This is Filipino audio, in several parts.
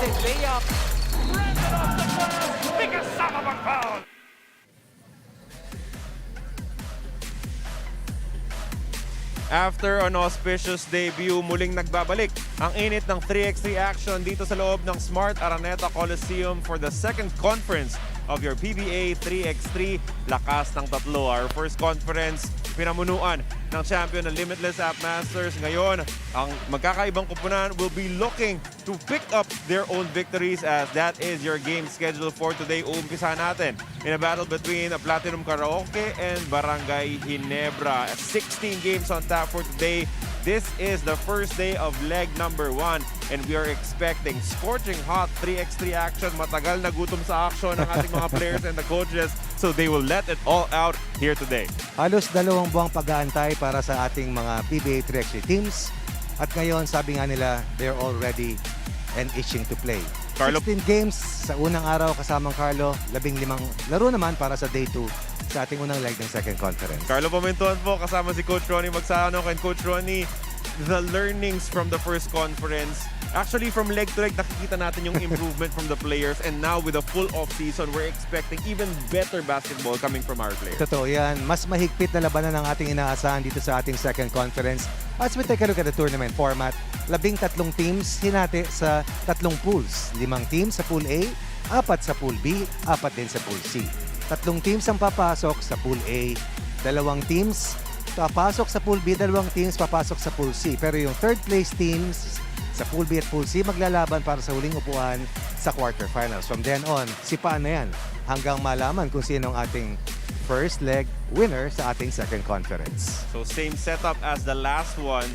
Basic layup. After an auspicious debut, muling nagbabalik ang init ng 3x3 action dito sa loob ng Smart Araneta Coliseum for the second conference of your PBA 3x3 Lakas ng Tatlo. Our first conference, pinamunuan ng champion ng Limitless App Masters. Ngayon, ang magkakaibang kupunan will be looking to pick up their own victories as that is your game schedule for today. Uumpisa natin in a battle between Platinum Karaoke and Barangay Ginebra. 16 games on tap for today. This is the first day of leg number 1 and we are expecting scorching hot 3x3 action. Matagal na gutom sa action ng ating mga players and the coaches, so they will let it all out here today. Halos 2 buwang pag-aantay para sa ating mga PBA 3x3 teams. At ngayon, sabi nga nila, they're all ready and itching to play. Carlo. 16 games sa unang araw kasamang Carlo, 15 laro naman para sa day 2 sa ating unang leg ng second conference. Carlo Pimenton po kasama si Coach Ronnie Magsano. And Coach Ronnie, the learnings from the first conference, actually from leg to leg nakikita natin yung improvement from the players, and now with a full off season, we're expecting even better basketball coming from our players. Totoo yan. Mas mahigpit na labanan ang ating inaasahan dito sa ating second conference. As we take a look at the tournament format, 13 teams hinati sa 3 pools. 5 teams sa Pool A, 4 sa Pool B, 4 din sa Pool C. 3 teams ang papasok sa Pool A, 2 teams papasok sa Pool B, 2 teams papasok sa Pool C. Pero yung third place teams sa Pool B at Pool C maglalaban para sa huling upuan sa quarterfinals. From then on, sipaan na yan hanggang malaman kung sino ang ating first leg winner sa ating second conference. So same setup as the last one,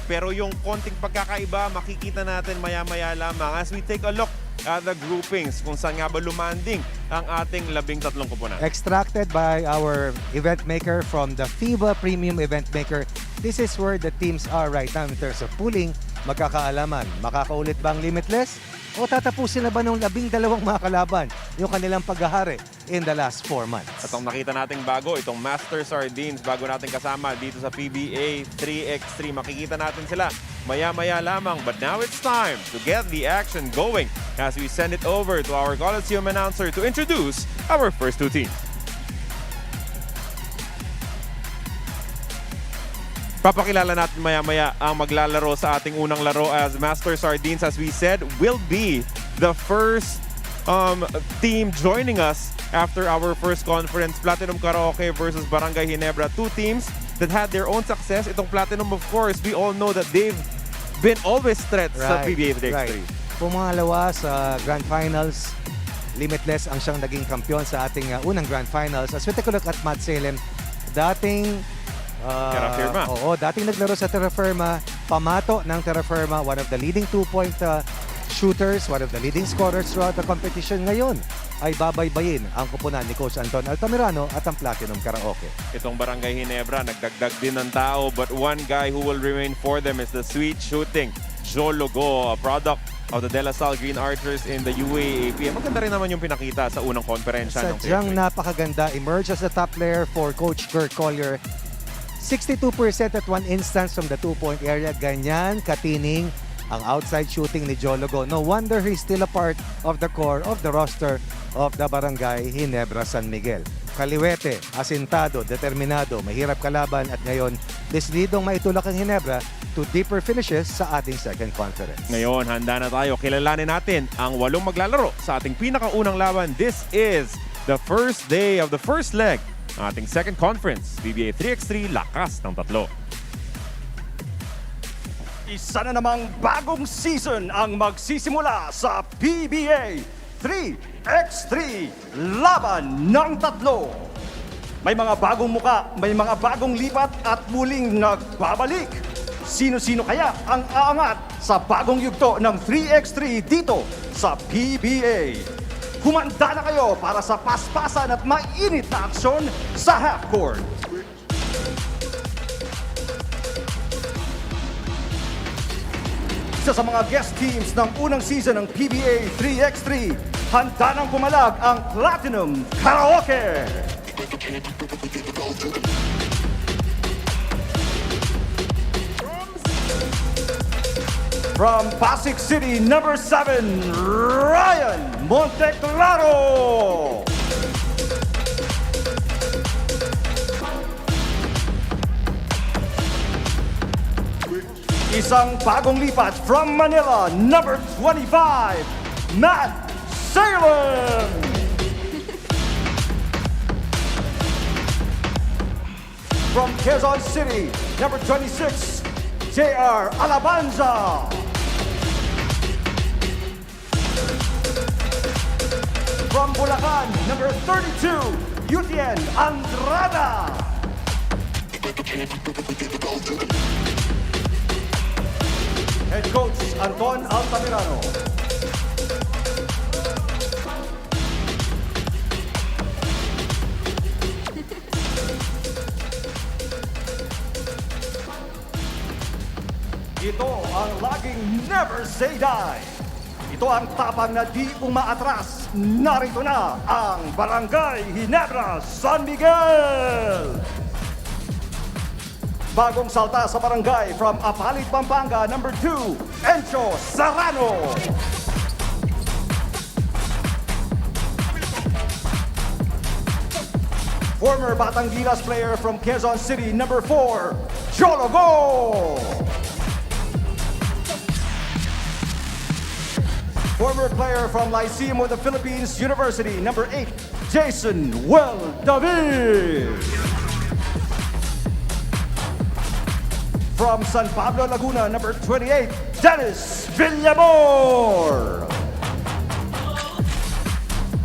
pero yung konting pagkakaiba makikita natin maya-maya lamang as we take a look at the groupings kung saan nga ba lumanding ang ating 13 kupunan. Extracted by our event maker from the FIBA Premium Event Maker. This is where the teams are right now in terms of pooling. Magkakaalaman, makakaulit ba ang Limitless? O tatapusin na ba ng 12 mga kalaban yung kanilang paghahari in the last 4 months? At ang nakita nating bago, itong Master Sardines, bago natin kasama dito sa PBA 3x3. Makikita natin sila maya-maya lamang. But now it's time to get the action going as we send it over to our Coliseum announcer to introduce our first 2 teams. Papakilala natin maya-maya ang maglalaro sa ating unang laro as Master Sardines, as we said, will be the first team joining us after our first conference. Platinum Karaoke versus Barangay Ginebra. 2 teams that had their own success. Itong Platinum, of course, we all know that they've been always threats sa PBA 3x3. Right. Pumangalawa sa Grand Finals, Limitless ang siyang naging kampiyon sa ating unang Grand Finals. As we take a look at Matt Salem, dating Terrafirma. Oo, dating naglaro sa Terrafirma, pamato ng Terrafirma, one of the leading 2-point shooters, one of the leading scorers throughout the competition. Ngayon ay babaybayin ang kupunan ni Coach Anton Altamirano at ang Platinum Karaoke. Itong Barangay Ginebra, nagdagdag din ng tao, but one guy who will remain for them is the sweet shooting Jologo, a product of the De La Salle Green Archers in the UAAP. Maganda rin naman yung pinakita sa unang konferensya. Sadyang napakaganda. Emerge as the top player for Coach Kurt Collier. 62% at one instance from the 2-point area. Ganyan katining ang outside shooting ni Jologo. No wonder he's still a part of the core of the roster of the Barangay Ginebra San Miguel. Kaliwete, asintado, determinado, mahirap kalaban at ngayon desididong maitulak ang Ginebra to deeper finishes sa ating second conference. Ngayon, handa na tayo. Kilalanin natin ang 8 maglalaro sa ating pinakaunang laban. This is the first day of the first leg ng ating second conference, PBA 3x3 Lakas ng Tatlo. Isa na namang bagong season ang magsisimula sa PBA 3x3 Laban ng Tatlo. May mga bagong muka, may mga bagong lipat at muling nagbabalik. Sino-sino kaya ang aangat sa bagong yugto ng 3x3 dito sa PBA? Humanda na kayo para sa paspasan at mainit na aksyon sa half-court. Isa sa mga guest teams ng unang season ng PBA 3x3, handa nang pumalag ang Platinum Karaoke. From Pasig City, number 7, Ryan Monteclaro. Isang bagong lipat from Manila, number 25, Matt Salem. From Quezon City, number 26, JR Alabanza. From Bulacan, number 32, Yutien Andrada. Head coach Anton Altamirano. Ito ang laging never say die. Ito ang tapang na di umaatras. Narito na ang Barangay Ginebra, San Miguel. Bagong salta sa barangay from Apalit, Pampanga, number 2, Encho Serrano. Former Batang Gilas player from Quezon City, number 4, Jologo. Former player from Lyceum of the Philippines University, number 8, Jason Well David. From San Pablo, Laguna, number 28, Dennis Villamor.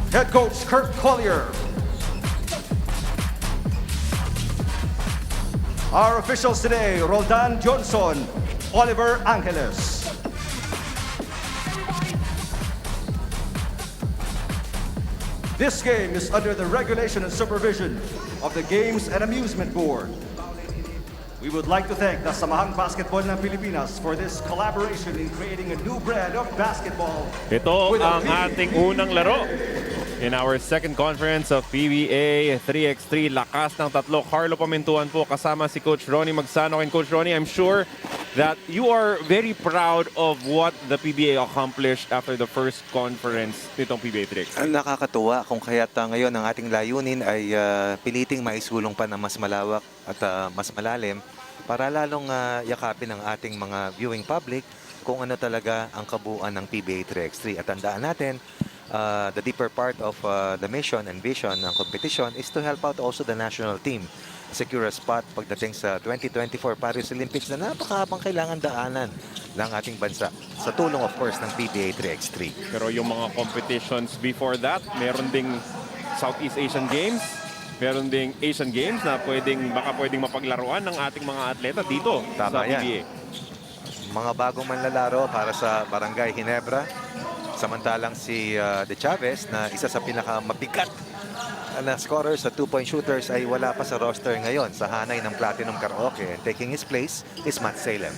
Head coach Kurt Collier. Our officials today, Roldan Johnson, Oliver Angeles. This game is under the regulation and supervision of the Games and Amusement Board. We would like to thank the Samahang Basketball ng Pilipinas for this collaboration in creating a new brand of basketball. Ito with a ang ating unang laro in our second conference of PBA 3x3. Lakas ng tatlo. Carlo Pamintuan po kasama si Coach Ronnie Magsano. And Coach Ronnie, I'm sure that you are very proud of what the PBA accomplished after the first conference nitong PBA 3x3. Ang nakakatuwa kung kaya't ngayon ang ating layunin ay piliting maisulong pa na mas malawak at mas malalim para lalong yakapin ang ating mga viewing public kung ano talaga ang kabuuan ng PBA 3x3. At tandaan natin, the deeper part of the mission and vision ng competition is to help out also the national team secure a spot pagdating sa 2024 Paris Olympics na napakahabang kailangan daanan ng ating bansa sa tulong of course ng PBA 3x3. Pero yung mga competitions before that, meron ding Southeast Asian Games, meron ding Asian Games na baka pwedeng mapaglaruan ng ating mga atleta dito sa PBA. Mga bagong manlalaro para sa Barangay Ginebra. Samantalang si De Chavez na isa sa pinakamabigat na scorers sa 2-point shooters ay wala pa sa roster ngayon sa hanay ng Platinum Karaoke. And taking his place is Matt Salem.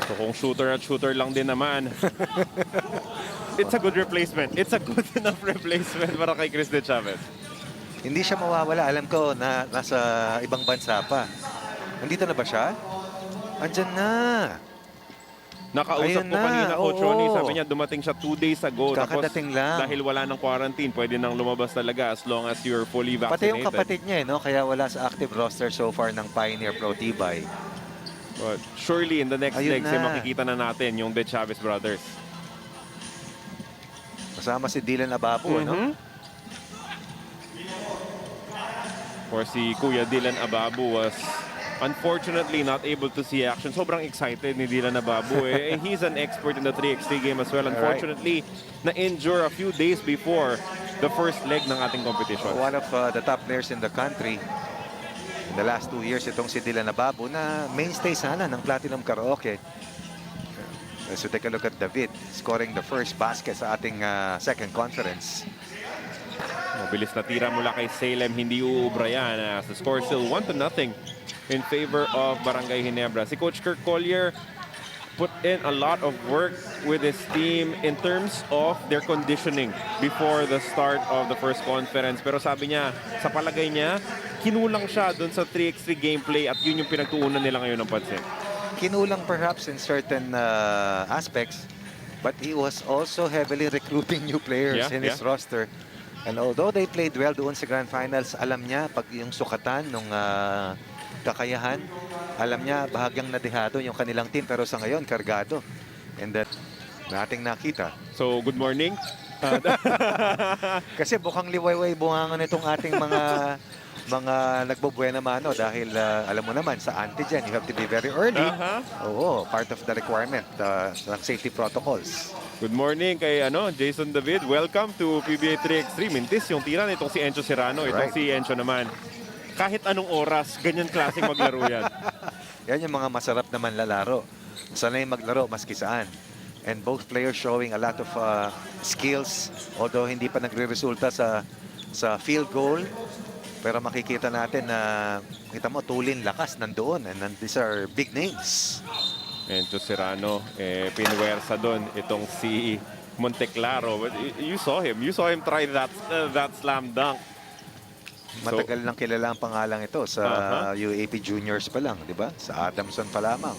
So kung shooter at shooter lang din naman, it's a good replacement. It's a good enough replacement para kay Chris De Chavez. Hindi siya mawawala. Alam ko na nasa ibang bansa pa. Nandito na ba siya? Andyan na. Nakausap Ayun ko kanina, na, Coach oo. Ronnie. Sabi niya, dumating siya 2 days ago. Kakadating lang. Dahil wala ng quarantine, pwede nang lumabas talaga as long as you're fully vaccinated. Pati yung kapatid niya, no? Kaya wala sa active roster so far ng Pioneer Pro Tibay. But surely in the next Ayun legs, na. makikita na natin yung De Chavez brothers. Kasama si Dylan Ababu, no? Or si Kuya Dylan Ababu was unfortunately not able to see action. Sobrang excited ni Dylan Ababu. He's an expert in the 3x3 game as well. Unfortunately, na-injure a few days before the first leg ng ating competition. One of the top players in the country. In the last 2 years, itong si Dylan Ababu na mainstay sana ng Platinum Karaoke. So take a look at David scoring the first basket sa ating second conference. Mabilis na tira mula kay Salem, hindi uubra yan. As the score still 1-0 in favor of Barangay Ginebra. Si Coach Kurt Collier put in a lot of work with his team in terms of their conditioning before the start of the first conference. Pero sabi niya, sa palagay niya, kinulang siya dun sa 3x3 gameplay at yun yung pinagtuunan nila ngayon ng pansin. kinulang perhaps in certain aspects, but he was also heavily recruiting new players in his roster. And although they played well doon sa Grand Finals, alam niya pag yung sukatan ng kakayahan, alam niya bahagyang nadihado yung kanilang team, pero sa ngayon kargado. And that nating nakita. So, good morning. Kasi bukang liwayway bungangan itong ating mga nagbobuena mano dahil alam mo naman sa antigen you have to be very early. Oo, part of the requirement ng safety protocols. Good morning kay Jason David. Welcome to PBA 3x3. Mintis yung tira nitong si Encho Serrano. Itong si Encho naman. Kahit anong oras, ganyan klaseng maglaro yan. Yan yung mga masarap naman lalaro. Sanay maglaro maski saan. And both players showing a lot of skills. Although hindi pa nagre-resulta sa field goal. Pero makikita natin na kita mo tulin lakas nandoon. And these are big names. Encho Serrano, pinuwersa doon itong si Monteclaro. But you saw him try that slam dunk. Matagal lang kilala ang pangalang ito sa UAP Juniors pa lang, di ba? Sa Adamson pa lamang.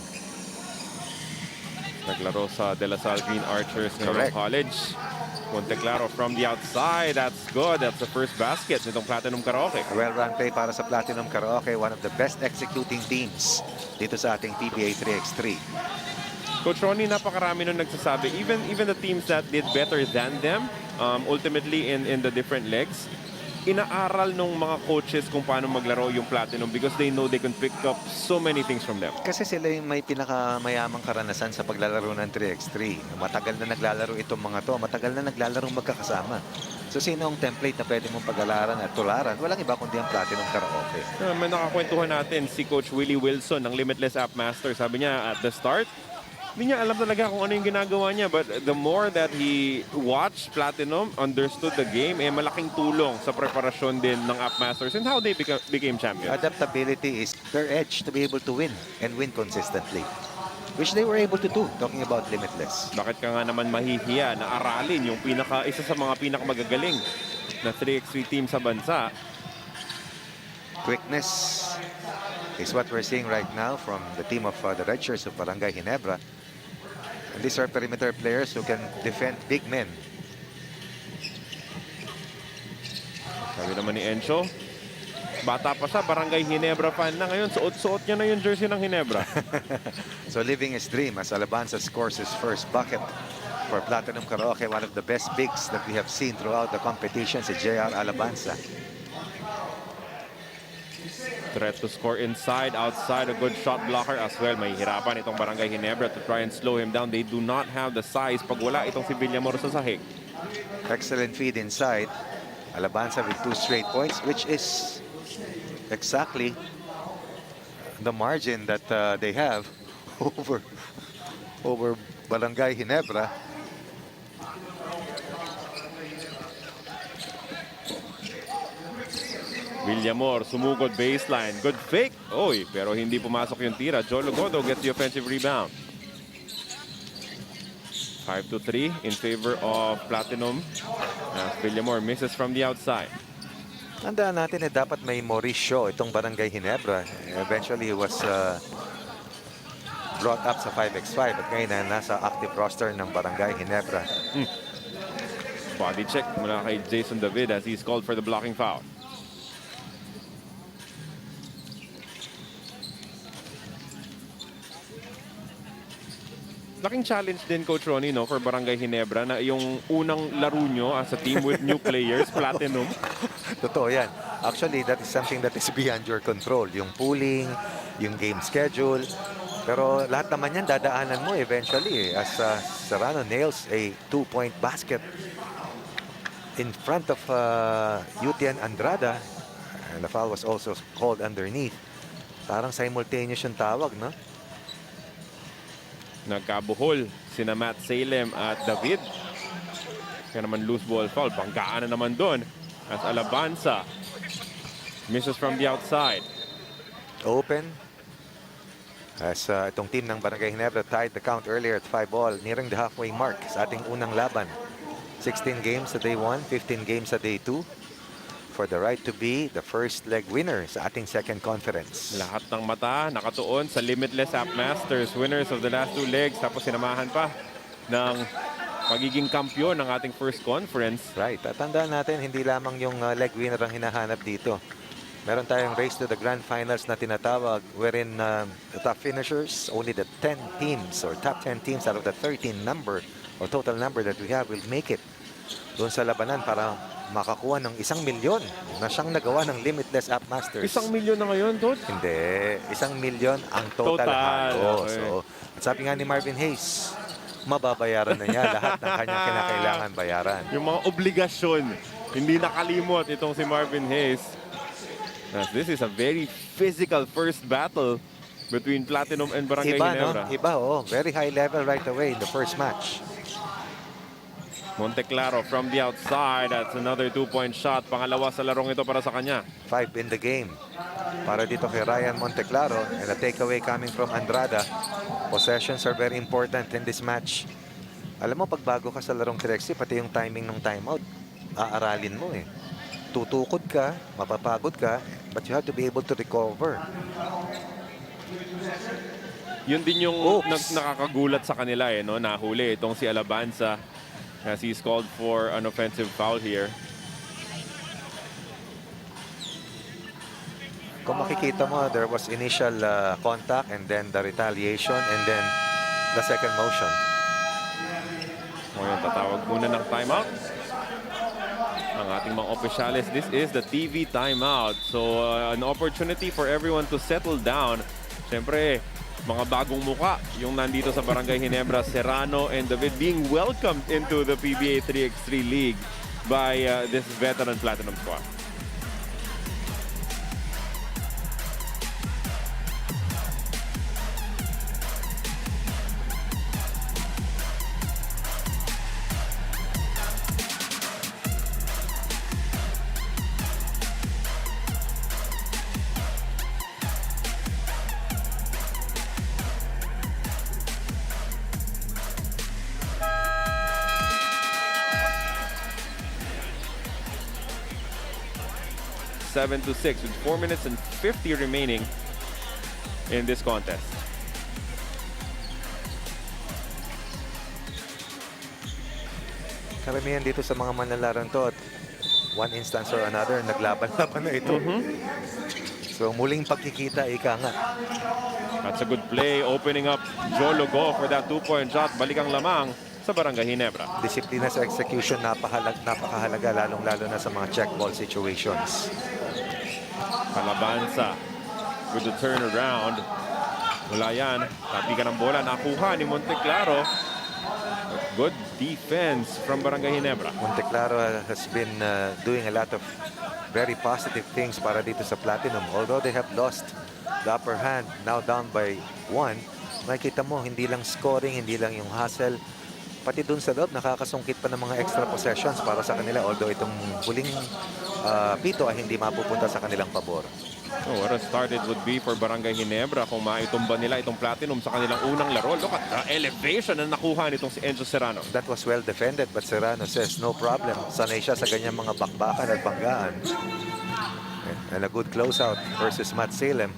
Naglaro sa De La Salle Green Archers ng college. Monteclaro from the outside. That's good. That's the first basket nitong Platinum Karaoke. Well-run play para sa Platinum Karaoke. One of the best executing teams dito sa ating PBA 3x3. Coach Ronnie, napakarami nung nagsasabi. Even the teams that did better than them, ultimately in the different legs, inaaral ng mga coaches kung paano maglaro yung Platinum because they know they can pick up so many things from them. Kasi sila yung may pinakamayamang karanasan sa paglalaro ng 3x3. Matagal na naglalaro itong mga to. Matagal na naglalaro magkakasama. So sino ang template na pwede mong pag-alaran at tularan? Walang iba kundi ang Platinum Karaoke. May nakakwentuhan natin si Coach Willie Wilson ng Limitless App Master. Sabi niya at the start, hindi niya alam talaga kung ano yung ginagawa niya. But the more that he watched Platinum, understood the game, malaking tulong sa preparasyon din ng App Masters and how they became champions. Adaptability is their edge to be able to win and win consistently. Which they were able to do, talking about Limitless. Bakit ka nga naman mahihiya na aralin yung isa sa mga pinakamagagaling na 3x3 team sa bansa? Quickness is what we're seeing right now from the team of the Red Shirts of Barangay Ginebra. And these are perimeter players who can defend big men. Sabi naman ni Encho, bata pa siya, Barangay Ginebra fan na ngayon. Suot-suot niya na yung jersey ng Ginebra. So living his dream as Alabanza scores his first bucket for Platinum Karaoke. One of the best bigs that we have seen throughout the competition, si JR Alabanza. Threat to score inside, outside, a good shot blocker as well. May hirapan itong Barangay Ginebra to try and slow him down. They do not have the size pag wala itong si Villamor sa sahig. Excellent feed inside. Alabanza with 2 straight points, which is exactly the margin that they have over Barangay Ginebra. Villamor, sumugod baseline. Good fake. Oy, pero hindi pumasok yung tira. Jolo Godo gets the offensive rebound. 5-3 in favor of Platinum. As Villamor misses from the outside. Tandaan natin dapat may Mauricio itong Barangay Ginebra. Eventually, he was brought up sa 5x5 at ngayon na nasa active roster ng Barangay Ginebra. Body check mula kay Jason David as he's called for the blocking foul. Laking challenge din, Coach Ronnie, no, for Barangay Ginebra na yung unang laro nyo as a team with new players, Platinum. Totoo yan. Actually, that is something that is beyond your control. Yung pooling, yung game schedule. Pero lahat naman yan dadaanan mo eventually. As Serrano nails a 2-point basket in front of UTN Andrada. And the foul was also called underneath. Parang simultaneous yung tawag, no? Nagkabuhol sina Matt Salem at David. Kaya naman loose ball foul. Banggaan na naman doon. As Alabanza misses from the outside. Open. As itong team ng Barangay Ginebra tied the count earlier at 5-all. Nearing the halfway mark sa ating unang laban. 16 games sa day 1, 15 games sa day 2. for the right to be the first leg winner sa ating second conference. Lahat ng mata nakatuon sa Limitless App Masters, winners of the last 2 legs. Tapos sinamahan pa ng pagiging kampyon ng ating first conference. Right. Tatandaan natin, hindi lamang yung leg winner ang hinahanap dito. Meron tayong race to the grand finals na tinatawag wherein the top finishers, only the 10 teams or top 10 teams out of the 13 number or total number that we have will make it doon sa labanan para makakuha ng 1 milyon na siyang nagawa ng Limitless App Masters. 1 milyon na ngayon, Coach? Hindi. 1 milyon ang total. Hago. Okay. So, at sabi nga ni Marvin Hayes, mababayaran na niya lahat ng kanyang kinakailangan bayaran. Yung mga obligasyon, hindi nakalimot itong si Marvin Hayes. This is a very physical first battle between Platinum and Barangay Ginebra. No? Iba, oh. Very high level right away in the first match. Monteclaro from the outside. That's another 2-point shot. Pangalawa sa larong ito para sa kanya. 5 in the game. Para dito kay Ryan Monteclaro. And a takeaway coming from Andrada. Possessions are very important in this match. Alam mo, pag bago ka sa larong Trexie, pati yung timing ng timeout, aaralin mo eh. Tutukod ka, mapapagod ka, but you have to be able to recover. Yun din yung nakakagulat sa kanila eh, no? Nahuli itong si Alabanza as he's called for an offensive foul here. Kung makikita mo, there was initial contact and then the retaliation and then the second motion. Ngayon, tatawag muna ng timeout ang ating mga opisyalis. This is the TV timeout. So, an opportunity for everyone to settle down. Siyempre, mga bagong muka yung nandito sa Barangay Ginebra, Serrano and David being welcomed into the PBA 3x3 League by this veteran Platinum squad. Seven to 6 with 4 minutes and 50 remaining in this contest. Karamihan dito sa mga manlalaron to at one instance or another, naglaban-laban na ito. So muling pagkikita, ika nga. That's a good play, opening up Jologo for that 2-point shot. Balik ang lamang sa Barangay Ginebra. Disiplina sa execution, napakahalaga, lalong-lalo na sa mga check ball situations. Alabanza with the turnaround. Wala yan. Tapi ka ng bola. Nakuha ni Monteclaro. Good defense from Barangay Ginebra. Monteclaro has been doing a lot of very positive things para dito sa Platinum. Although they have lost the upper hand, now down by 1, makikita mo, hindi lang scoring, hindi lang yung hustle. Pati dun sa loob, nakakasungkit pa ng mga extra possessions para sa kanila. Although itong huling pito ay hindi mapupunta sa kanilang pabor. Oh, what a start it would be for Barangay Ginebra kung maitumba nila itong Platinum sa kanilang unang laro. Look at the elevation na nakuha nitong si Enzo Serrano. That was well defended, but Serrano says no problem. Sanay siya sa ganyang mga bakbakan at banggaan. And a good closeout versus Matt Salem.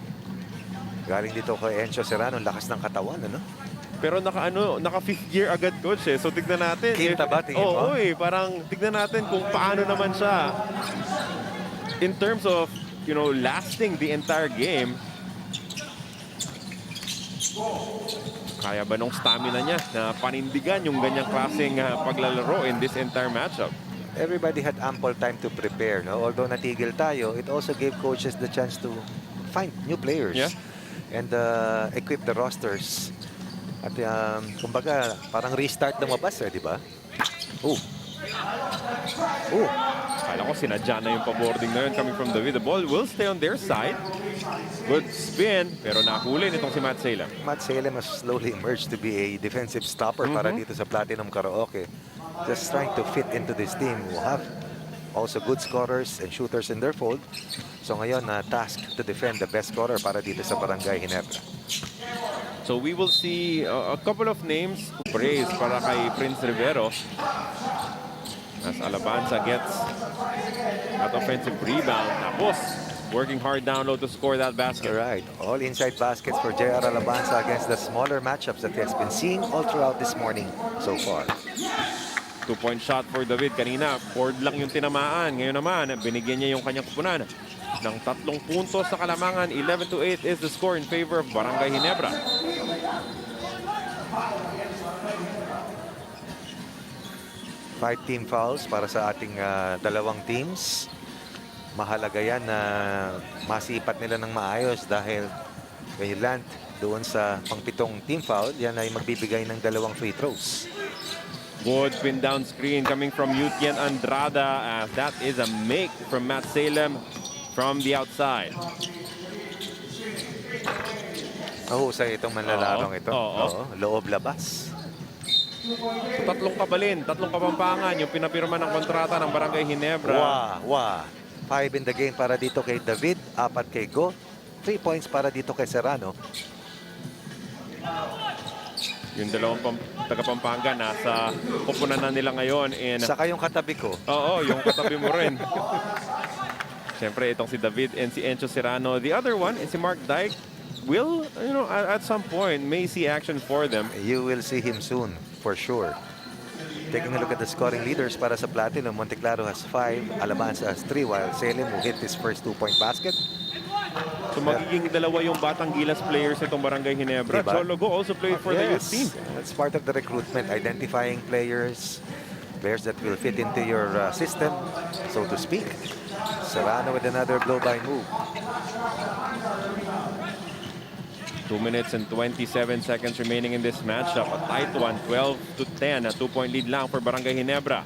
Galing dito kay Enzo Serrano, lakas ng katawan, ano? Pero naka fifth gear agad, coach eh. So tignan natin. Quinta ba, tingin mo? Oo, parang tignan natin kung paano naman siya in terms of, you know, lasting the entire game. Kaya ba nung stamina niya na panindigan yung ganyang klaseng paglalaro in this entire matchup? Everybody had ample time to prepare, no? Although natigil tayo, it also gave coaches the chance to find new players. Yeah. And equip the rosters. At kumbaga, parang restart lumabas eh, di ba? Kala ko sinadya na yung pa-boarding na yun coming from David. The ball will stay on their side. Good spin, pero nahuli nitong si Matt Salem. Matt Salem has slowly emerged to be a defensive stopper para dito sa Platinum Karaoke. Just trying to fit into this team who have also good scorers and shooters in their fold. So ngayon, tasked to defend the best scorer para dito sa Barangay Ginebra. So we will see a couple of names praise para kay Prince Rivero. As Alabanza gets that offensive rebound. Tapos, working hard down low to score that basket. Alright, all inside baskets for JR Alabanza against the smaller matchups that he has been seeing all throughout this morning so far. 2-point shot for David. Kanina, board lang yung tinamaan. Ngayon naman, binigyan niya yung kanyang kupunan ng 3 puntos sa kalamangan. 11-8 is the score in favor of Barangay Ginebra. Five team fouls para sa ating dalawang teams. Mahalaga yan na masipat nila ng maayos dahil may land doon sa pang-7 team foul. Yan ay magbibigay ng 2 free throws. Good pin down screen coming from Yutian Andrada. That is a make from Matt Salem from the outside. Mahusay itong manlalarong ito. Oo, loob-labas. So, 3 kabalin, 3 kapampangan yung pinapirma ng kontrata ng Barangay Ginebra. 5 in the game para dito kay David, 4 kay Go, 3 points para dito kay Serrano. Yung 2 taga-Pampanga nasa kupunan na nila ngayon. Saka yung katabi ko. Oo, yung katabi mo rin. Siyempre, itong si David and si Encho Serrano. The other one is si Mark Dyke. Will, at some point, may see action for them. You will see him soon, for sure. Taking a look at the scoring leaders para sa Platinum, Monteclaro has 5, Alabanza has 3, while Salem will hit his first 2-point basket. So magiging 2 yung Batang Gilas players itong Barangay Ginebra. Diba? Chologo also played for the youth team. That's part of the recruitment, identifying players that will fit into your system, so to speak. Serrano with another blow-by move. 2 minutes and 27 seconds remaining in this matchup. A tight one, 12-10. A 2-point lead lang for Barangay Ginebra.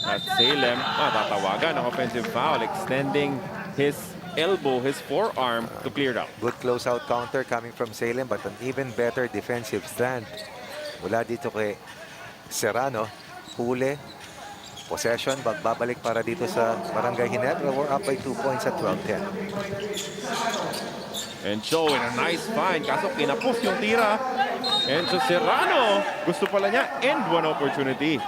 At Salem, tatawagan ng offensive foul, extending his elbow, his forearm to clear it out. Good closeout counter coming from Salem, but an even better defensive stand. Mula dito kay Serrano, huli, possession, babalik para dito sa Barangay Ginebra. We're up by 2 points at 12-10. And showing a nice find. Kaso kinapos yung tira. And so Serrano, gusto pala niya end one opportunity.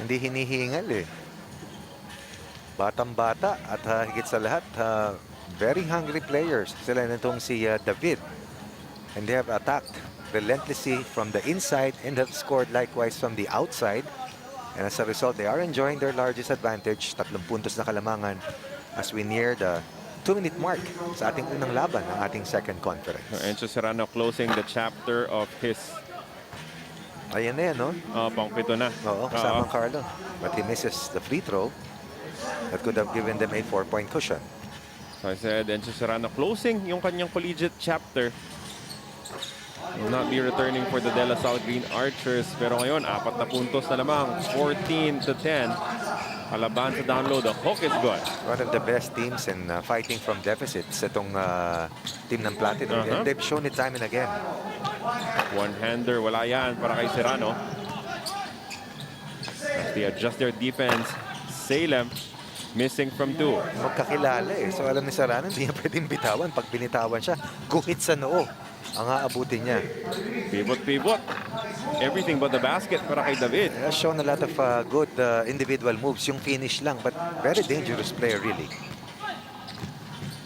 Hindi hinihingal eh. Batang-bata at higit sa lahat, very hungry players. Sila nitong si David. And they have attacked relentlessly from the inside and have scored likewise from the outside. And as a result, they are enjoying their largest advantage. 3 puntos na kalamangan as we near the 2-minute mark sa ating unang laban ng ating second conference. Encho Serrano closing the chapter of his... Ayan na yan, no? Pang-7 na. Oo, kasamang Carlo. But he misses the free throw. That could have given them a 4-point cushion. So I said, Encho Serrano closing yung kanyang collegiate chapter. Will not be returning for the De La Salle Green Archers. Pero ngayon, 4 na puntos na lamang. 14-10. Alabanza down low. The hook is good. One of the best teams in fighting from deficits. Itong team ng Platinum. And they've shown it time and again. One-hander. Wala yan para kay Serrano. As they adjust their defense, Salem missing from 2. Magkakilala eh. So alam ni Serrano, hindi niya pwedeng bitawan. Pag binitawan siya, guhit sa noo ang aabutin niya. Pivot. Everything but the basket para kay David. He has shown a lot of good individual moves. Yung finish lang, but very dangerous player really.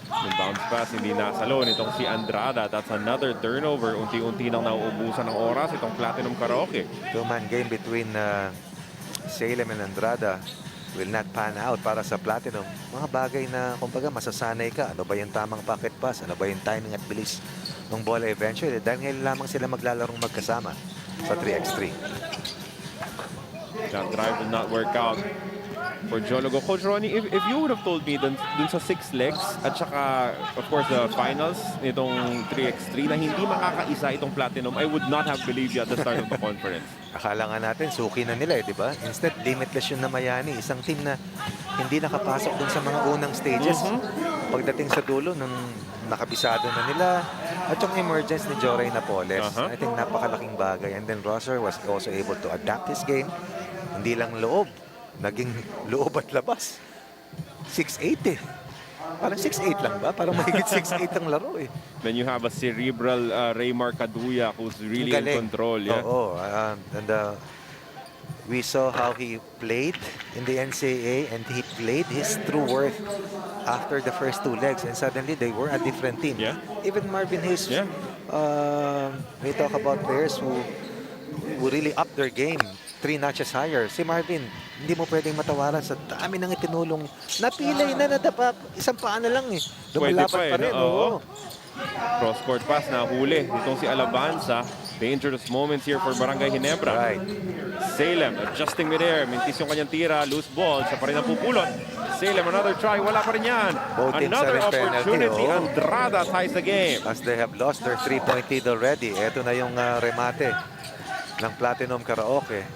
Yung bounce pass, hindi nasalo nitong si Andrada. That's another turnover. Unti-unti nang nauubusan ng oras itong Platinum Karaoke. 2-man game between Salem and Andrada will not pan out para sa Platinum. Mga bagay na, kumbaga, masasanay ka. Ano ba yung tamang pocket pass? Ano ba yung timing at bilis ng bola eventually? Dahil ngayon lamang sila maglalarong magkasama sa 3x3. That drive will not work out for Jologo. Coach Ronnie, if you would have told me dun sa 6 legs at saka, of course, the finals nitong 3x3 na hindi makakaisa itong Platinum, I would not have believed you at the start of the conference. Akala nga natin, suki na nila eh, di ba? Instead, Limitless yung namayani. Isang team na hindi nakapasok dun sa mga unang stages. Pagdating sa dulo, nung nakabisado na nila. At yung emergence ni Joray Napoles, I think napakalaking bagay. And then Rosser was also able to adapt his game. Hindi lang loob, naging loob at labas. 6'8" eh. Parang 6'8" lang ba? Parang mahigit 6'8" ang laro eh. Then you have a cerebral Raymar Caduya who's really in control. Yeah. Oo. And We saw how he played in the NCAA, and he played his true worth after the first 2 legs, and suddenly they were a different team. Yeah. Even Marvin Hayes, Yeah. we talk about players who really up their game 3 notches higher. Si Marvin, hindi mo pwedeng matawaran sa dami ng itinulong. Napilay na nadapa, isang paa na lang eh. Pwede Lumalaban pa eh, pa rin. no? Oo. Oo. Cross-court pass na huli. Itong si Alabanza. Dangerous moments here for Barangay Ginebra. Right. Salem adjusting midair. Mintis yung kanyang tira. Loose ball. Siya pa rin ang pupulot. Salem, another try. Wala pa rin yan. Both teams Another are in penalty, opportunity. oh. Andrada ties the game. As they have lost their 3-point lead already. Ito na yung remate ng Platinum Karaoke.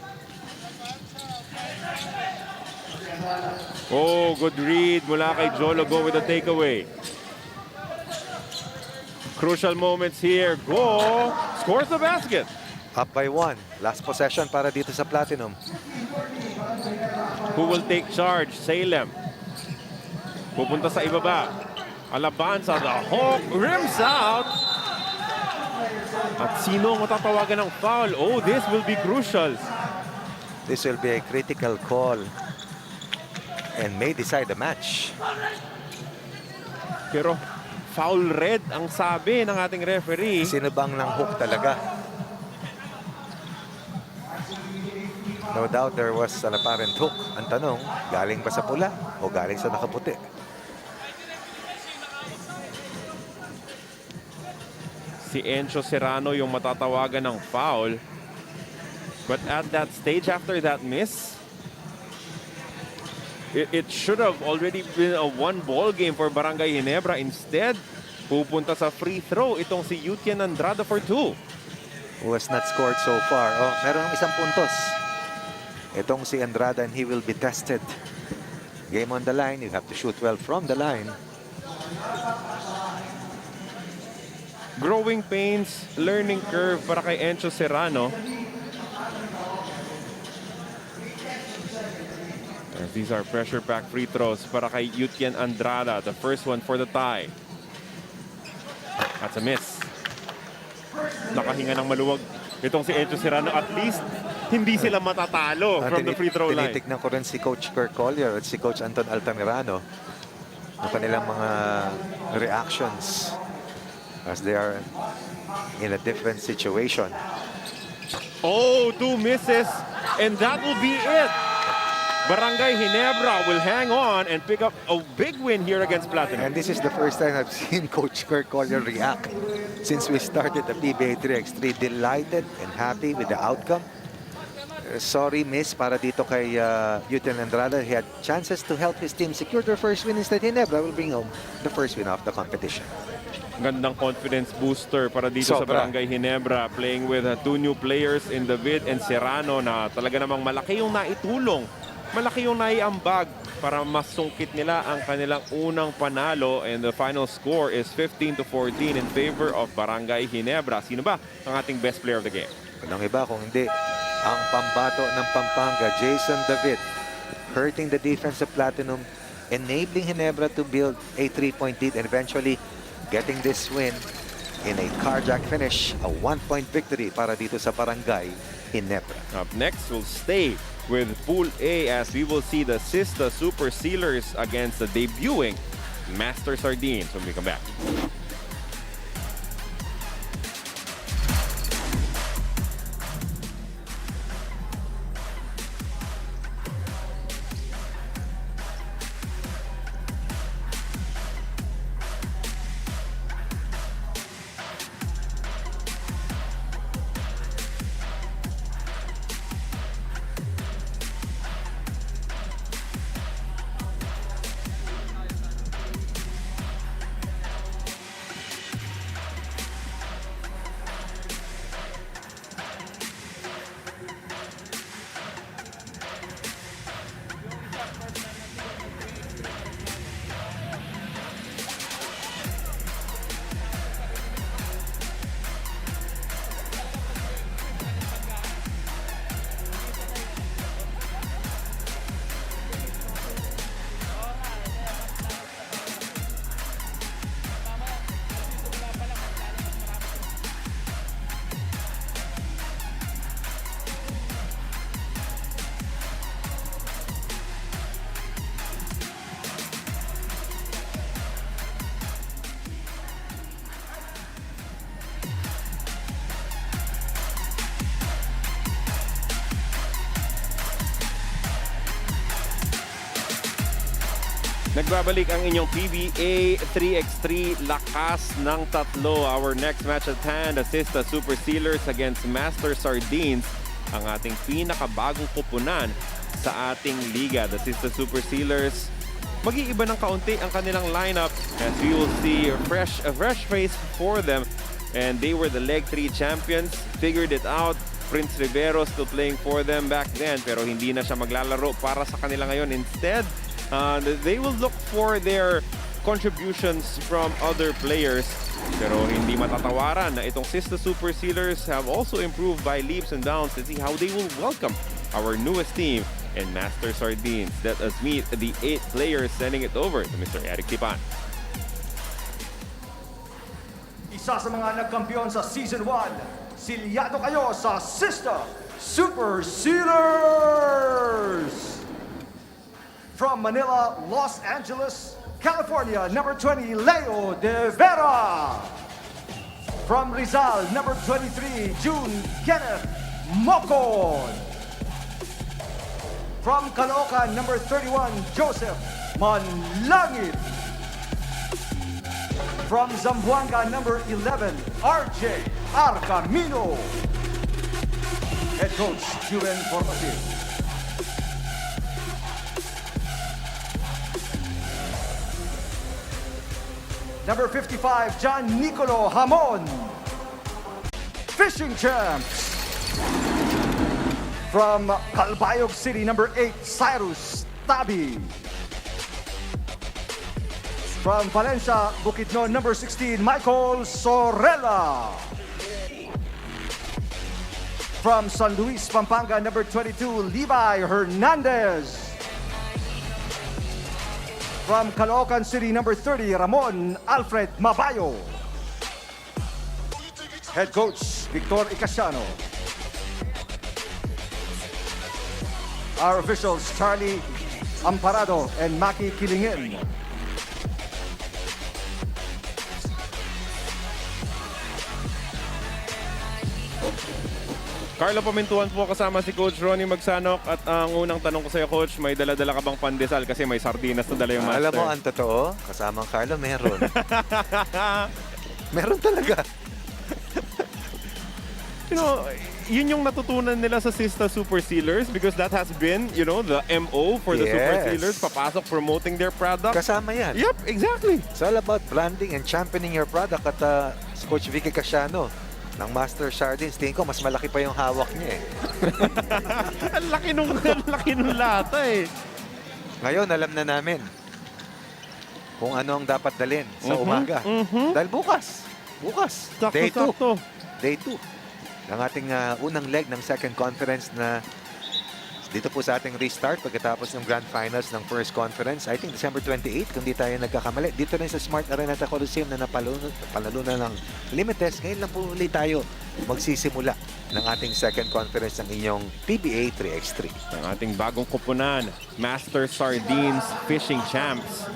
Oh, good read mula kay Jolo Go with the takeaway. Crucial moments here. Go! Scores the basket. Up by 1. Last possession para dito sa Platinum. Who will take charge? Salem. Pupunta sa ibaba. Alabanza, the hawk rims out. At sino ang matatawagan ng foul? Oh, this will be crucial. This will be a critical call and may decide the match. Pero foul red ang sabi ng ating referee. Sinubang ng hook talaga. No doubt there was an apparent hook. Ang tanong, galing ba sa pula o galing sa nakaputi? Si Encho Serrano yung matatawagan ng foul. But at that stage, after that miss, it should have already been a 1-ball game for Barangay Ginebra. Instead, pupunta sa free throw itong si Yutian Andrada for 2. Who has not scored so far. Oh, meron ng isang puntos. Itong si Andrada, and he will be tested. Game on the line. You have to shoot well from the line. Growing pains, learning curve para kay Encho Serrano. As these are pressure-packed free throws para kay Yutian Andrada. The first one for the tie. That's a miss. Nakahinga ng maluwag itong si Encho Serrano. At least, hindi sila matatalo from the free throw line. Tinitignan ko rin si Coach Kirk Collier at si Coach Anton Altamirano. Ang kanilang mga reactions as they are in a different situation. Oh, 2 misses. And that will be it. Barangay Ginebra will hang on and pick up a big win here against Platinum. And this is the first time I've seen Coach Kirk Collier react since we started the PBA 3x3. Delighted and happy with the outcome. Sorry, miss, para dito kay Yutian Andrada. He had chances to help his team secure their first win. Instead, Ginebra will bring home the first win of the competition. Gandang confidence booster para dito sa Barangay Ginebra. Playing with 2 new players in David and Serrano na talaga namang malaki yung naitulong. Malaki yung naiambag para masungkit nila ang kanilang unang panalo, and the final score is 15-14 in favor of Barangay Ginebra. Sino ba ang ating best player of the game? Walang iba kung hindi ang pambato ng Pampanga, Jason David, hurting the defense of Platinum, enabling Ginebra to build a 3-point lead and eventually getting this win in a carjack finish, a 1-point victory para dito sa Barangay Ginebra. Up next, we'll stay with Pool A as we will see the Sista Super Sealers against the debuting Master Sardines when we come back. Nagbabalik ang inyong PBA 3x3 lakas ng tatlo. Our next match at hand, the Sista Super Sealers against Master Sardines, ang ating pinakabagong kupunan sa ating liga. The Sista Super Sealers, mag-iiba ng kaunti ang kanilang lineup as we will see a fresh face for them. And they were the Leg 3 champions, figured it out. Prince Rivero still playing for them back then, pero hindi na siya maglalaro para sa kanila ngayon. Instead, they will look for their contributions from other players. Pero hindi matatawaran na itong Sista Super Sealers have also improved by leaps and bounds to see how they will welcome our newest team in Master Sardines. Let us meet the 8 players sending it over to Mr. Eric Tipan. Isa sa mga nagkampiyon sa Season 1, silyado kayo sa Sista Super Sealers! From Manila, Los Angeles, California, number 20, Leo De Vera. From Rizal, number 23, June Kenneth Mocon. From Caloocan, number 31, Joseph Manlangit. From Zamboanga, number 11, RJ Arcamino. Head coach, Juven Formative. Number 55, John Nicolo Hamon. Fishing champs. From Calbayog City, number 8, Cyrus Tabi. From Valencia, Bukidnon, number 16, Michael Sorella. From San Luis, Pampanga, number 22, Levi Hernandez. From Caloocan City, number 30, Ramon Alfred Mabayo. Head coach, Victor Icasiano. Our officials, Charlie Amparado and Maki Kilingin. Carlo Pamintuan po kasama si Coach Ronnie Magsanok. At ang unang tanong ko sa'yo, Coach, may dala-dala ka bang pandesal? Kasi may sardinas na dala yung master. Alam mo, ang totoo, kasamang Carlo, meron. Meron talaga. You know, yun yung natutunan nila sa Sista Super Sealers because that has been, you know, the MO for the Super Sealers. Papasok, promoting their product. Kasama yan. Yep, exactly. It's all about branding and championing your product. At si Coach Vicky Casiano ng Master Sardines, tingin ko mas malaki pa yung hawak niya eh. Ang laki nung lata eh. Ngayon, alam na namin kung ano ang dapat dalhin sa umaga. Dahil bukas, day 2. Day 2 ng ating unang leg ng second conference na dito po sa ating restart pagkatapos ng grand finals ng first conference. I think December 28, kung di tayo nagkakamali. Dito rin sa Smart Arena Coliseum na napalalunan ng Limitless. Ngayon lang po ulit tayo magsisimula ng ating second conference ng inyong PBA 3x3. Ang ating bagong kupunan, Master Sardines Fishing Champs.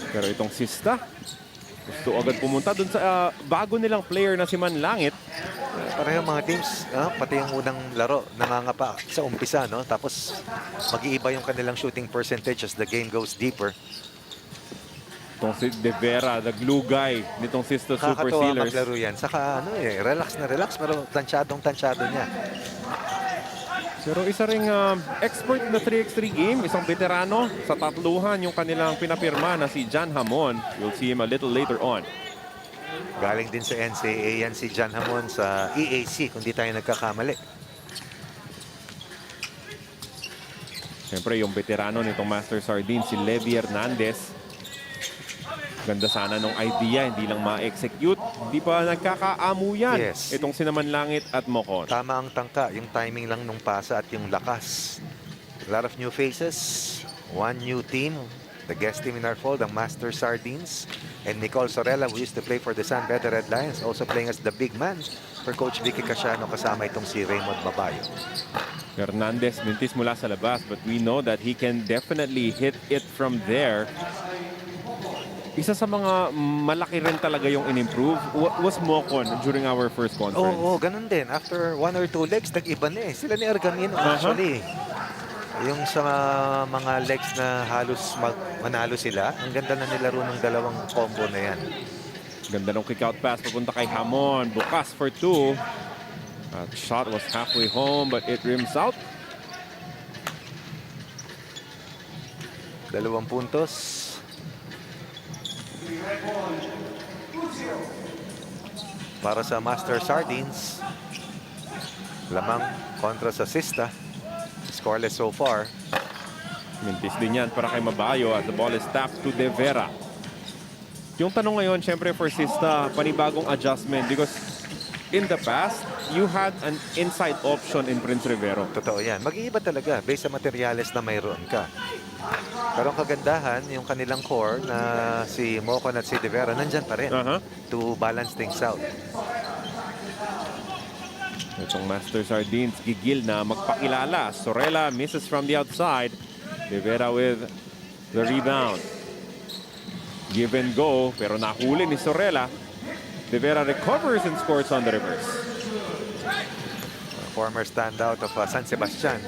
Pero itong Sista, gusto agad pumunta dun sa bago nilang player na si Manlangit. Parehong mga teams, pati yung unang laro, nangangapa sa umpisa, no? Tapos mag-iiba yung kanilang shooting percentage as the game goes deeper. Itong si De Vera, the glue guy nitong Sista Super Nakakatawa Sealers. maglaro yan. Saka relax na relax, pero tansyadong-tansyado niya. Pero isa ring expert na 3x3 game, isang veterano sa tatluhan yung kanilang pinapirma na si John Hamon. You'll see him a little later on. Galing din sa NCAA yan si John Hamon sa EAC, kung di tayo nagkakamali. Siyempre, yung veterano nitong Master Sardines, si Levi Hernandez. Ganda sana nung idea, hindi lang ma-execute. Hindi pa nagkakaamo yan. Yes. Itong Sinamanlangit at Mocon. Tama ang tangka, yung timing lang nung pasa at yung lakas. A lot of new faces, one new team. The guest team in our fold, ang Master Sardines. And Nicole Sorella, who used to play for the San Miguel Red Lions, also playing as the big man for Coach Vicky Casiano, kasama itong si Raymond Mabayo. Hernandez, mintis mula sa labas, but we know that he can definitely hit it from there. Isa sa mga malaki rin talaga yung in-improve was Mocon during our first conference. Oo, ganun din. After 1 or 2 legs, nag-iba na eh. Sila ni Argamino actually. Yung sa mga legs na halos manalo sila, ang ganda na nilaro ng dalawang combo na yan. Ganda ng kick-out pass papunta kay Hamon. Bukas for 2. Shot was halfway home but it rims out. 2 puntos. Para sa Master Sardines. Lamang kontra sa Sista. Scoreless so far. Mintis din yan para kay Mabayo as the ball is tapped to De Vera. Yung tanong ngayon, syempre for Sista, panibagong adjustment because in the past, you had an inside option in Prince Rivero. Totoo yan. Mag-iiba talaga based sa materyales na mayroon ka. Pero ang kagandahan, yung kanilang core na si Mocon at si De Vera, nandyan pa rin to balance things out. Itong Master Sardines, gigil na magpakilala. Sorella misses from the outside. De Vera with the rebound. Give and go, pero nahuli ni Sorella. De Vera recovers and scores on the reverse. Former standout of San Sebastian.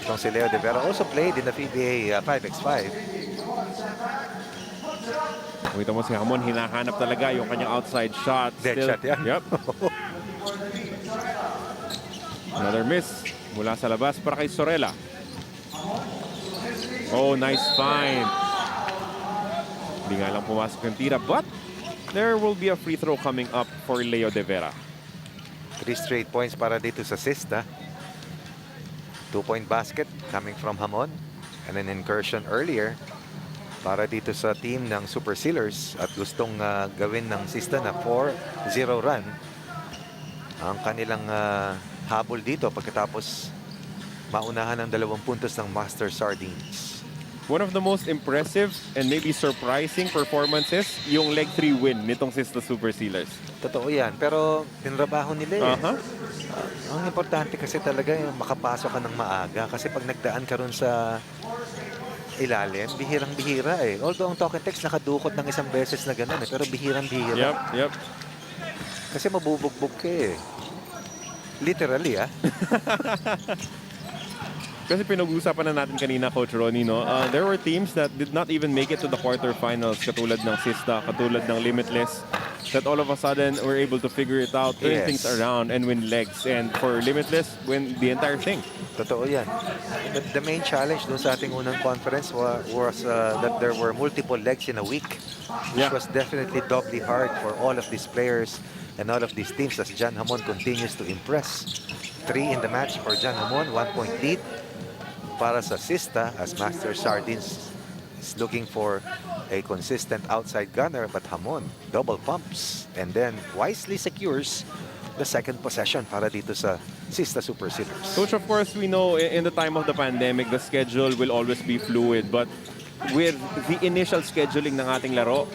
Itong si Leo De Vera also played in the PBA 5x5. Kita mo si Hamon, hinahanap talaga yung kanyang outside shot. Dead shot yan. Yep. Another miss mula sa labas para kay Sorella. Oh, nice find. Hindi nga lang pumasok yung tira, but there will be a free throw coming up for Leo De Vera. 3 straight points para dito sa Sista. 2-point basket coming from Hamon. And an incursion earlier para dito sa team ng Super Sealers at gustong gawin ng Sista na 4-0 run. Ang kanilang habol dito pagkatapos maunahan ng 2 puntos ng Master Sardines. One of the most impressive and maybe surprising performances, yung leg 3 win nitong Sista Super Sealers. Totoo yan. Pero tinrabaho nila eh. Ang importante kasi talaga yung makapasok ka ng maaga. Kasi pag nagdaan ka ron sa ilalim, bihirang-bihira eh. Although ang Cavitex nakadukot ng isang beses na gano'n eh. Pero bihirang-bihira. Yep. Kasi mabubugbog ka eh. Literally ah. Kasi pinag-uusapan na natin kanina, Coach Ronnie, no? There were teams that did not even make it to the quarterfinals, katulad ng Sista, katulad ng Limitless, that all of a sudden were able to figure it out, turn things around, and win legs. And for Limitless, win the entire thing. Totoo yan. The main challenge dun sa ating unang conference was that there were multiple legs in a week. Which was definitely doubly hard for all of these players and all of these teams as Jan Hamon continues to impress. 3 in the match for Jan Hamon, 1-point lead. Para sa Sista as Master Sardines is looking for a consistent outside gunner, but Hamon double pumps and then wisely secures the second possession para dito sa Sista Super Sealers. Coach, of course, we know in the time of the pandemic, the schedule will always be fluid, but with the initial scheduling ng ating laro,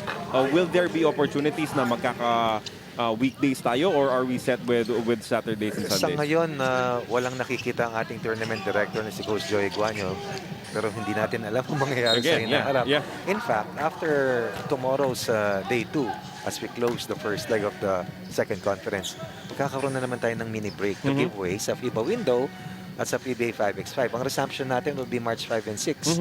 will there be opportunities na magkaka weekdays tayo or are we set with Saturdays and Sundays? Sa ngayon, walang nakikita ang ating tournament director na si Coach Joey Guanyo, pero hindi natin alam ang mangyayari sa hinaharap. In fact, after tomorrow's day 2, as we close the first leg of the second conference, magkakaroon na naman tayo ng mini break to give way sa FIBA window at sa PBA 5x5. Ang resumption natin will be March 5 and 6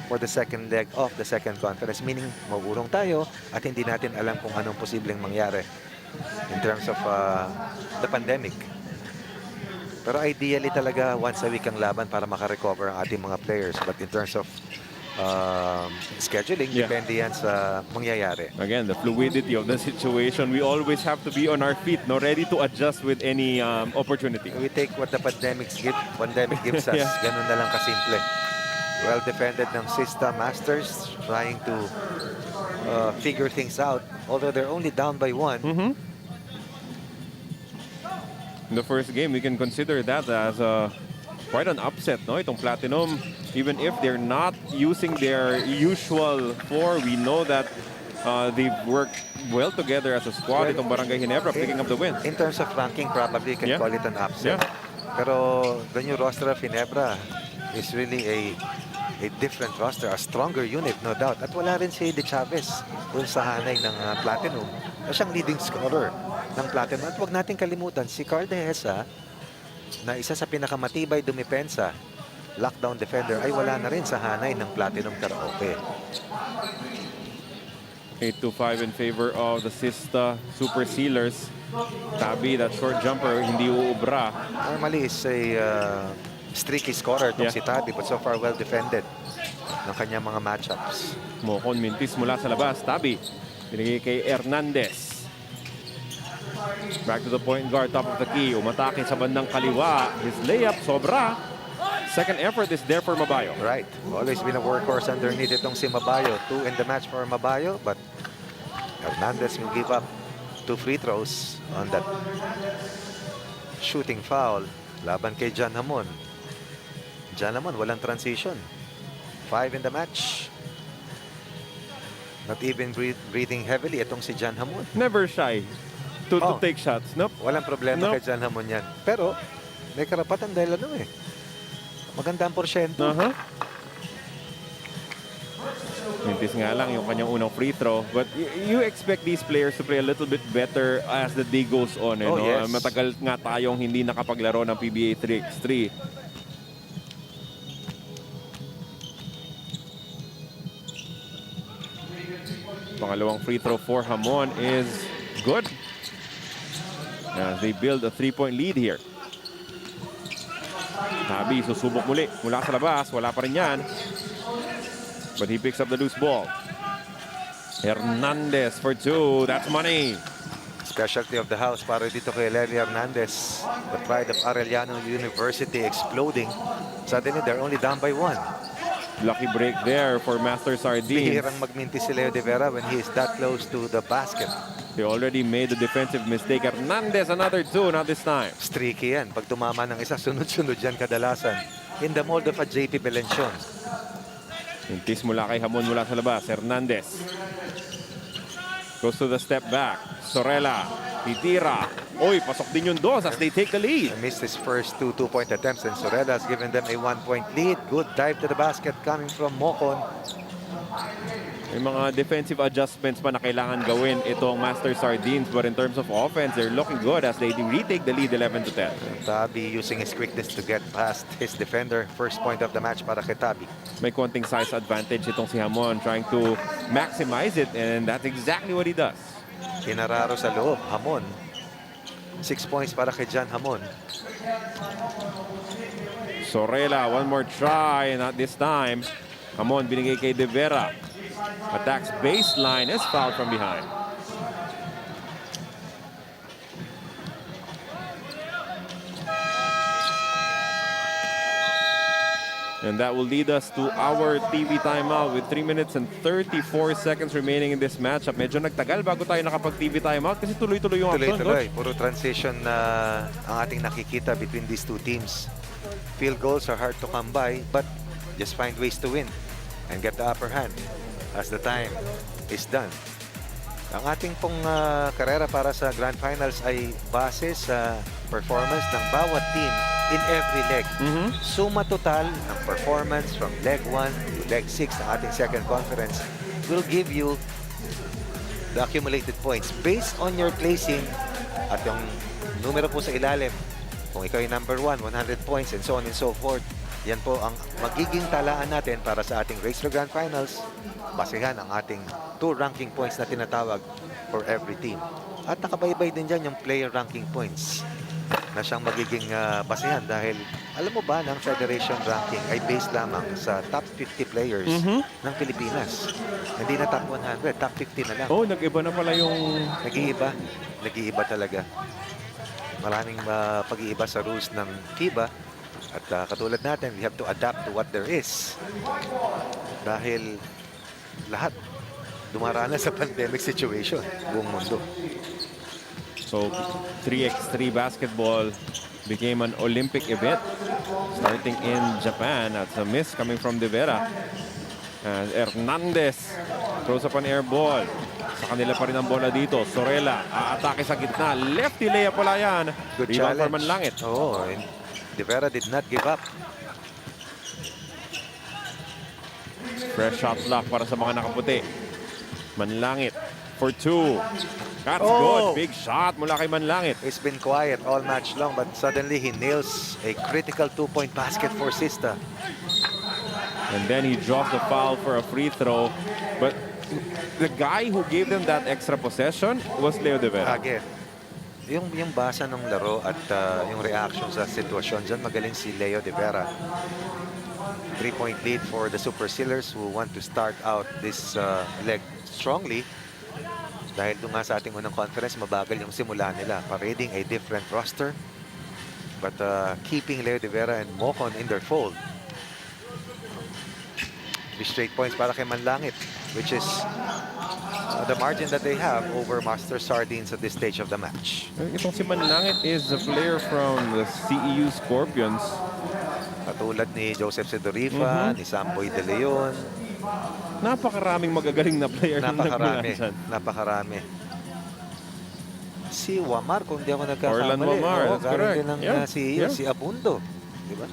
for the second leg of the second conference, meaning mauurong tayo at hindi natin alam kung anong posibleng mangyari in terms of the pandemic. Pero ideally talaga once a week ang laban para makarecover ang ating mga players. But in terms of scheduling, depende yan sa mangyayari. Again, the fluidity of the situation, we always have to be on our feet, no, ready to adjust with any opportunity. We take what the pandemic gives us. Ganun na lang kasimple. Well defended ng Sista Masters, trying to figure things out, although they're only down by 1. In the first game, we can consider that as quite an upset, no? Itong Platinum, even if they're not using their usual 4, we know that they've worked well together as a squad. Itong Barangay Ginebra picking up the win. In terms of ranking, probably you can call it an upset. Pero the new roster of Ginebra is really a different roster, a stronger unit, no doubt. At wala rin si De Chavez dun sa hanay ng Platinum. Na siyang leading scorer ng Platinum. At huwag natin kalimutan, si Carl Dehesa, na isa sa pinakamatibay dumipensa, lockdown defender, ay wala na rin sa hanay ng Platinum Karaoke. 8-5 in favor of the Sista Super Sealers. Tabi, that short jumper, hindi uubra. Normally is a streaky scorer itong Yeah. si Tabi, but so far well defended ng kanyang mga matchups. Mokon mintis mula sa labas. Tabi, binigay kay Hernandez. Back to the point guard, top of the key. Umatake sa bandang kaliwa. His layup, sobra. Second effort is there for Mabayo. Right. Always been a workhorse underneath itong si Mabayo. 2 in the match for Mabayo, but Hernandez will give up 2 free throws on that shooting foul laban kay John Hamon. John Hamon, walang transition. 5 in the match. Not even breathing heavily itong si John Hamon. Never shy to Oh. take shots. Nope. Walang problema Nope. kay John Hamon yan. Pero may karapatan dahil ano eh. Maganda ang porsyento. Mintis nga lang yung kanyang unang free throw. But you expect these players to play a little bit better as the day goes on. Oh, no? yes. Matagal nga tayong hindi nakapaglaro ng PBA 3x3. Pangalawang free throw for Hamon is good. As they build a 3-point lead here. Tabi, susubok muli. Mula sa labas, wala pa rin yan. But he picks up the loose ball. Hernandez for 2. That's money. Specialty of the house para dito kay Lenny Hernandez. The pride of Arellano University exploding. Suddenly, they're only down by 1. Lucky break there for Master Sardines. Bihirang magminti si Leo de Vera when he is that close to the basket. They already made the defensive mistake. Hernandez, another 2, not this time. Streaky yan. Pag tumama ng isa, sunod-sunod yan kadalasan. In the mold of a JP Belencion. Mintis mula kay Hamon mula sa labas. Hernandez. Goes to the step back. Sorella. Titira. Oy, pasok din yung dos as they take the lead. He missed his first 2 two-point attempts and Sorella has given them a 1-point lead. Good dive to the basket coming from Mocon. May mga defensive adjustments pa na kailangan gawin itong Master Sardines. But in terms of offense, they're looking good as they retake the lead 11-10. Tabi using his quickness to get past his defender. First point of the match para kay Tabi. May konting size advantage itong si Hamon, trying to maximize it, and that's exactly what he does. Kinararo sa loob. Hamon. 6 points para kay John Hamon. Sorella, one more try, not this time. Hamon, binigay kay De Vera. Attacks baseline, is fouled from behind. And that will lead us to our TV timeout with 3 minutes and 34 seconds remaining in this matchup. Medyo nagtagal bago tayo nakapag-TV timeout kasi tuloy-tuloy yung action. Tuloy-tuloy. Puro transition na ang ating nakikita between these two teams. Field goals are hard to come by, but just find ways to win and get the upper hand as the time is done. Ang ating pong karera para sa Grand Finals ay base sa performance ng bawat team in every leg. Suma total ng performance from leg 1 to leg 6 ng ating second conference will give you the accumulated points based on your placing at yung numero po sa ilalim. Kung ikaw yung number 1, 100 points and so on and so forth. Yan po ang magiging talaan natin para sa ating race to Grand Finals. Basehan ang ating 2 ranking points na tinatawag for every team. At nakabaybay din dyan yung player ranking points na siyang magiging basehan dahil alam mo ba ng federation ranking ay based lamang sa top 50 players ng Pilipinas. Hindi na top 100, top 50 na lang. Oh, nag-iba na pala yung... Nag-iiba talaga. Maraming pag-iiba sa rules ng FIBA. At katulad natin, we have to adapt to what there is. Dahil lahat dumaranas sa pandemic situation, buong mundo. So, 3x3 basketball became an Olympic event starting in Japan. That's a miss coming from De Vera. Hernandez throws up an air ball. Sa kanila pa rin ang bola dito. Sorella, aatake sa gitna. Lefty layup pala yan. Good Rebound for challenge. Manlangit. Oh, and De Vera did not give up. Fresh shot clock para sa mga nakaputi. Manlangit. for 2. That's Oh. good. Big shot mula kay Manlangit. It's been quiet all match long, but suddenly he nails a critical 2-point basket for Sista. And then he draws the foul for a free throw. But the guy who gave them that extra possession was Leo De Vera. Again, yung basa ng laro at yung reaction sa sitwasyon dyan, magaling si Leo De Vera. 3-point lead for the Super Sealers who want to start out this leg strongly. Dahil doon nga sa ating unang conference, mabagal yung simula nila. Parading a different roster. But keeping Leo De Vera and Mocon in their fold. 3 straight points para kay Manlangit, which is the margin that they have over Master Sardines at this stage of the match. Itong si Manlangit is a player from the CEU Scorpions. Katulad ni Joseph Sedorifa, ni Samboy De Leon. Napakaraming magagaling na player na Napakarami. nagmula dyan. Napakarami. Si Wamar, kung di ako nagkakamali. Orlan Wamar, Oo, that's galing correct. din ng Yeah. CEU, Yeah. si Abundo. Di ba?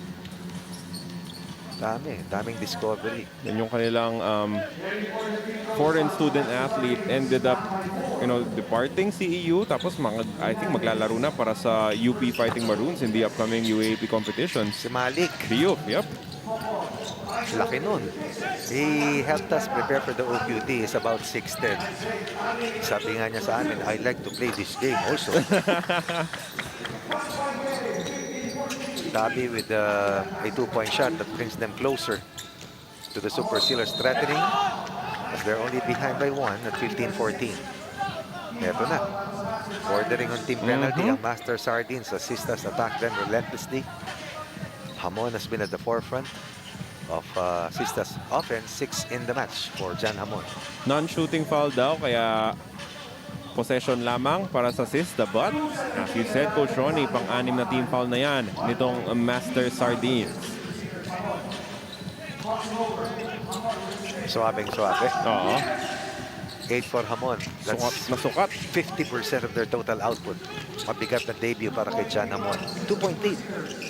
Daming discovery. Yan yung kanilang foreign student athlete ended up, departing CEU. Tapos I think maglalaro na para sa UP Fighting Maroons in the upcoming UAP competitions. Si Malik, Rio, yep. laki nun. He helped us prepare for the OQT. He's about 6'10". Sabi nga niya sa amin, I like to play this game also. Tabi with a 2-point shot that brings them closer to the Super Sealers, threatening as they're only behind by 1 at 15-14. Eto na. Ordering on team penalty ang Master Sardines. Sistas attack them relentlessly. Hamon has been at the forefront of Sistas offense. 6 in the match for Jan Hamon. Non-shooting foul daw, kaya possession lamang para sa Sista. But, as you said, Coach Ronnie, pang-anim na team foul na yan nitong Master Sardines. Suwabing-suwabe. Oo. 8 for Hamon. That's Nasukat. 50% of their total output. Mabigat na debut para kay Jan Hamon. 2-point lead.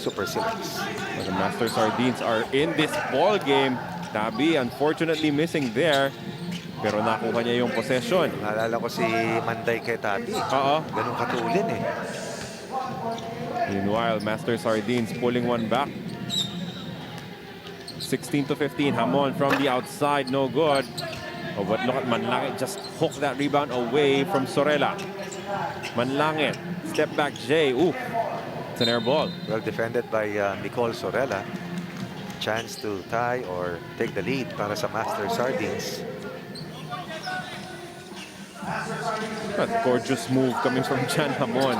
Super Sealers. The Master Sardines are in this ball game. Tabi, unfortunately, missing there. Pero nakuha niya yung possession. Naalala ko si Manday kay Tabi. Oo. Ganun katulin eh. Meanwhile, Master Sardines pulling one back. 16-15. Hamon from the outside, no good. Oh, but look at Manlangit just hook that rebound away from Sorella. Manlangit, step back Jay. Ooh, it's an air ball. Well defended by Nicole Sorella. Chance to tie or take the lead para sa Master Sardines. That gorgeous move coming from Jan Hamon.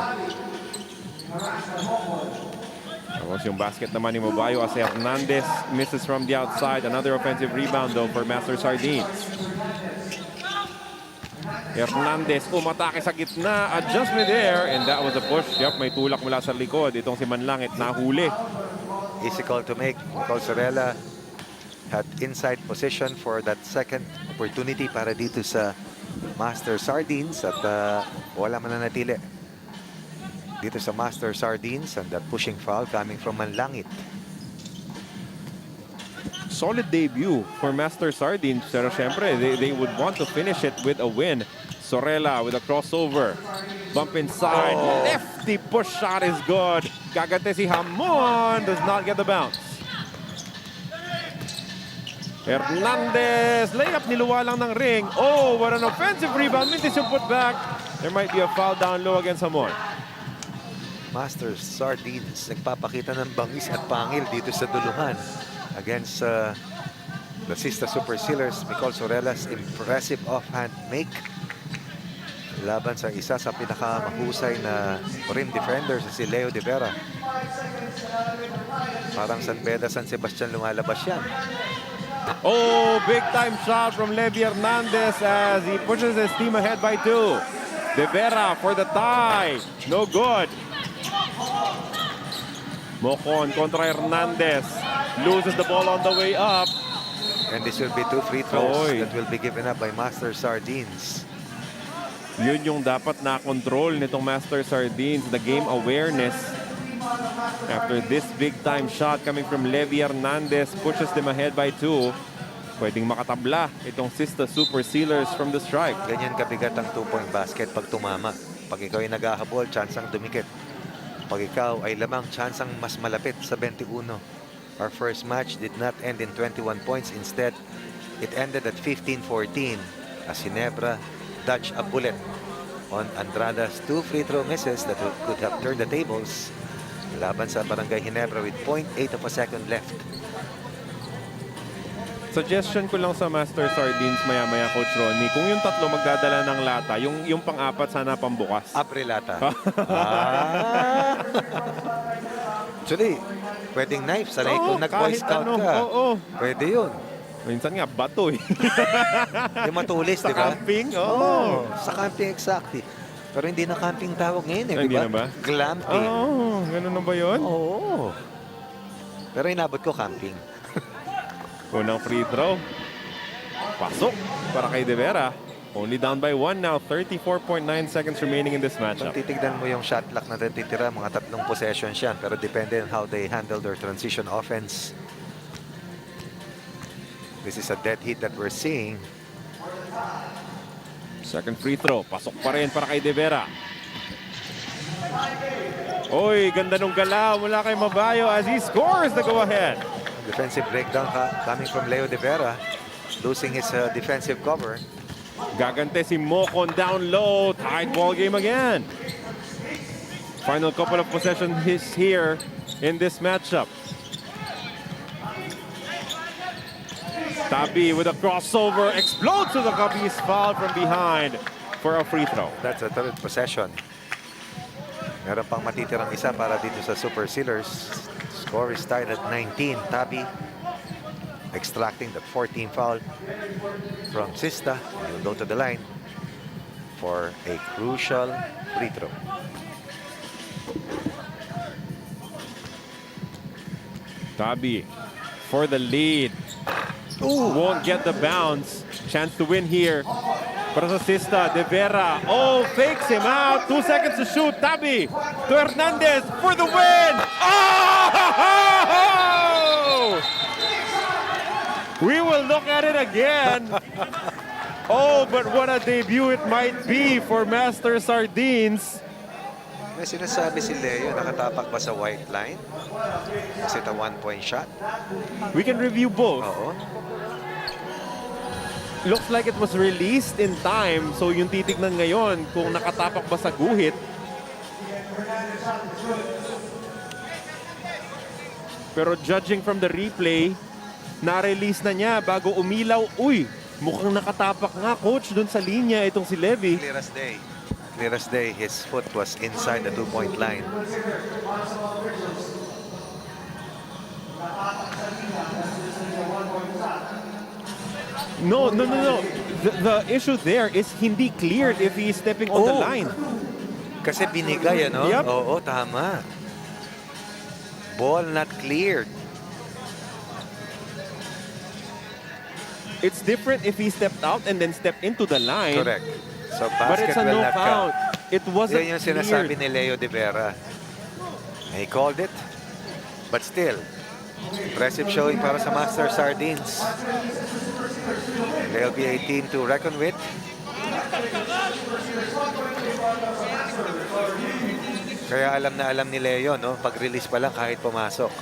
Tapos yung basket naman ni Mabayo as Hernandez misses from the outside. Another offensive rebound though for Master Sardines. Hernandez umatake sa gitna. Adjustment there. And that was a push. Yep, may tulak mula sa likod. Itong si Manlangit nahuli. Easy call to make. Nicole Sorella had inside position for that second opportunity para dito sa Master Sardines at wala mananatili dito sa Master Sardines, and that pushing foul coming from Manlangit. Solid debut for Master Sardines, pero syempre they would want to finish it with a win. Sorella with a crossover. Bump inside. Lefty push shot is good. Gagante si Hamon does not get the bounce. Hernandez, layup niluwa lang ng ring. Oh, what an offensive rebound. Mintis yung put back. There might be a foul down low against Hamon. Master Sardines nagpapakita ng bangis at pangil dito sa duluhan against the Sista Super Sealers. Nicole Sorella's impressive offhand make laban sa isa sa pinakamahusay na rim defender si Leo De Vera. Parang San Beda, San Sebastian lumalabas yan. Oh, big time shot from Levi Hernandez as he pushes his team ahead by 2. De Vera for the tie. No good. Mocon contra Hernandez. Loses the ball on the way up. And this will be 2 free throws Oy. that will be given up by Master Sardines. Yun yung dapat na-control nitong Master Sardines. The game awareness. After this big time shot coming from Levi Hernandez, pushes them ahead by 2. pwedeng makatabla itong Sista Super Sealers from the stripe. Ganyan kabigat ang 2-point basket pag tumama. Pag ikaw ay naghahabol, chance ang dumikit. Pag ikaw ay lamang, chance ang mas malapit sa 21. Our first match did not end in 21 points. Instead, it ended at 15-14 as Ginebra dodged a bullet on Andrada's 2 free throw misses that could have turned the tables. Laban sa Barangay Ginebra with 0.8 of a second left. Suggestion ko lang sa Master Sardines maya-maya, Coach Ronnie, kung yung tatlo magdadala ng lata, yung pang-apat sana pambukas. Aprilata. Actually, pwedeng knife. Sanay kung nag-boy scout ka. Pwede yun. Minsan nga, bato eh. Yung matulis, di Sa ba? camping? Sa camping, exactly. Pero hindi na camping tawag ngayon eh, Hindi di ba? na ba? Glamping. Ganun na ba yun? Oo. Pero inabot ko camping. Unang free throw. Pasok para kay De Vera. Only down by 1 now. 34.9 seconds remaining in this Kung matchup. titignan mo yung shot clock na natitira, mga 3 possessions yan. Pero depende on how they handle their transition offense. This is a dead heat that we're seeing. Second free throw. Pasok pa rin para kay De Vera. Oy, ganda nung galaw mula kay Mabayo as he scores the go-ahead. Defensive breakdown coming from Leo De Vera. Losing his defensive cover. Gagante si Mocon down low. Tied ball game again. Final couple of possessions here in this matchup. Tabi with a crossover. Explodes to the cup. He's fouled from behind for a free throw. That's a third possession. Meron pang matitirang isa para dito sa Super Sealers. Score is tied at 19. Tabi extracting the 14 foul from Sista. He will go to the line for a crucial free throw. Tabi for the lead. Ooh. Won't get the bounce. Chance to win here. Para sa Sista, De Vera. Oh, fakes him out. 2 seconds to shoot. Tabi to Hernandez for the win. Oh! We will look at it again. Oh, but what a debut it might be for Master Sardines. May sinasabi si Leo, nakatapak ba sa white line? Is it a 1-point shot? We can review both. Oo. Looks like it was released in time. So yung titignan ngayon kung nakatapak ba sa guhit. Pero judging from the replay, na-release na niya bago umilaw. Uy, mukhang nakatapak nga, coach, dun sa linya itong si Levy. Clear as day. Clear as day, his foot was inside the 2-point line. No. The issue there is hindi cleared if he is stepping on the line. Kasi binigay, ano? Yep. Oo, tama. Ball not cleared. It's different if he stepped out and then stepped into the line. Correct. So But it's basket a will no not count. count. It wasn't Yan yung sinasabi cleared. ni Leo De Vera. He called it. But still, impressive showing para sa Master Sardines. They'll be a team to reckon with. Kaya alam na alam ni Leo, no? Pag-release pa lang kahit pumasok.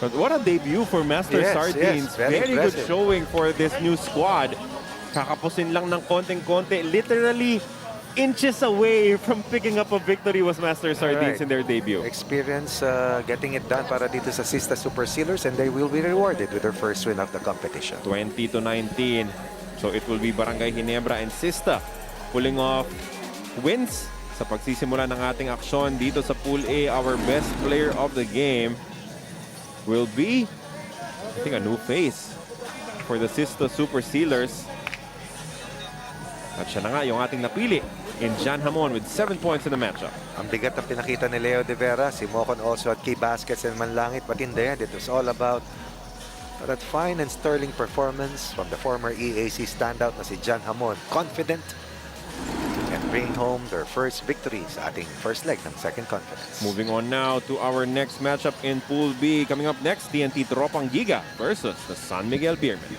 But what a debut for Master Yes, Sardines. yes, very Very good impressive. showing for this new squad. Kakapusin lang ng konting-konti. Literally inches away from picking up a victory was Master Sardines Alright. in their debut. Experience getting it done para dito sa Sista Super Sealers, and they will be rewarded with their first win of the competition. 20-19. So it will be Barangay Ginebra and Sista pulling off wins sa pagsisimula ng ating aksyon dito sa Pool A. Our best player of the game will be, I think, a new face for the Sista Super Sealers. At siya na nga yung ating napili in Jan Hamon with 7 points in the matchup. Ang bigat na pinakita ni Leo De Vera. Si Mocon also had key baskets and manlangit. But in the end, it was all about that fine and sterling performance from the former EAC standout na si Jan Hamon. Confident and bring home their first victory sa ating first leg ng second conference. Moving on now to our next matchup in Pool B. Coming up next, TNT Tropang Giga versus the San Miguel Beermen.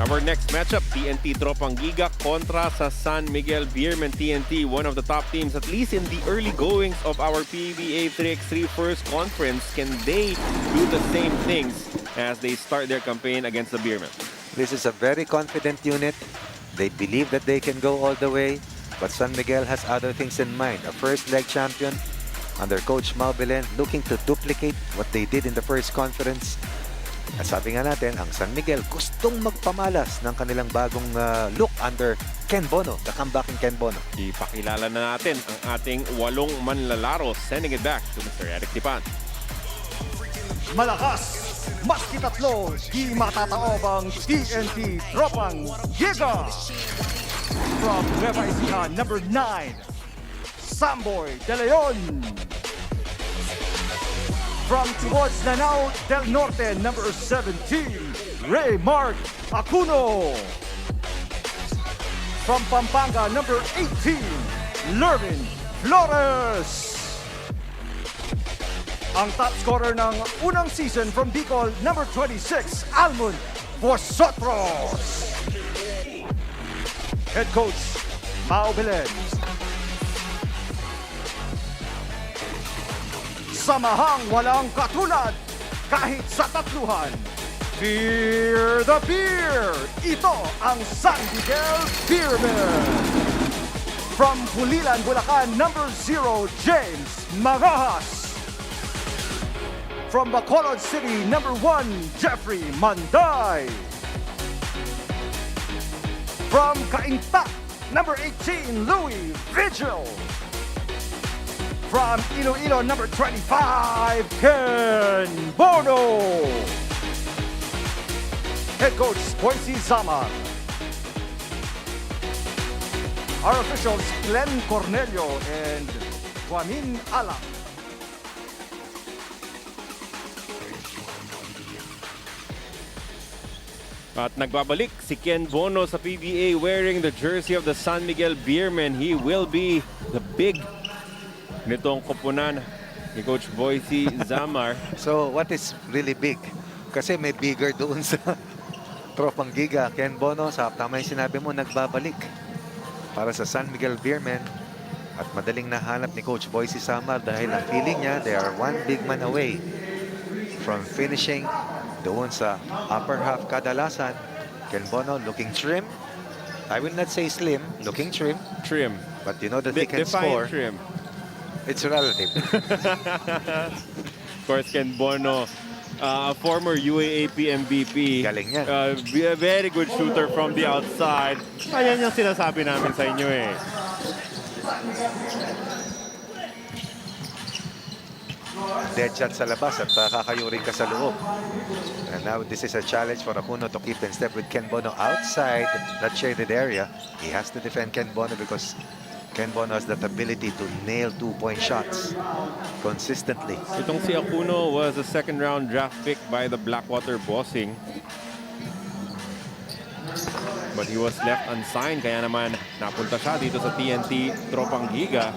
Our next matchup, TNT Tropang Giga kontra sa San Miguel Beermen. TNT, one of the top teams, at least in the early goings of our PBA 3x3 first conference. Can they do the same things as they start their campaign against the Beermen? This is a very confident unit. They believe that they can go all the way, but San Miguel has other things in mind. A first leg champion under Coach Mau Belen, looking to duplicate what they did in the first conference. At sabi nga natin, ang San Miguel gustong magpamalas ng kanilang bagong look under Ken Bono, the comebacking Ken Bono. Ipakilala na natin ang ating 8 manlalaro. Sending it back to Mr. Eric Tipan. Malakas, maski tatlo, di matataob ang TNT Tropang Giga. From Nueva Ecija, number 9, Samboy De Leon. From towards Lanao del Norte, number 17, Ray Mark Acuno. From Pampanga, number 18, Lervin Flores. Ang top scorer ng unang season from Bicol, number 26, Almond Vosotros. Head coach, Mau Belen. Samahang walang katulad kahit sa tatluhan. Beer the Beer! Ito ang San Miguel Beermen. From Pulilan, Bulacan, number 0, James Magajas. From Bacolod City, number 1, Jeffrey Manday. From Cainta, number 18, Louis Vigil. From Iloilo, number 25, Ken Bono. Head coach, Boise Zamar. Our officials, Glenn Cornelio and Juanin Alam. At nagbabalik si Ken Bono sa PBA wearing the jersey of the San Miguel Beermen. He will be the big nitong koponan ni Coach Boise Zamar. So what is really big? Kasi may bigger doon sa Tropang Giga. Ken Bono, sa tama yung sinabi mo, nagbabalik para sa San Miguel Beermen. At madaling nahanap ni Coach Boise Zamar dahil ang feeling niya, they are one big man away from finishing doon sa upper half kadalasan. Ken Bono looking trim. I will not say slim, looking trim. Trim. But you know that he can score. Trim. It's relative. Of course, Ken Bono, a former UAAP MVP. Galing yan. A very good shooter from the outside. Ayan yung sinasabi namin sa inyo eh. Dead shot sa labas at kakayuring ka sa loob. And now this is a challenge for Acuno to keep in step with Ken Bono outside that shaded area. He has to defend Ken Bono because Ken Bono has that ability to nail 2-point shots consistently. Itong si Akuno was a second-round draft pick by the Blackwater Bossing. But he was left unsigned, kaya naman napunta siya dito sa TNT Tropang Giga,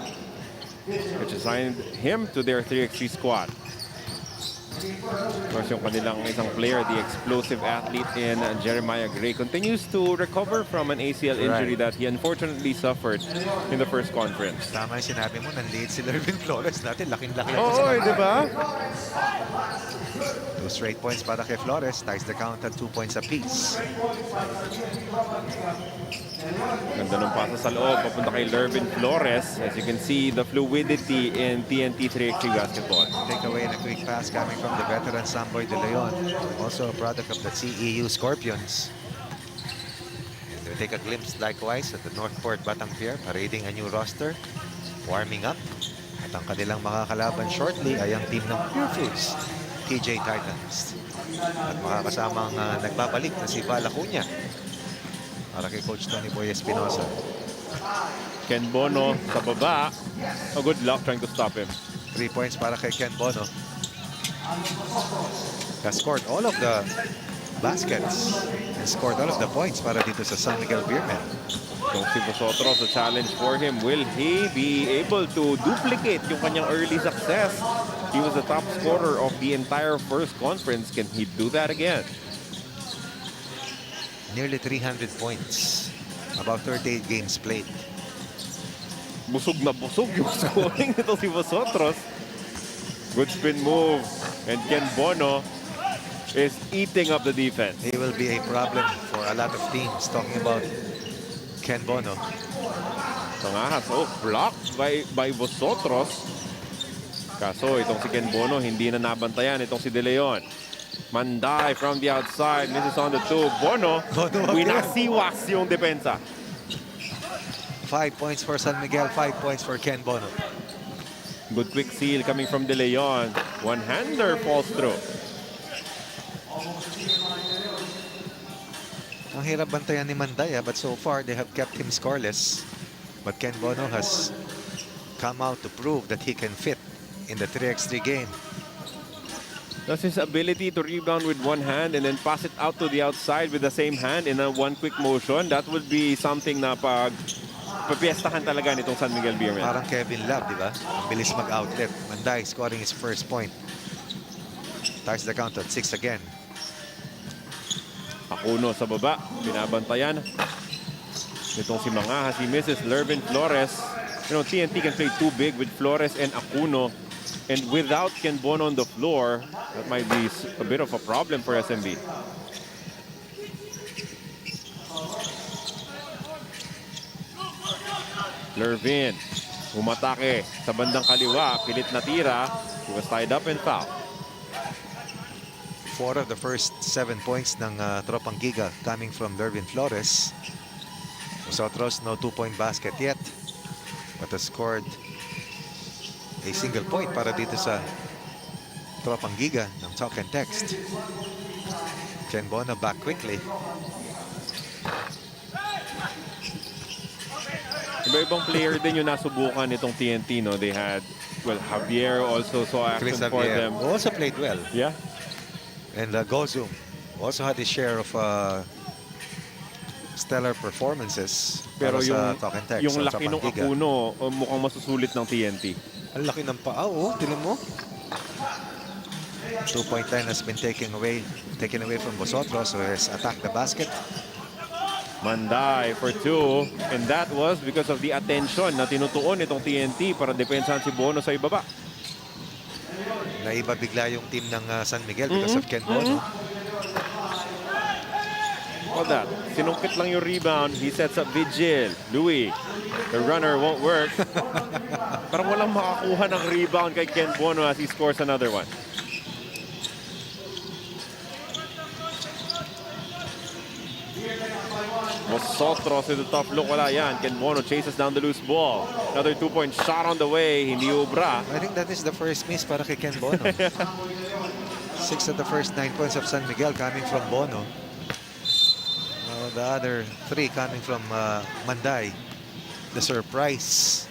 which assigned him to their 3x3 squad. Of course, yung kanilang isang player, the explosive athlete in Jeremiah Gray, continues to recover from an ACL injury that he unfortunately suffered in the first conference. Tama yung sinabi mo, nanliit si Lervin Flores natin. Laking-laki ako Oo, di ba? 2 straight points para kay Flores. Ties the count at 2 points apiece. Ganda ng pasa sa loob, papunta kay Lervin Flores. As you can see, the fluidity in TNT 3x3 basketball. Take away and a quick pass coming from the veteran Samboy De Leon, also a product of the CEU Scorpions. And we take a glimpse likewise at the Northport Batang Pier, parading a new roster, warming up. At ang kanilang makakalaban shortly ay ang team ng Purefoods, TJ Titans. At makakasamang nagbabalik na si Val Acuña para kay Coach Tony Boy Espinosa. Ken Bono sa baba. Oh, good luck trying to stop him. 3 points para kay Ken Bono. Has scored all of the baskets and scored all of the points para dito sa San Miguel Beermen. Itong si Vosotros, a challenge for him. Will he be able to duplicate yung kanyang early success? He was the top scorer of the entire first conference. Can he do that again? Nearly 300 points. About 38 games played. Busog na busog yung scoring nito si Vosotros. Good spin move. And Ken Bono is eating up the defense. He will be a problem for a lot of teams. Talking about Ken Bono. Tangahas. Oh, blocked by Vosotros. Kaso itong si Ken Bono hindi na nabantayan itong si De Leon. Manday from the outside. Misses on the two. Bono, winasiwas yung depensa. 5 points for San Miguel, 5 points for Ken Bono. Good quick seal coming from De Leon. One-hander falls through. Ang hirap bantayan ni Mandaya, but so far they have kept him scoreless. But Ken Bono has come out to prove that he can fit in the 3x3 game. That's his ability to rebound with one hand and then pass it out to the outside with the same hand in a one quick motion. That would be something na papiestahan talaga nitong San Miguel Beermen. Parang Kevin Love, di ba? Ang bilis mag-outlet. Manday scoring his first point. Ties the count at 6 again. Akuno sa baba, binabantayan. Itong si Mangahas, he misses Lervin Flores. You know, TNT can play too big with Flores and Akuno. And without Ken Bono on the floor, that might be a bit of a problem for SMB. Lervin, umatake sa bandang kaliwa, pilit na tira. He was tied up and fouled. 4 of the first 7 points ng Tropang Giga coming from Lervin Flores. Vosotros, no 2-point basket yet, but has scored a single point para dito sa Tropang Giga ng Talk and Text. Ken Bono back quickly. Iba-ibang player din yung nasubukan itong TNT, no? They had, well, Javier also saw action for them. Also played well. Yeah. And Gozum also had his share of stellar performances. Pero para yung, sa Talk and Text, yung sa laki ng Tropang Giga. Akuno, mukhang masusulit ng TNT. Ang laki ng paa, oh. Tingnan mo. 2-point line has been taken away from Vosotros, who has attacked the basket. Manday for 2. And that was because of the attention na tinutuon itong TNT para depensahan si Bono sa ibaba. Naiba bigla yung team ng San Miguel because of Ken Bono. All that. Sinungkit lang yung rebound. He sets up Vigil. Louis. The runner won't work. Parang walang makakuha ng rebound kay Ken Bono as he scores another one. Vosotros with a tough look. Wala yan. Ken Bono chases down the loose ball. Another 2-point shot on the way. Hindi ubra. I think that is the first miss para kay Ken Bono. 6 of the first 9 points of San Miguel coming from Bono. The other 3 coming from Manday. the surprise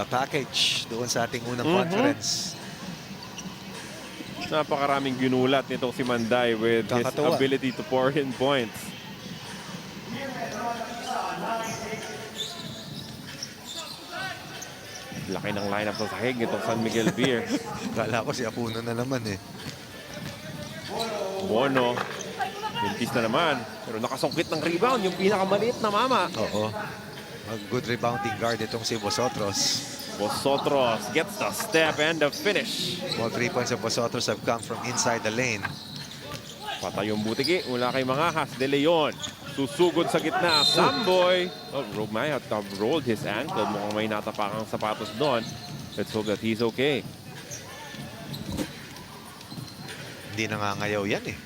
package doon sa ating unang conference. Napakaraming ginulat nitong si Manday with his Kakatuwa. ability to pour in points. Laki ng lineup sa sahig nitong San Miguel Beer. Kala ko si Apuno na naman eh. Bono, mintis na naman. Pero nakasungkit ng rebound, yung pinakamaliit na mama. Oo. A good rebounding guard itong si Vosotros. Vosotros gets the step and the finish. All 3 points of Vosotros have come from inside the lane. Patay yung butiki mula kay Mangahas. De Leon, susugod sa gitna. Samboy, may have rolled his ankle. Mukhang may natapakang sapatos doon. Let's hope that he's okay. Hindi nangangayaw yan eh.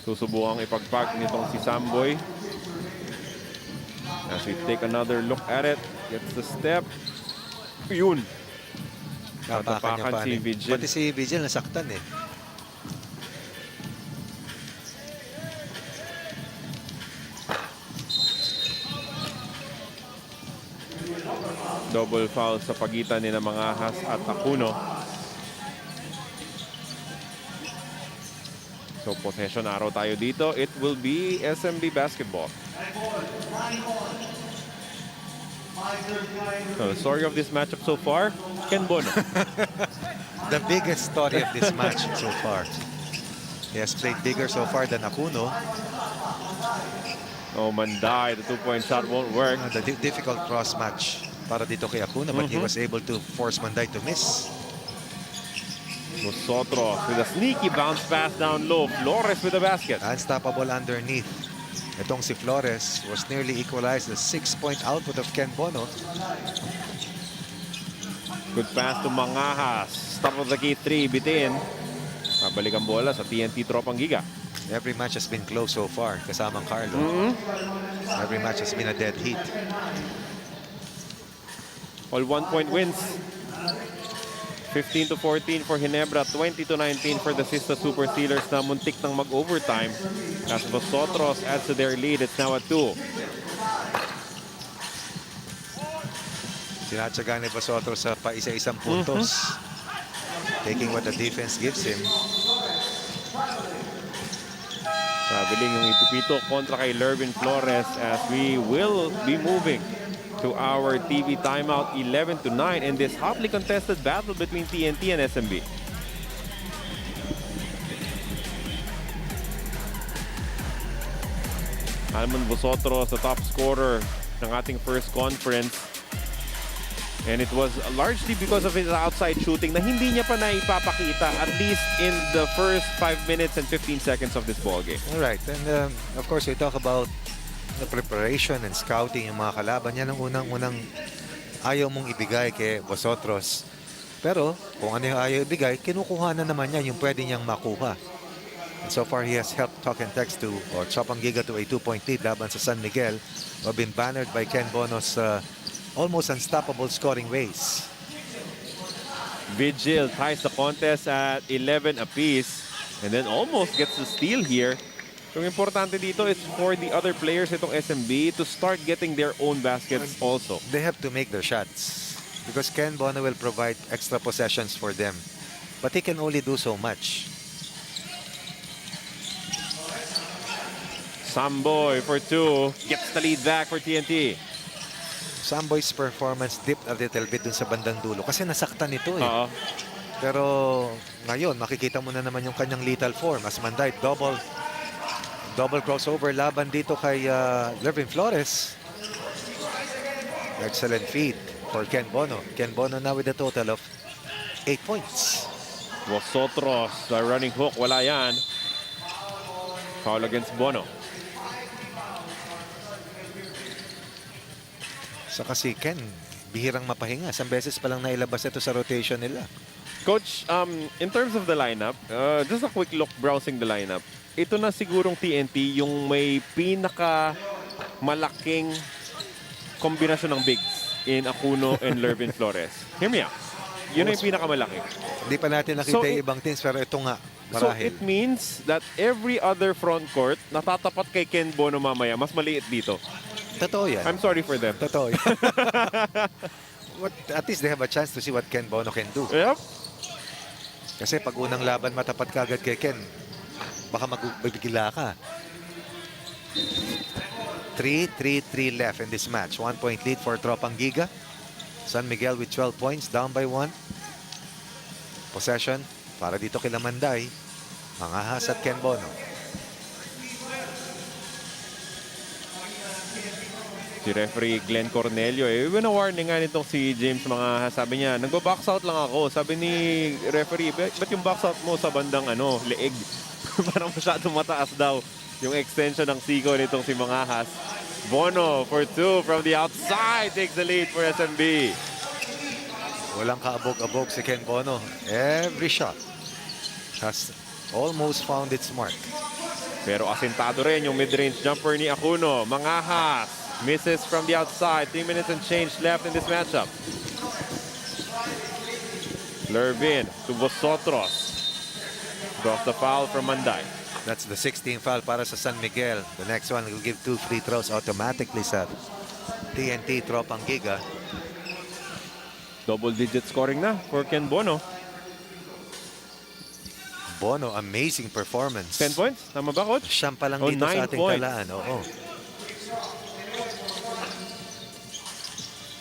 Susubukang ipagpag nitong si Samboy. As we take another look at it, gets the step. Yun. Napakan niya pa si eh. Vigil. Pati si Vigil nasaktan eh. Double foul sa pagitan ni Mangahas at Acuno. So possession arrow tayo dito. It will be SMB basketball. So the story of this matchup so far, Ken Bono. The biggest story of this match so far. He has played bigger so far than Acuno. Oh, Manday, the two-point shot won't work. The difficult cross match para dito kay Acuno, but he was able to force Manday to miss. Vosotros with a sneaky bounce pass down low. Flores with the basket. Unstoppable underneath. Itong si Flores was nearly equalized the 6-point output of Ken Bono. Good pass to Mangahas. Top of the key three, bitin. Pabalik ang bola sa TNT Tropang Giga. Every match has been close so far, kasamang Carlo. Every match has been a dead heat. All 1-point wins. 15-14 for Ginebra, 20-19 for the Sista Super Steelers na muntik ng mag-overtime. As Vosotros adds to their lead, it's now at 2. Sinatsaga ni Vosotros sa paisa-isang puntos. Taking what the defense gives him. Pabiling yung ipipito kontra kay Lervin Flores as we will be moving to our TV timeout 11-9 in this hotly contested battle between TNT and SMB. Almon Vosotros, the top scorer ng ating first conference. And it was largely because of his outside shooting na hindi niya pa naipapakita at least in the first 5 minutes and 15 seconds of this ballgame. All right, and of course we talk about the preparation and scouting yung mga kalaban. Yan ang unang-unang ayaw mong ibigay kay Vosotros. Pero kung ano yung ayaw ibigay, kinukuha na naman niya yung pwede niyang makuha. And so far, he has helped Cavitex to, or Tropang Giga to a 2-point lead laban sa San Miguel, or been bannered by Ken Bono's almost unstoppable scoring ways. Vigil ties the contest at 11 apiece and then almost gets the steal here. Yung importante dito is for the other players itong SMB to start getting their own baskets also. They have to make their shots because Ken Bono will provide extra possessions for them. But he can only do so much. Samboy for 2. Gets the lead back for TNT. Samboy's performance dipped a little bit dun sa bandang dulo kasi nasaktan ito eh. Pero ngayon, makikita mo na naman yung kanyang lethal form. As Manday, double crossover laban dito kay Lervin Flores. Excellent feed for Ken Bono. Ken Bono now with a total of 8 points. Vosotros, the running hook, wala yan. Foul against Bono. Saka si Ken, bihirang mapahinga. Isang beses pa lang nailabas ito sa rotation nila. Coach, in terms of the lineup, just a quick look browsing the lineup. Ito na sigurong TNT yung may pinaka malaking kombinasyon ng bigs in Acuno and Lervin Flores. Hear me out. Yun na yung pinakamalaki. Hindi pa natin nakita So, yung ibang teams pero ito nga. So Marahil. it means that every other front court natatapat kay Ken Bono mamaya, mas maliit dito. Totoo yan. I'm sorry for them. Totoo yan. At least they have a chance to see what Ken Bono can do. Yep. Kasi pag unang laban matapat ka agad kay Ken, baka magbibigla ka. 3-3-3 left in this match. 1 point lead for Tropang Giga. San Miguel with 12 points, down by 1. Possession para dito kila Manday. Mangahas at Ken Bono. Si referee Glenn Cornelio, wina-warning nga nitong si James Mangahas. Sabi niya, nagbo-box out lang ako. Sabi ni referee, ba't yung box out mo sa bandang leeg? Parang masyadong mataas daw yung extension ng siko nitong si Mangahas. Bono for 2 from the outside, takes the lead for SMB. Walang kaabog-abog si Ken Bono. Every shot has almost found its mark. Pero asintado rin yung mid-range jumper ni Acuno. Mangahas misses from the outside. 3 minutes and change left in this matchup. Lervin to Vosotros. Draws the foul from Manday. That's the 16th foul para sa San Miguel. The next one will give 2 free throws automatically sa TNT Tropang Giga. Double-digit scoring na for Ken Bono. Bono, amazing performance. 10 points? Tama ba, Coach? Siyam pa lang Oh, dito sa 9 ating points. talaan. Oo.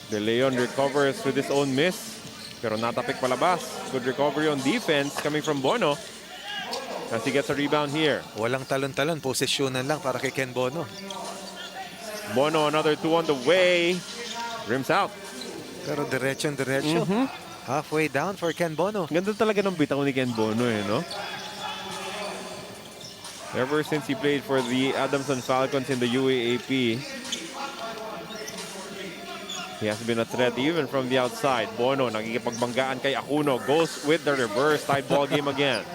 De Leon recovers with his own miss. Pero natapik palabas. Good recovery on defense coming from Bono. As he gets a rebound here. Walang talon-talon. Posisyonan lang para kay Ken Bono. Bono, another 2 on the way. Rims out. Pero diretso. Halfway down for Ken Bono. Ganda talaga ng bitaw ni Ken Bono, no? Ever since he played for the Adamson Falcons in the UAAP, he has been a threat even from the outside. Bono, nagikipagbanggaan kay Acuno. Goes with the reverse tied ball game again.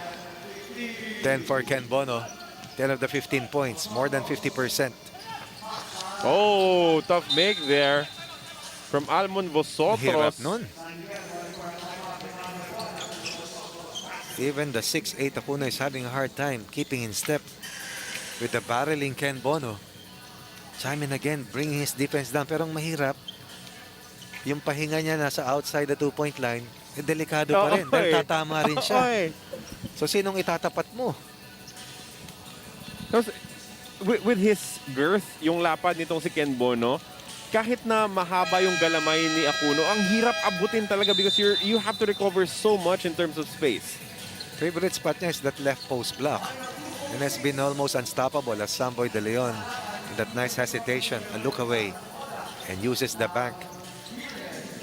10 for Ken Bono. 10 of the 15 points. More than 50%. Oh, tough make there from Almon Hirap Vosotros. nun. Even the 6'8" Acuno is having a hard time keeping in step with the barreling Ken Bono. Chime in again, bringing his defense down. Pero ang mahirap, yung pahinga niya nasa outside the 2-point line, delikado pa rin. Dahil tatama rin siya. So, sinong itatapat mo? With his girth, yung lapad nitong si Ken Bono, kahit na mahaba yung galamay ni Acuno, ang hirap abutin talaga because you have to recover so much in terms of space. Favorite spot niya is that left post block. And has been almost unstoppable as Samboy De Leon in that nice hesitation, a look away, and uses the back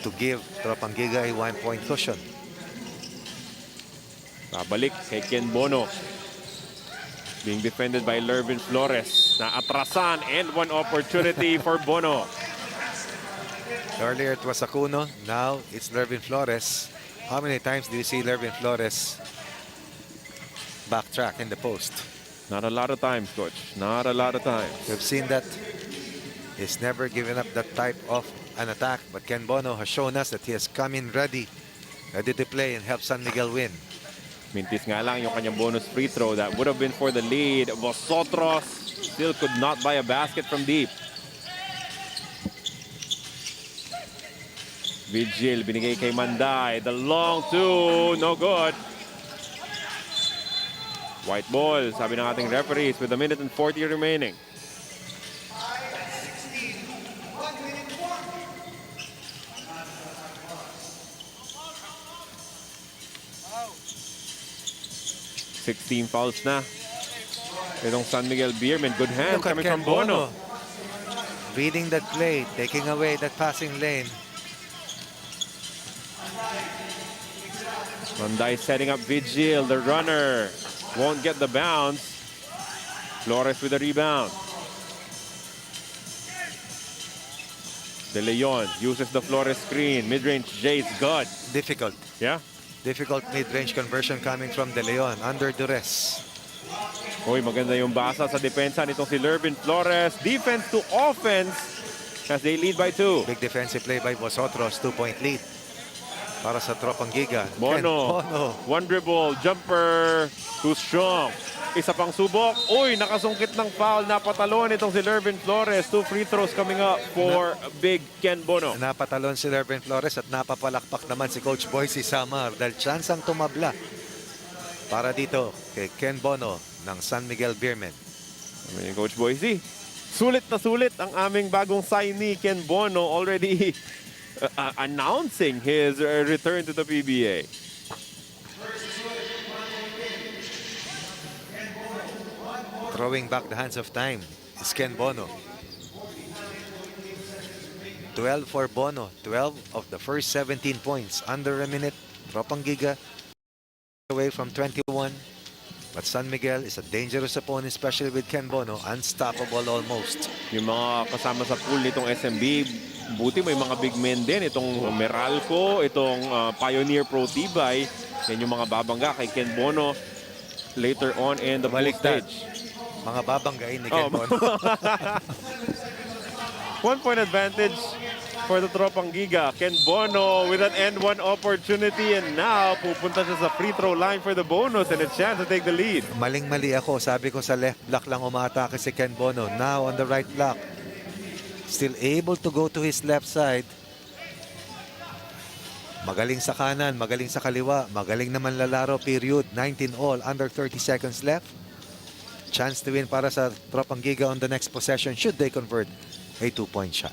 to give Tropang Giga a 1-point cushion. Babalik kay Ken Bono. Being defended by Lervin Flores. Na atrasan and one opportunity for Bono. Earlier it was Acuno, now it's Lervin Flores. How many times do you see Lervin Flores backtrack in the post? Not a lot of times, Coach. Not a lot of times. We've seen that he's never given up that type of an attack, but Ken Bono has shown us that he has come in ready to play and help San Miguel win. Mintis nga lang yung kanyang bonus free throw. That would have been for the lead. Vosotros still could not buy a basket from deep. Vigil, binigay kay Manday. The long two, no good. White ball, sabi ng ating referees with a minute and 40 remaining. Sixteen fouls na. Itong San Miguel Beerman. Good hand Look at coming Ken from Bono. Reading that play, taking away that passing lane. Manday setting up Vigil, the runner. Won't get the bounce. Flores with the rebound. De Leon uses the Flores screen. Mid-range Jay's good. Difficult. Yeah. Difficult mid-range conversion coming from De Leon under duress. Uy, maganda yung basa sa depensa nitong si Lervin Flores. Defense to offense as they lead by 2. Big defensive play by Vosotros, 2-point lead. para sa Tropang Giga. Ken Bono. One dribble, jumper, too strong. Isa pang subok. Uy, nakasungkit ng foul. Napatalon itong si Lervin Flores. 2 free throws coming up for Big Ken Bono. Napatalon si Lervin Flores at napapalakpak naman si Coach Boise Samar dahil chance ang tumabla para dito kay Ken Bono ng San Miguel Beermen. Coach Boise, sulit na sulit ang aming bagong signee Ken Bono, already announcing his return to the PBA. Throwing back the hands of time is Ken Bono. 12 for Bono. 12 of the first 17 points. Under a minute. Tropang Giga away from 21. But San Miguel is a dangerous opponent, especially with Ken Bono. Unstoppable almost. Yung mga kasama sa pool nitong SMB, buti may mga big men din. Itong Meralco, itong Pioneer Pro Tibay. Yan yung mga babangga kay Ken Bono later on in the pool stage. Mga babanggain ni Ken Bono. 1 point advantage for the Tropang Giga. Ken Bono with an end one opportunity, and now pupunta siya sa free throw line for the bonus and a chance to take the lead. Maling-mali ako. Sabi ko sa left block lang umatake si Ken Bono. Now on the right block. Still able to go to his left side. Magaling sa kanan, magaling sa kaliwa, magaling naman lalaro, period. 19 all, under 30 seconds left. Chance to win para sa Tropang Giga on the next possession should they convert a 2-point shot.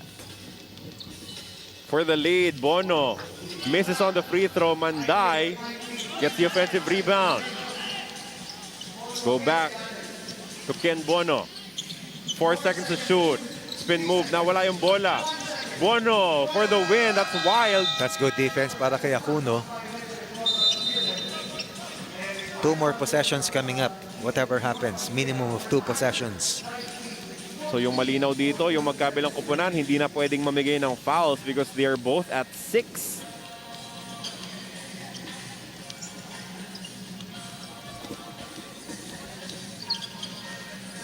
For the lead, Bono misses on the free throw. Manday gets the offensive rebound. Go back to Ken Bono. 4 seconds to shoot. Spin move. Nawala yung bola. Bono for the win. That's wild. That's good defense para kay Akuno. 2 more possessions coming up. Whatever happens, minimum of 2 possessions. So yung malinaw dito, yung magkabilang kupunan, hindi na pwedeng mamigay ng fouls because they are both at 6.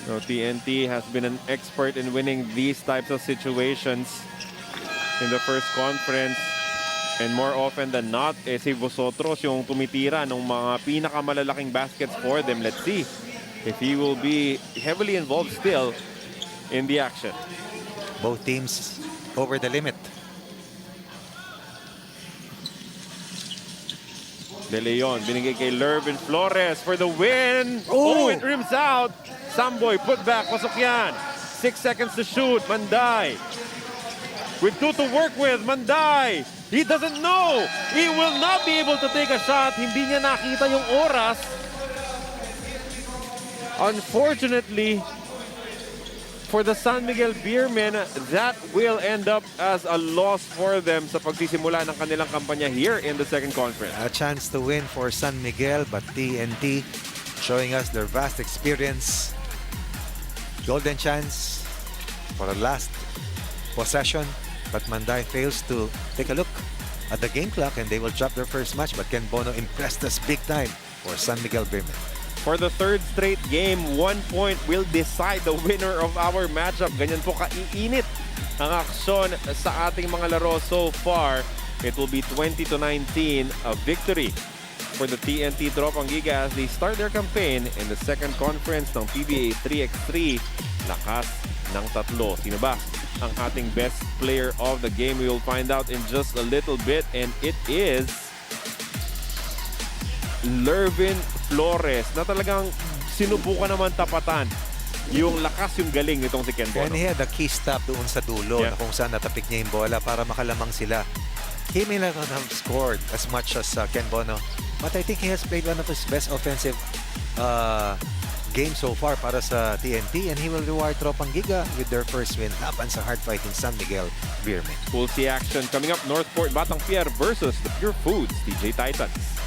So TNT has been an expert in winning these types of situations in the first conference. And more often than not, si Vosotros yung tumitira ng mga pinakamalalaking baskets for them. Let's see if he will be heavily involved still in the action. Both teams over the limit. De Leon, binigay kay Lervin Flores for the win. Oh, it rims out. Samboy, put back, pasok yan. 6 seconds to shoot, Manday. With 2 to work with, Manday. He doesn't know. He will not be able to take a shot. Hindi niya nakita yung oras. Unfortunately, for the San Miguel Beermen, that will end up as a loss for them sa pagsisimula ng kanilang kampanya here in the second conference. A chance to win for San Miguel, but TNT showing us their vast experience. Golden chance for a last possession, but Manday fails to take a look at the game clock and they will drop their first match. But Ken Bono impressed us big time for San Miguel Beermen. For the 3rd straight game, 1 point will decide the winner of our matchup. Ganyan po kaiinit ang aksyon sa ating mga laro so far. It will be 20-19, a victory for the TNT Tropang Giga as they start their campaign in the second conference ng PBA 3x3. Lakas ng tatlo. Sino ba ang ating best player of the game? We will find out in just a little bit, and it is Lervin Flores na talagang sinubukan naman tapatan yung lakas, yung galing nitong si Ken Bono. And he had a key stop doon sa dulo na kung saan natapik niya yung bola para makalamang sila. He may not have scored as much as Ken Bono, but I think he has played one of his best offensive games so far para sa TNT, and he will reward Tropang Giga with their first win laban sa hard-fighting San Miguel Beermen. We'll see action coming up. Northport Batang Pierre versus the Purefoods TJ Titans.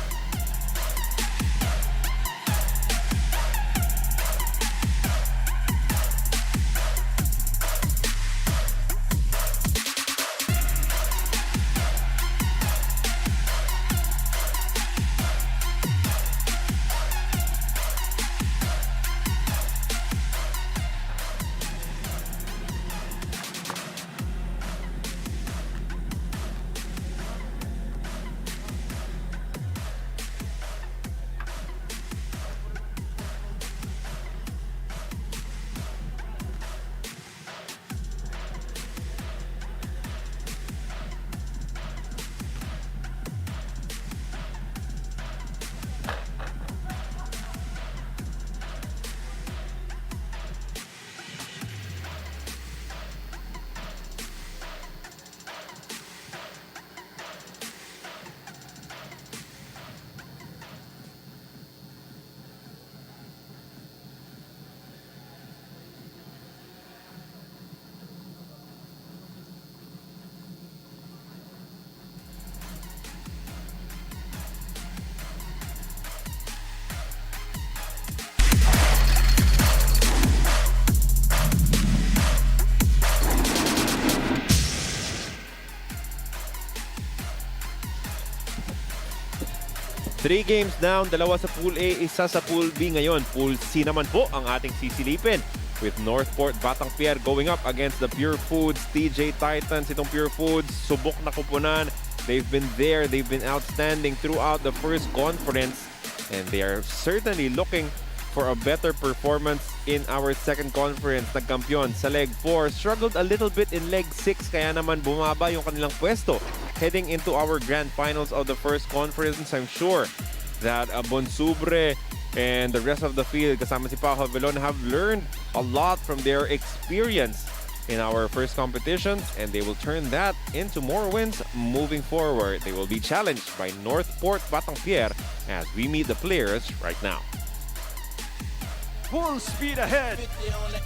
3 games down, 2 sa Pool A, 1 sa Pool B ngayon. Pool C naman po ang ating sisilipin, with Northport Batang Pier going up against the Purefoods TJ Titans. Itong Purefoods, subok na kupunan. They've been there, they've been outstanding throughout the first conference, and they are certainly looking for a better performance in our second conference. Nagkampiyon sa Leg 4, struggled a little bit in Leg 6, kaya naman bumaba yung kanilang pwesto. Heading into our grand finals of the first conference, I'm sure that Bonsubre and the rest of the field, kasama si Pao Havelon, have learned a lot from their experience in our first competitions, and they will turn that into more wins moving forward. They will be challenged by Northport Batang Pier as we meet the players right now. Full speed ahead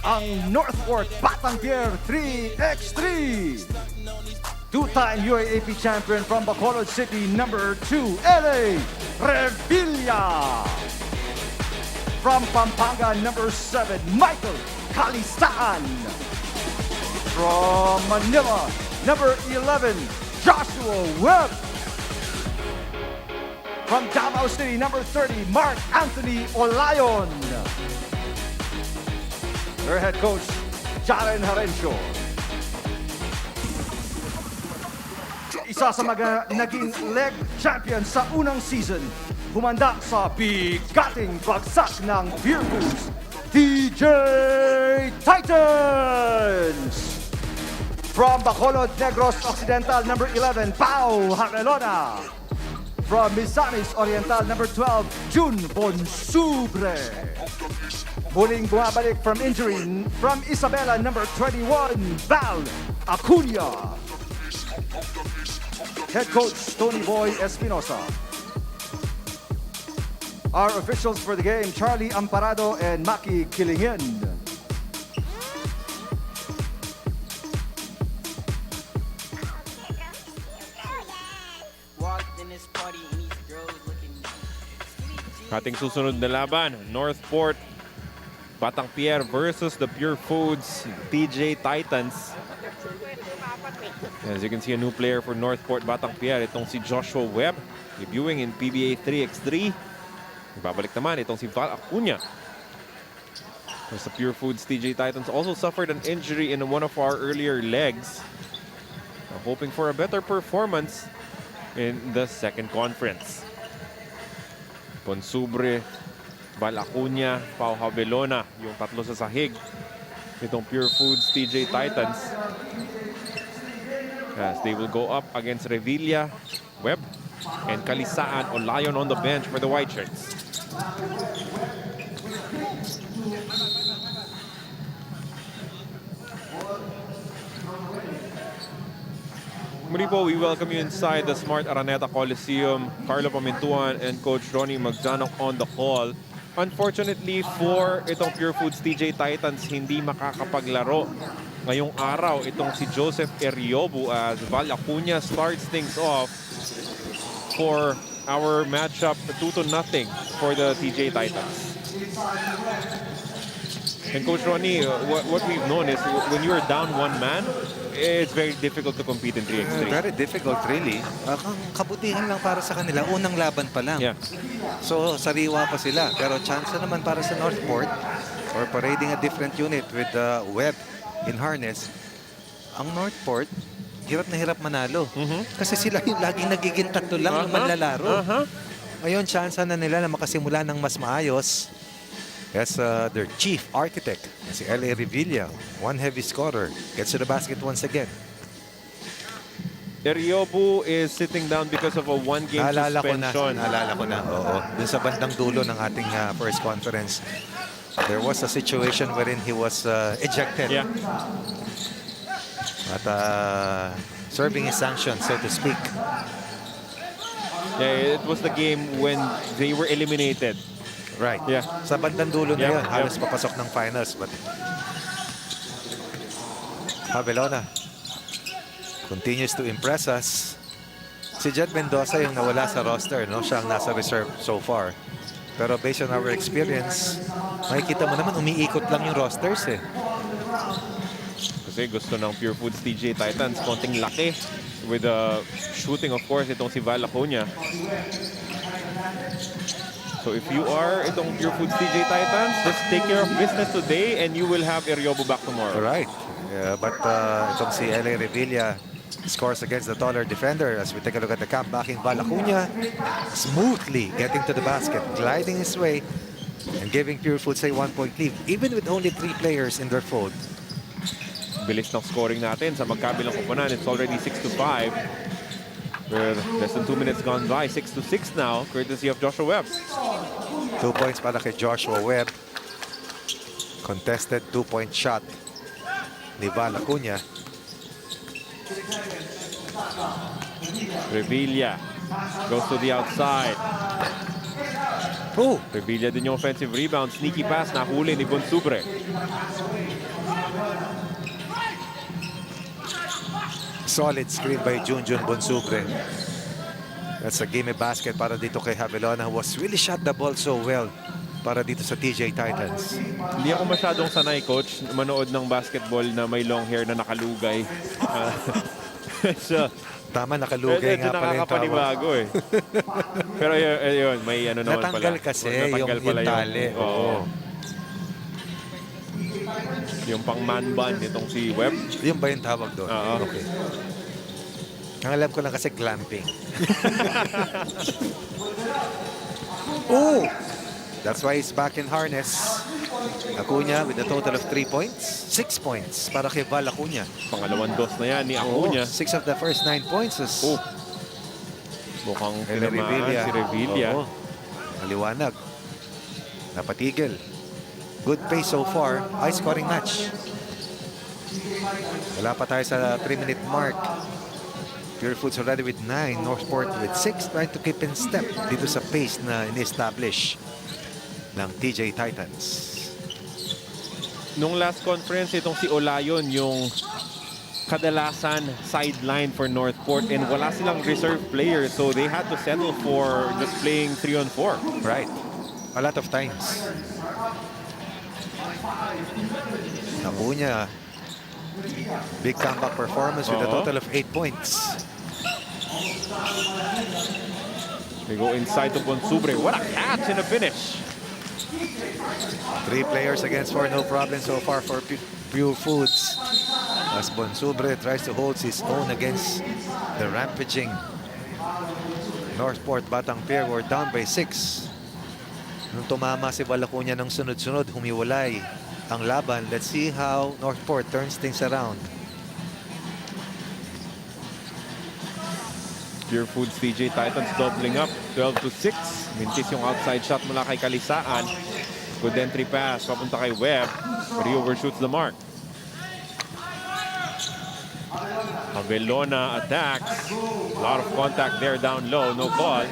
ang Northport Batang Pier 3x3. Two-time UAAP champion from Bacolod City, number 2, LA Revilla. From Pampanga, number 7, Michael Calistaan. From Manila, number 11, Joshua Webb. From Davao City, number 30, Mark Anthony Olayon. Their head coach, Jaren Harencio. Isa sa mga naging leg champion sa unang season, humanda sa bigating bagsak ng Purefoods, TJ Titans! From Bacolod Negros Occidental, number 11, Pao Hamelona. From Misamis Oriental, number 12, Jun Bonsubre. Muling bumabalik from injury, from Isabela, number 21, Val Acuña. Head coach, Tony Boy Espinosa. Our officials for the game, Charlie Amparado and Maki Kilingin. Ating susunod na laban, Northport Batang Pier versus the Purefoods TJ Titans. As you can see, a new player for Northport Batang Pier, itong si Joshua Webb, debuting in PBA 3x3. Babalik naman itong si Val Acuña. As the Purefoods TJ Titans also suffered an injury in one of our earlier legs. Hoping for a better performance in the second conference. Bonsubre, Val Acuña, Pao Havelona, yung tatlo sa sahig itong Purefoods TJ Titans, as they will go up against Revilla, Webb, and Calisaan Olayon on the bench for the White Shirts. Muli po, we welcome you inside the Smart Araneta Coliseum. Carlo Pamintuan and Coach Ronnie Magdanok on the call. Unfortunately for itong Purefoods TJ Titans, hindi makakapaglaro ngayong araw itong si Joseph Eriobu, as Val Acuña starts things off for our matchup 2-0 for the TJ Titans. And Coach Ronnie, what we've known is when you're down one man, it's very difficult to compete in 3x3. Very difficult, really. Ang kabutihan lang para sa kanila, unang laban pa lang. Yeah. So, sariwa pa sila. Pero chance naman para sa Northport, or parading a different unit with Webb in harness. Ang Northport, hirap na hirap manalo. Kasi sila yung laging nagiging tatlo lang yung manlalaro. Ngayon, chance na nila na makasimula ng mas maayos. Yes, their chief architect, si L.A. Revilla, one heavy scorer, gets to the basket once again. Eriobu is sitting down because of a one-game suspension. Naalala ko na, oo. Dun sa bandang dulo ng ating first conference, there was a situation wherein he was ejected. Yeah. At serving his sanction, so to speak. Yeah, it was the game when they were eliminated. Right. Yeah. Sa bandang dulo na Yeah, yun, halos papasok ng finals. But Havelona continues to impress us. Si Jed Mendoza yung nawala sa roster, no? Siya ang nasa reserve so far. Pero based on our experience, makikita mo naman umiikot lang yung rosters eh. Kasi gusto ng Purefoods TJ Titans konting laki with the shooting, of course, itong si Val Acuña. So if you are itong Purefoods TJ Titans, just take care of business today and you will have Eriobo back tomorrow. Right. Yeah, but itong si LA Revilla scores against the taller defender. As we take a look at the camp backing, Val Acuña smoothly getting to the basket, gliding his way and giving Purefoods a 1-point lead, even with only 3 players in their fold. Bilis ng scoring natin sa magkabilang koponan. It's already 6-5. With less than 2 minutes gone by. 6-6 now, courtesy of Joshua Webb. 2 points para kay Joshua Webb. Contested 2-point shot ni Val Acuña. Revilla goes to the outside. Oh, Revilla din yung offensive rebound. Sneaky pass, nahuli ni Bonsubre. solid screen by Junjun Bonsubre. That's a game basket para dito kay Javelona, who was really shot the ball so well para dito sa TJ Titans. Hindi ako masyadong sanay, coach, manood ng basketball na may long hair na nakalugay. So, tama, nakalugay nga pala yung tawag. eh. Pero yun, may ano naman pala. Natanggal kasi yung tali. Oo. Yung pang man bun nitong si Webb. Yung ba yung tawag doon? Okay. Ang alam ko lang kasi glamping. Oh! That's why he's back in harness. Acuña with a total of 3 points. 6 points para kay Val Acuña. Pangalawang dos na yan ni Acuña. 6 of the first 9 points is mukhang Revilla. si Revilla. Maliwanag. Napatigil. Good pace so far. High scoring match. Wala pa tayo sa 3-minute mark. Purefoods already with 9. Northport with 6. Trying to keep in step dito sa pace na in-establish ng TJ Titans. Nung last conference, itong si Olayon yung kadalasan sideline for Northport and wala silang reserve players, so they had to settle for just playing 3-on-4. Right. A lot of times. Acuña, big comeback performance with a total of 8 points. They go inside to Bonsubre. What a catch in the finish. 3 players against 4, no problem so far for Purefoods. As Bonsubre tries to hold his own against the rampaging Northport Batang Pier. We're down by 6. Nung tumama si Val Acuña ng sunod-sunod, humiwalay ang laban. Let's see how Northport turns things around. Purefoods TJ Titans doubling up 12-6. Mintis yung outside shot mula kay Kalisaan. Good entry pass papunta kay Webb, but he overshoots the mark. Javelona attacks. A lot of contact there down low, no call.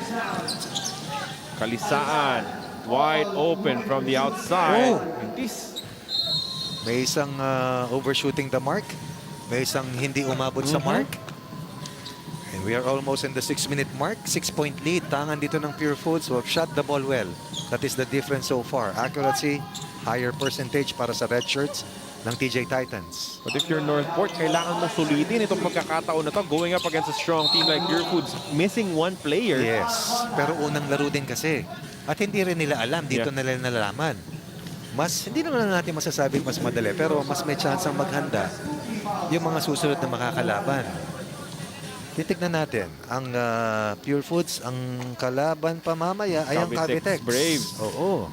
Kalisaan wide open from the outside. Mintis. May isang overshooting the mark. May isang hindi umabot sa mark. And we are almost in the 6-minute mark. 6-point lead. Tangan dito ng Purefoods who have shot the ball well. That is the difference so far. Accuracy, higher percentage para sa red shirts ng TJ Titans. But if you're Northport, kailangan mo sulitin itong pagkakataon na to going up against a strong team like Purefoods. Missing one player. Yes. Pero unang laro din kasi. At hindi rin nila alam. Dito nila nalalaman. Hindi naman natin masasabing mas madali, pero mas may chance ang maghanda yung mga susunod na makakalaban. Titignan natin. Ang Purefoods, ang kalaban pa mamaya ay ang Cavitex. Braves. Oo.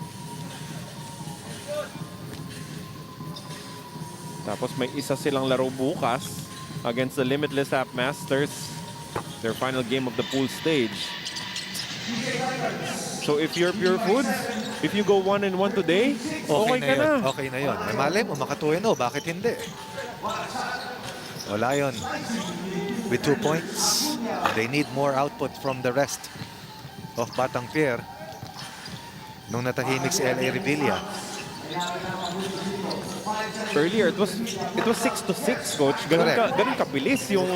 Tapos may isa silang laro bukas against the Limitless Masters. Their final game of the pool stage. So if you're Purefoods, if you go 1-1 today, okay ka na. Okay na yun. Ay, malay mo, makatuwin o. Bakit hindi? Wala yun. With 2 points, they need more output from the rest of Batang Pier. Nung natahimik si LA Revilla. Earlier, it was 6-6, coach. Ganun kabilis yung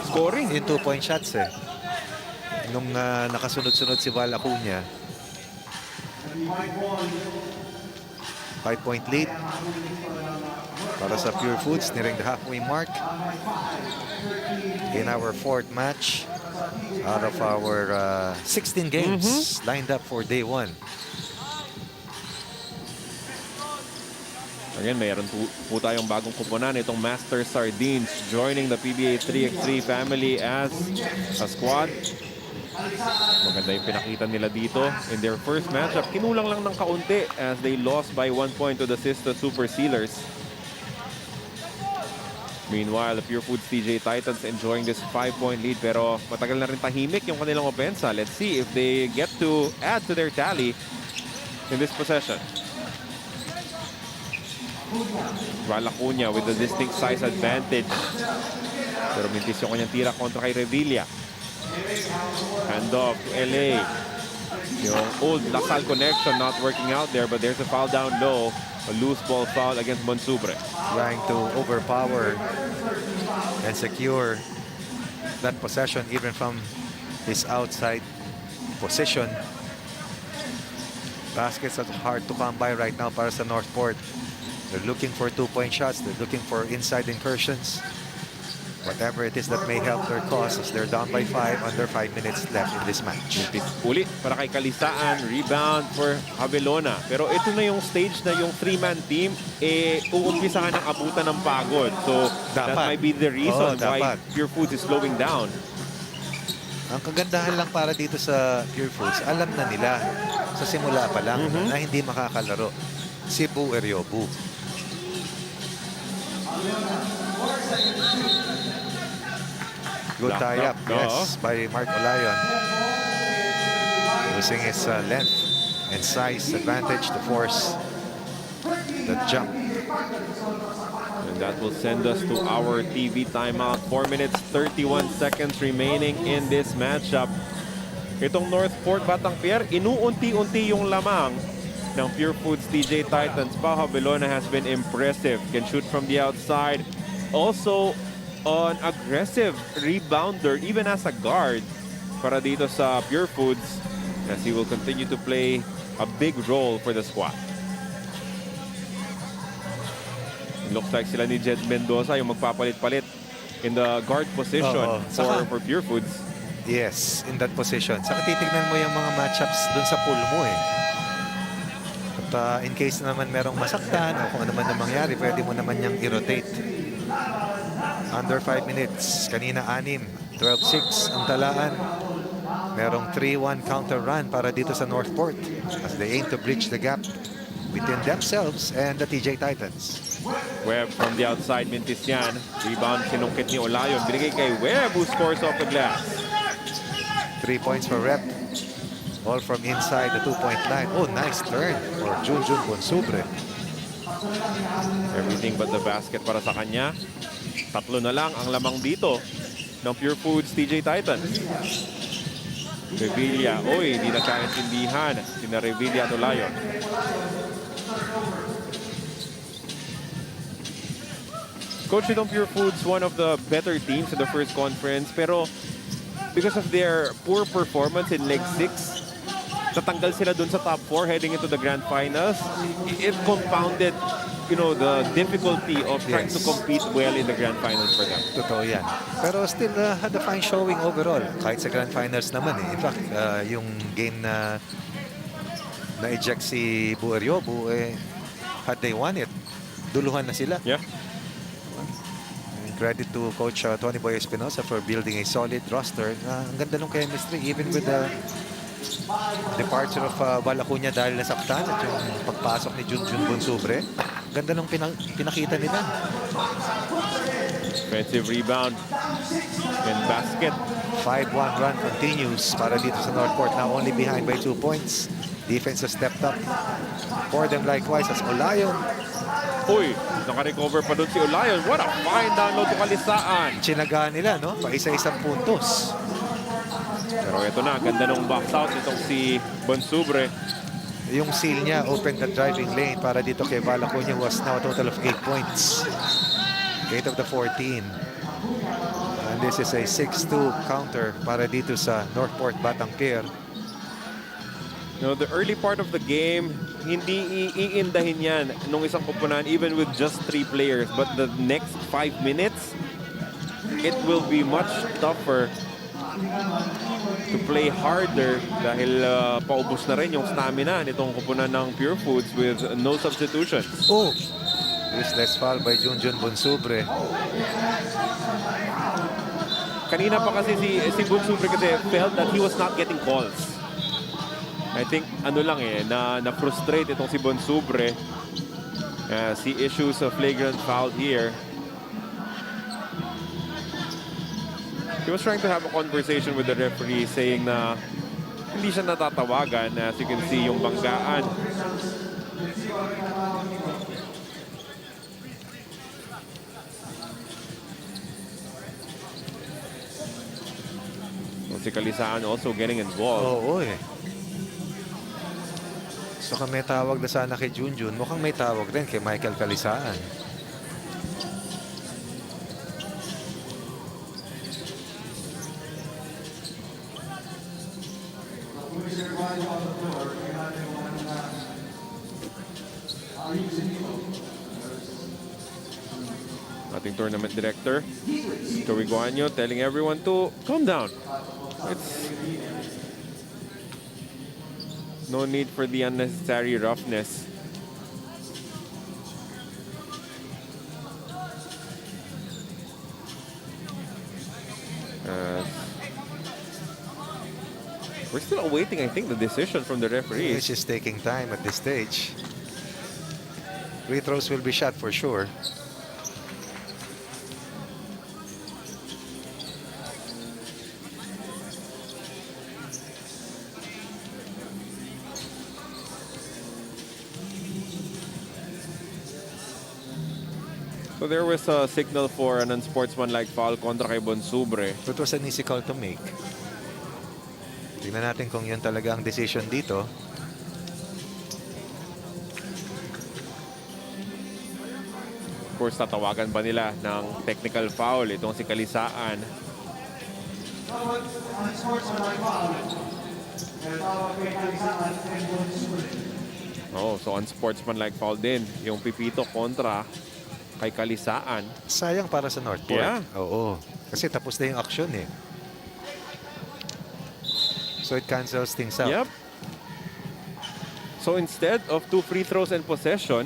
scoring. Yung 2-point shots eh. Nung nakasunod-sunod si Val Acuña. 5-point lead para sa Purefoods nearing the halfway mark in our 4th match. Out of our 16 games lined up for day 1. Again, mayroon po tayong bagong kuponan. Itong Master Sardines joining the PBA 3x3 family as a squad. Maganda yung pinakita nila dito. In their first matchup, kinulang lang ng kaunti as they lost by 1 point to the Sista Super Sealers. Meanwhile, the Purefoods TJ Titans enjoying this 5-point lead, pero matagal na rin tahimik yung kanilang opensa. Let's see if they get to add to their tally in this possession. Valacuña with the distinct size advantage. Pero mintis yung kanyang tira kontra kay Revilla. Hand off to LA. Yung old Lasal connection not working out there, but there's a foul down low. A loose ball foul against Bonsubre. Trying to overpower and secure that possession even from his outside position. Baskets are hard to come by right now para sa Northport. They're looking for 2-point shots. They're looking for inside incursions. Whatever it is that may help their cause as they're down by 5, under 5 minutes left in this match. Ulit para kay Kalisaan. Rebound for Javelona. Pero ito na yung stage na yung 3-man team uumpisahan ng abutan ng pagod. So that might be the reason why Purefoods is slowing down. Ang kagandahan lang para dito sa Purefoods, alam na nila sa simula pa lang na hindi makakalaro si Purefoods. Good tie-up, yes, by Mark Olayon. Using his length and size advantage to force the jump. And that will send us to our TV timeout. 4 minutes, 31 seconds remaining in this matchup. Itong Northport Batangpier, inuunti-unti yung lamang ng Purefoods TJ Titans. Pau Javelona has been impressive. Can shoot from the outside. Also, an aggressive rebounder even as a guard para dito sa Purefoods, as he will continue to play a big role for the squad. It looks like sila ni Jed Mendoza yung magpapalit-palit in the guard position for Purefoods. Yes, in that position. Saka titignan mo yung mga matchups dun sa pool mo eh. At in case naman merong masaktan o kung ano man na mangyari, pwede mo naman niyang i-rotate. Under 5 minutes. Kanina 6, 12-6 ang talaan. Merong 3-1 counter run para dito sa Northport as they aim to bridge the gap between themselves and the TJ Titans. Webb from the outside, mintis yan. Rebound, sinungkit ni Olayon. Binigay kay Webb who scores off the glass. 3 points for Rep. All from inside the 2-point line. Oh, nice turn for Junjun Bonsubre. Everything but the basket para sa kanya. 3 na lang ang lamang dito ng Purefoods TJ Titans. Revilla, oy, di na kaintindihan. Sina Revilla at Olayon. Coach, itong Purefoods, one of the better teams in the first conference. Pero because of their poor performance in leg 6, tatanggal sila dun sa top 4 heading into the grand finals. It compounded, you know, the difficulty of trying to compete well in the grand finals for them. Totoo yan. Pero still had a fine showing overall. Kahit sa grand finals naman eh. In fact, yung game na na-eject si Bueryobu, had they won it, duluhan na sila. Yeah. Credit to Coach Tony Boy Espinosa for building a solid roster. Ang ganda ng chemistry even with the departure of Valacuña dahil nasaktan at yung pagpasok ni Junjun Bonsubre. Ganda ng pinakita nila. Offensive rebound and basket. 5-1 run continues para dito sa Northport. Now only behind by 2 points. Defense has stepped up for them likewise as Olayon. Uy, naka-recover pa doon si Olayon. What a fine download to Kalisaan. Tsinaga nila, no? Pa isa-isang puntos. Pero ito na, ganda ng box out itong si Bonsubre. Yung seal niya opened the driving lane para dito kay Valacuña who has now a total of 8 points. 8 of the 14. And this is a 6-2 counter para dito sa Northport Batangpier. You know, the early part of the game, hindi iindahin yan nung isang koponan even with just 3 players. But the next 5 minutes, it will be much tougher to play harder dahil paubos na rin yung stamina nitong kupunan ng Purefoods with no substitutions. Oh! Useless foul by Junjun Bonsubre. Kanina pa kasi si Bonsubre kasi felt that he was not getting calls. I think ano lang na-frustrate itong si Bonsubre. See issues of flagrant foul here. He was trying to have a conversation with the referee saying na hindi siya natatawagan. As you can see, yung banggaan. Si Kalisaan also getting involved. Oo eh. So kung may tawag na sana kay Junjun, mukhang may tawag rin kay Michael Kalisaan. Ating tournament director, Joey Guanyo, telling everyone to calm down. It's no need for the unnecessary roughness. We're still awaiting, I think, the decision from the referee. Which is taking time at this stage. Free throws will be shot for sure. So there was a signal for an unsportsmanlike foul kontra kay Bonsubre. It was an easy call to make. Tingnan natin kung yun talaga ang decision dito. Of course, tatawagan pa nila ng technical foul itong si Kalisaan. Oh, so unsportsmanlike foul din yung Pipito kontra kay Kalisaan. Sayang para sa Northport. Yeah. Oo. Kasi tapos na yung action eh. So it cancels things out. Yep. So instead of 2 free throws and possession,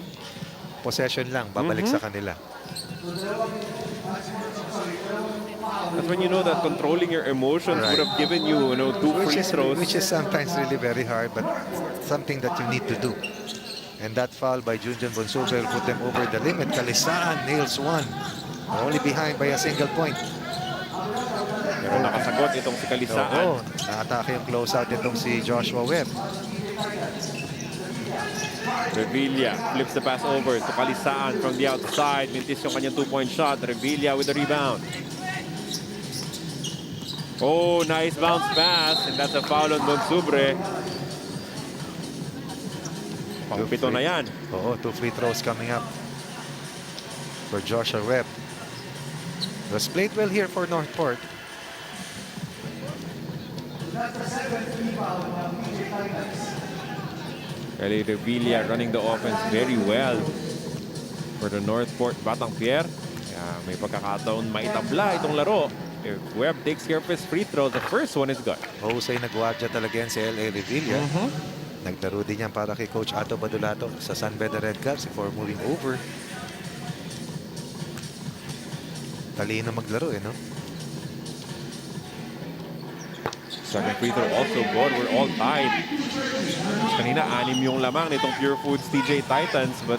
Possession lang, babalik sa kanila. that's when you know that controlling your emotions would have given you, 2 free throws. Which is sometimes really very hard, but something that you need to do. And that foul by Junjun Bonsubre will put them over the limit. Kalisaan nails one. Only behind by a single point. Pero nakasagot itong si Kalisaan. Oo, nakatake yung closeout itong si Joshua Webb. Revilla flips the pass over to Kalisaan from the outside. Mintis yung kanyang 2-point shot. Revilla with the rebound. Oh, nice bounce pass. And that's a foul on Bonsubre. Pang-pito na yan. Oo, 2 free throws coming up for Joshua Webb. Was played well here for Northport. Eli Revilla running the offense very well for the Northport Batang Pier. May pagkakataon maitabla itong laro. If Webb takes care of his free throw, the first one is good. Husay nagwadya talaga yan si L.A. Revilla. Naglaro din yan para kay Coach Ato Badulato sa San Beda Red Caps before moving over. Talino maglaro no? Second free throw also good. We're all tied. Kanina, 6 yung lamang nitong Purefoods TJ Titans, but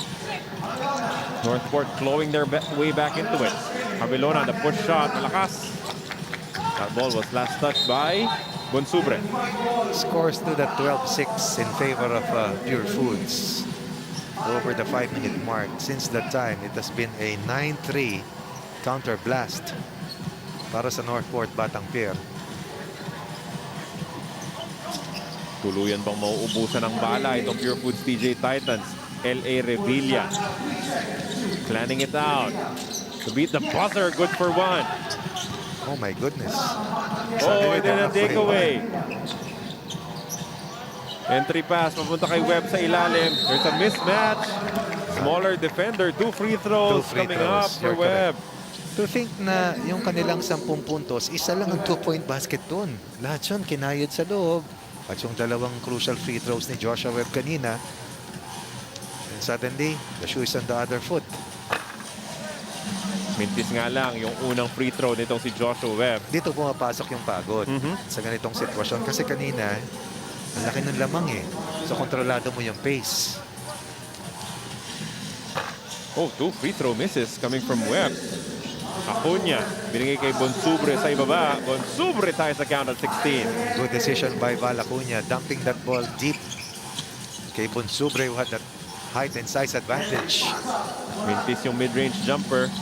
Northport clawing their way back into it. Cabelona, the push shot, malakas. That ball was last touched by Bonsubre. Scores to the 12-6 in favor of Purefoods. Over the 5-minute mark. Since that time, it has been a 9-3 counter blast para sa Northport Batang Pier. Tuluyan bang mauubusan ng bala itong Purefoods TJ Titans. L.A. Revilla planning it out to beat the buzzer. Good for one. Oh my goodness. Oh, and then a takeaway. Entry pass papunta kay Webb sa ilalim. There's a mismatch. Smaller defender. 2 free throws coming up for Webb. To think na yung kanilang 10 puntos, isa lang ang 2-point basket doon. Lahat yun kinayod sa loob. At yung dalawang crucial free throws ni Joshua Webb kanina. And suddenly, the shoe is on the other foot. Mintis nga lang yung unang free throw nitong si Joshua Webb. Dito pumapasok yung pagod sa ganitong sitwasyon. Kasi kanina, ang laki ng lamang eh. So kontrolado mo yung pace. Oh, 2 free throw misses coming from Webb. Acuña, binigay kay Bonsubre sa ibaba. Bonsubre tayo sa count at 16. Good decision by Val Acuña, dumping that ball deep kay Bonsubre who had that height and size advantage. Mintis yung mid-range jumper.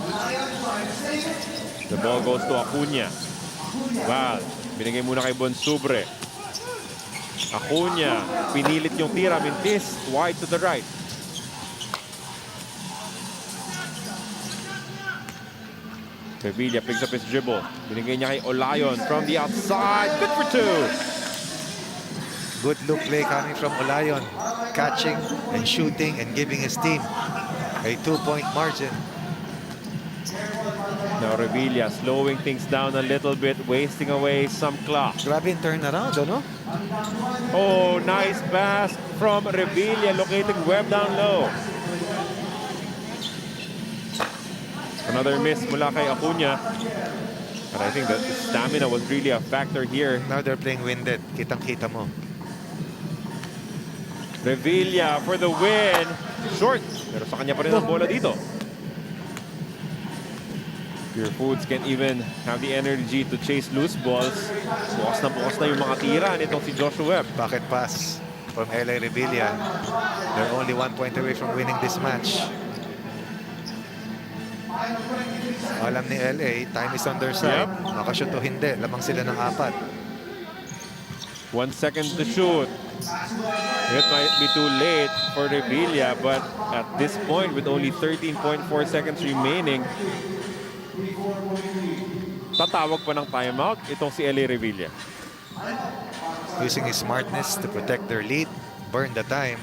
The ball goes to Acuña. Val, binigay muna kay Bonsubre. Acuña, pinilit yung tira. Mintis, wide to the right. Revilla picks up his dribble. Binigay niya kay Olayon from the outside. Good for 2. Good look play coming from Olayon. Catching and shooting and giving his team a 2-point margin. Now Revilla slowing things down a little bit, wasting away some clock. Grabe yung turnaround, ano? Oh, nice pass from Revilla, locating Webb down low. Another miss mula kay Acuña. But I think that stamina was really a factor here. Now they're playing winded. Kitang-kita mo. Revilla for the win. Short. Pero sa kanya pa rin ang bola dito. Purefoods can even have the energy to chase loose balls. Bukas na yung mga tira nitong si Joshua Webb. Pocket pass from LA Revilla. They're only 1 point away from winning this match. Alam ni LA, time is on their side. Makashoot o hindi, lamang sila ng 4. 1 second to shoot. It might be too late for Revilla, but at this point, with only 13.4 seconds remaining, tatawag pa ng timeout itong si LA Revilla. Using his smartness to protect their lead, burn the time.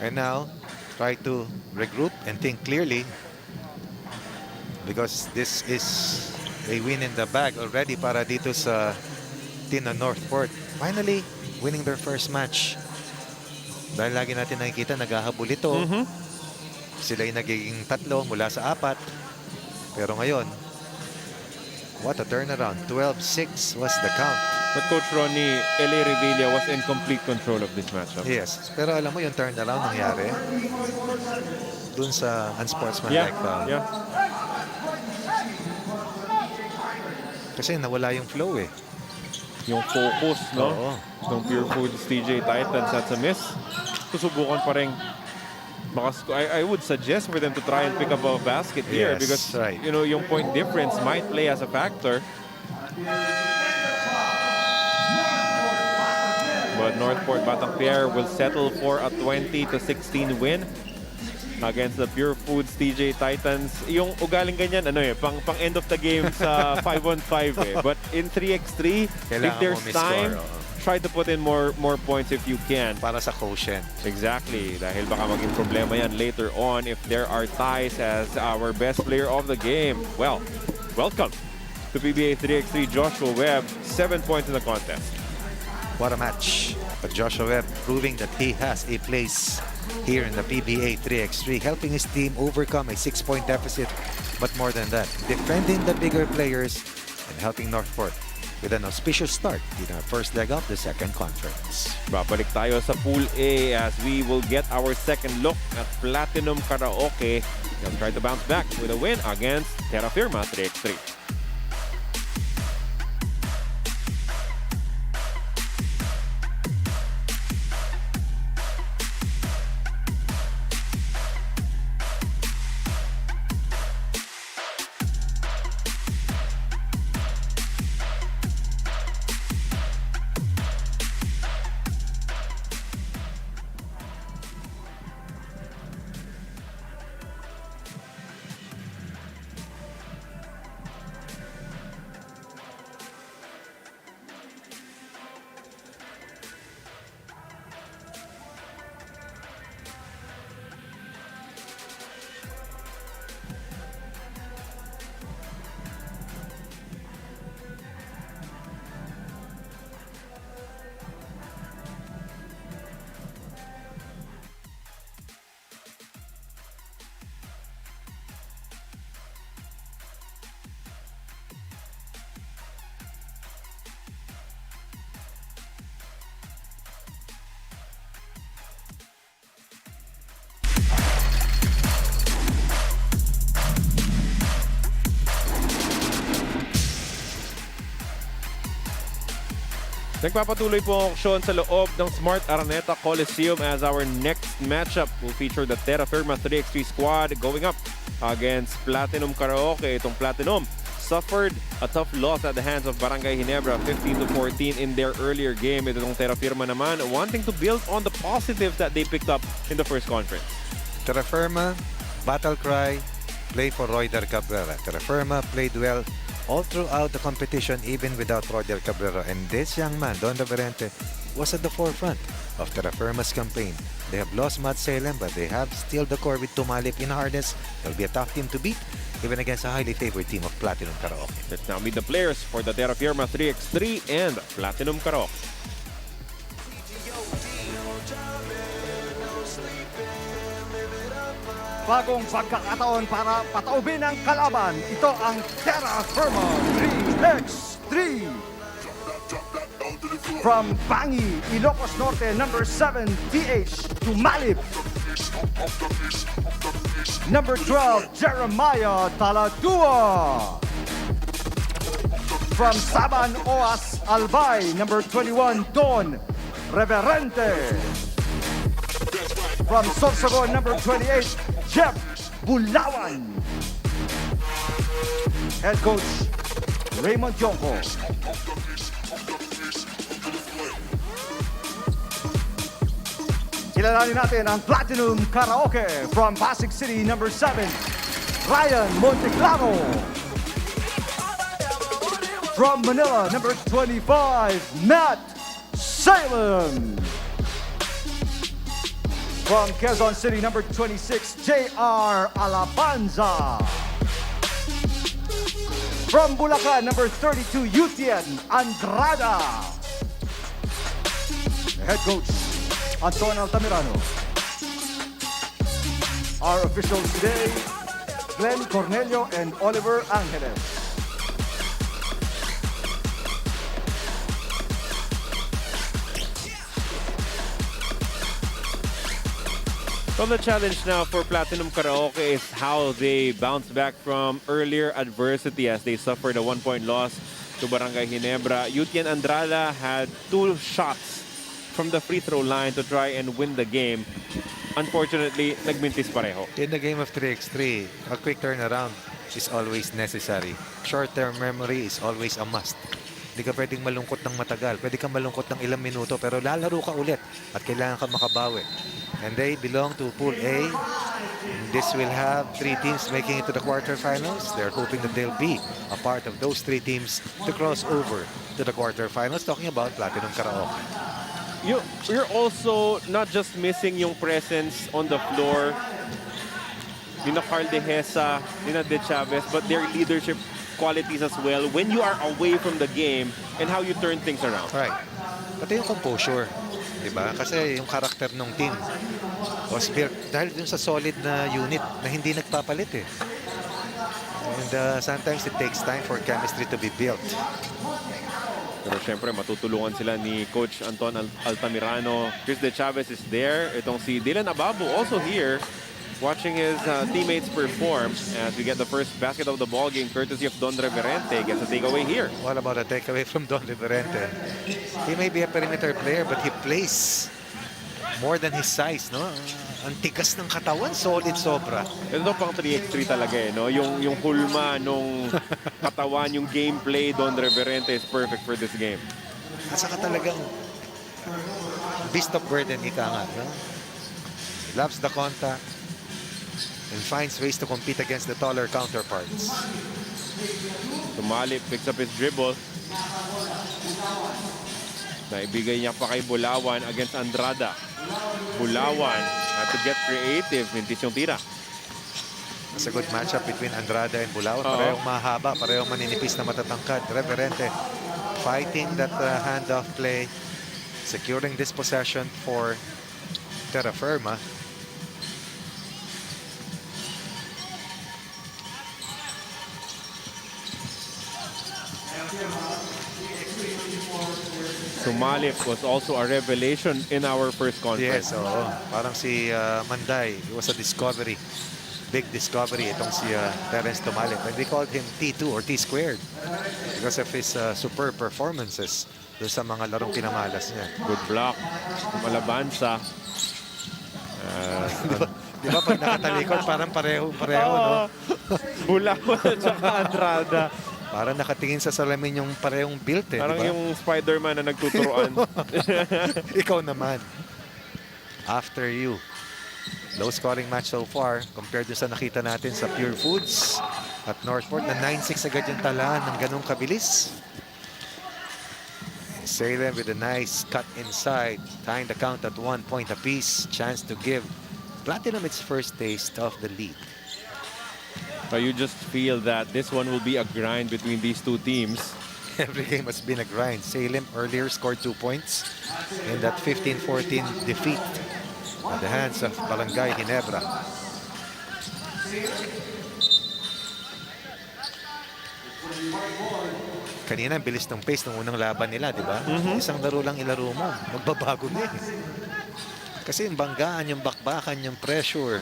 And now, try to regroup and think clearly. Because this is a win in the bag already para dito sa team ng Northport. Finally, winning their first match. Dahil lagi natin nakikita, naghahabol ito. Sila yung nagiging 3 mula sa 4. Pero ngayon, what a turnaround. 12-6 was the count. But Coach Ronnie, LA Revilla was in complete control of this matchup. Yes. Pero alam mo yung turnaround nangyari dun sa unsportsmanlike foul. Yeah. Kasi nawala yung flow eh. Yung focus, no? Oo. Ng Purefoods TJ Titans, that's a miss. Susubukan pa rin. I would suggest for them to try and pick up a basket here Yes, because, right. you know, yung point difference might play as a factor. But Northport Batang Pier will settle for a 20-16 win against the Purefoods TJ Titans. Yung ugaling ganyan, ano eh, pang end of the game sa 5-on-5 eh. But in 3x3, if there's time, try to put in more points if you can. Para sa quotient. Exactly. Dahil baka maging problema yan later on if there are ties as our best player of the game. Well, welcome to PBA 3x3 Joshua Webb. 7 points in the contest. What a match. But Joshua Webb proving that he has a place here in the PBA 3x3, helping his team overcome a 6-point deficit. But more than that, defending the bigger players and helping Northport with an auspicious start in our first leg of the second conference. Babalik tayo sa Pool A as we will get our second look at Platinum Karaoke. They'll try to bounce back with a win against Terrafirma 3x3. Nagpapatuloy po ang aksyon sa loob ng Smart Araneta Coliseum as our next matchup will feature the Terrafirma 3x3 squad going up against Platinum Karaoke. Itong Platinum suffered a tough loss at the hands of Barangay Ginebra 15-14 in their earlier game. Itong Terrafirma naman wanting to build on the positives that they picked up in the first conference. Terrafirma, battle cry, play for Royder Cabrera. Terrafirma played well all throughout the competition, even without Roger Cabrera. And this young man, Don Reverente, was at the forefront of Terrafirma's campaign. They have lost Matt Salem, but they have still the core with Tumalip in harness. They'll be a tough team to beat, even against a highly favored team of Platinum Karaoke. Let's now meet the players for the Terrafirma 3x3 and Platinum Karaoke. Bagong pagkakataon para pataubin ang kalaban. Ito ang Terrafirma 3x3. From Bangi, Ilocos Norte, number 7, TH Tumalip. Number 12, Jeremiah Taladua. From Saban Oas, Albay, number 21, Don Reverente. From Sorsogon, number 28, Jeff Bulawan. Head coach Raymond Yonko. Kilalanin natin ang Platinum Karaoke from Pasig City, number 7, Ryan Monteclaro. From Manila, number 25, Matt Salem. From Quezon City, number 26, J.R. Alabanza. From Bulacan, number 32, Yutien Andrada. The head coach, Anton Altamirano. Our officials today, Glenn Cornelio and Oliver Angeles. So the challenge now for Platinum Karaoke is how they bounce back from earlier adversity as they suffered a 1-point loss to Barangay Ginebra. Yutien Andrada had 2 shots from the free throw line to try and win the game. Unfortunately, nagmintis pareho. In the game of 3x3, a quick turnaround is always necessary. Short-term memory is always a must. Hindi ka pwedeng malungkot ng matagal. Pwede ka malungkot ng ilang minuto pero lalaro ka ulit at kailangan ka makabawi. And they belong to Pool A. This will have 3 teams making it to the quarterfinals. They're hoping that they'll be a part of those 3 teams to cross over to the quarterfinals. Talking about Platinum Karaoke. You're also not just missing yung presence on the floor ni na Carl De Hesa, ni na De Chavez, but their leadership qualities as well when you are away from the game and how you turn things around. Right. Pati yung composure. Diba? Kasi yung karakter ng team was built dahil dun sa solid na unit na hindi nagpapalit eh. And sometimes it takes time for chemistry to be built. Pero syempre matutulungan sila ni Coach Anton Altamirano. Chris De Chavez is there. Itong si Dylan Ababo also here watching his teammates perform as we get the first basket of the ball game courtesy of Don Reverente. Gets a takeaway here. What about a takeaway from Don Reverente? He may be a perimeter player but he plays more than his size, no? Ang tigas ng katawan, solid sobra. Ito pang 3x3 talaga eh, no? Yung hulma nung katawan, yung gameplay, Don Reverente is perfect for this game. At saka talagang beast of burden, ika nga, no? He loves the contact and finds ways to compete against the taller counterparts. Tumalip, picks up his dribble. Naibigay niya pa kay Bulawan against Andrada. Bulawan had to get creative. Mintis yung tira. It's a good matchup between Andrada and Bulawan. Parehong mahaba, parehong maninipis na matatangkad. Reverente fighting that handoff play, securing this possession for Terrafirma. Tumalip was also a revelation in our first conference. Yes, oo. Parang si Manday, it was a discovery. Big discovery itong si Terence Tumalip. And we called him T2 or T squared because of his superb performances doon sa mga larong pinamalas niya. Good block. Malabansa. Di ba pag nakatalikod, parang pareho, no? Bulawan at saka Andrada. Parang nakatingin sa salamin yung parehong built, eh, Parang di ba? yung Spider-Man na nagtuturoan. Ikaw naman. After you. Low scoring match so far compared sa nakita natin sa Purefoods at Northport na 9-6 agad yung talaan ng ganong kabilis. Salem with a nice cut inside, tying the count at 1 point apiece. Chance to give Platinum its first taste of the lead. But you just feel that this one will be a grind between these two teams. Every game has been a grind. Salem earlier scored 2 points in that 15-14 defeat at the hands of Barangay Ginebra. Kanina, ang bilis ng pace ng unang laban nila, di ba? Isang laro lang ilaro mo, magbabago na eh. Kasi yung banggaan, yung bakbakan, yung pressure.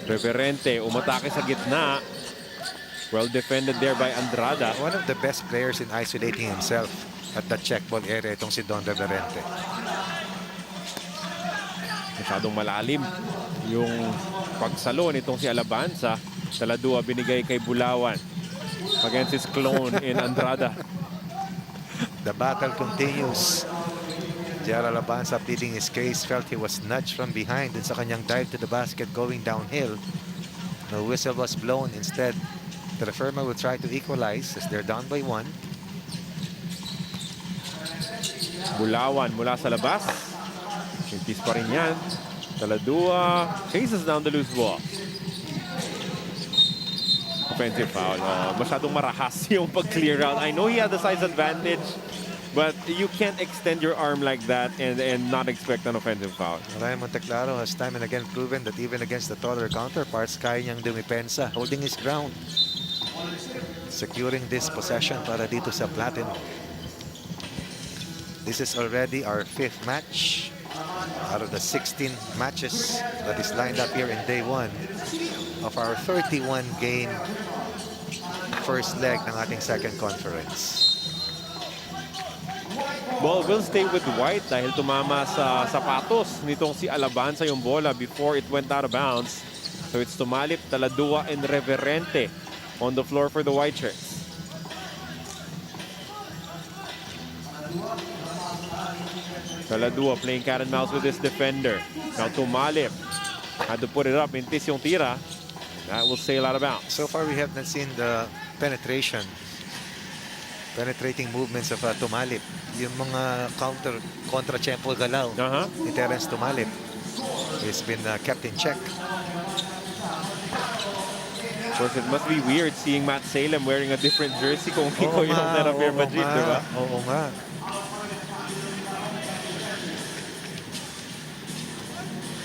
Reverente, umatake sa gitna. Well defended there by Andrada. One of the best players in isolating himself at the check ball area, itong si Don Reverente. Masyadong malalim yung pagsalo nitong si Alabanza. Taladua binigay kay Bulawan against his clone in Andrada. The battle continues. J.R. Alabanza pleading his case, felt he was nudged from behind dun sa kanyang dive to the basket going downhill. No whistle was blown. Instead, Terrafirma will try to equalize as they're down by 1. Bulawan mula sa labas. Sintis pa rin yan. Taladua chases down the loose ball. Offensive foul. Masyadong marahas yung pag-clear out. I know he had the size advantage, but you can't extend your arm like that and not expect an offensive foul. Ryan Monteclaro has time and again proven that even against the taller counterparts, kaya niyang dumipensa, holding his ground. Securing this possession para dito sa Platinum. This is already our 5th match out of the 16 matches that is lined up here in day 1 of our 31-game first leg ng ating second conference. Ball will stay with White dahil tumama sa sapatos nitong si Alabanza yung bola before it went out of bounds. So it's Tumalip, Taladua, and Reverente on the floor for the White Shirts. Taladua playing cat and mouse with this defender. Now Tumalip had to put it up. Mintis yung tira. That will sail out of bounds. So far, we have not seen the penetrating movements of Tumalip. Yung mga contra-tempo galaw ni Terrence Tumalip has been kept in check. Of course, it must be weird seeing Matt Salem wearing a different jersey kung ikaw yung Terrafirma Jeep, di ba? Oo nga.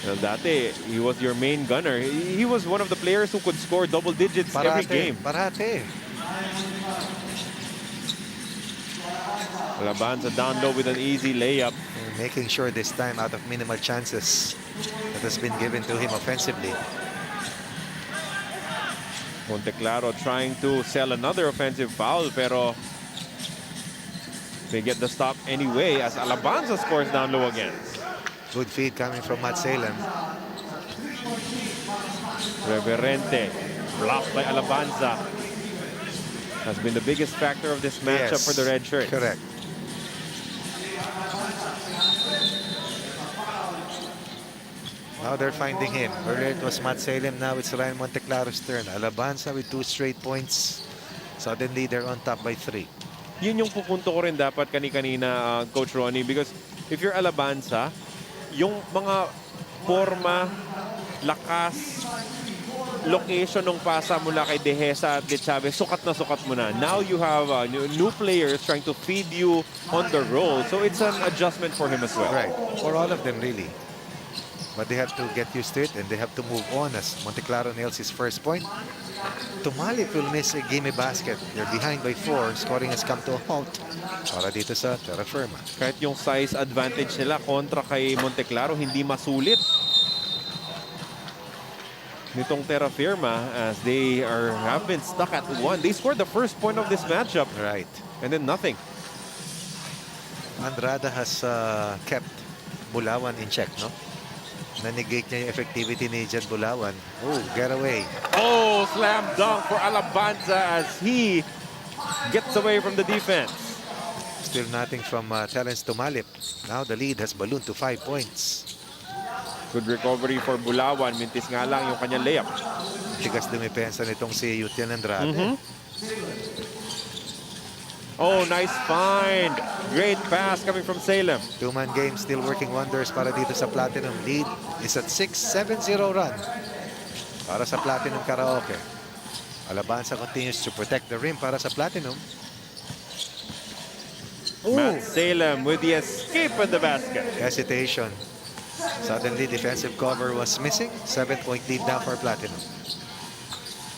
Well, dati, he was your main gunner. He was one of the players who could score double digits every game. Parate. Alabanza down low with an easy layup. Making sure this time out of minimal chances that has been given to him offensively. Monteclaro trying to sell another offensive foul, pero they get the stop anyway as Alabanza scores down low again. Good feed coming from Matt Salem. Reverente, blocked by Alabanza, has been the biggest factor of this matchup for the Red Shirts. Correct. Now they're finding him. Earlier it was Matt Salem, now it's Ryan Monteclaro's turn. Alabanza with 2 straight points. Suddenly they're on top by 3. Yun yung pupunto ko rin dapat kanina, Coach Ronnie, because if you're Alabanza, yung mga forma, lakas, location ng pasa mula kay Dehesa at De Chavez, sukat na sukat mo na. Now you have new players trying to feed you on the roll. So it's an adjustment for him as well. Right. For all of them, really. But they have to get used to it and they have to move on as Monteclaro nails his first point. Tumalip will miss a gimme basket. They're behind by 4. Scoring has come to a halt para dito sa Terrafirma. Kahit yung size advantage nila kontra kay Monteclaro, hindi masulit. nitong Terrafirma as have been stuck at 1. They scored the first point of this matchup Right. and then nothing. Andrada has kept Bulawan in check, no? Na-negate niya yung effectivity ni Jan Bulawan. Oh, get away. Oh, slam dunk for Alabanza as he gets away from the defense. Still nothing from Terence Tumalip. Now the lead has ballooned to 5 points. Good recovery for Bulawan. Mintis nga lang yung kanyang layup. Tigas dumipensa nitong si Yutian Andrade. Oh, nice find. Great pass coming from Salem. Two-man game still working wonders para dito sa Platinum. Lead is at 6-7-0 run para sa Platinum Karaoke. Alabanza continues to protect the rim para sa Platinum. Matt Salem with the escape at the basket. Hesitation. Suddenly, defensive cover was missing. 7-point lead now for Platinum.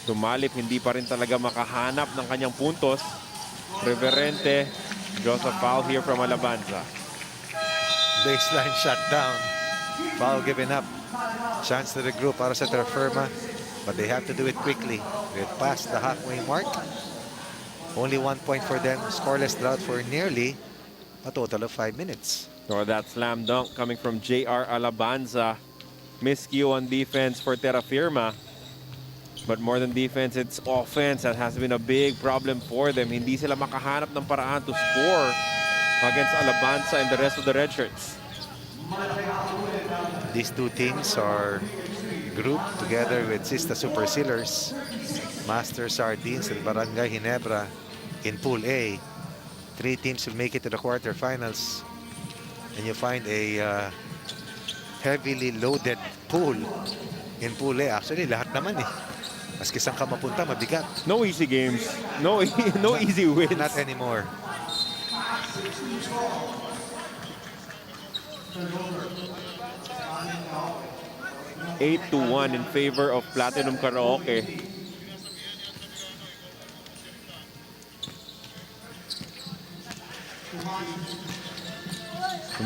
Tumalip, hindi pa rin talaga makahanap ng kanyang puntos. Reverente, Joseph foul here from Alabanza. Baseline shut down. Foul given up. Chance to the group para sa Terrafirma, but they have to do it quickly. They've passed the halfway mark. Only 1 point for them. Scoreless drought for nearly a total of 5 minutes. So that slam dunk coming from J.R. Alabanza. Miscue on defense for Terrafirma. But more than defense, it's offense that has been a big problem for them. Hindi sila makahanap ng paraan to score against Alabanza and the rest of the redshirts. These two teams are grouped together with Sista Super Sealers, Master Sardines, and Barangay Ginebra in Pool A. 3 teams will make it to the quarterfinals. And you find a heavily loaded pool in Pool A. Actually, lahat naman eh. Maski saan ka mapunta, mabigat. No easy games. No easy wins. Not anymore. Eight to 1 in favor of Platinum Karaoke.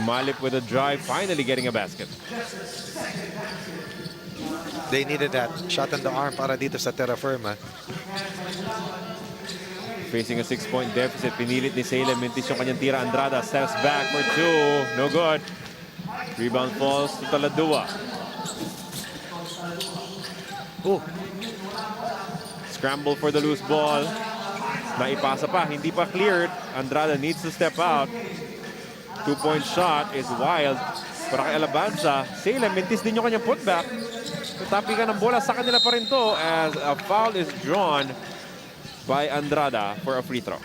Malip with a drive, finally getting a basket. They needed that shot on the arm para dito sa Terrafirma. Facing a 6-point deficit, pinilit ni Salem. Mintis yung kanyang tira. Andrada steps back for 2. No good. Rebound falls to Taladua. Oh, Scramble for the loose ball. Naipasa pa, hindi pa cleared. Andrada needs to step out. 2-point shot is wild. Para kay Alabanza, Salem, mintis din yung kanyang putback. Tapi ka ng bola sa kanila pa rin to as a foul is drawn by Andrada for a free throw.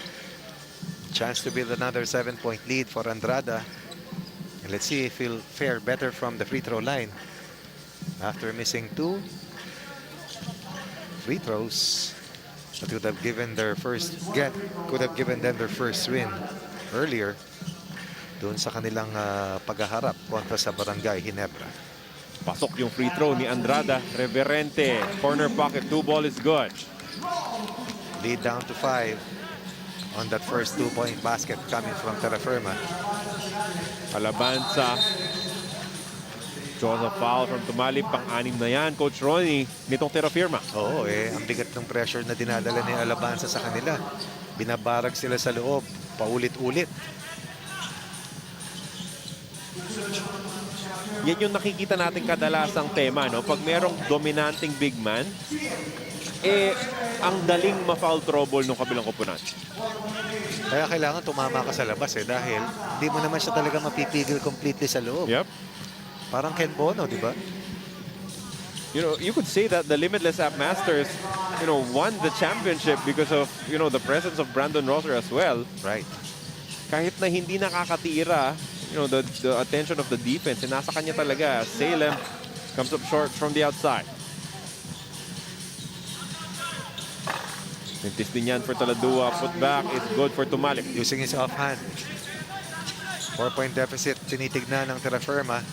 chance to build another 7-point lead for Andrada. And let's see if he'll fare better from the free throw line. After missing 2 free throws that could have given them their first win earlier doon sa kanilang paghaharap kontra sa Barangay Ginebra. Pasok yung free throw ni Andrada. Reverente, corner pocket, 2 ball is good. Lead down to 5 on that first 2-point basket coming from Terrafirma. Alabanza. Draws a foul from Tumalip. Pang-anim na yan, Coach Ronnie, nitong Terrafirma. Oo, ang bigat ng pressure na dinadala ni Alabanza sa kanila. Binabarag sila sa loob, paulit-ulit. Yan yung nakikita natin kadalasang tema, no? Pag merong dominanting big man, ang daling ma-foul trouble ng kabilang koponan. Kaya kailangan tumama ka sa labas dahil hindi mo naman siya talaga mapipigil completely sa loob. Yep. Parang Ken Bono, di ba? You know, you could say that the Limitless App Masters, won the championship because of, the presence of Brandon Rosser as well. Right. Kahit na hindi nakakatira, the attention of the defense, nasa kanya talaga. Salem comes up short from the outside. Mintis din yan for Taladua. Putback is good for Tumalip. Using his offhand. 4-point deficit, tinitignan ng Terrafirma.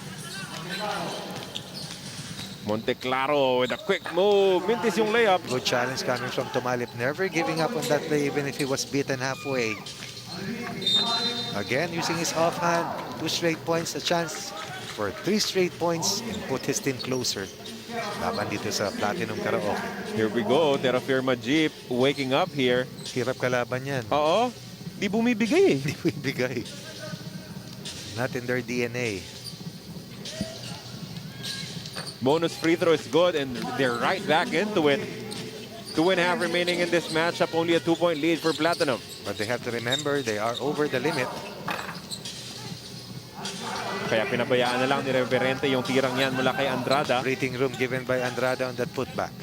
Monteclaro with a quick move. Mintis yung layup. Good challenge coming from Tumalip. Never giving up on that play even if he was beaten halfway. Again, using his offhand. 2 straight points, a chance for 3 straight points and put his team closer. Laban dito sa Platinum Karaoke. Here we go. Terrafirma Jeep waking up here. Hirap kalaban yan. Oo. Di bumibigay eh. Hindi mo ibigay. Not in their DNA. Bonus free throw is good and they're right back into it. 2.5 remaining in this matchup. Only a 2-point lead for Platinum. But they have to remember, they are over the limit. Kaya pinabayaan na lang ni Reverente yung tirang yan mula kay Andrada. Breathing room given by Andrada on that putback.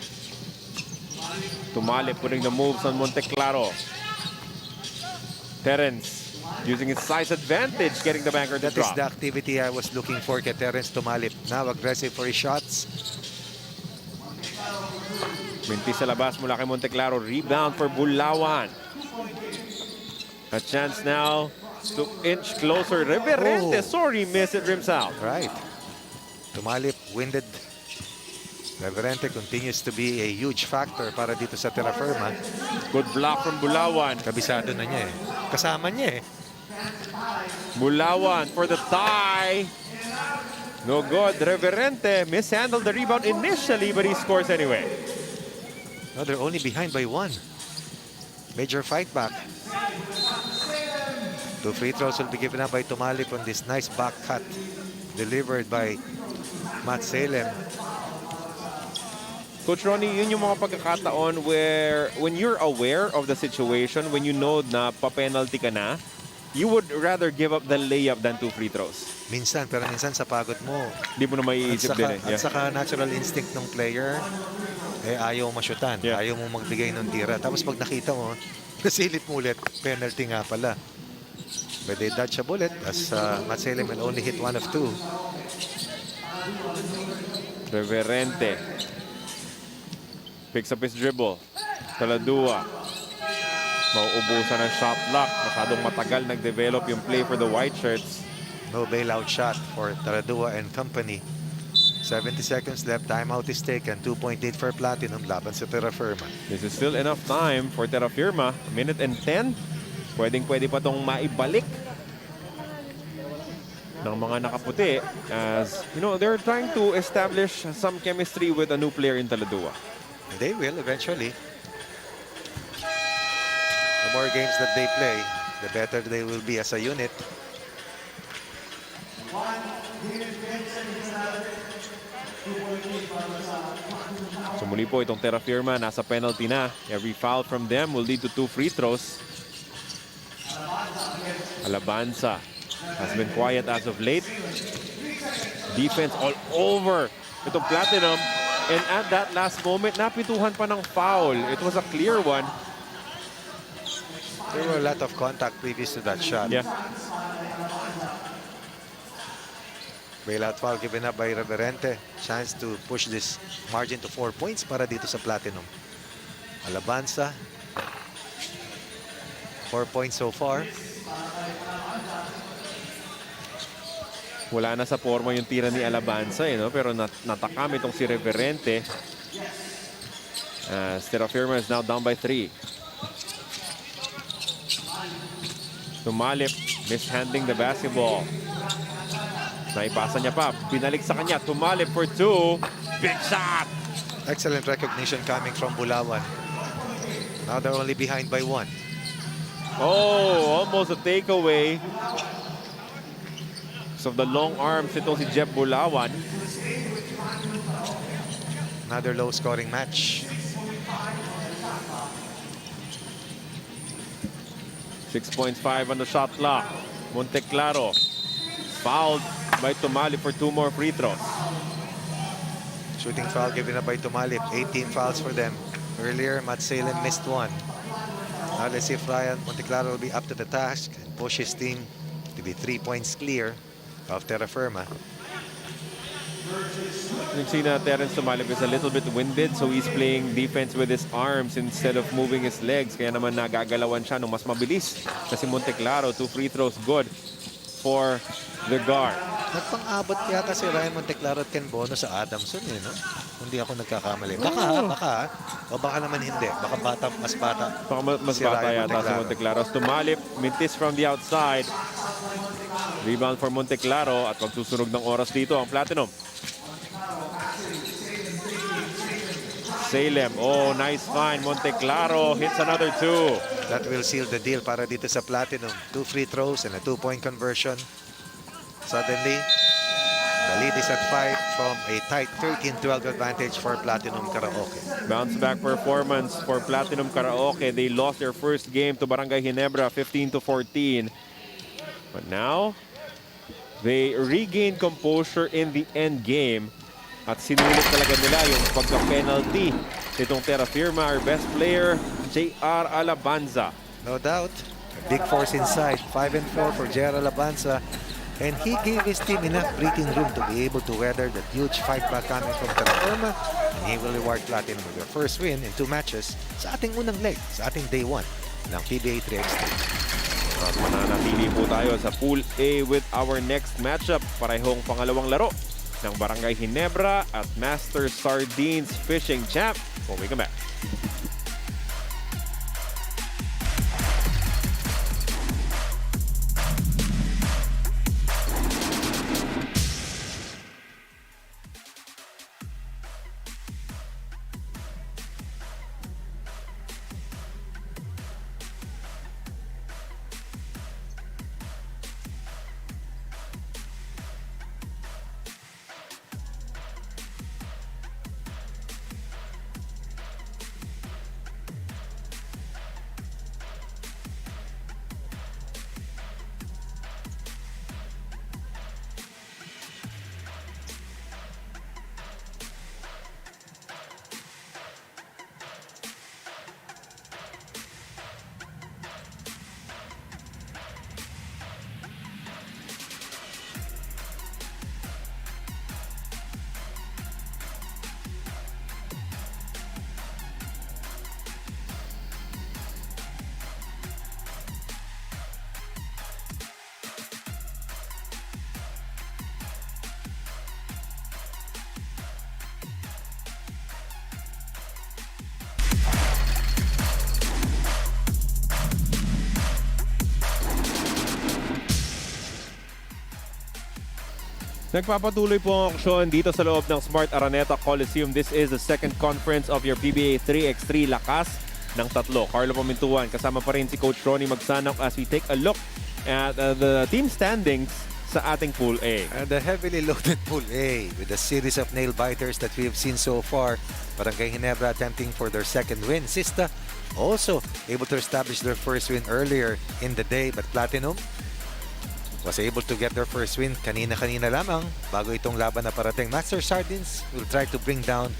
Tumali putting the moves on Monteclaro. Terence using his size advantage, getting the banker to That is drop. the activity I was looking for kay Terrence Tumalip. Now aggressive for his shots. Mintis sa labas mula kay Monteclaro. Rebound for Bulawan. A chance now to inch closer. Reverente, sorry, miss it, rims out. Right. Tumalip, winded. Reverente continues to be a huge factor para dito sa Terrafirma. Good block from Bulawan. Kabisado na niya eh. Kasama niya eh. Bulawan for the tie. No good. Reverente mishandled the rebound initially, but he scores anyway. No, they're only behind by 1. Major fight back. 2 free throws will be given up by Tumalip on this nice back cut delivered by Matt Salem. Coach Ronnie, yun yung mga pagkakataon where when you're aware of the situation, when you know na pa-penalty ka na, you would rather give up the layup than 2 free throws. Minsan, pero minsan sa pagod mo. Hindi mo na maiisip din eh. At saka natural instinct ng player, eh ayaw masyutan. Yeah. Ayaw mo magbigay ng tira. Tapos pag nakita mo, nasilip mo ulit, penalty nga pala. But they dodge a bullet as Matt Salem will only hit 1 of 2. Reverente picks up his dribble. Taladua. Mauubusan ng shot clock. Masyadong matagal nag-develop yung play for the white shirts. No bailout shot for Taradua and company. 70 seconds left. Timeout is taken. 2-point lead for Platinum laban sa Terrafirma. This is still enough time for Terrafirma. A minute and 10. Pwedeng-pwede pa itong maibalik ng mga nakaputi as, you know, they're trying to establish some chemistry with a new player in Taladua. They will eventually. The more games that they play, the better they will be as a unit. So muli po itong Terrafirma nasa penalty na. Every foul from them will lead to 2 free throws. Alabanza has been quiet as of late. Defense all over itong Platinum. And at that last moment, napituhan pa ng foul. It was a clear one. There were a lot of contact previous to that shot. Yeah. Bailout foul given up by Reverente. Chance to push this margin to 4 points para dito sa Platinum. Alabanza. 4 points so far. Wala na sa forma yung tira ni Alabanza, no? Pero natakam itong si Reverente. Terrafirma is now down by 3. Tumalip, mishandling the basketball. Naipasa niya pa, binalik sa kanya. Tumalip for 2. Big shot! Excellent recognition coming from Bulawan. Now they're only behind by 1. Oh, almost a takeaway. So the long arms itong si Jeff Bulawan. Another low-scoring match. 6.5 on the shot clock. Monteclaro fouled by Tumalip for 2 more free throws. Shooting foul given up by Tumalip. 18 fouls for them. Earlier, Matt Salem missed 1. Now let's see if Ryan Monteclaro will be up to the task and push his team to be 3 points clear of Terrafirma. You've seen Terrence Tumalip is a little bit winded, so he's playing defense with his arms instead of moving his legs. Kaya naman nagagalawan siya nung mas mabilis. Kasi Monteclaro, 2 free throws good for the guard. Nagpang-abot yata si Ryan Monteclaro at Ken Bono sa Adamson eh, no? Hindi ako nagkakamali. Baka. O baka naman hindi. Baka bata, mas bata. Baka mas Si bata Ryan yata si Monteclaro. Tumalip, mintis from the outside. Rebound for Monteclaro at magsusunog ng oras dito ang Platinum. Salem. Oh, nice find. Monteclaro hits another two. That will seal the deal para dito sa Platinum. 2 free throws and a 2-point conversion. Suddenly, the lead is at 5 from a tight 13-12 advantage for Platinum Karaoke. Bounce back performance for Platinum Karaoke. They lost their first game to Barangay Ginebra 15-14. But now, they regained composure in the end game. At sinulit talaga nila yung pagka-penalty nitong Terrafirma, our best player, J.R. Alabanza. No doubt. A big force inside. 5-4 for J.R. Alabanza. And he gave his team enough breathing room to be able to weather that huge fight back coming from Terrafirma. And he will reward Platinum with their first win in 2 matches sa ating unang leg, sa ating day 1 ng PBA 3x3. At mananatili po tayo sa Pool A with our next matchup. Parehong pangalawang laro ng Barangay Ginebra at Master Sardines Fishing Champ. When we come back. Nagpapatuloy po ang aksyon dito sa loob ng Smart Araneta Coliseum. This is the second conference of your PBA 3x3 lakas ng tatlo. Carlo Pamintuan, kasama pa rin si Coach Ronnie Magsanok as we take a look at the team standings sa ating Pool A. And the heavily loaded Pool A with a series of nail-biters that we have seen so far. Barangay Ginebra attempting for their second win. Sista also able to establish their first win earlier in the day, but Platinum was able to get their first win kanina-kanina lamang bago itong laban na parating. Master Sardines will try to bring down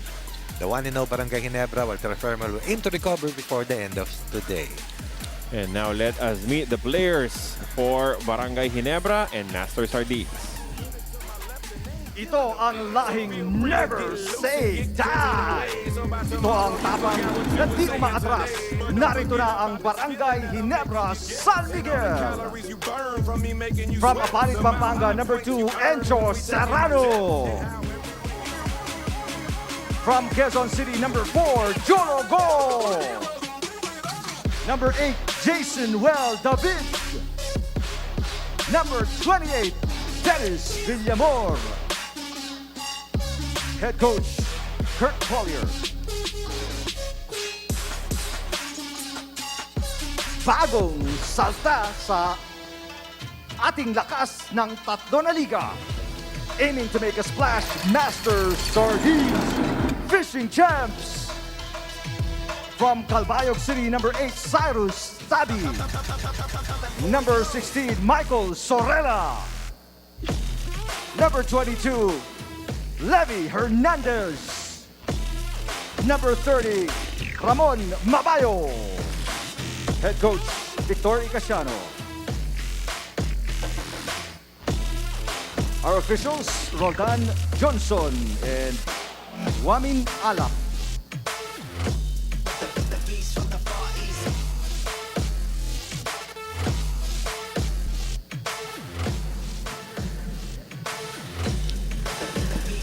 the 1-0 Barangay Ginebra, while Terrafirma will aim to recover before the end of today. And now let us meet the players for Barangay Ginebra and Master Sardines. Ito ang lahing never say die. Ito ang tapang na di umaatras. Narito na ang Barangay Ginebra, San Miguel. From Apalit, Pampanga, number 2, Encho Serrano. From Quezon City, number 4, Jolo Go. Number 8, Jason Well David. Number 28, Dennis Villamor. Head coach, Kurt Collier. Bagong salta sa ating lakas ng tatlo na liga. Aiming to make a splash, Master Sardines Fishing Champs. From Calbayog City, number 8, Cyrus Tabi. Number 16, Michael Sorella. Number 22, Levy Hernandez. Number 30, Ramon Mabayo. Head coach, Victor Icasiano. Our officials, Roldan Johnson and Wamin Alap.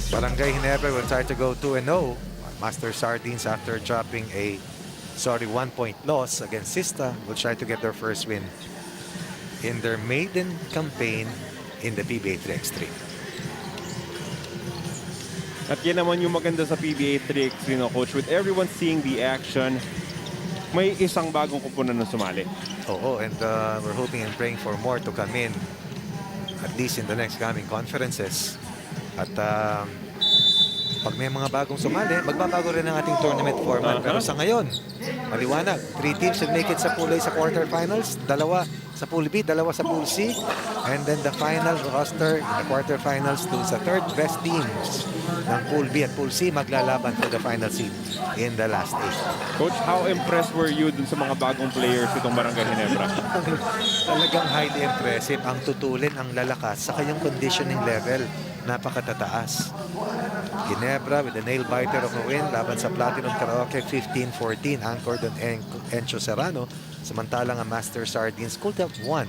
Barangay Ginebra will try to go 2-0. Master Sardines, after dropping a 1-point loss against Sista, will try to get their first win in their maiden campaign in the PBA 3x3. At yan naman yung maganda sa PBA 3x3, no, Coach. With everyone seeing the action, may isang bagong kupunan na sumali. Oo, and we're hoping and praying for more to come in, at least in the next coming conferences. At pag may mga bagong sumali, magbabago rin ang ating tournament format. Pero sa ngayon, maliwanag, 3 teams should make it sa Pool A sa quarterfinals, 2 sa Pool B, 2 sa Pool C, and then the final roster in the quarterfinals dun sa third best teams ng Pool B at Pool C maglalaban for the final seed in the last 8. Coach, how impressed were you dun sa mga bagong players itong Barangay Ginebra? Talagang highly impressive ang tutulin, ang lalakas, saka yung conditioning level, napakatataas. Ginebra with the nail-biter of a win laban sa Platinum Karaoke 15-14, anchored on Encho Serrano. Samantalang ang Master Sardines could have won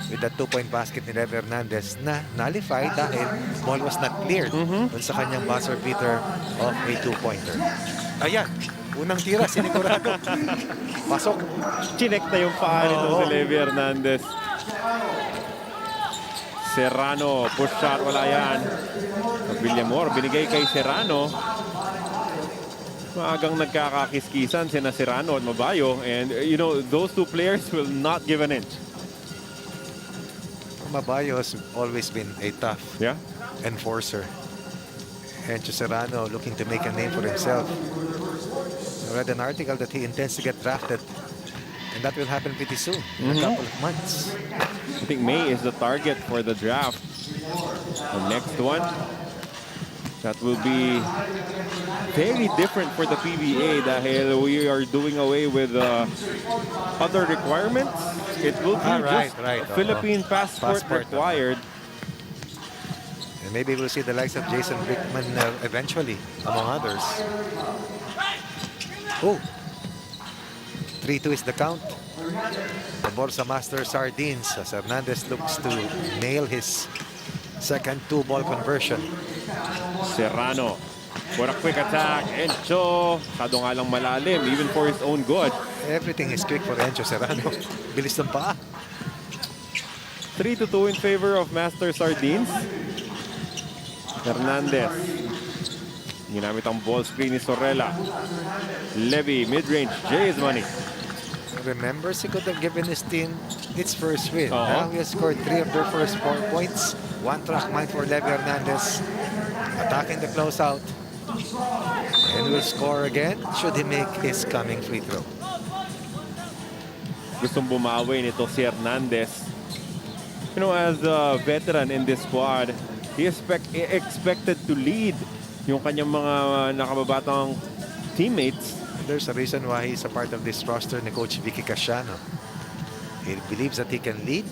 with that 2-point basket ni Lev Hernandez na nullified dahil ball was not cleared dun sa kanyang buzzer beater of a 2-pointer. Ayan, unang tira, sinigurado. Pasok. Chinekta yung paa nito si Levi Hernandez. Serrano, push shot, wala yan. Villamor, binigay kay Serrano. Maagang nagkakakiskisan sina Serrano at Mabayo. And, you know, those two players will not give an inch. Mabayo has always been a tough enforcer. Encho Serrano looking to make a name for himself. I read an article that he intends to get drafted. And that will happen pretty soon, in a couple of months. I think May is the target for the draft. The next one, that will be very different for the PBA dahil we are doing away with other requirements. It will be just Philippine passport required. And maybe we'll see the likes of Jason Brickman eventually, among others. Oh! 3-2 is the count. The ball sa Master Sardines as Hernandez looks to nail his second 2-ball conversion. Serrano for a quick attack. Encho, masyado nga lang malalim, even for his own good. Everything is quick for Encho Serrano. Bilis ng paa. 3-2 in favor of Master Sardines. Hernandez. Ginamit ang ball screen ni Sorella. Levy, mid-range, Jay's money. Remembers, he could have given his team its first win. Now he has scored 3 of their first 4 points. 1 track mind for Levi Hernandez. Attacking the closeout. And will score again should he make his coming free throw. Gustong bumawi nito si Hernandez. You know, as a veteran in this squad, he expected to lead yung kanyang mga nakababatang teammates. There's a reason why he's a part of this roster ni Coach Vicky Casiano. He believes that he can lead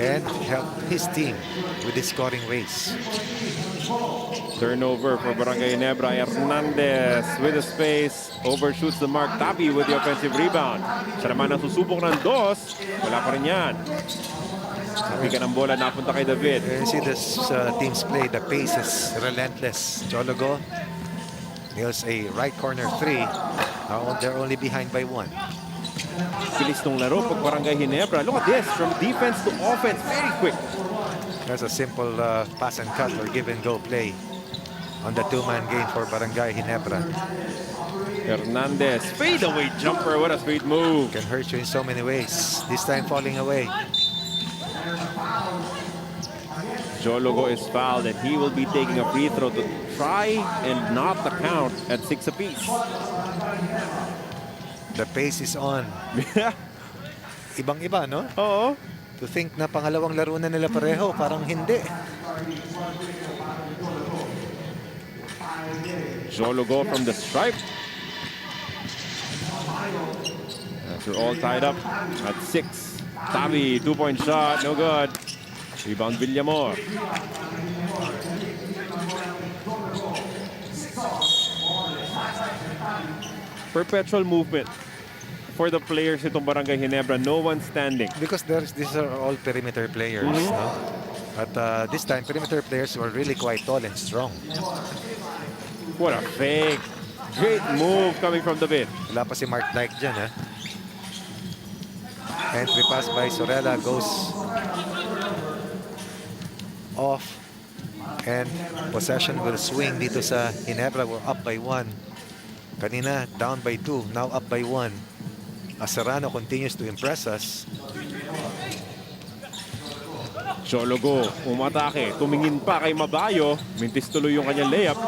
and help his team with his scoring ways. Turnover for Barangay Ginebra. Hernandez with the space. Overshoots the mark. Tapi with the offensive rebound. Siya naman ang susubok ng 2. Wala pa rin yan. Sabi ka ng bola, napunta kay David. You see this team's play. The pace is relentless. Jologo nails a right corner 3. They're only behind by 1. Bilis nung laro pag Barangay Ginebra. Look at this. From defense to offense. Very quick. There's a simple pass and cut or give and go play on the 2-man game for Barangay Ginebra. Hernandez. Fade away jumper. What a sweet move. Can hurt you in so many ways. This time falling away. Jologo is fouled and he will be taking a free throw to try and not the count at 6 apiece. The pace is on. Ibang-iba, no? Oo. To think na pangalawang laro na nila pareho, parang hindi. Jologo from the stripe. As we're all tied up at 6. Tabi, 2-point shot, no good. Rebound Villamor. Perpetual movement for the players itong Barangay Ginebra. No one standing. Because these are all perimeter players, no? But this time, perimeter players were really quite tall and strong. What a fake. Great move coming from David. Wala pa si Mark Dyke dyan, ha? Entry pass by Sorella goes off And possession will swing dito sa Ginebra. We're up by 1. Kanina, down by 2. Now up by 1. As Serrano continues to impress us. Jologo, umatake. Tumingin pa kay Mabayo. Mintis tuloy yung kanyang layup.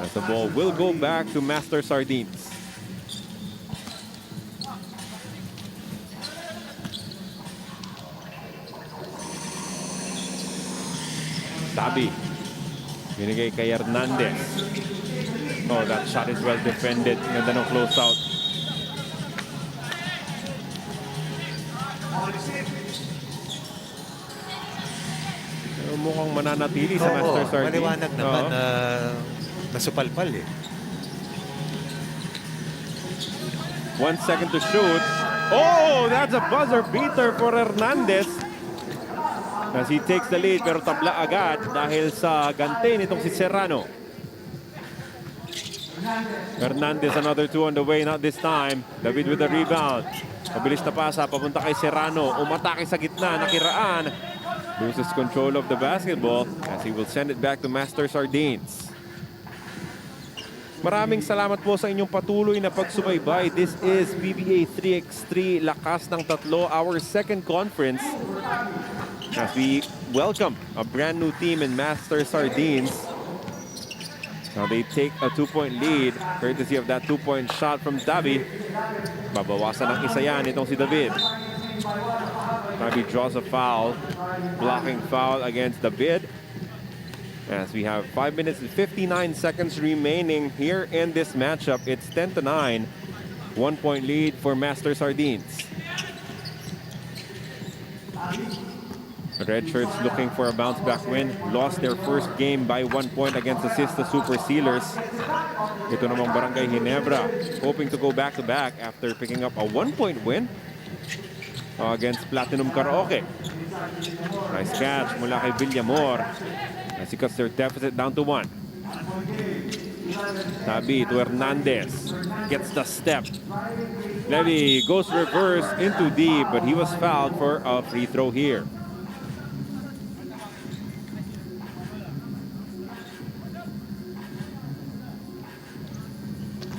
As the ball will go back to Master Sardines. Tabi. Binigay kay Hernandez. Oh, that shot is well defended. Ganda ng close out. Mukhang mananatili sa Master Sardines. Maliwanag naman na nasupalpal eh. 1 second to shoot. Oh, that's a buzzer beater for Hernandez. As he takes the lead, pero tabla agad dahil sa gante nitong si Serrano. Hernandez, another 2 on the way, not this time. David with the rebound. Mabilis na pasa, papunta kay Serrano. Umatake sa gitna, nakiraan. Loses control of the basketball as he will send it back to Master Sardines. Maraming salamat po sa inyong patuloy na pagsubaybay. This is PBA 3x3 Lakas ng Tatlo, our second conference. As we welcome a brand new team in Master Sardines. Now they take a 2-point lead courtesy of that 2-point shot from Tabi. Babawasan ng isa yan itong si David. Tabi draws a foul, blocking foul against David. As we have 5 minutes and 59 seconds remaining here in this matchup. It's 10-9, 1-point lead for Master Sardines. Red Shirts looking for a bounce-back win. Lost their first game by 1 point against the Sista Super Sealers. Ito namang Barangay Ginebra hoping to go back-to-back after picking up a 1-point win against Platinum Karaoke. Nice catch mula kay Villamor as he cuts their deficit down to 1. Tabi to Hernandez. Gets the step. Levy goes reverse into deep, but he was fouled for a free throw here.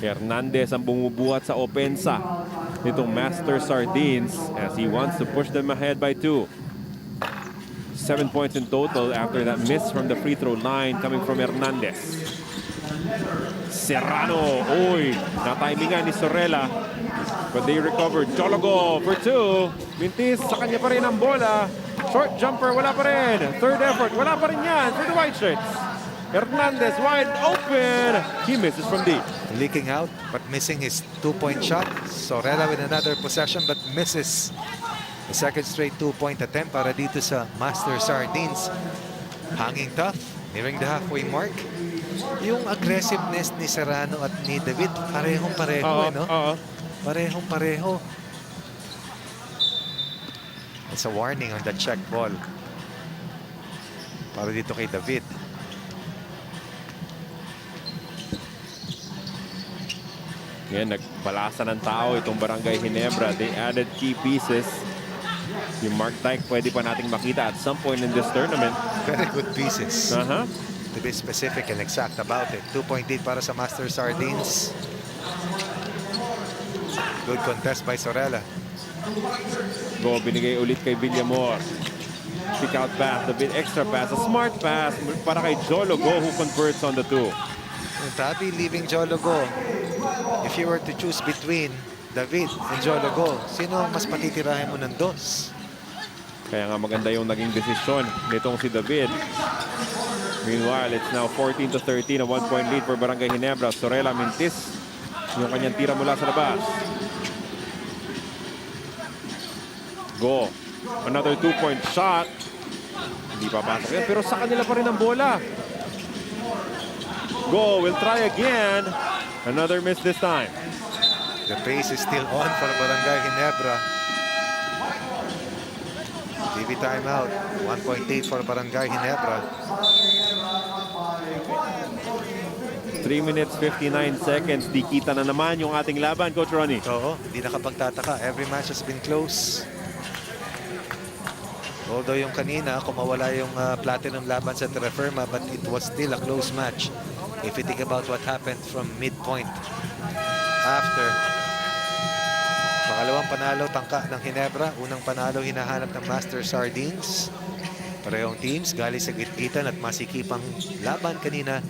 Hernandez ang bumubuhat sa opensa nitong Master Sardines as he wants to push them ahead by 2. 7 points in total after that miss from the free throw line coming from Hernandez. Serrano, oy, na-timingan ni Sorella, but they recovered. Jologo for 2. Mintis, sa kanya pa rin ang bola. Short jumper, wala pa rin. Third effort, wala pa rin yan for the White Shirts. Hernandez wide open. He misses from deep. Leaking out, but missing his 2-point shot. Sorella with another possession, but misses. The second straight 2-point attempt para dito sa Master Sardines. Hanging tough, nearing the halfway mark. Yung aggressiveness ni Serrano at ni David, parehong-pareho, no? Parehong-pareho. It's a warning on the check ball. Para dito kay David. Yan, nagbalasa ng tao itong Barangay Ginebra. They added key pieces. Yung Mark Dyke pwede pa nating makita at some point in this tournament. Very good pieces. Uh-huh. To be specific and exact about it. 2-point lead para sa Master Sardines. Good contest by Sorella. Go, binigay ulit kay Villamor. Kick out pass, a bit extra pass, a smart pass para kay Jologo who converts on the 2. Tabi leaving Jologo. If you were to choose between David and Jologo, sino ang mas patitirahin mo ng dos? Kaya nga maganda yung naging desisyon nitong si David. Meanwhile, it's now 14-13, a 1-point lead for Barangay Ginebra. Sorella Mintis, yung kanyang tira mula sa labas. Go. Another 2-point shot. Hindi papasok yan, pero sa kanila pa rin ang bola. Go, we'll try again. Another miss this time. The pace is still on for Barangay Ginebra. TV timeout. 1-point lead for Barangay Ginebra. 3 minutes, 59 seconds. Di kita na naman yung ating laban, Coach Ronnie. Oo, hindi nakapagtataka. Every match has been close. Although yung kanina, kung mawala yung platinum laban sa Terrafirma, but it was still a close match. If you think about what happened from midpoint after. Pangalawang panalo, tangka ng Ginebra. Unang panalo, hinahanap ng Master Sardines. Parehong teams, galing sa gitgitan at masikipang laban kanina.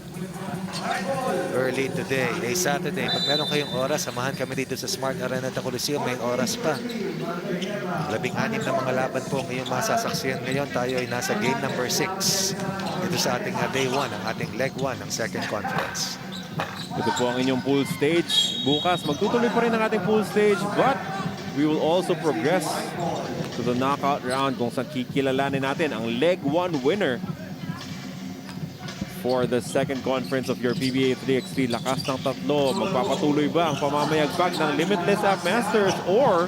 Early today, ay Saturday. Pag meron kayong oras, samahan kami dito sa Smart Arena at Coliseum. May oras pa. 16 na mga laban po ngayong masasaksiyan ngayon. Tayo ay nasa game number 6. Ito sa ating day 1, ang ating leg 1 ng second conference. Ito po ang inyong pool stage. Bukas, magtutuloy pa rin ang ating pool stage, but we will also progress to the knockout round kung saan kikilalanin natin ang leg 1 winner for the second conference of your PBA 3x3. Lakas ng tatlo. Magpapatuloy ba ang pamamayagpag ng Limitless App Masters, or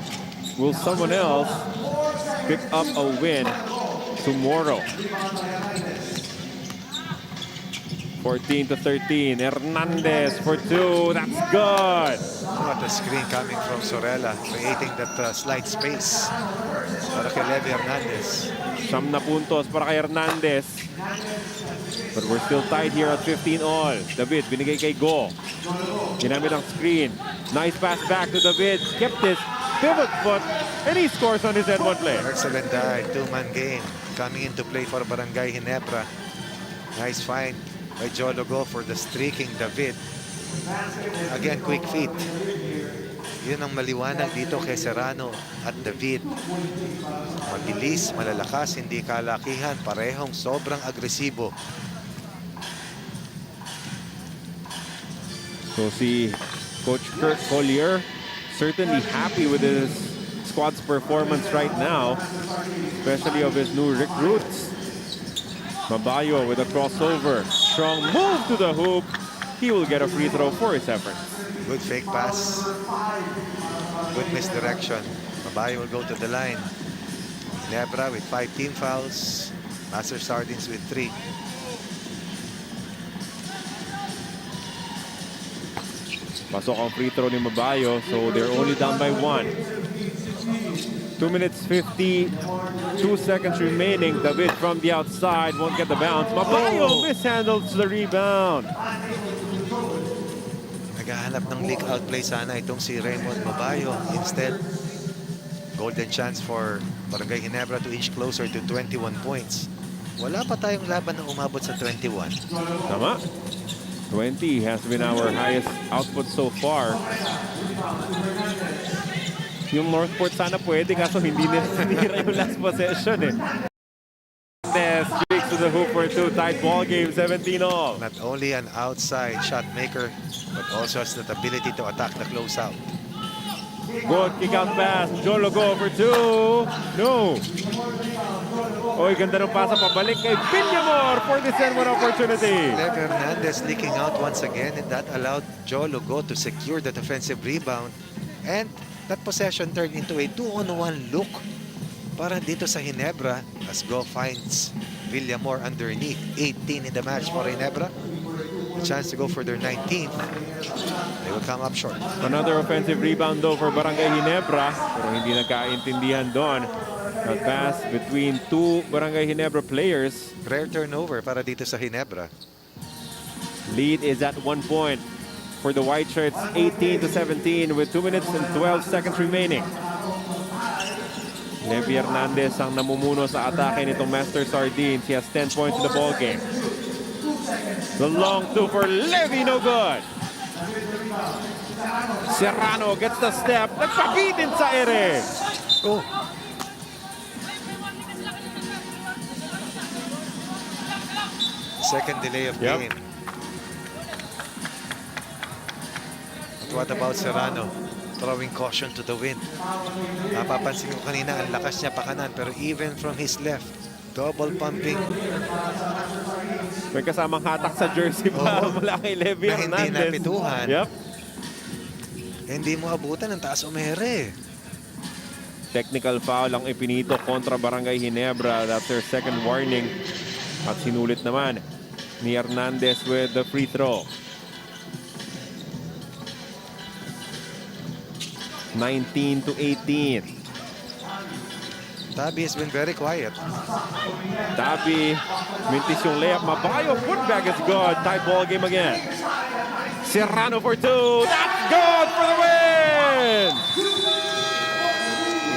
will someone else pick up a win tomorrow? 14-13. Hernandez for 2. That's good. What a screen coming from Sorella, creating that slight space para kay Levi Hernandez. 7 na puntos para kay Hernandez. But we're still tied here at 15 all. David, binigay kay Go. Ginamit ang screen. Nice pass back to David. Kept this pivot foot, and he scores on his N1 play. Excellent dive, two-man game coming into play for Barangay Ginebra. Nice find by Jologo for the streaking David. Again, quick feet. Yun ang maliwanag dito kay Serrano at David. Mabilis, malalakas, hindi kalakihan. Parehong sobrang agresibo. So si Coach Kurt Collier certainly happy with his squad's performance right now, especially of his new recruits. Mabayo with a crossover. Strong move to the hoop. He will get a free throw for his efforts. Good fake pass. Good misdirection. Mabayo will go to the line. Ginebra with 5 team fouls. Master Sardines with 3. Pasok ang free throw ni Mabayo, so they're only down by 1. 2 minutes 52 seconds remaining. David from the outside won't get the bounce. Mabayo mishandles the rebound. Naghahanap ng leak out play sana itong si Raymond Mabayo. Instead, golden chance for Barangay Ginebra to inch closer to 21 points. Wala pa tayong laban na umabot sa 21. Tama. 20 has been our highest output so far. Yung Northport sana pwede, kaso hindi nira yung last possession eh. Streaks to the hoop for 2. Tight ball game, 17 all. Not only an outside shot maker, but also has that ability to attack the closeout. Good kick out pass. Jolo go for 2. No. Oy, ganda ng pasa pabalik kay Villamor for this N1 opportunity. Levi Hernandez leaking out once again, and that allowed Jolo Go to secure the defensive rebound. And that possession turned into a 2-on-1 look para dito sa Ginebra as Go finds Villamor underneath. 18 in the match for Ginebra. A chance to go for their 19th. They will come up short. Another offensive rebound though for Barangay Ginebra, pero hindi nagkaintindihan doon. A pass between 2 Barangay Ginebra players. Rare turnover para dito sa Ginebra. Lead is at 1 point for the White Shirts, 18-17 with 2 minutes and 12 seconds remaining. Levi Hernandez ang namumuno sa atake nitong Master Sardines. He has 10 points in the ball game. The long 2 for Levi, no good. Serrano gets the step. Nagpabitin sa ere. Oh. Second delay of game. But what about Serrano? Throwing caution to the wind. Napapansin ko kanina, ang lakas niya pa kanan, pero even from his left, double pumping. May kasamang hatak sa jersey pa mula kay Levi Na hindi Hernandez. napituhan. Yep. Hindi mo abutan ng taas umere. Technical foul ang ipinito kontra Barangay Ginebra. That's their second warning. At sinulit naman ni Hernandez with the free throw. 19-18. Tabi has been very quiet. Tabi, mintis yung layup. Mabayo, putback is good. Tie ball game again. Serrano for two. That's good for the win!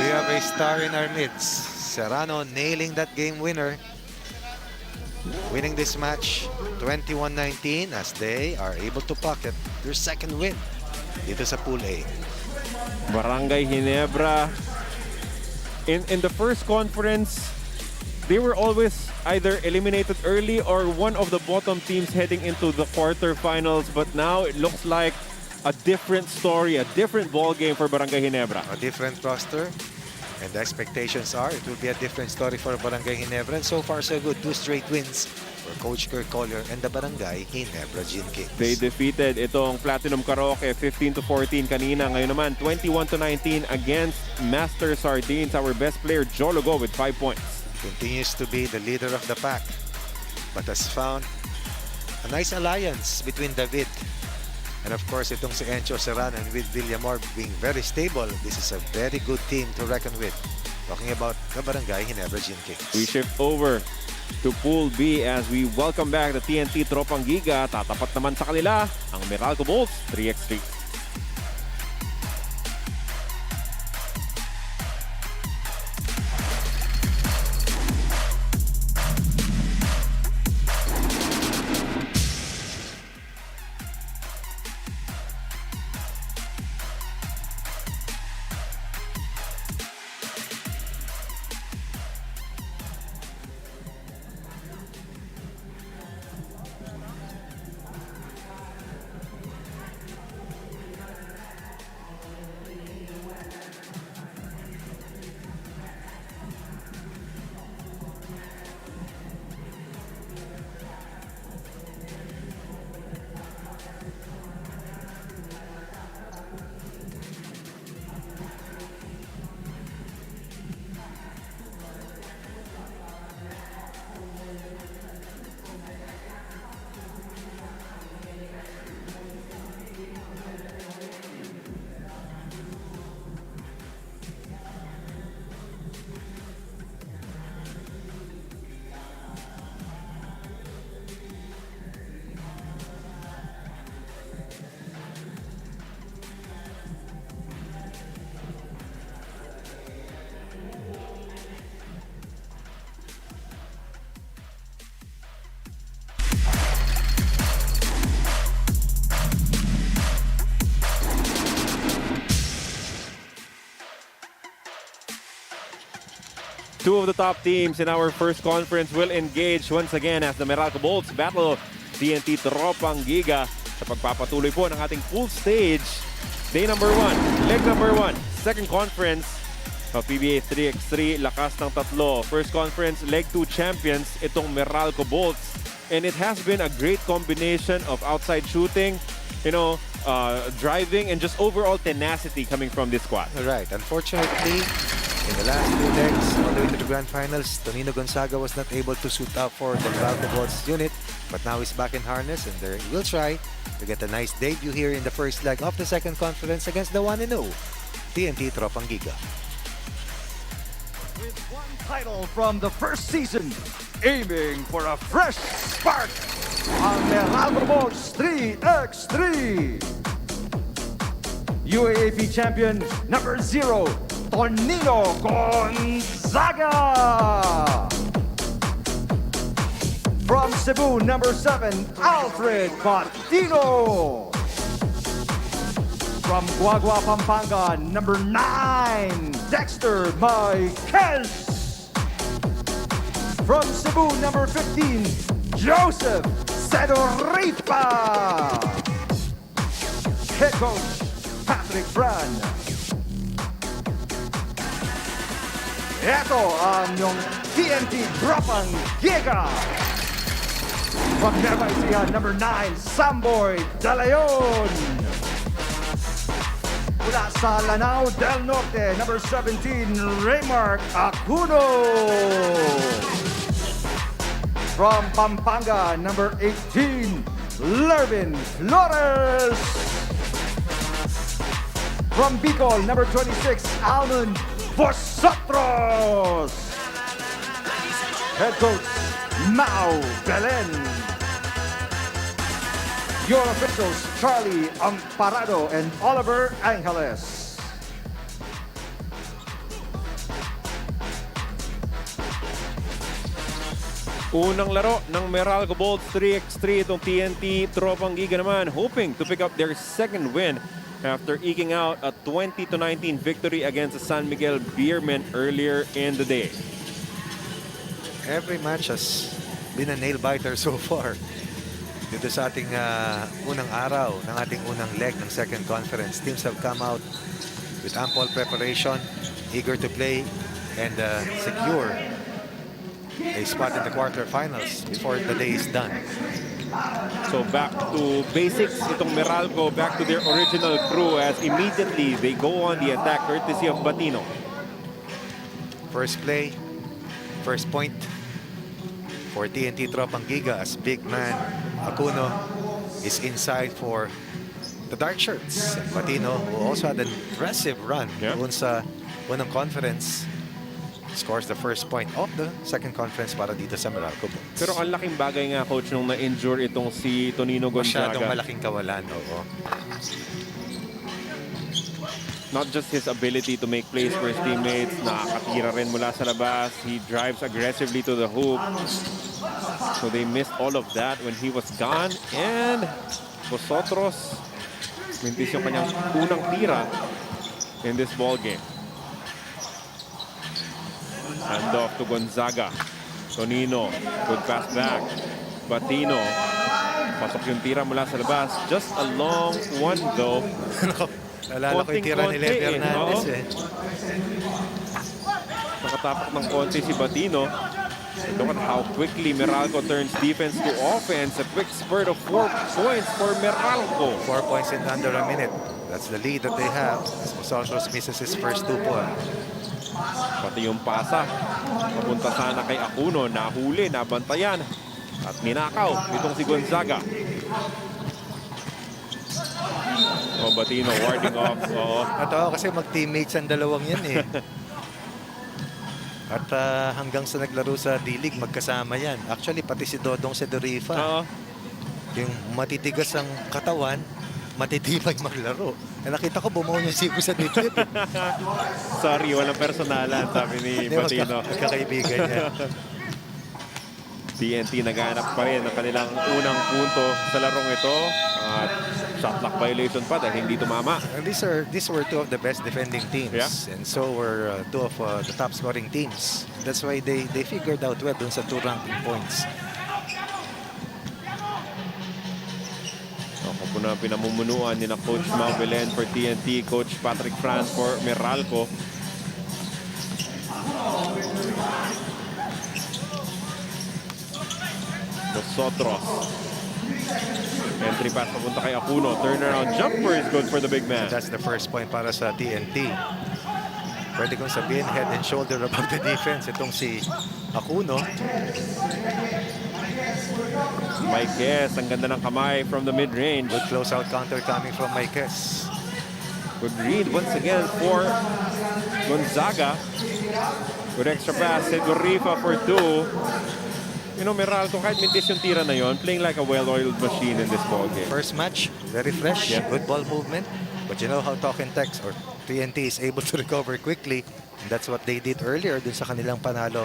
We have a star in our midst. Serrano nailing that game winner. Winning this match 21-19 as they are able to pocket their second win dito sa Pool A. Barangay Ginebra. In the first conference, they were always either eliminated early or one of the bottom teams heading into the quarterfinals. But now it looks like a different story, a different ball game for Barangay Ginebra. A different roster, and the expectations are it will be a different story for Barangay Ginebra. And so far, so good. 2 straight wins for Coach Kirk Collier and the Barangay Ginebra Gin Kings. They defeated itong Platinum Karaoke 15-14 kanina. Ngayon naman 21-19 against Master Sardines. Our best player, Jologo, with 5 points. Continues to be the leader of the pack, but has found a nice alliance between David and of course itong si Encho Serrano, and with Villamor being very stable. This is a very good team to reckon with. Talking about the Barangay Ginebra Gin Kings. We shift over to Pool B as we welcome back the TNT Tropang Giga. Tatapat naman sa kanila ang Meralco Bolts 3x3. Two of the top teams in our first conference will engage once again as the Meralco Bolts battle TNT Tropang Giga sa pagpapatuloy po ng ating pool stage. Day number 1, leg number 1, second conference of PBA 3x3, lakas ng tatlo. First conference, leg 2 champions, itong Meralco Bolts. And it has been a great combination of outside shooting, driving, and just overall tenacity coming from this squad. Right. Unfortunately, in the last 2 legs, all the way to the grand finals, Tonino Gonzaga was not able to suit up for the Meralco Bolts unit, but now he's back in harness, and he will try to get a nice debut here in the first leg of the second conference against the 1-0 TNT Tropang Giga. With one title from the first season, aiming for a fresh spark, ang Meralco Bolts 3x3. UAAP champion number 0, Tonino Gonzaga. From Cebu, number 7, Alfred Patino. From Guagua, Pampanga, number 9, Dexter Maiquez. From Cebu, number 15, Joseph Sedoripa. Head coach, Patrick Brand. Ito ang yung TNT Tropang Giga. From Nueva Ecija, number 9, Samboy Dalayon. Mula sa Lanao del Norte, number 17, Raymark Acuno. From Pampanga, number 18, Lervin Flores. From Bicol, number 26, Almond vosotros! Head coach, Mau Belen. Your officials, Charlie Amparado and Oliver Angeles. Unang laro ng Meralco Bolts 3x3 itong TNT. Tropang Giga naman hoping to pick up their second win after eking out a 20-19 victory against the San Miguel Beermen earlier in the day. Every match has been a nail-biter so far. Dito sa ating unang araw ng ating unang leg ng second conference, teams have come out with ample preparation, eager to play and secure a spot in the quarterfinals before the day is done. So back to basics itong Meralco, back to their original crew as immediately they go on the attack courtesy of Batino. First play, first point for TNT Tropang Giga as big man Acuno is inside for the dark shirts. Batino, who also had an impressive run doon sa unang conference, scores the first point of the second conference para dito sa Meralco Bolts. Pero ang laking bagay nga, coach, nung na-injure itong si Tonino Gonzaga. Masyadong malaking kawalan, oo. Not just his ability to make plays for his teammates, nakakatira rin mula sa labas. He drives aggressively to the hoop. So they missed all of that when he was gone. And vosotros, mintis yung kanyang unang tira in this ball game. Hand off to Gonzaga. Tonino, good pass back. Batino, pasok yung tira mula sa labas. Just a long one though. Nalala ko yung tira ni Levi Hernandez eh. Nakatapak ng konti si Batino. And look at how quickly Meralco turns defense to offense. A quick spurt of 4 points for Meralco. 4 points in under a minute. That's the lead that they have. Vosotros misses his first 2 points. Pati yung pasa, papunta sana kay Acuno, nahuli, nabantayan, at ninakaw itong si Gonzaga. O Batino, warding off. Natawa kasi mag-teammates ang dalawang yan eh. At hanggang sa naglaro sa D-League, magkasama yan. Actually, pati si Dodong Sedorifa. Yung matitigas ang katawan, matitibay maglaro. Nakita ko bumaon yung siko sa dibdib. Sorry, walang personalan, sabi ni Batino. Magkakaibigan niya. TNT naghanap pa rin ng kanilang unang punto sa larong ito. At shot clock violation pa dahil hindi tumama. And these were two of the best defending teams. Yeah. And so were two of the top scoring teams. That's why they figured out well dun sa 2 ranking points. Ako po na pinamumunuan ni na Coach Mau Belen for TNT, Coach Patrick Franz for Meralco. Vosotros. Entry pass papunta kay Acuno. Turnaround jumper is good for the big man. That's the first point para sa TNT. Pwede kong sabihin head and shoulder above the defense itong si Acuno. Maikes, ang ganda ng kamay from the mid-range. Good close-out counter coming from Maikes. Good read once again for Gonzaga. Good extra pass. Sedorifa for 2. You know, Meralco, kahit mintis yung tira na yon, playing like a well-oiled machine in this ball game. First match, very fresh, good ball movement. But you know how Tex or TNT is able to recover quickly. And that's what they did earlier dun sa kanilang panalo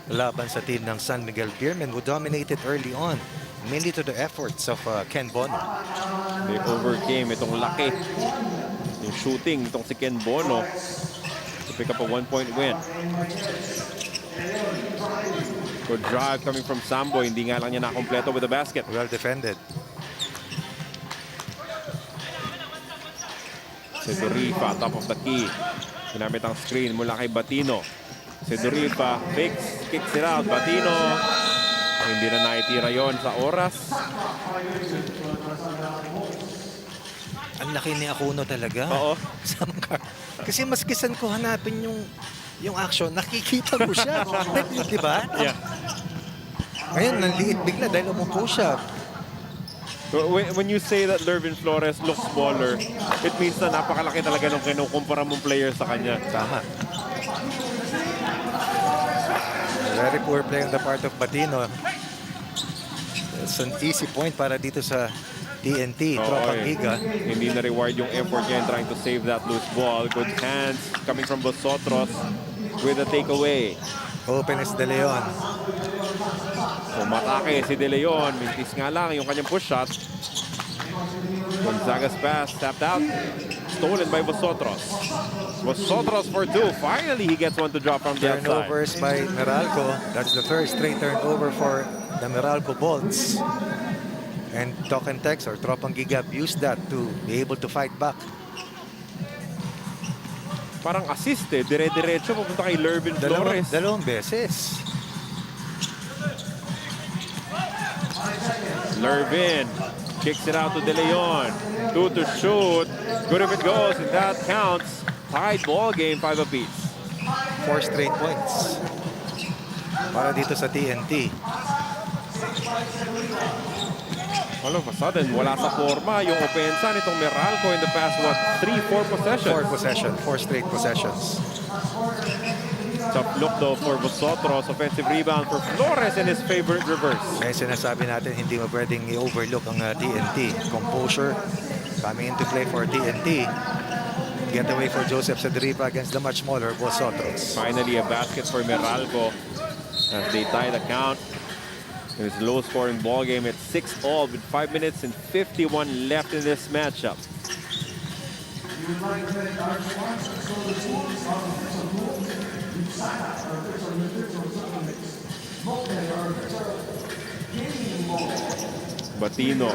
laban sa team ng San Miguel Beermen, who dominated early on, mainly to the efforts of Ken Bono. They overcame itong laki, yung shooting itong si Ken Bono to pick up a 1-point win. Good drive coming from Sambo, hindi nga lang niya nakompleto with the basket. Well defended. Sedorifa, top of the key. Ginamit ang screen mula kay Batino. Sedorifa, fakes, kicks it out. Batino, hindi na naitira yon sa oras. Ang laki ni Acuno talaga. Oo. Kasi maskisan ko hanapin yung action, nakikita ko siya. Di ba? Yeah. Ngayon, nanliit bigla dahil umupo siya. When you say that Lervin Flores looks smaller, it means na napakalaki talaga nung kinukumpara mong player sa kanya. Tama. Very poor play on the part of Batino. It's an easy point para dito sa TNT, Tropang Giga. Hindi na-reward yung effort niya in trying to save that loose ball. Good hands coming from Vosotros with a takeaway. Open is De Leon. Umatake si De Leon. Mintis nga lang yung kanyang push shot. Gonzaga's pass tapped out. Stolen by Vosotros. Vosotros for two. Finally, he gets one to drop from the outside. Turnovers by Meralco. That's the third straight turnover for the Meralco Bolts. And Cavitex or Tropang Giga used that to be able to fight back. Parang assist eh. Dire-diretso pupunta kay Lervin Flores. Dalawang beses. Lervin kicks it out to De Leon. 2 to shoot. Good if it goes, and that counts. Tied ball game, 5 apiece. 4 straight points para dito sa TNT. All of a sudden, wala sa forma yung opensa nitong Meralco in the past, 3-4 possessions? 4 straight possessions. Tough look though for Vosotros. Offensive rebound for Flores in his favorite reverse. May sinasabi natin, hindi mo pwedeng i-overlook ang TNT. Composure coming into play for TNT. Getaway for Joseph Cedripa against the much smaller Vosotros. Finally, a basket for Meralco as they tie the count. It was a low-scoring ball game at 6-all with 5 minutes and 51 left in this matchup. Batino.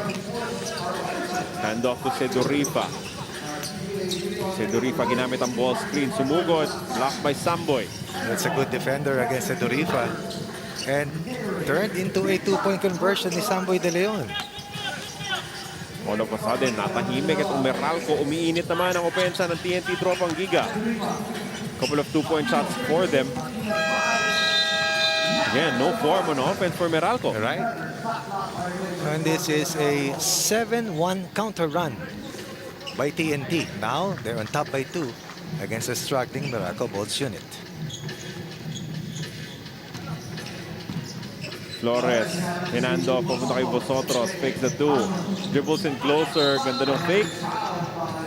Handoff to Cedripa. Cedripa ginamit ang ball screen. Sumugod. Blocked by Samboy. That's a good defender against Cedripa. And turned into a 2-point conversion ni Samboy De Leon. All of a sudden, natahimik at Meralco. Umiinit naman ang opensa ng TNT Tropang Giga. Couple of 2-point shots for them. Again, no form on offense for Meralco. Right? And this is a 7-1 counter run by TNT. Now, they're on top by 2 against a struggling Meralco Bolts unit. Flores, hinando, pupunta kay Vosotros, fakes the 2. Dribbles in closer, ganda ng fake.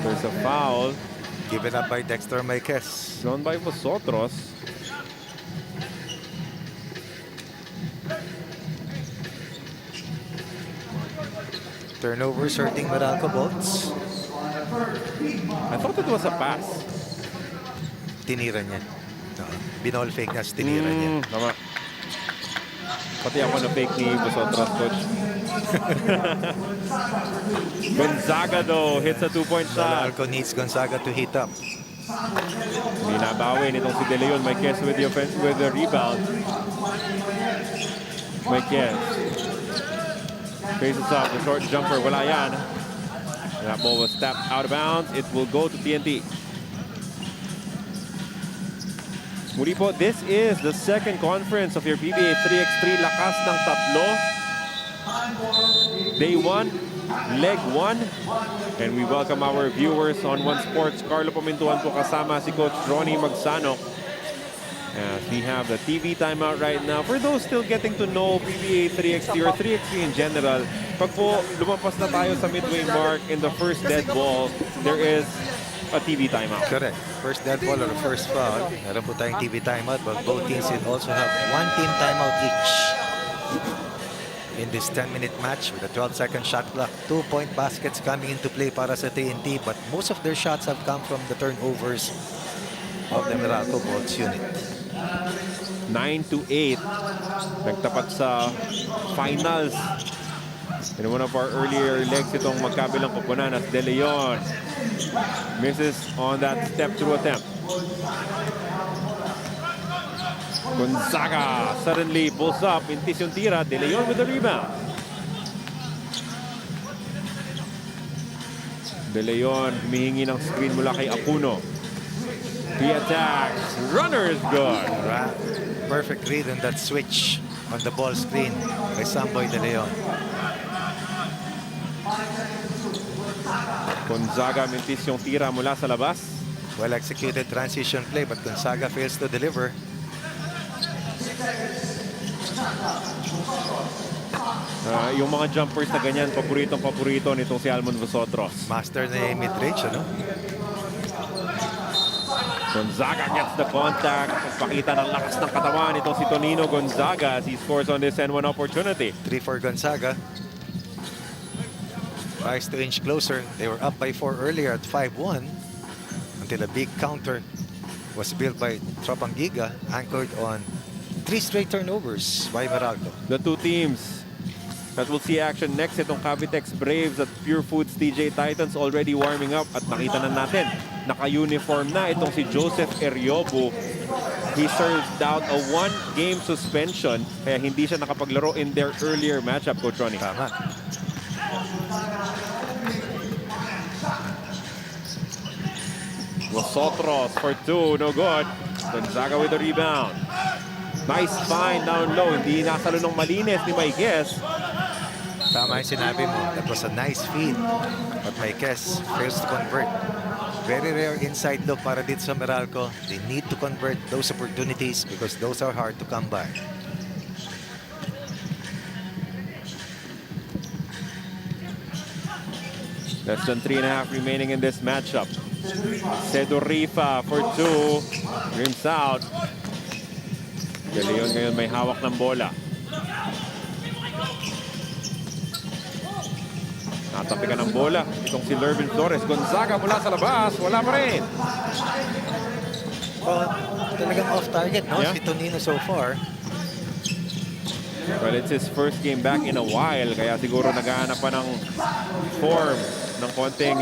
There's a foul. Given up by Dexter Maiquez. Thrown by Vosotros. Turnovers hurting Meralco Bolts. I thought it was a pass. Tinira niya. Binall fake niya, tinira niya. Tama. Pati ako na fake ni Vosotros, coach. Gonzaga though hits a 2-point shot. Meralco needs Gonzaga to heat up. Hindi nabawi nitong si De Leon. Maiquez with the offense, with the rebound. Maiquez faces up the short jumper. Wala yan. That ball was tapped out of bounds. It will go to TNT. Muli po, this is the second conference of your PBA 3x3 Lakas ng Tatlo. Day 1, leg 1. And we welcome our viewers on One Sports. Carlo Pamintuan po kasama si Coach Ronnie Magsano. As we have the TV timeout right now. For those still getting to know PBA 3x3 or 3x3 in general, pag po lumampas na tayo sa midway mark in the first dead ball, there is a TV timeout. Correct. First dead ball or first foul. Meron po tayong TV timeout, but both teams will also have 1 team timeout each. In this 10-minute match with a 12-second shot clock, 2-point baskets coming into play para sa TNT, but most of their shots have come from the turnovers of the Meralco Bolts unit. 9-8. Nagtapat sa finals. In one of our earlier legs, itong magkabilang koponan at De Leon misses on that step-through attempt. Gonzaga suddenly pulls up. Intis yung tira. De Leon with the rebound. De Leon humihingi ng screen mula kay Apuno. He attacks. Runner is good. Perfect read on that switch on the ball screen by Samboy De Leon. Gonzaga mintis yung tira mula sa labas. Well-executed transition play, but Gonzaga fails to deliver. Yung mga jumpers na ganyan, paborito nitong si Almon Vosotros. Master na yung mid-range, ano? Gonzaga gets the contact. Pakita ng lakas ng katawan itong si Tonino Gonzaga as he scores on this N1 opportunity. 3 for Gonzaga. Tries to inch closer. They were up by 4 earlier at 5-1 until a big counter was built by Tropangiga, anchored on 3 straight turnovers by Meralco. The two teams that will see action next, itong Cavitex Braves at Purefoods TJ Titans already warming up at nakita na natin, naka-uniform na itong si Joseph Eriobo. He served out a 1-game suspension kaya hindi siya nakapaglaro in their earlier matchup, Coach Ronnie. Tama. Vosotros for 2, no good. Gonzaga with the rebound. Nice find down low. Hindi nasalo ng malinis ni Maikes. Tama yung sinabi mo. That was a nice feed. But Maikes fails to convert. Very rare inside look para dito sa Meralco. They need to convert those opportunities because those are hard to come by. Less than 3.5 remaining in this matchup. Sedorifa for 2. Rims out. De Leon ngayon may hawak ng bola. Natapikan ng bola. Itong si Lervin Flores. Gonzaga mula sa labas. Wala pa rin. Oh, talagang off target, no? Yeah. Si Tonino so far. Well, it's his first game back in a while. Kaya siguro naghahanap pa ng form, ng konting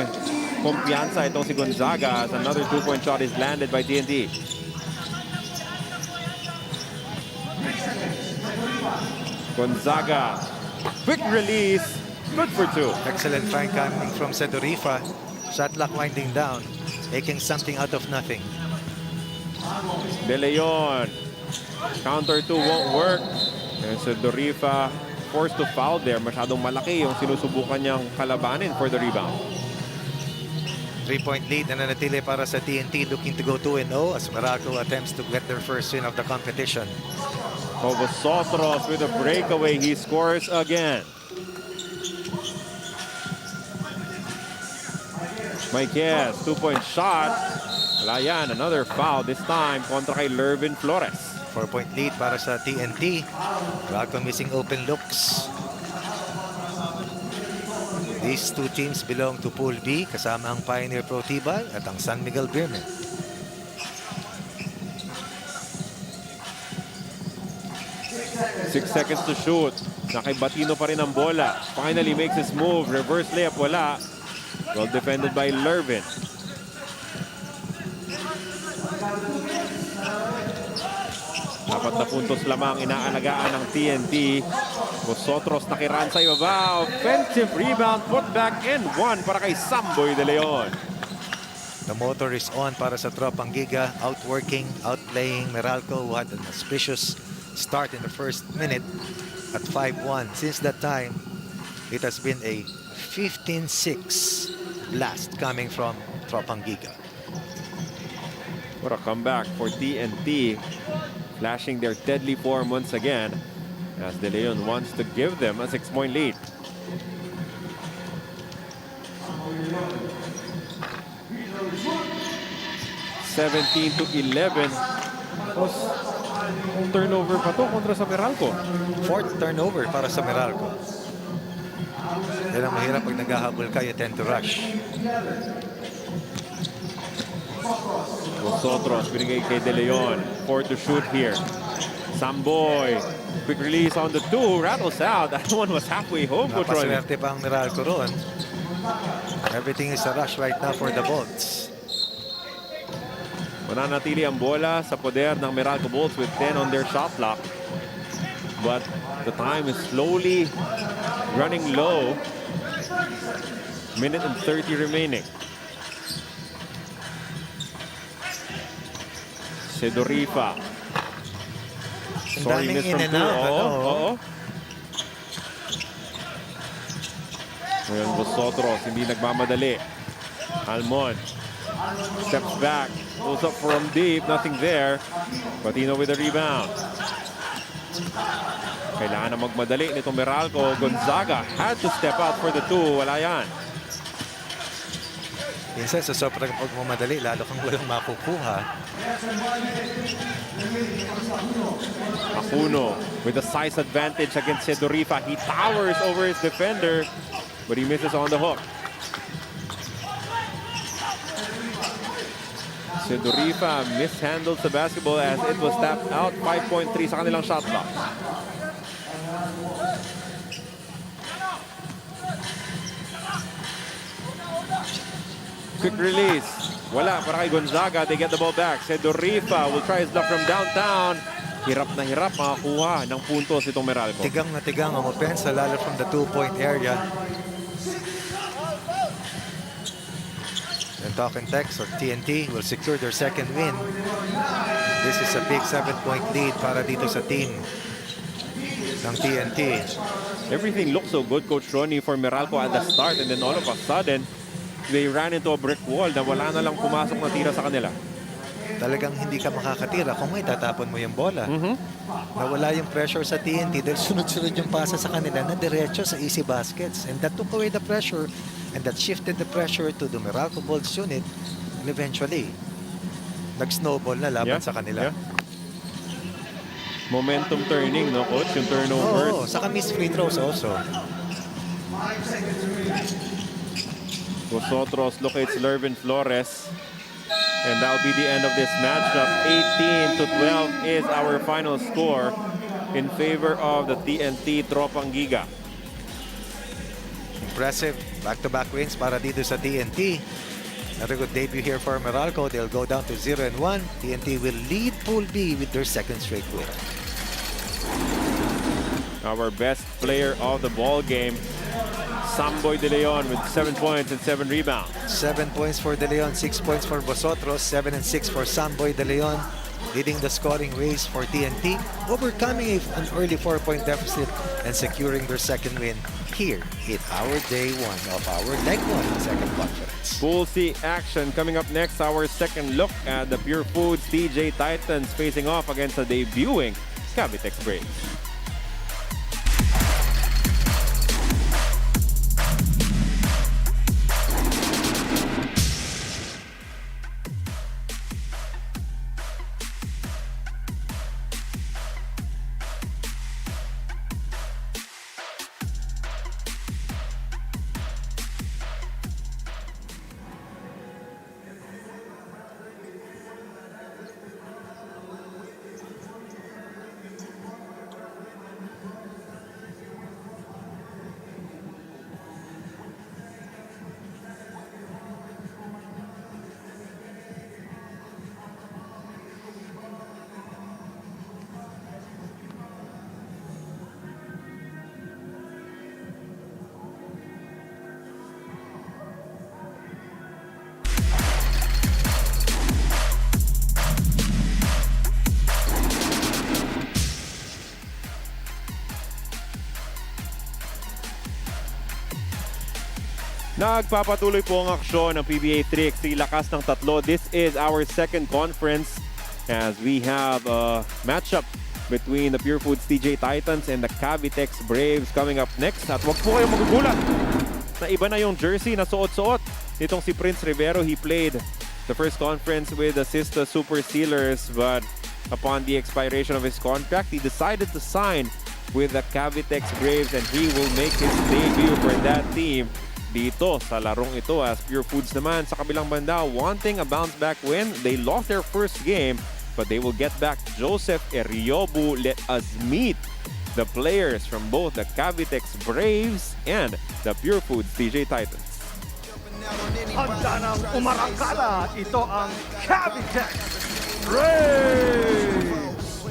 kumpiyansa itong si Gonzaga as another 2-point shot is landed by TNT. Gonzaga, quick release, good for 2. Excellent find coming from Sedorifa. Shot clock winding down, making something out of nothing. De Leon, counter 2 won't work. And Sedorifa forced to foul there. Masyadong malaki yung sinusubukan niyang kalabanin for the rebound. 3-point lead na nanatili para sa TNT, looking to go 2-0 as Meralco attempts to get their first win of the competition. Vosotros with a breakaway. He scores again. Maikes, 2-point shot. Wala yan, another foul. This time kontra kay Lervin Flores. 4-point lead para sa TNT. Meralco missing open looks. These two teams belong to Pool B, kasama ang Pioneer Protibal at ang San Miguel Beermen. Six seconds to shoot. Nakibatino pa rin ang bola. Finally makes his move. Reverse layup, wala. Well defended by Lervin. Apat na puntos lamang inaalagaan ng TNT. Vosotros nakiran sa ibaba. Offensive rebound, put back and 1 para kay Samboy De Leon. The motor is on para sa Tropangiga, outworking, outplaying Meralco, who had an auspicious start in the first minute at 5-1. Since that time, it has been a 15-6 blast coming from Tropangiga. What a comeback for TNT. Flashing their deadly form once again as De Leon wants to give them a 6-point lead. (17-11). Tapos, turnover pa to kontra sa Meralco. 4th turnover para sa Meralco. Yan ang mahirap pag naghahabol ka, you tend to rush. Vosotros binigay kay De Leon. 4 to shoot here. Samboy. Quick release on the 2. Rattles out. That one was halfway home, Coach Ronnie. Napaswerte pa ang Meralco roon. Everything is a rush right now for the Bolts. Mananatili ang bola sa poder ng Meralco Bolts with 10 on their shot clock. But the time is slowly running low. Minute and 30 remaining. Sedorifa. Sorry, miss from 2. Oo. Ngayon, Vosotros, hindi nagmamadali. Almon. Steps back, pulls up from deep, nothing there. Patino with the rebound. Kailangan na magmadali nito Meralco. Gonzaga had to step out for the two. Wala yan. Minsan sa sobrang pagmamadali, lalo kang walang makukuha. Akuno with the size advantage against Sedorifa. He towers over his defender, but he misses on the hook. Sedorifa mishandles the basketball as it was tapped out. 5.3 sa kanilang shot clock. Quick release. Wala para kay Gonzaga. They get the ball back. Sedorifa will try his luck from downtown. Hirap na hirap makakuha ng puntos itong Meralco. Tigang na tigang ang opensa, lalo from the two-point area. And Cavitex or TNT will secure their second win. This is a big 7-point lead para dito sa team ng TNT. Everything looked so good, Coach Ronnie, for Meralco at the start, and then all of a sudden, they ran into a brick wall na wala na lang pumasok na tira sa kanila. Talagang hindi ka makakatira kung may tatapon mo yung bola. Nawala yung pressure sa TNT dahil sunod-sunod yung pasa sa kanila na diretso sa easy baskets. And that took away the pressure and that shifted the pressure to the Meralco Bulls unit. And eventually, nag-snowball na laban sa kanila. Momentum turning, no, Coach? Yung turnovers. Oo, saka miss free throws also. Vosotros locates Lervin Flores. And that'll be the end of this matchup. 18-12 is our final score in favor of the TNT Tropang Giga. Impressive. Back-to-back wins para dito sa TNT. Another good debut here for Meralco. They'll go down to 0-1. TNT will lead Pool B with their second straight win. Our best player of the ball game, Samboy De Leon with 7 points and 7 rebounds. 7 points for De Leon, 6 points for Vosotros, 7 and 6 for Samboy De Leon, leading the scoring race for TNT, overcoming an early 4-point deficit and securing their second win here in our day one of our leg one second conference. Pool C action coming up next. Our second look at the Purefoods TJ Titans facing off against the debuting Cavitex Braves. Nagpapatuloy po ang aksyon ng PBA 3x3 Lakas ng Tatlo. This is our second conference as we have a matchup between the Purefoods TJ Titans and the Cavitex Braves coming up next. At wag po kayong magugulat na iba na yung jersey na suot-suot nitong si Prince Rivero. He played the first conference with the Sista Super Sealers, but upon the expiration of his contract, he decided to sign with the Cavitex Braves and he will make his debut for that team dito sa larong ito as Purefoods naman sa kabilang banda wanting a bounce back win. They lost their first game but they will get back Joseph Eriobu. Let us meet the players from both the Cavitex Braves and the Purefoods TJ Titans. Handa ng umarangkada, ito ang Cavitex Braves!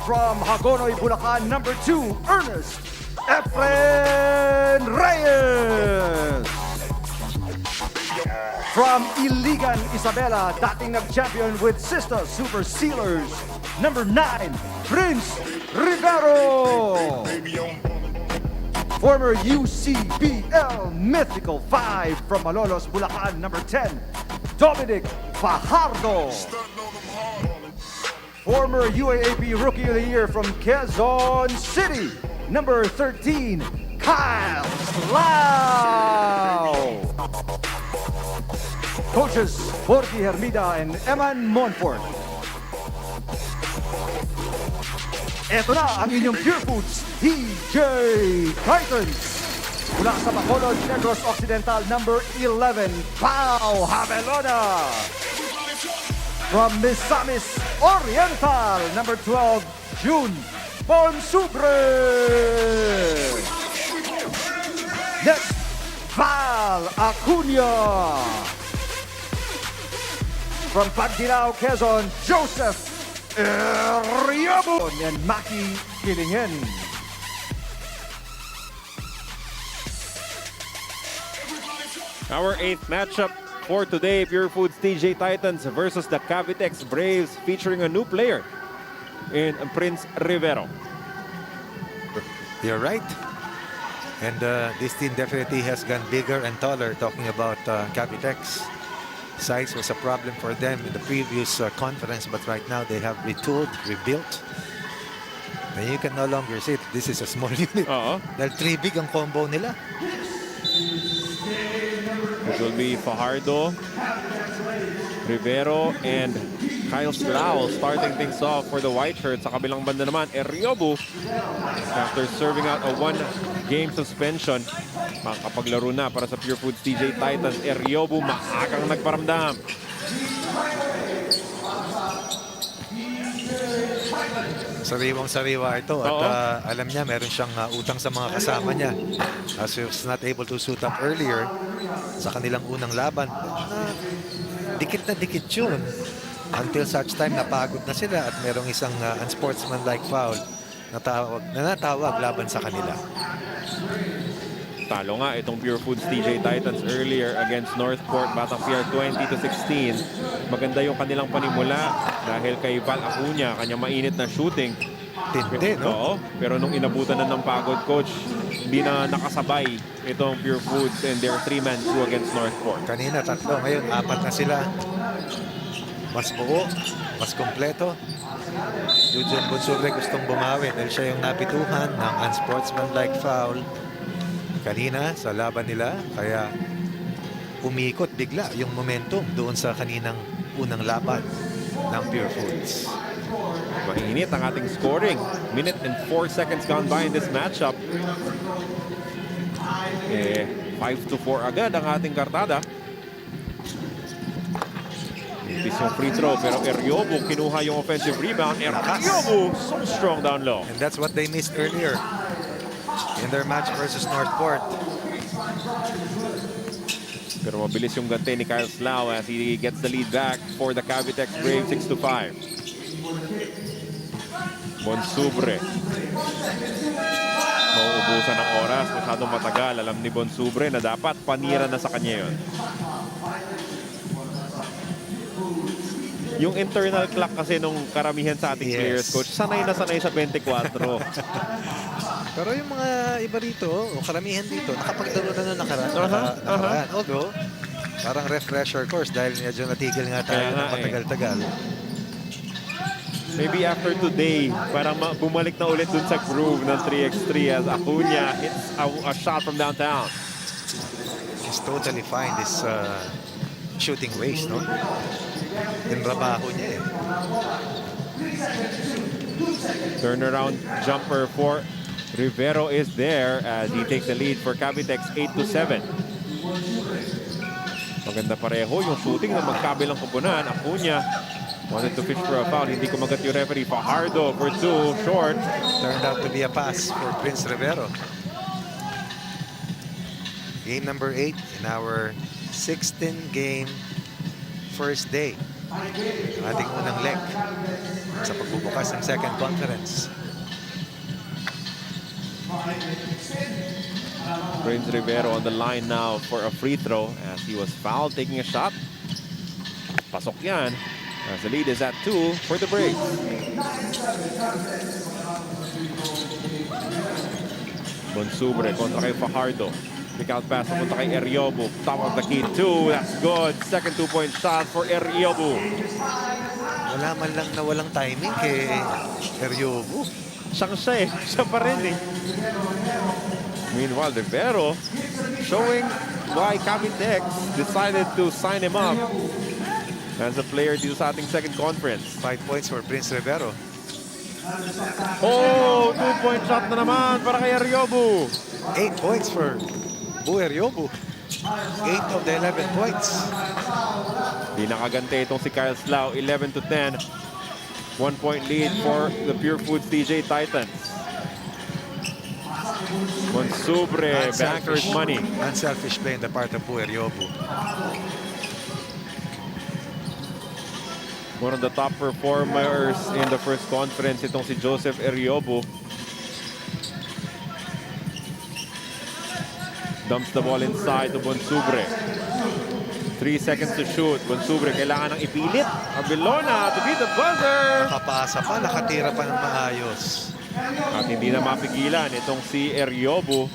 From Hagonoy, Bulacan, number 2, Ernest Efren Reyes. From Iligan, Isabela, dating nag-champion with Sista Super Sealers, number 9, Prince Rivero. Former UCBL Mythical 5 from Malolos, Bulacan, number 10, Dominic Fajardo. Former UAAP Rookie of the Year from Quezon City, number 13, Kyle Lau. Coaches Jorge Hermida and Eman Monfort. Ito na ang inyong Purefoods DJ Titans. Mula sa Bacolod, Negros Occidental, number 11, Pao Havelona. From Misamis Oriental, number 12, June Bonsubre. Next, Val Acuña. From Pagdilao, Quezon, Joseph Riabon and Maki Kilingen. Our 8th matchup for today, Purefoods TJ Titans versus the Cavitex Braves, featuring a new player in Prince Rivero. You're right. And this team definitely has gone bigger and taller. Talking about Cavitex, size was a problem for them in the previous conference, but right now they have retooled, rebuilt. And you can no longer say that this is a small unit. Dahil 3 big ang combo nila. It will be Fajardo, Rivero, and Kyle Lau starting things off for the white shirts. Sa kabilang banda naman, Eriobu, after serving out a 1-game suspension, makapaglaro na para sa Purefoods TJ Titans. Eriobu maagang nagparamdam. Sariwang-sariwa ito at alam niya meron siyang utang sa mga kasama niya as he was not able to suit up earlier sa kanilang unang laban. Dikit na dikit yun until such time napagod na sila at merong isang unsportsmanlike foul na natawag laban sa kanila. Talo nga itong Purefoods TJ Titans earlier against Northport, Batang PR 20-16. Maganda yung kanilang panimula dahil kay Val Acuña, kanyang mainit na shooting. Tindi, no? Oo, pero nung inabutan na ng pagod, coach, hindi na nakasabay itong Purefoods and their 3-man crew against Northport. Kanina 3, ngayon 4 na sila. Mas buo, mas kompleto. Eugene Bonsubre gustong bumawi dahil siya yung napituhan ng unsportsmanlike foul kanina sa laban nila, kaya umikot bigla yung momentum doon sa kaninang unang laban ng Purefoods. Mainit ang ating scoring. Minute and 4 seconds gone by in this matchup. 5-4 agad ang ating kartada. This yung free throw, pero Eriobu kinuha yung offensive rebound. Eriobu so strong down low. And that's what they missed earlier in their match versus Northport. Pero mabilis yung gante ni Kyle Lau as he gets the lead back for the Cavitex Braves 6-5. Bonsubre. Mauubusan ng oras. Masyadong matagal. Alam ni Bonsubre na dapat panira na sa kanya yun. Yung internal clock kasi nung karamihan sa ating players, coach, sanay na sanay sa 24. Pero yung mga iba rito, o karamihan dito, nakapaglaro na nung nakaraan. Although, parang refresher course dahil medyo natigil nga tayo ng matagal-tagal. Maybe after today, parang bumalik na ulit dun sa groove ng 3x3 as Acuña hits a shot from downtown. He's totally fine, this shooting waste, no? Yung trabaho niya eh. Turnaround jumper for Rivero is there as he takes the lead for Cavitex 8-7. Maganda pareho yung shooting ng magkabilang kupunan. Acuña wanted to fish for a foul. Hindi kumagat yung referee. Fajardo for 2, short. Turned out to be a pass for Prince Rivero. Game number 8 in our 16-game first day. Ating unang leg sa pagbubukas ng second conference. Prince Rivero on the line now for a free throw as he was fouled taking a shot. Pasok yan as the lead is at 2 for the Braves. Bonsubre kontra kay Fajardo. Pick out pass papunta kay Eriobu. Top of the key, 2. That's good. Second 2-point shot for Eriobu. Wala man lang na walang timing kay Eriobu. Siyang siya eh. Siya pa rin eh. Meanwhile, Rivero showing why Cavitex decided to sign him up as a player dito sa ating second conference. 5 points for Prince Rivero. Oh, 2-point shot na naman para kay Eriobu. 8 points for Eriobu. 8 of the 11 points. Di nakagante itong si Kyle Slau. 11-10. 1-point lead for the Purefoods DJ Titans. Bonsubre, banker's money. Unselfish play in the part of Eriobu. One of the top performers in the first conference itong si Joseph Eriobu. Dumps the ball inside to Bonsubre. 3 seconds to shoot. Bonsubre kailangan ng ipilit. Abelona to beat the buzzer. Nakapasa pa, nakatira pa ng maayos. At hindi na mapigilan itong si Eriobu.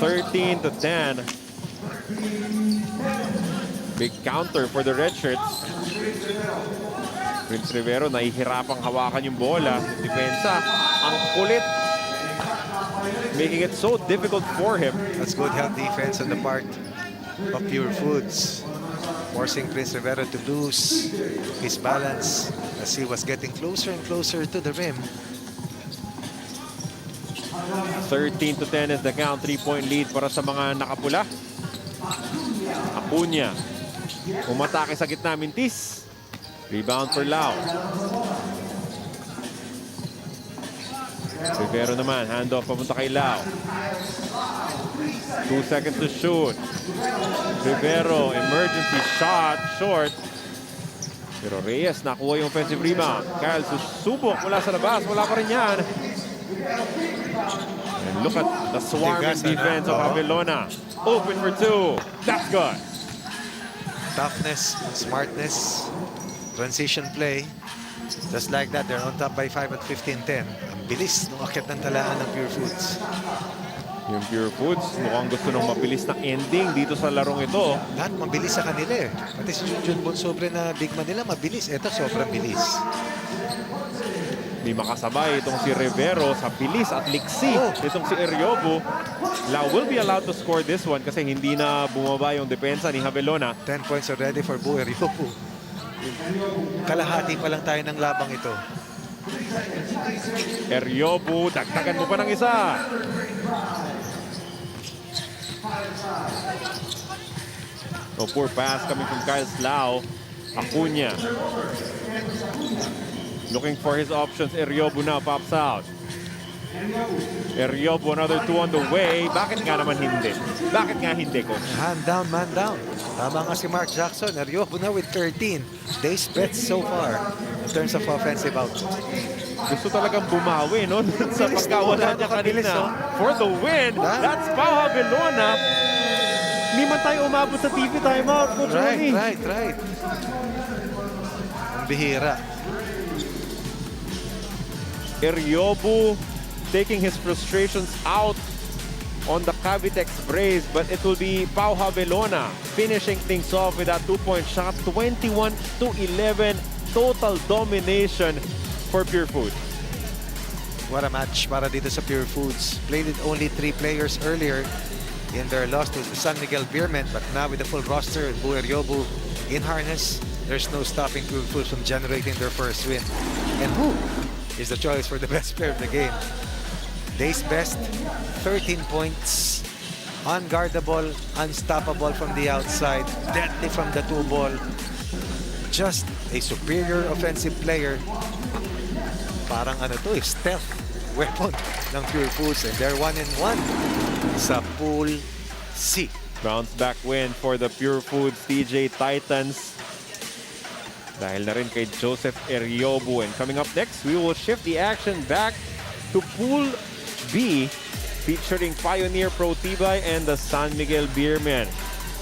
13-10. Big counter for the red shirts. Prince Rivero nahihirapang hawakan yung bola. Depensa, ang kulit. Making it so difficult for him. That's good help defense on the part of Purefoods. Forcing Prince Rivero to lose his balance as he was getting closer and closer to the rim. 13-10 is the count. 3-point lead para sa mga nakapula. Acuña. Umatake sa gitna, Mintis. Rebound for Lau. Rivero naman, handoff papunta kay Lau. 2 seconds to shoot. Rivero, emergency shot, short. Pero Reyes nakuha yung offensive rebound. Kyle susubok mula sa labas, wala pa rin yan. And look at the swarming defense of Abelona. Open for 2. That's good. Toughness, smartness, transition play. Just like that, they're on top by 5 at 15-10. Ang bilis nung akit ng talaan ng Purefoods. Yung Purefoods, mukhang gusto nung mabilis na ending dito sa larong ito. Lahat mabilis sa kanila eh. Pati si Junjun Bonsubre na big man nila, mabilis. Ito, sobrang bilis. Di makasabay itong si Rivero sa bilis at liksi. Itong si Eriobu. Lau will be allowed to score this one kasi hindi na bumaba yung depensa ni Abelona. 10 points already for Eriobu. Kalahati pa lang tayo ng labang ito. Eriobu, dagdagan mo pa ng isa. No, poor pass coming from Kyle Slau. Acuña. Looking for his options. Eriobu now pops out. Eriobu, another 2 on the way. Bakit nga naman hindi? Bakit nga hindi, coach? Hand down, man down. Tama nga si Mark Jackson. Eriobu na with 13. Day's best so far in terms of offensive output. Gusto talagang bumawi, no? Sa pagkawala niya kanina. For the win, that's Pau Abelona. Hindi man tayo umabot sa TV timeout, Coach Ronnie. Right. Ang bihira. Eriobu taking his frustrations out on the Cavitex brace, but it will be Pau Abelona finishing things off with that 2-point shot. 21-11, total domination for Purefoods. What a match para dito sa Purefoods. Played with only 3 players earlier in their loss to the San Miguel Beermen, but now with the full roster and Eriobu in harness, there's no stopping Purefoods from generating their first win. And who is the choice for the best player of the game? Day's best, 13 points, unguardable, unstoppable from the outside, deadly from the 2-ball. Just a superior offensive player. Parang ano to, stealth weapon ng Purefoods, and they're 1-1 sa Pool C. Bounce back win for the Purefoods DJ Titans. Dahil na rin kay Joseph Eriobu. And coming up next, we will shift the action back to Pool B, featuring Pioneer Pro Tibay and the San Miguel Beermen.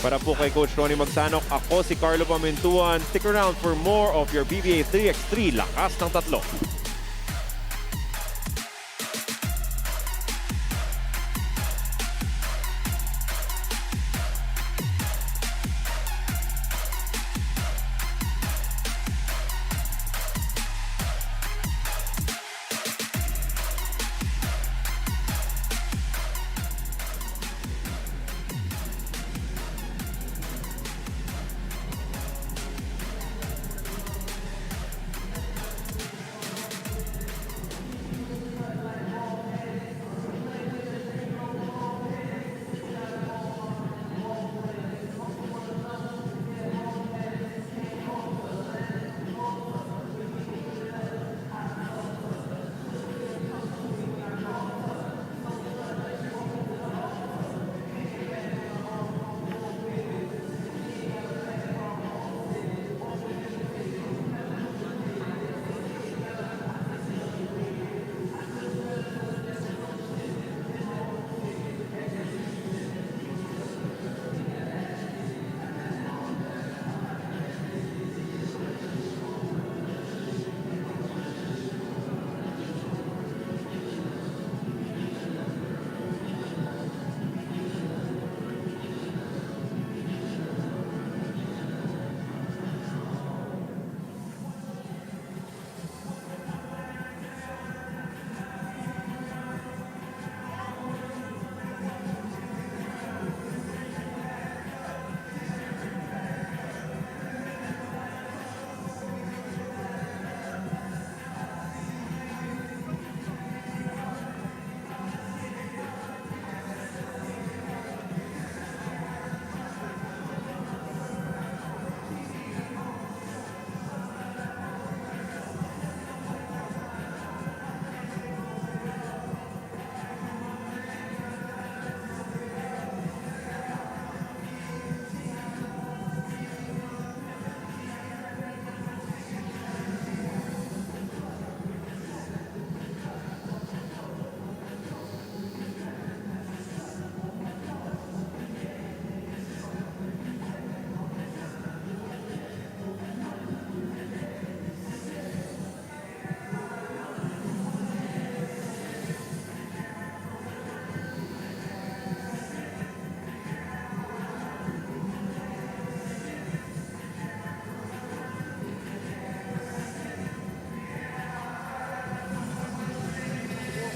Para po kay Coach Ronnie Magsanok, ako si Carlo Pamentuan. Stick around for more of your PBA 3x3 Lakas ng Tatlo.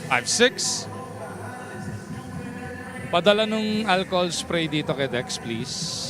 5-6. Padala nung alcohol spray dito kay Dex, please.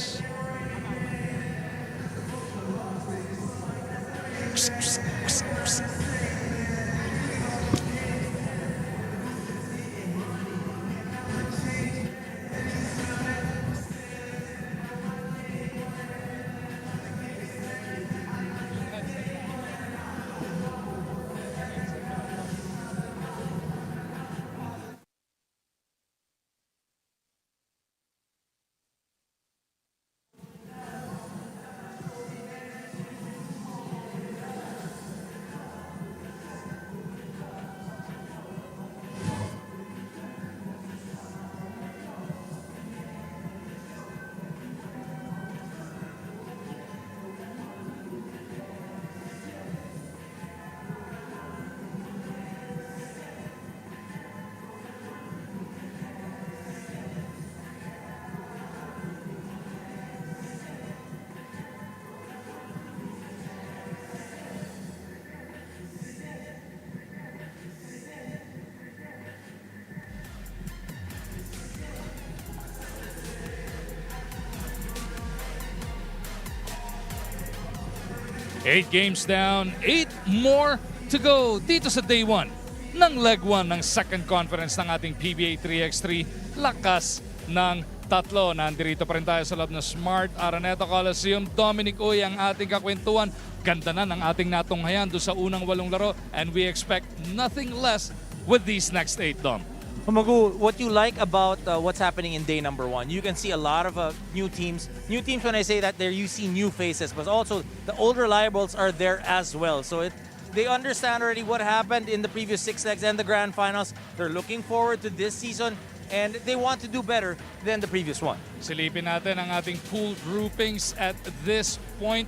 Eight games down, 8 more to go dito sa day 1 ng leg 1 ng second conference ng ating PBA 3x3. Lakas ng tatlo. Nandirito pa rin tayo sa loob ng Smart Araneta Coliseum. Dominic Uy ang ating kakwentuhan. Ganda na ng ating natunghayan doon sa unang 8 laro and we expect nothing less with these next 8, Dom. Magu, what you like about what's happening in day number 1? You can see a lot of new teams. New teams, when I say that, there you see new faces, but also the old reliables are there as well. So they understand already what happened in the previous 6 legs and the grand finals. They're looking forward to this season and they want to do better than the previous one. Silipin natin ang ating pool groupings at this point.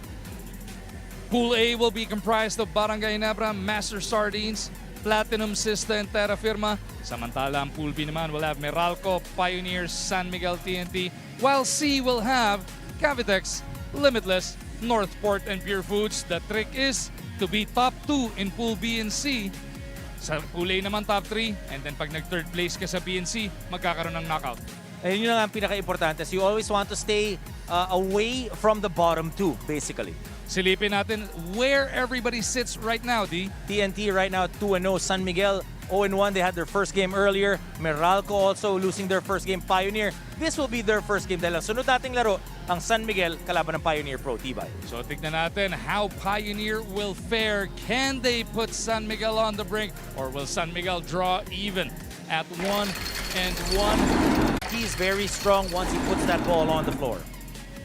Pool A will be comprised of Barangay Ginebra, Master Sardines, Platinum, Sista, and Terrafirma. Samantala, ang Pool B naman will have Meralco, Pioneers, San Miguel, TNT, while C will have Cavitex, Limitless, Northport, and Purefoods. The trick is to be top 2 in Pool B and C. Sa Pool A naman top 3, and then pag nag-third place ka sa B and C, magkakaroon ng knockout. Ayun yun lang ang pinaka-importante. So you always want to stay away from the bottom 2, basically. Silipin natin where everybody sits right now, D. TNT right now 2-0. San Miguel 0-1. They had their first game earlier. Meralco also losing their first game. Pioneer, this will be their first game dahil ang sunod nating laro, ang San Miguel kalaban ng Pioneer Pro Tibay. So tignan natin how Pioneer will fare. Can they put San Miguel on the brink or will San Miguel draw even at 1-1? He's very strong once he puts that ball on the floor.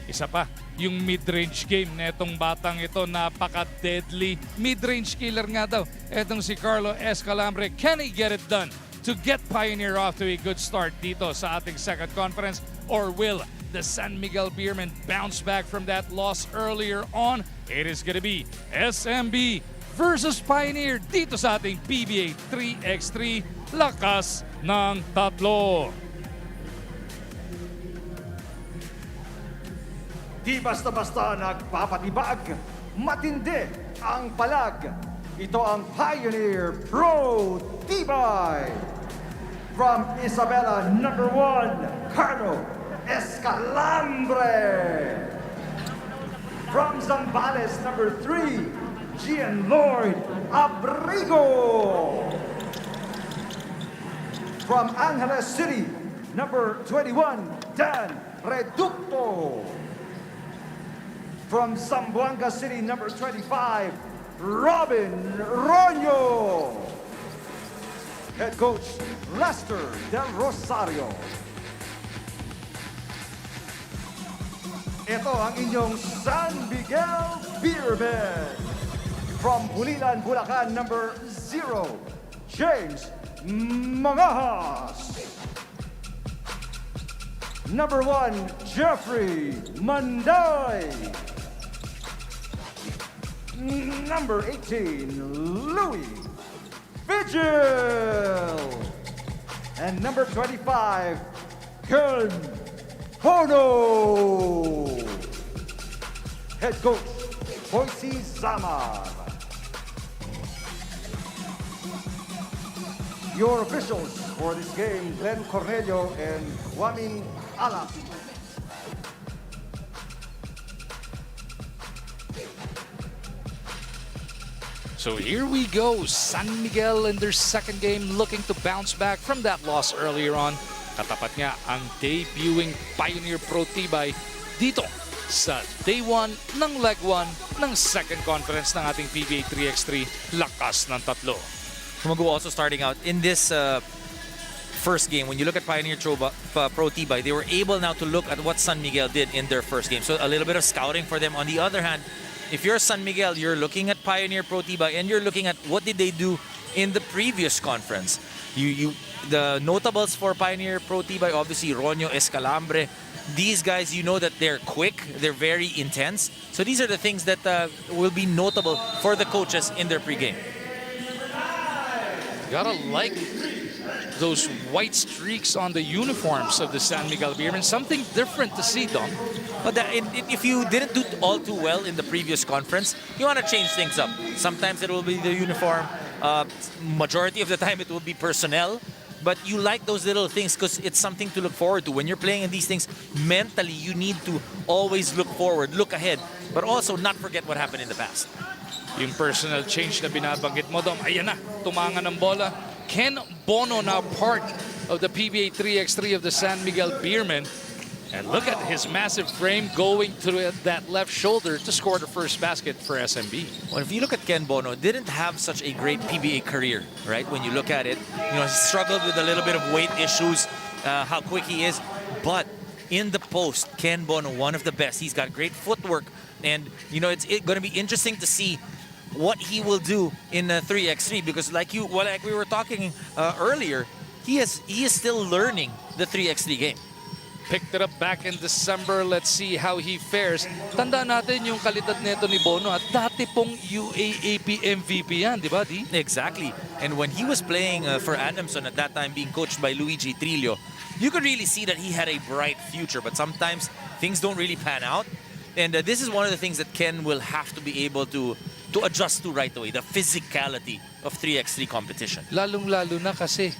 Isa pa, yung mid-range game netong batang ito, napaka-deadly. Mid-range killer nga daw. Etong si Carlo Escalambre, can he get it done to get Pioneer off to a good start dito sa ating second conference? Or will the San Miguel Beermen bounce back from that loss earlier on? It is gonna be SMB versus Pioneer dito sa ating PBA 3x3 Lakas ng Tatlo. Di basta-basta nagpapatibag, matindi ang palag. Ito ang Pioneer Pro Tibay. From Isabela, number 1, Carlo Escalambre. From Zambales, number 3, Gian Lloyd Abrigo. From Angeles City, number 21, Dan Reducto. From Zamboanga City, number 25, Robin Roño. Head coach, Lester Del Rosario. Ito ang inyong San Miguel Beermen. From Bulilan, Bulacan, number 0, James Mangajas. Number 1, Jeffrey Manday. Number 18, Louis Vigil. And number 25, Ken Hono. Head coach, Boise Zamar. Your officials for this game, Glenn Cornelio and Wami Alap. So here we go. San Miguel in their second game looking to bounce back from that loss earlier on. Katapat nga ang debuting Pioneer Pro Tibay dito sa day 1 ng leg 1 ng second conference ng ating PBA 3x3 Lakas ng Tatlo. Kumago also starting out in this first game. When you look at Pioneer Pro Tibay, they were able now to look at what San Miguel did in their first game. So a little bit of scouting for them. On the other hand, if you're San Miguel, you're looking at Pioneer Pro Tibay and you're looking at what did they do in the previous conference. The notables for Pioneer Pro Tibay, obviously Ronyo, Escalambre. These guys, you know that they're quick, they're very intense. So these are the things that will be notable for the coaches in their pregame. Gotta like those white streaks on the uniforms of the San Miguel Beermen. Something different to see, Dom. But if you didn't do all too well in the previous conference, you want to change things up. Sometimes it will be the uniform. Majority of the time it will be personnel. But you like those little things because it's something to look forward to. When you're playing in these things, mentally you need to always look forward, look ahead, but also not forget what happened in the past. Yung personal change na binabanggit mo, Dom, ayan na, tumanga ng bola. Ken Bono now part of the PBA 3x3 of the San Miguel Beermen. And look at his massive frame going through that left shoulder to score the first basket for SMB. Well, if you look at Ken Bono, didn't have such a great PBA career, right? When you look at it, he struggled with a little bit of weight issues, how quick he is. But in the post, Ken Bono, one of the best. He's got great footwork. And, it's going to be interesting to see what he will do in 3x3 because like we were talking earlier, he is still learning the 3x3 game. Picked it up back in December. Let's see how he fares. Tandaan natin yung kalidad nito ni Bono at dati pong UAAP MVP yan, di ba, Di? Exactly. And when he was playing for Adamson at that time being coached by Luigi Trillo, you could really see that he had a bright future, but sometimes things don't really pan out. And this is one of the things that Ken will have to be able to adjust to right away, the physicality of 3x3 competition. Lalong-lalo na kasi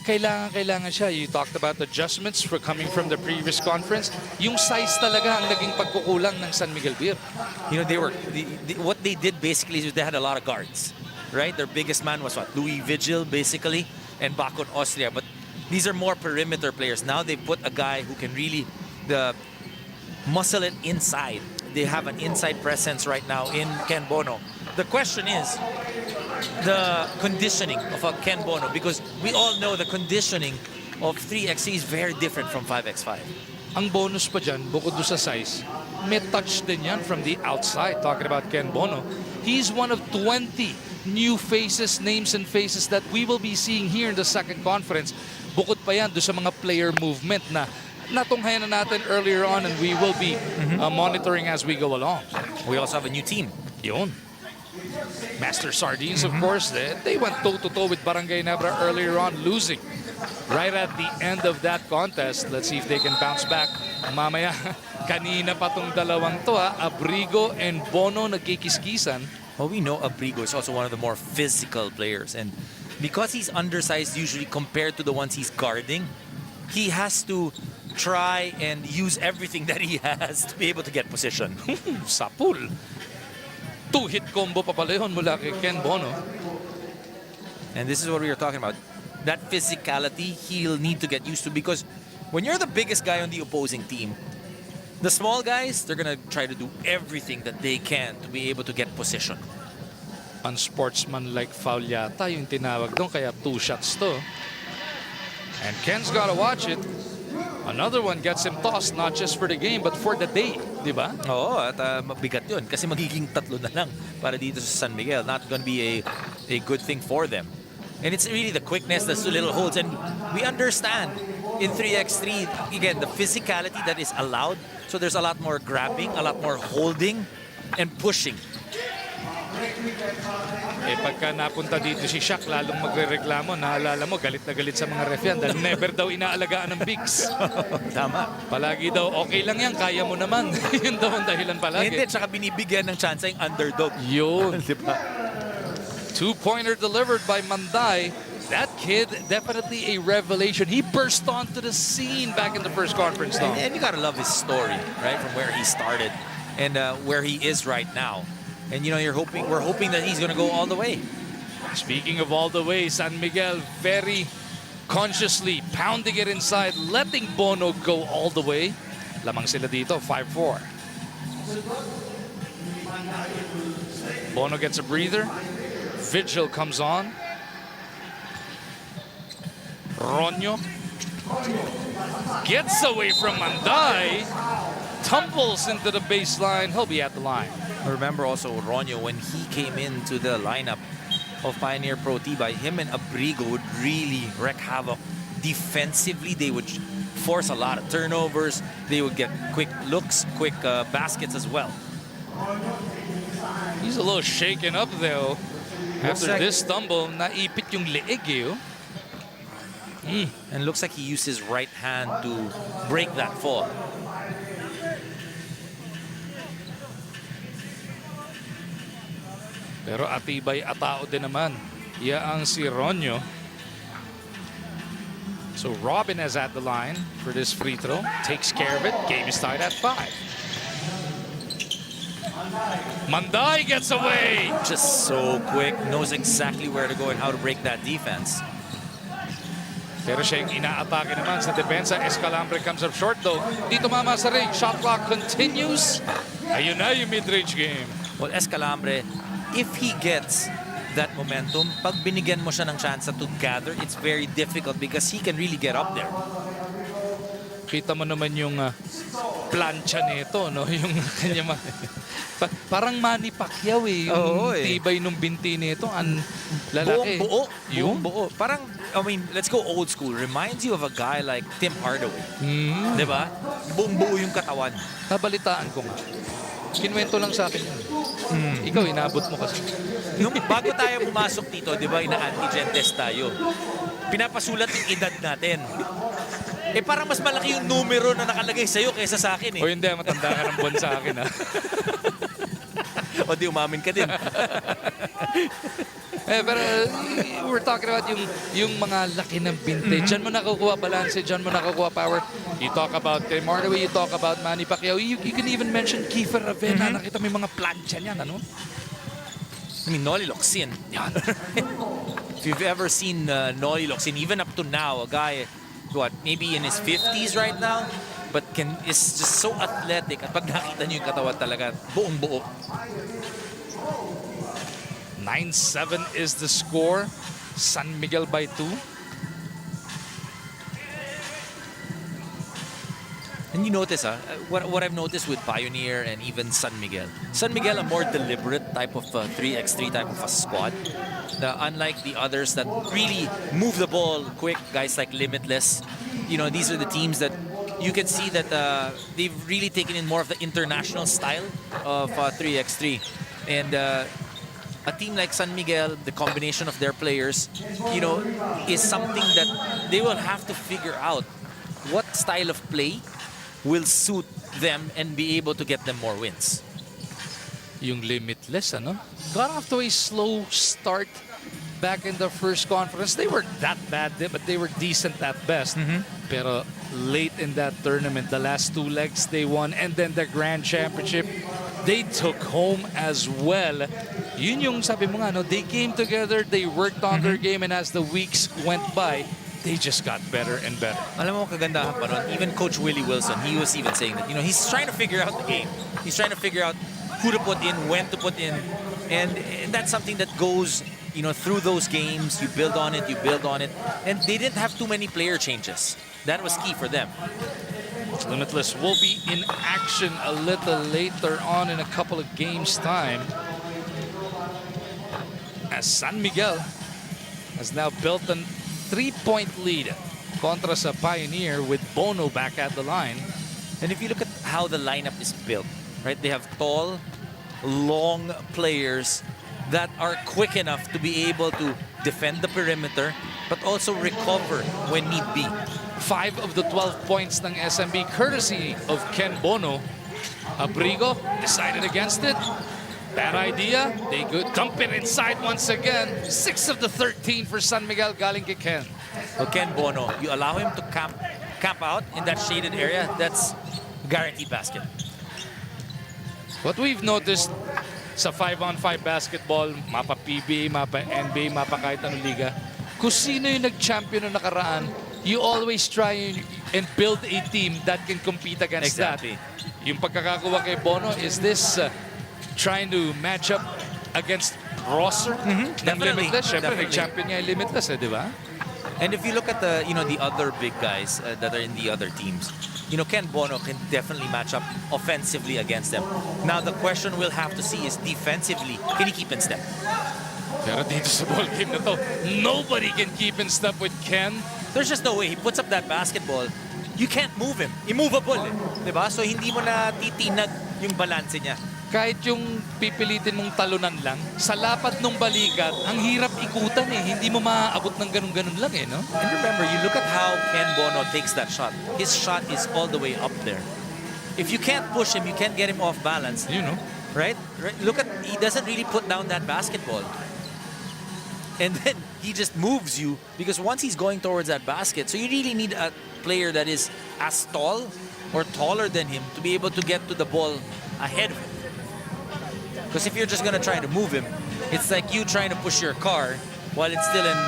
kailangan siya. You talked about adjustments for coming from the previous conference. Yung size talaga ang naging pagkukulang ng San Miguel Beer. What they did basically is they had a lot of guards, right? Their biggest man was Louis Vigil basically and Bakon Austria. But these are more perimeter players. Now they put a guy who can really muscle it inside. They have an inside presence right now in Ken Bono. The question is the conditioning of a Ken Bono because we all know the conditioning of 3x3 is very different from 5x5. Ang bonus pa dyan, bukod doon sa size, may touch din yan from the outside. Talking about Ken Bono, he's one of 20 new faces, names and faces that we will be seeing here in the second conference. Bukod pa yan doon sa mga player movement na natunghayan na natin earlier on and we will be monitoring as we go along. We also have a new team. Yun. Master Sardines, of course, they went toe-to-toe with Barangay Ginebra earlier on, losing right at the end of that contest. Let's see if they can bounce back. Mamaya, kanina pa tong dalawang to, Abrigo and Bono nagkikiskisan. Well, we know Abrigo is also one of the more physical players. And because he's undersized usually compared to the ones he's guarding, he has to try and use everything that he has to be able to get position. Sapul. Two-hit combo pa pala yun mula kay Ken Bono. And this is what we were talking about. That physicality he'll need to get used to because when you're the biggest guy on the opposing team, the small guys, they're going to try to do everything that they can to be able to get position. Unsportsmanlike foul yata yung tinawag doon, kaya 2 shots to. And Ken's gotta watch it. Another one gets him tossed, not just for the game, but for the day. Di ba? Oo, at mabigat yun. Kasi magiging 3 na lang para dito sa San Miguel. Not gonna be a good thing for them. And it's really the quickness, the little holds. And we understand in 3x3, again, the physicality that is allowed. So there's a lot more grabbing, a lot more holding, and pushing. Pagka napunta dito si Shaq, lalong magre-reklamo. Naalala mo, galit na galit sa mga ref yan dahil never daw inaalagaan ng bigs. Tama. Palagi daw, okay lang yan, kaya mo naman. Yun daw ang dahilan palagi. Hindi, tsaka binibigyan ng chance yung underdog. Yun. Diba? 2-pointer delivered by Manday. That kid, definitely a revelation. He burst onto the scene back in the first conference, though. And you gotta love his story, right? From where he started and where he is right now. And you know, we're hoping that he's gonna go all the way. Speaking of all the way, San Miguel very consciously pounding it inside, letting Bono go all the way. Lamang sila dito, 5-4. Bono gets a breather. Vigil comes on. Ronyo gets away from Manday, tumbles into the baseline. He'll be at the line. Remember also Ronyo, when he came into the lineup of Pioneer Pro Tibay, him and Abrigo would really wreak havoc defensively. They would force a lot of turnovers. They would get quick looks, quick baskets as well. He's a little shaken up though. After like- this stumble, naipit yung leeg eh. Oh. And looks like he used his right hand to break that fall. Pero atibay atao din naman. Yaang si Ronyo. So Robin is at the line for this free throw. Takes care of it. Game is tied at 5. Manday gets away. Just so quick, knows exactly where to go and how to break that defense. Pero siya yung inaatake naman sa depensa. Escalambre comes up short though. Dito mama sa ring. Shot clock continues. Ayun na yung mid-range game. Well, Escalambre, if he gets that momentum, pag binigyan mo siya ng chance to gather, it's very difficult because he can really get up there. Kita mo naman yung plancha nito, no? Yung kanya parang Manny Pacquiao eh. Yung Oo, eh. tibay nung binti nito. Ang lalaki. Buong buo. Yung Buong buo. Parang, I mean, let's go old school. Reminds you of a guy like Tim Hardaway. Diba? Buong buo yung katawan. nabalitaan ko nga. Kinuwento lang sa akin yun. Ikaw, inabot mo kasi. Bago tayo pumasok dito, di ba, ina-antigen test tayo. Pinapasulat yung edad natin. Eh parang mas malaki yung numero na nakalagay sa'yo kaysa sa akin eh. O hindi, matanda ka ng buwan sa akin ha. O di umamin ka din. Pero we're talking about yung mga laki ng binte. Diyan mo nakukuha balance, diyan mo nakukuha power. You talk about Tim Hardaway, you talk about Manny Pacquiao. You can even mention Kiefer Ravena. Nakita mo yung mga plancha niyan, ano? I mean, Noli Locsin. Yan. If you've ever seen Noli Locsin, even up to now, a guy, what, maybe in his 50s right now, but is just so athletic. At pag nakita niyo yung katawan talaga, buong buo. 9-7 is the score. San Miguel by 2. And you notice, what I've noticed with Pioneer and even San Miguel. San Miguel, a more deliberate type of 3x3 type of a squad. Unlike the others that really move the ball quick, guys like Limitless. You know, these are the teams that you can see that they've really taken in more of the international style of 3x3. And a team like San Miguel, the combination of their players, you know, is something that they will have to figure out what style of play will suit them and be able to get them more wins. Yung Limitless, ano? Got off to a slow start back in the first conference. They weren't that bad, but they were decent at best. Pero late in that tournament, the last 2 legs they won, and then the Grand Championship, they took home as well. Yun yung sabi mo nga, no? They came together, they worked on their game, and as the weeks went by, they just got better and better. Alam mo, kagandahan pa nun, even Coach Willie Wilson, he was even saying that, you know, he's trying to figure out the game. He's trying to figure out who to put in, when to put in. And that's something that goes, you know, through those games. You build on it, you build on it. And they didn't have too many player changes. That was key for them. Limitless will be in action a little later on in a couple of games' time. As San Miguel has now built a 3-point lead contra sa Pioneer with Bono back at the line. And if you look at how the lineup is built, right? They have tall, long players that are quick enough to be able to defend the perimeter but also recover when need be. 5 of the 12 points ng SMB courtesy of Ken Bono. Abrigo decided against it. Bad idea. They could dump it inside once again. 6 of the 13 for San Miguel galing kay Ken. Well, Ken Bono, you allow him to camp out in that shaded area, that's guaranteed basket. What we've noticed sa 5-on-5 basketball, mapa PBA, mapa NBA, mapa kahit anong liga, kung sino yung nag-champion na nakaraan, you always try and build a team that can compete against Exactly. that. Yung pagkakakuha kay Bono, is this trying to match up against roster ng Definitely. Limitless? Siyempre, Definitely. nag-champion niya yung Limitless, di ba? And if you look at the the other big guys that are in the other teams, Ken Bono can definitely match up offensively against them. Now the question we'll have to see is defensively, can he keep in step? Pero dito sa ball game na to, nobody can keep in step with Ken. There's just no way. He puts up that basketball, you can't move him. Immovable, diba? So hindi mo na titinag yung balanse niya. Kahit yung pipilitin mong talunan lang, sa lapad ng balikat, ang hirap ikutan eh. Hindi mo maaabot ng ganun-ganun lang eh, no? And remember, you look at how Ken Bono takes that shot. His shot is all the way up there. If you can't push him, you can't get him off balance. You know. Right? Look at, he doesn't really put down that basketball. And then he just moves you because once he's going towards that basket, so you really need a player that is as tall or taller than him to be able to get to the ball ahead of him. Because if you're just going to try to move him, it's like you trying to push your car while it's still in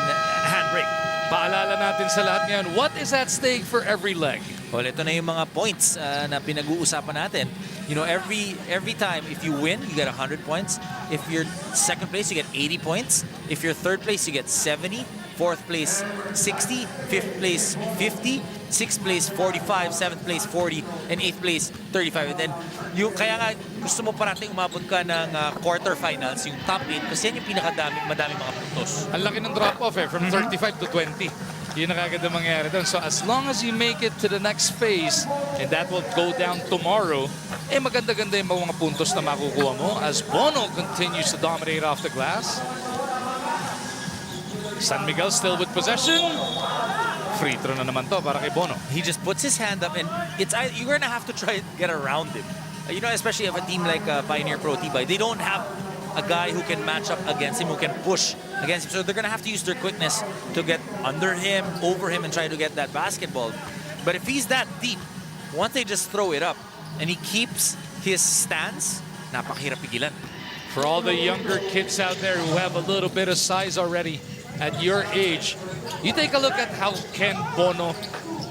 handbrake. Paalala natin sa lahat ngayon, what is at stake for every leg? Well, ito na yung mga points na pinag-uusapan natin. Every time, if you win, you get 100 points. If you're second place, you get 80 points. If you're third place, you get 70. Fourth place, 60. Fifth place, 50. Sixth place, 45. Seventh place, 40. And eighth place, 35. And then, kaya nga, gusto mo parating umabot ka ng quarterfinals, yung top 8, kasi yan yung madami mga puntos. Ang laki ng drop-off from 35 to 20. Yun ang kagad mangyayari doon. So as long as you make it to the next phase, and that will go down tomorrow, maganda-ganda yung mga puntos na makukuha mo as Bono continues to dominate off the glass. San Miguel still with possession. Free throw na naman to para kay Bono. He just puts his hand up, and you're gonna have to try to get around him. Especially if a team like Pioneer Pro Tibay, they don't have a guy who can match up against him, who can push against him. So they're gonna have to use their quickness to get under him, over him, and try to get that basketball. But if he's that deep, once they just throw it up, and he keeps his stance, napakahirap pigilan. For all the younger kids out there who have a little bit of size already at your age, you take a look at how Ken Bono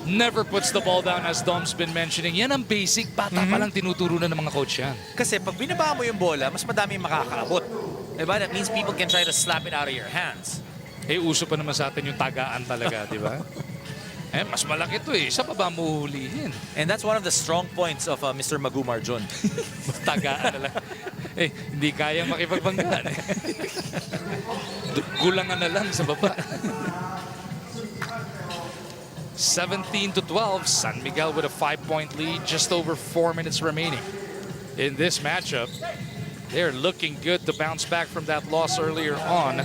never puts the ball down, as Dom's been mentioning. Yan ang basic. Bata pa lang tinuturo na ng mga coach yan. Kasi pag binaba mo yung bola, mas madami makakaabot. Diba? That means people can try to slap it out of your hands. Uso pa naman sa atin yung tagaan talaga, di ba? Mas malaki to eh. Sa baba mo hulihin. And that's one of the strong points of Mr. Magumar John. Tagaan na lang. Hindi kaya makipagbanggaan. Gulangan na lang sa baba. 17 to 12, San Miguel with a 5-point lead, just over 4 minutes remaining in this matchup. They're looking good to bounce back from that loss earlier on.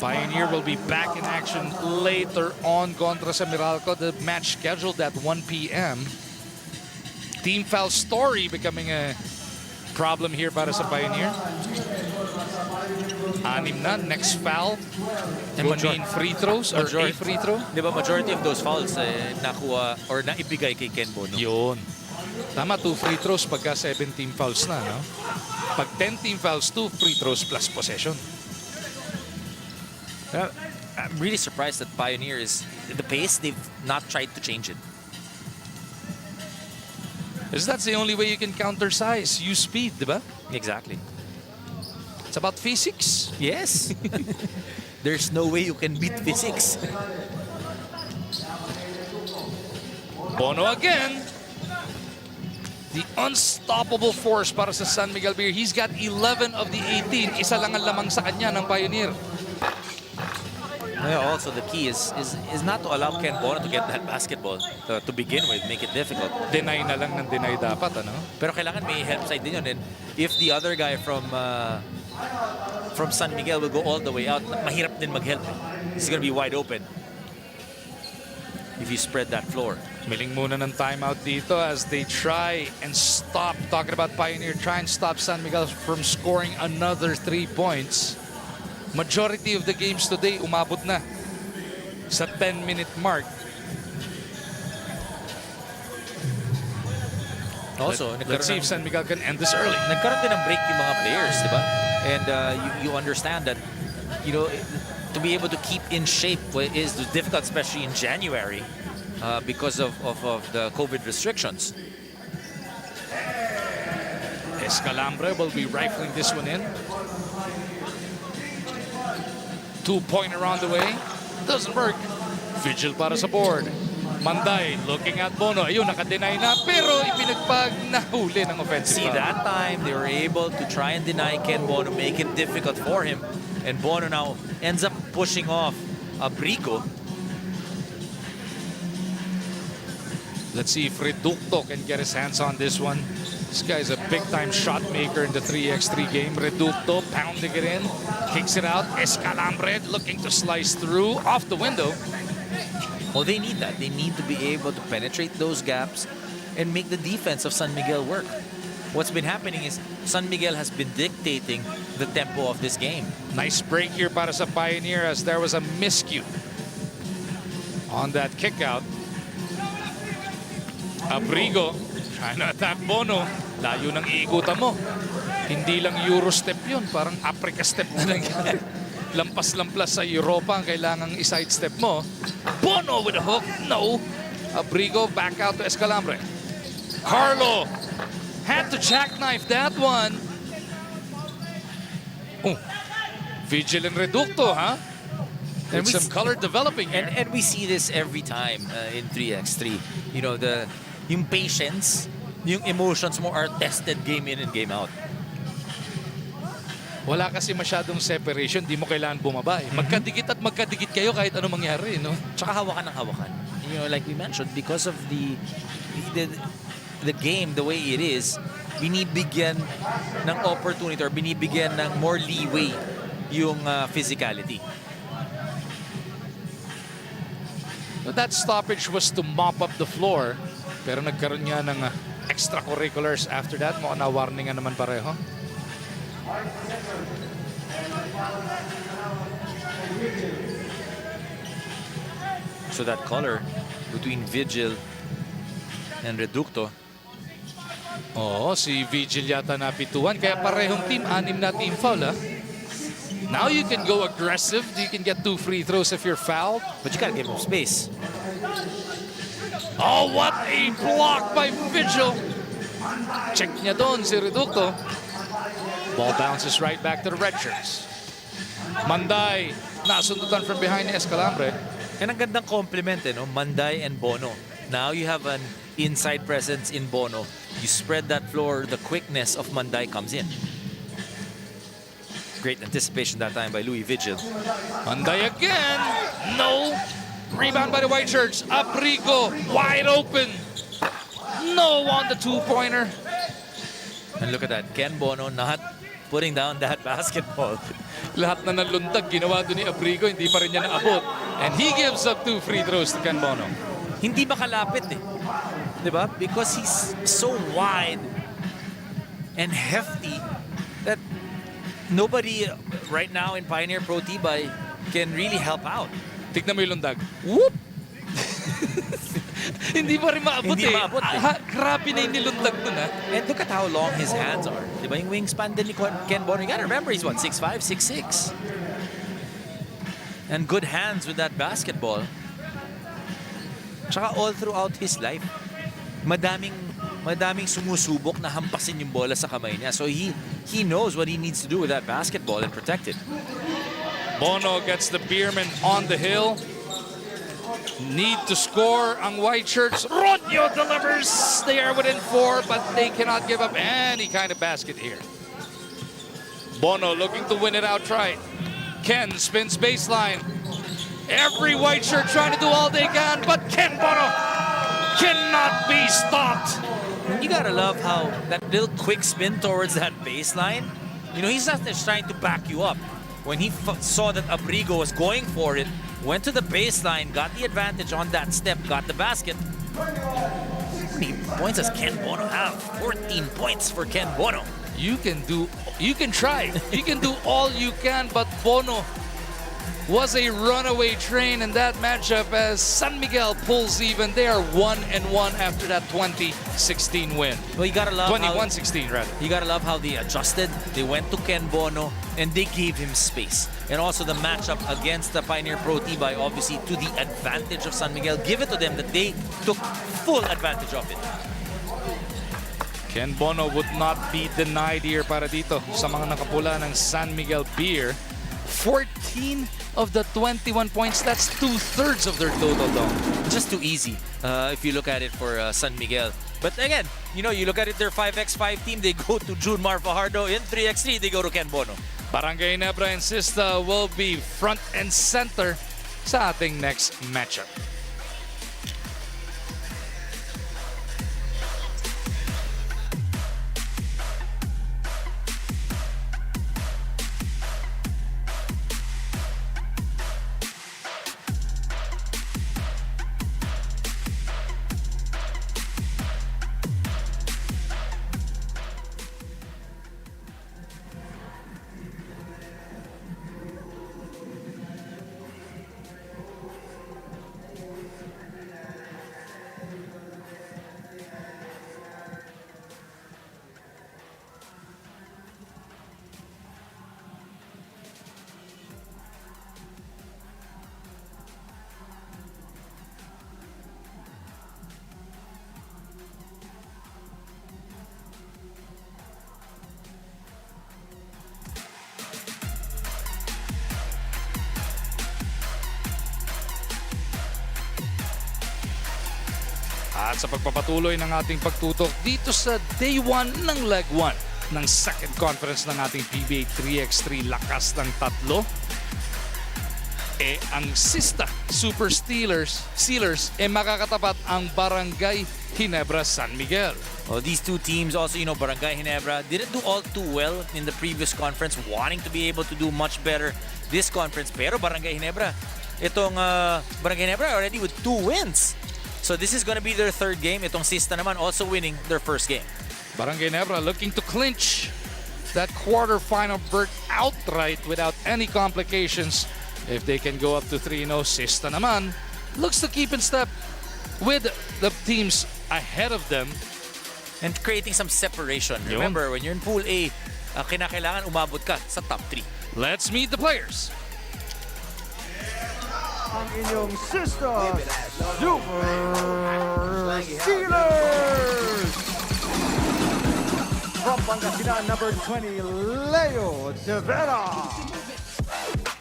Pioneer will be back in action later on contra sa Meralco. The match scheduled at 1 p.m. Team foul story becoming a problem here para sa Pioneer. 6 na, next foul. And would mean free throws or a free throw. Di ba, majority of those fouls nakuha or naibigay kay Ken Bono. Yun. Tama, 2 free throws pagka 7 team fouls na, no? Pag 10 team fouls, 2 free throws plus possession. I'm really surprised that Pioneer is the pace. They've not tried to change it. Because that's the only way you can counter size. Use speed, di ba? Exactly. It's about physics. Yes. There's no way you can beat physics. Bono again. The unstoppable force para sa San Miguel Beer. He's got 11 of the 18. Isa lang ang lamang sa kanya ng Pioneer. Also, the key is not to allow Ken Bono to get that basketball to begin with, make it difficult. Deny na lang ng deny dapat, ano? Pero kailangan may help side din yun. And if the other guy from from San Miguel will go all the way out. Mahirap din mag-help. He's gonna be wide open if you spread that floor. Miling muna ng timeout dito as they try and stop, talking about Pioneer, try and stop San Miguel from scoring another 3 points. Majority of the games today umabot na sa 10-minute mark. Also, Let's see if San Miguel can end this early. Nagkaroon din ng break yung mga players, di ba? And you understand that, you know, to be able to keep in shape is difficult, especially in January because of the COVID restrictions. Escalambre will be rifling this one in. 2-pointer on the way. Doesn't work. Vigil para sa board. Manday looking at Bono. Ayun, nakadenay na. Pero ipinagpag nahuli ng offensive. See, that time they were able to try and deny Ken Bono, make it difficult for him. And Bono now ends up pushing off Brico. Let's see if Reducto can get his hands on this one. This guy's a big-time shot maker in the 3x3 game. Reducto pounding it in, kicks it out. Escalambre looking to slice through off the window. Well, they need that. They need to be able to penetrate those gaps and make the defense of San Miguel work. What's been happening is San Miguel has been dictating the tempo of this game. Nice break here para sa Pioneer as there was a miscue on that kick out. Abrigo trying to attack Bono. Layo ng iikutan mo. Hindi lang Euro step yun. Parang Africa step na lang yan. Lampas-lampas sa Europa ang kailangang i-sidestep mo. Bono with a hook. No. Abrigo back out to Escalambre. Carlo had to jackknife that one. Oh. Vigil and Reducto, huh? And some color developing here. And we see this every time in 3x3. You know, yung patience, yung emotions mo are tested game in and game out. Wala kasi masyadong separation, di mo kailangan bumaba eh. Magkadikit at magkadikit kayo kahit ano mangyari, no? Tsaka hawakan ng hawakan. You know, like we mentioned, because of the game, the way it is, binibigyan ng opportunity or binibigyan ng more leeway yung physicality. But that stoppage was to mop up the floor. Pero nagkaroon nga ng extracurriculars after that. Mukhang na-warningan naman pareho. So that color between Vigil and Reducto. Oo, si Vigil yata napituan. Kaya parehong team, 6 na team foul, ha? Now you can go aggressive. You can get 2 free throws if you're fouled. But you gotta give him space. Oh, what a block by Vigil. Check niya doon si Reducto. Ball bounces right back to the red shirts. Manday, nasundutan from behind ni Escalambre. And ang gandang compliment, no? Manday and Bono. Now you have an inside presence in Bono. You spread that floor, the quickness of Manday comes in. Great anticipation that time by Louis Vigil. Manday again. No. Rebound by the white shirts. Abrigo wide open. No on the 2-pointer. And look at that. Ken Bono not putting down that basketball. Lahat na nalundag ginawa doon ni Abrigo, hindi pa rin niya naabot. And he gives up 2 free throws to Ken Bono. Hindi makalapit eh. Diba? Because he's so wide and hefty that nobody right now in Pioneer Pro Tibay can really help out. Tignan mo yung lundag. Whoop! Hindi pa rin maabot Hindi eh. maabot eh. Grabe na yung nilundag dun ha. And look at how long his hands are. Diba yung wingspan din ni Ken Bono? You gotta remember, he's what, 6'5", 6'6". And good hands with that basketball. Tsaka all throughout his life, madaming sumusubok na hampasin yung bola sa kamay niya. So he knows what he needs to do with that basketball and protect it. Bono gets the Beerman on the hill. Need to score ang white shirts. Rodyo delivers. They are within 4, but they cannot give up any kind of basket here. Bono looking to win it outright. Ken spins baseline. Every white shirt trying to do all they can, but Ken Bono cannot be stopped. You gotta love how that little quick spin towards that baseline You know, he's not just trying to back you up. When he saw that Abrigo was going for it, went to the baseline, got the advantage on that step, got the basket. How many points does Ken Bono have? 14 points for Ken Bono. You can try. You can do all you can, but Bono was a runaway train in that matchup as San Miguel pulls even. They are 1-1 after that 2016 win. Well, you gotta love 21-16 rather. You gotta love how they adjusted. They went to Ken Bono and they gave him space. And also the matchup against the Pioneer Pro Tibay, obviously to the advantage of San Miguel. Give it to them that they took full advantage of it. Ken Bono would not be denied here para dito sa mga nakapula ng San Miguel Beer. 14 of the 21 points, that's 2/3 of their total though. Just too easy if you look at it for San Miguel. But again, you know, you look at it, their 5x5 team, they go to Junmar Fajardo. In 3x3, they go to Ken Bono. Barangay Ginebra and Sista will be front and center sa ating next matchup. At sa pagpapatuloy ng ating pagtutok dito sa Day 1 ng Leg 1 ng second conference ng ating PBA 3x3 lakas ng tatlo, ang Sista Super Sealers makakatapat ang Barangay Ginebra San Miguel. Well, these two teams also, you know, Barangay Ginebra didn't do all too well in the previous conference, wanting to be able to do much better this conference. Pero Barangay Ginebra, Barangay Ginebra already with 2 wins. So this is going to be their third game. Itong Sista naman also winning their first game. Barangay Ginebra looking to clinch that quarterfinal berth outright without any complications. If they can go up to 3-0, Sista naman looks to keep in step with the teams ahead of them. And creating some separation. Yun. Remember, when you're in Pool A, kinakailangan umabot ka sa top 3. Let's meet the players. Ang inyong Sista Super Sealers! From Pangasinan, number 20, Leo De Vera.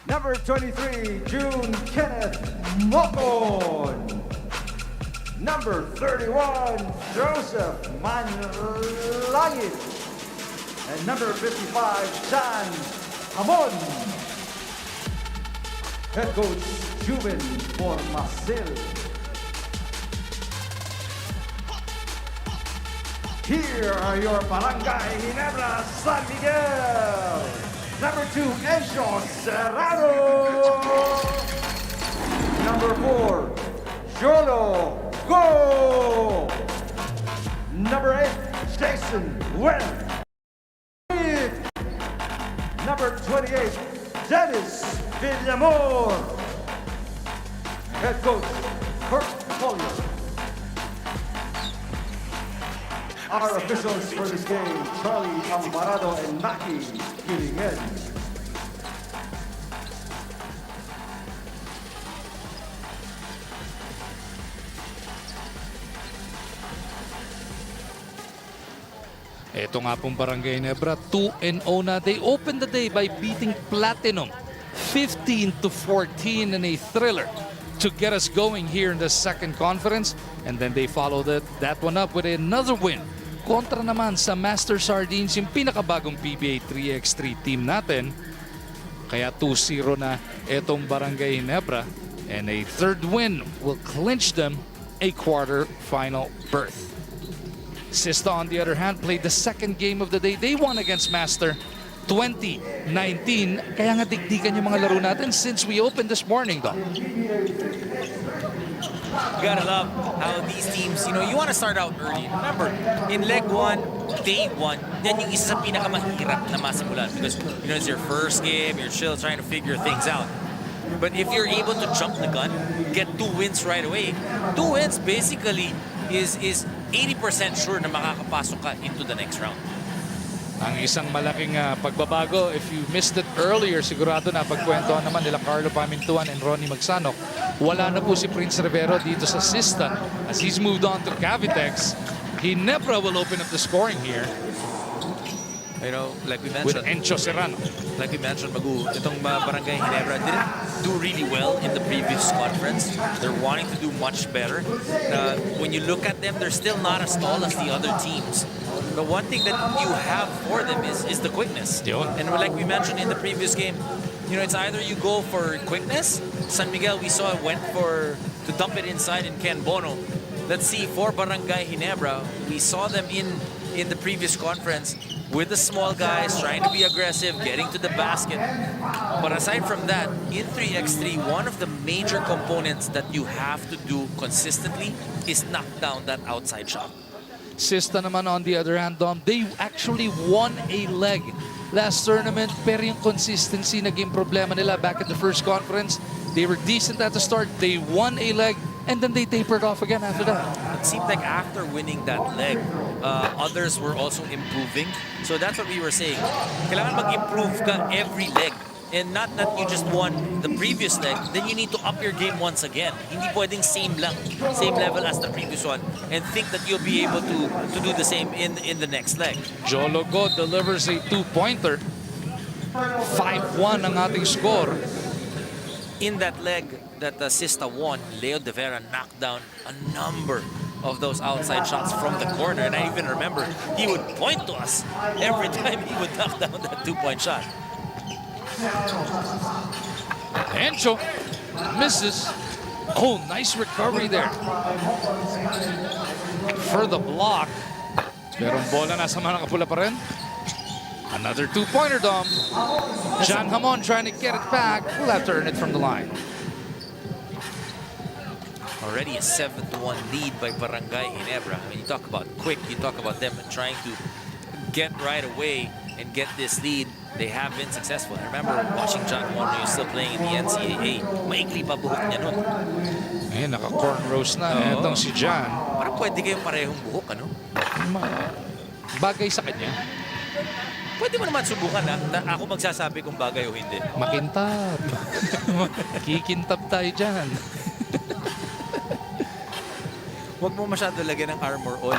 Number 23, June Kenneth Mocon. Number 31, Joseph Manlangit. And number 55, Chan Hamon. Head coach Juven Formasil. Here are your Barangay Ginebra San Miguel. Number 2, Enzo Serrano. Number 4, Jolo Go. Number 8, Jason Wen. Number 28, Dennis Villamor. Head coach Kurt Collier. Our officials for this game, Charlie Alvarado and Maki Kilingen. Ito nga pong Barangay Ginebra, 2-0 na. They opened the day by beating Platinum 15-14 in a thriller to get us going here in the second conference. And then they followed that one up with another win. Kontra naman sa Master Sardines, yung pinakabagong PBA 3x3 team natin. Kaya 2-0 na itong Barangay Ginebra. And a third win will clinch them a quarter-final berth. Sista, on the other hand, played the second game of the day. They won against Master 2019. Kaya nga digdigan yung mga laro natin since we opened this morning, Dom. You gotta love how these teams, you want to start out early. Remember, in leg 1, day 1, yan yung isa sa pinakamahirap na masimulan because, it's your first game, you're still trying to figure things out. But if you're able to jump the gun, get 2 wins right away, 2 wins basically is 80% sure na makakapasok ka into the next round. Ang isang malaking pagbabago, if you missed it earlier, sigurado na pagkwentuhan naman nila Carlo Pamintuan and Ronnie Magsanok. Wala na po si Prince Rivero dito sa Sista as he's moved on to Cavitex. Ginebra will open up the scoring here Like we with mentioned, Encho Serrano. like we mentioned, Magu, itong Barangay Ginebra didn't do really well in the previous conference. They're wanting to do much better. When you look at them, they're still not as tall as the other teams. The one thing that you have for them is the quickness. Yun. And like we mentioned in the previous game, it's either you go for quickness. San Miguel, we saw went to dump it inside in Ken Bono. Let's see, for Barangay Ginebra, we saw them in the previous conference with the small guys trying to be aggressive, getting to the basket. But aside from that, in 3x3, one of the major components that you have to do consistently is knock down that outside shot. Sista naman on the other hand, Dom, they actually won a leg last tournament, pero yung consistency naging problema nila back at the first conference. They were decent at the start, they won a leg, and then they tapered off again after that. It seemed like after winning that leg, others were also improving. So that's what we were saying. Kailangan mag-improve ka every leg. And not that you just won the previous leg, then you need to up your game once again. Hindi pwedeng same level as the previous one, and think that you'll be able to do the same in the next leg. Jologo delivers a 2-pointer. 5-1 ang ating score. In that leg that Sista won, Leo De Vera knocked down a number of those outside shots from the corner. And I even remember he would point to us every time he would knock down that 2-point shot. Encho misses. Oh, nice recovery there. For the block. Pero ang bola nasa mga nakapula pa rin. Another 2-pointer, Dom. John Hamon trying to get it back. We'll have to earn it from the line. Already a 7-1 lead by Barangay Ginebra. When you talk about quick, you talk about them trying to get right away and get this lead. They have been successful. I remember watching John Juan when he was still playing in the NCAA. Maikli pa buhok niya nun. Ayun, naka-cornrows na. Itong si John. Parang pwede kayong parehong buhok, ano? Bagay sa kanya. Pwede mo naman subukan, ha? Na ako magsasabi kung bagay o hindi. Makintab. Kikintab tayo dyan. Huwag mo masyado lagyan ng armor all.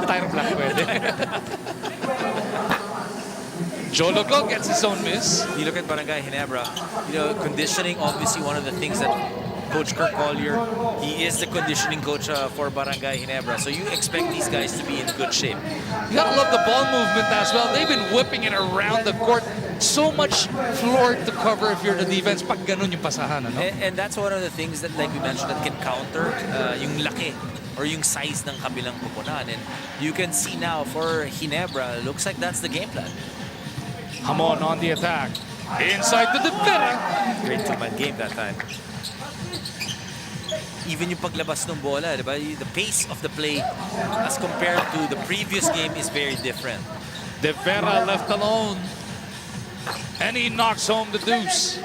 Tire black pwede. Jologo gets his own miss. You look at Barangay Ginebra, conditioning, obviously one of the things that Coach Kirk Collier, he is the conditioning coach for Barangay Ginebra. So you expect these guys to be in good shape. You gotta love the ball movement as well. They've been whipping it around the court. So much floor to cover if you're the defense. Pag ganun yung pasahan, ano? And that's one of the things that, like we mentioned, that can counter yung laki or yung size ng kabilang koponan. And you can see now for Ginebra, looks like that's the game plan. Hamon on the attack. Inside to the defender. Great two-man game that time. Even yung paglabas ng bola, diba? The pace of the play as compared to the previous game is very different. De Vera left alone. And he knocks home the deuce.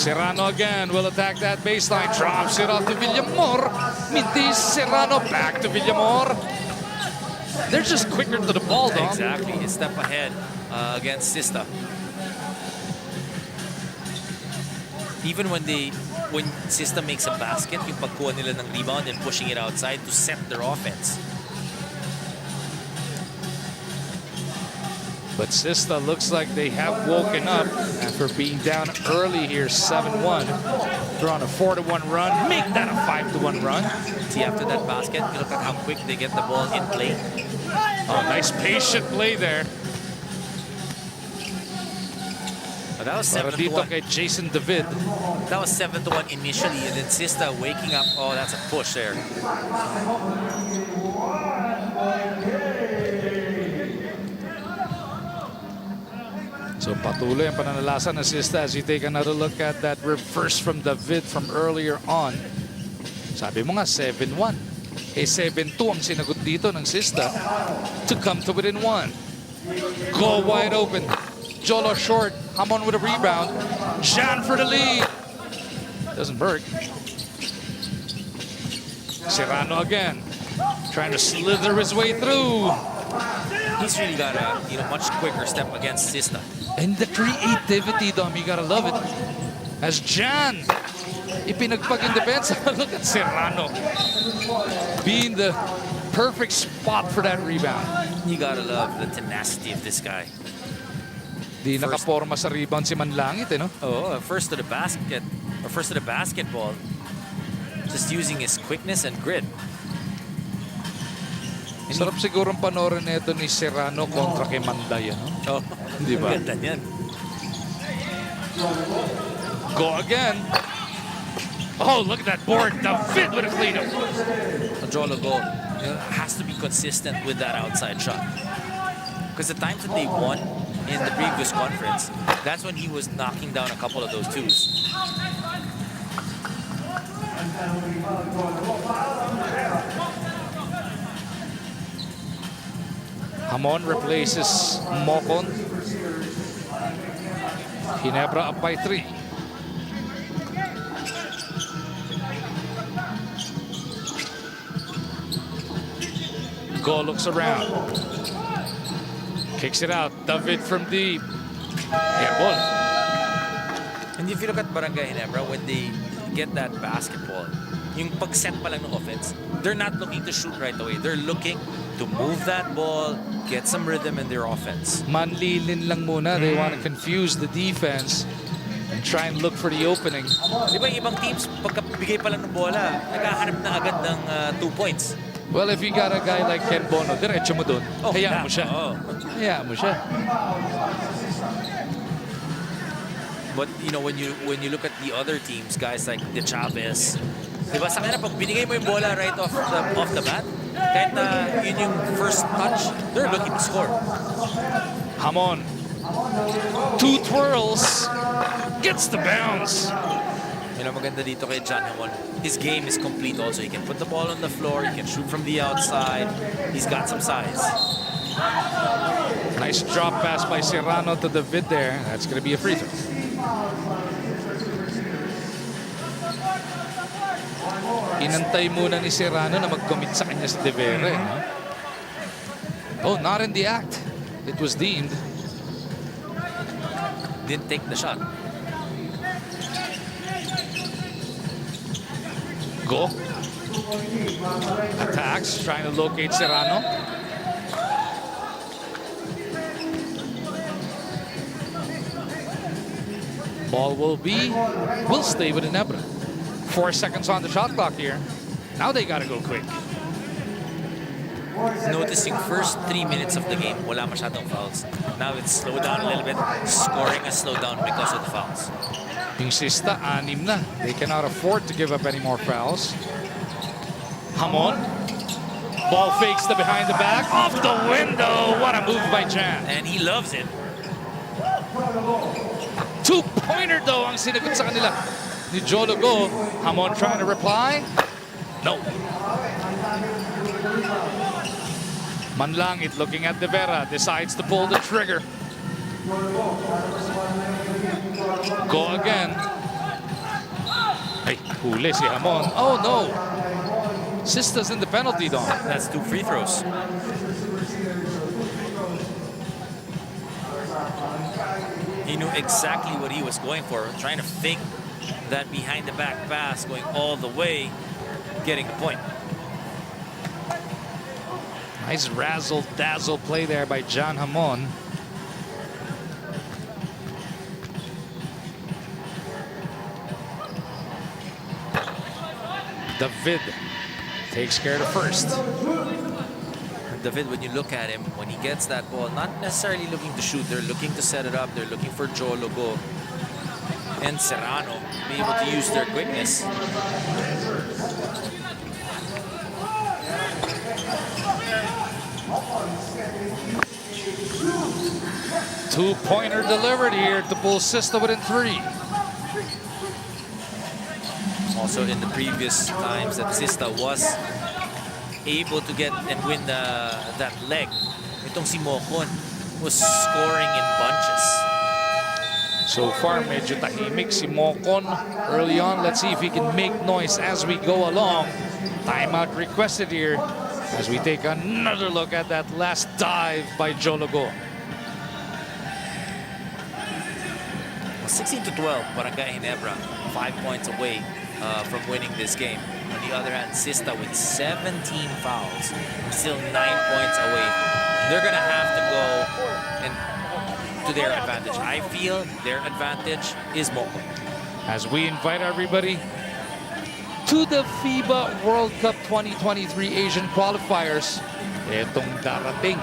Serrano again will attack that baseline. Drops it off to Villamor. Mintis Serrano back to Villamor. They're just quicker to the ball, Dom. Exactly, a step ahead against Sista. Even when Sista makes a basket, yung pagkuha nila ng rebound and pushing it outside to set their offense. But Sista looks like they have woken up after being down early here, 7-1. They're on a 4-1 run. Make that a 5-1 run. See, after that basket, you look at how quick they get the ball in play. Oh, nice patient play there. But that was Para dito 7-1. kay Jason David. That was 7-1 initially, and then Sista waking up. Oh, that's a push there. So patuloy ang pananalasan ng Sista as you take another look at that reverse from David from earlier on. Sabi mo nga 7-1. 7-2 ang sinagot dito ng Sista to come to within 1. Go wide open. Jolo short. Hamon with a rebound. Jan for the lead. Doesn't work. Serrano again. Trying to slither his way through. He's really got a much quicker step against Sista. And the creativity, Dom, you gotta love it. As Jan ipinagpag in defense. Look at Serrano being the perfect spot for that rebound. You gotta love the tenacity of this guy. Di nakaporma sa rebound si Manlangit, no? Oh, first to the basket, or first to the basketball. Just using his quickness and grit. Sarap sigurong panoorin nito ni Serrano kontra kay Manday, no? Oh, Di ba? ganda niyan. Go again. Oh, look at that board. David with a cleanup. Jolo Go has to be consistent with that outside shot. Because the times that they won in the previous conference, that's when he was knocking down a couple of those twos. Hamon replaces Mocon. Ginebra up by 3. Go looks around. Kicks it out. David from deep. Yeah, ball. And if you look at Barangay Ginebra, when they get that basketball, yung pag-set pa lang ng offense, they're not looking to shoot right away. They're looking to move that ball, get some rhythm in their offense. Manlilin lang muna. They want to confuse the defense and try and look for the opening. Di ba yung ibang teams, pagkabigay pa lang ng bola, naghahanap na agad ng 2 points. Well, if you got a guy like Ken Bono, diretso mo dun. Hayaan mo siya. Oh. Hayaan mo siya. But when you look at the other teams, guys like the Chavez, di ba sa kanila pag binigay mo yung bola right off the bat, kahit na yun yung first touch, they're looking to score. Hamon. 2 twirls. Gets the bounce. Yun ang maganda dito kay John Hamon. His game is complete also. He can put the ball on the floor, he can shoot from the outside. He's got some size. Nice drop pass by Serrano to David there. That's going to be a free throw. Inantay muna ni Serrano na mag-commit sa kanya sa Devere. No? Oh, not in the act. It was deemed. Didn't take the shot. Go. Attacks, trying to locate Serrano. Ball will stay with Ginebra. 4 seconds on the shot clock here. Now they gotta go quick. Noticing first 3 minutes of the game, wala masyadong fouls. Now it's slowed down a little bit. Scoring has slowed down because of the fouls. Yung Sista, 6 na. They cannot afford to give up any more fouls. Hamon. Ball fakes the behind the back. Off the window. What a move by Jan. And he loves it. 2-pointer though ang sinagot sa kanila ni Jolo Go. Hamon trying to reply. No. Manlangit looking at De Vera. Decides to pull the trigger. Go again. Hey, huli si Hamon. Oh no. Sista's in the penalty zone. That's 2 free throws. He knew exactly what he was going for, trying to fake that behind the back pass, going all the way, getting the point. Nice razzle-dazzle play there by John Hamon. David takes care of the first. David, when you look at him, when he gets that ball, not necessarily looking to shoot, they're looking to set it up, they're looking for Jolo Go and Serrano be able to use their quickness. Two-pointer delivered here to pull Sista within 3. Also in the previous times that Sista was able to get and win that leg, itong si Mocon was scoring in bunches. So far, medyo tahimik si Mocon early on. Let's see if he can make noise as we go along. Timeout requested here as we take another look at that last dive by Jologo. 16-12, Barangay Ginebra, 5 points away from winning this game. On the other hand, Sista with 17 fouls, still 9 points away. They're gonna have to go and to their advantage. I feel their advantage is Moko. As we invite everybody to the FIBA World Cup 2023 Asian Qualifiers. Itong darating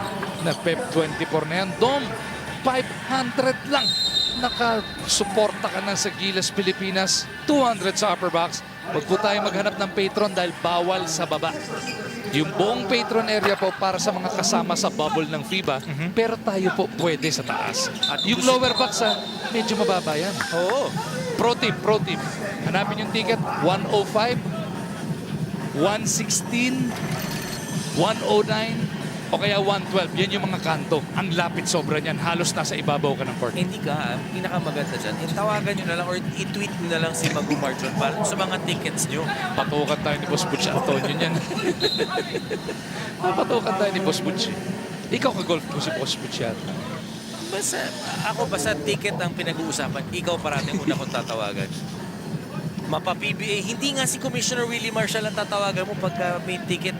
na PEP 24 na yan. Dom, 500 lang. Nakasuporta ka na sa Gilas, Pilipinas. 200 sa upper box. Huwag po tayo maghanap ng patron dahil bawal sa baba. Yung buong patron area po para sa mga kasama sa bubble ng FIBA. Pero tayo po pwede sa taas. At yung lower box, medyo mababa yan. Oo. Pro tip, pro tip. Hanapin yung ticket, 105, 116, 109, o kaya 112. Yan yung mga kanto. Ang lapit sobra niyan. Halos nasa ibabaw ka ng court. Hindi ka, pinakamaganda dyan. Tawagan nyo na lang or i-tweet nyo na lang si Magumar John para sa mga tickets nyo. Patukan tayo ni Boss Butch Antonio niyan. Patukan tayo ni Boss Butch. Ikaw ka-golf mo si Boss Butch yata. Basta ticket ang pinag-uusapan. Ikaw parating una kong tatawagan. Mapa PBA, hindi nga si Commissioner Willie Marshall ang tatawagan mo pagka may ticket.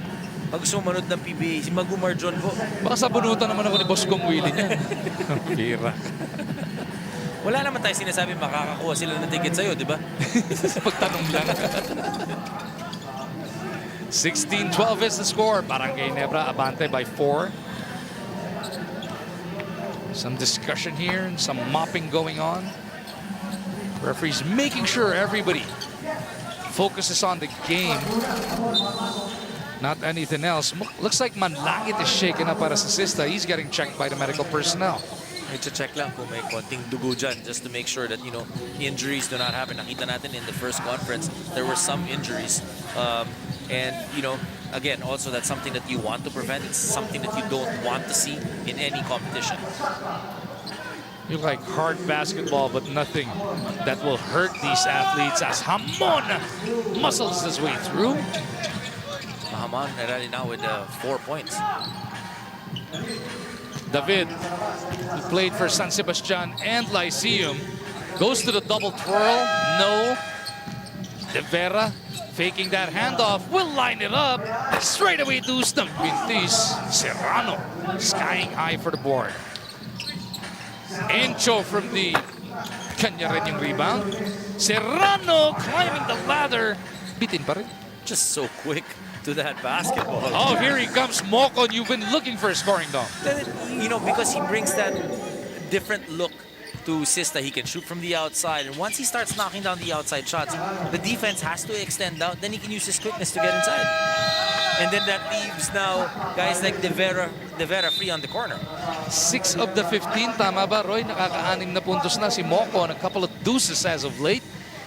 Pag gusto mo manood ng PBA, si Magumar John po. Baka sabunutan naman ako ni Boss Kong Willie niyan. Pira. Wala naman tayo sinasabi makakakuha sila ng ticket sa'yo, di ba? Pagtanong lang. 16-12 is the score. Barangay Ginebra abante by 4. Some discussion here and some mopping going on. Referees making sure everybody focuses on the game, not anything else. Looks like Manlangit is shaken up para sa Sista. He's getting checked by the medical personnel. I-check lang kung may konting dugo dyan just to make sure that, you know, injuries do not happen. Nakita natin in the first conference, there were some injuries. And, you know, again, also that's something that you want to prevent. It's something that you don't want to see in any competition. You like hard basketball, but nothing that will hurt these athletes as Hamon muscles his way through. Hamon already now with 4 points. David, who played for San Sebastian and Lyceum, goes to the double twirl. No. De Vera faking that handoff, will line it up. Straight away to Stampintis. Serrano skying high for the board. Encho from the kanya rin yung rebound. Serrano climbing the ladder. Bitin pa rin. Just so quick to that basketball. Oh, here he comes, Mocon. You've been looking for a scoring dome. You know, because he brings that different look to Sista. He can shoot from the outside, and once he starts knocking down the outside shots, the defense has to extend out. Then he can use his quickness to get inside. And then that leaves now guys like De Vera free on the corner. 6 of the 15, tama ba, Roy? Nakaka-6 na puntos na si Mocon. A couple of deuces as of late.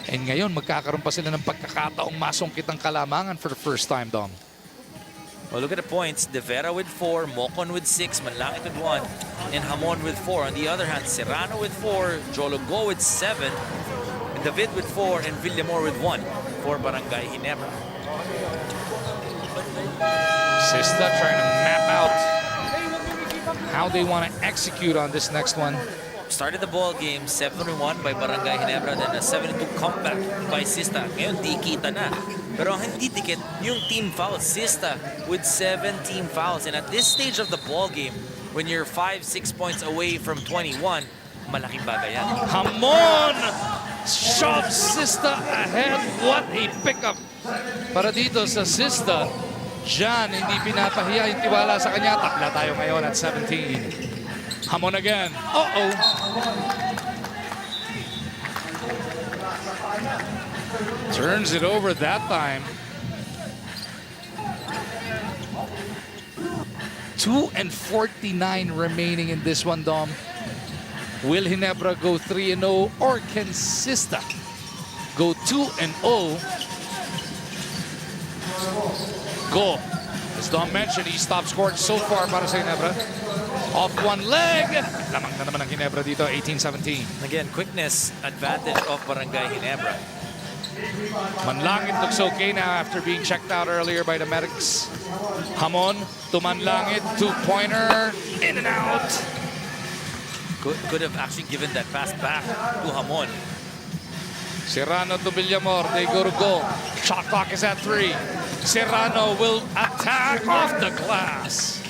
And ngayon, magkakaroon pa sila ng pagkakataong masungkit ang kalamangan for the first time, Dom. Well, look at the points. De Vera with 4, Mocon with 6, Manlangit with 1, and Hamon with 4. On the other hand, Serrano with 4, Jologo with 7, David with 4, and Villamor with 1 for Barangay Ginebra. Sista trying to map out how they want to execute on this next one. Started the ball game 7-1 by Barangay Ginebra, then a 7-2 comeback by Sista. Ngayon, di kita na. Pero ang hindi dikit, yung team foul. Sista with 7 team fouls. And at this stage of the ball game, when you're 5-6 points away from 21, malaking bagay yan. Hamon shoves Sista ahead. What a pickup para dito sa Sista. Jan, hindi pinapahiya yung tiwala sa kanya. Takla tayo ngayon at 17. Hamon again. Uh-oh. Turns it over that time. 2:49 remaining in this one, Dom. Will Ginebra go 3-0 or can Sista go 2-0? Go. As Dom mentioned, he top scored so far para sa Ginebra. Off one leg. Lamang na naman ang Ginebra dito, 18-17. Again, quickness advantage of Barangay Ginebra. Manlangit looks okay now after being checked out earlier by the medics. Hamon to Manlangit, two-pointer, in and out. Could have actually given that pass back to Hamon. Serrano to Villamor, they go to goal. Shot clock is at 3. Serrano will attack off the glass.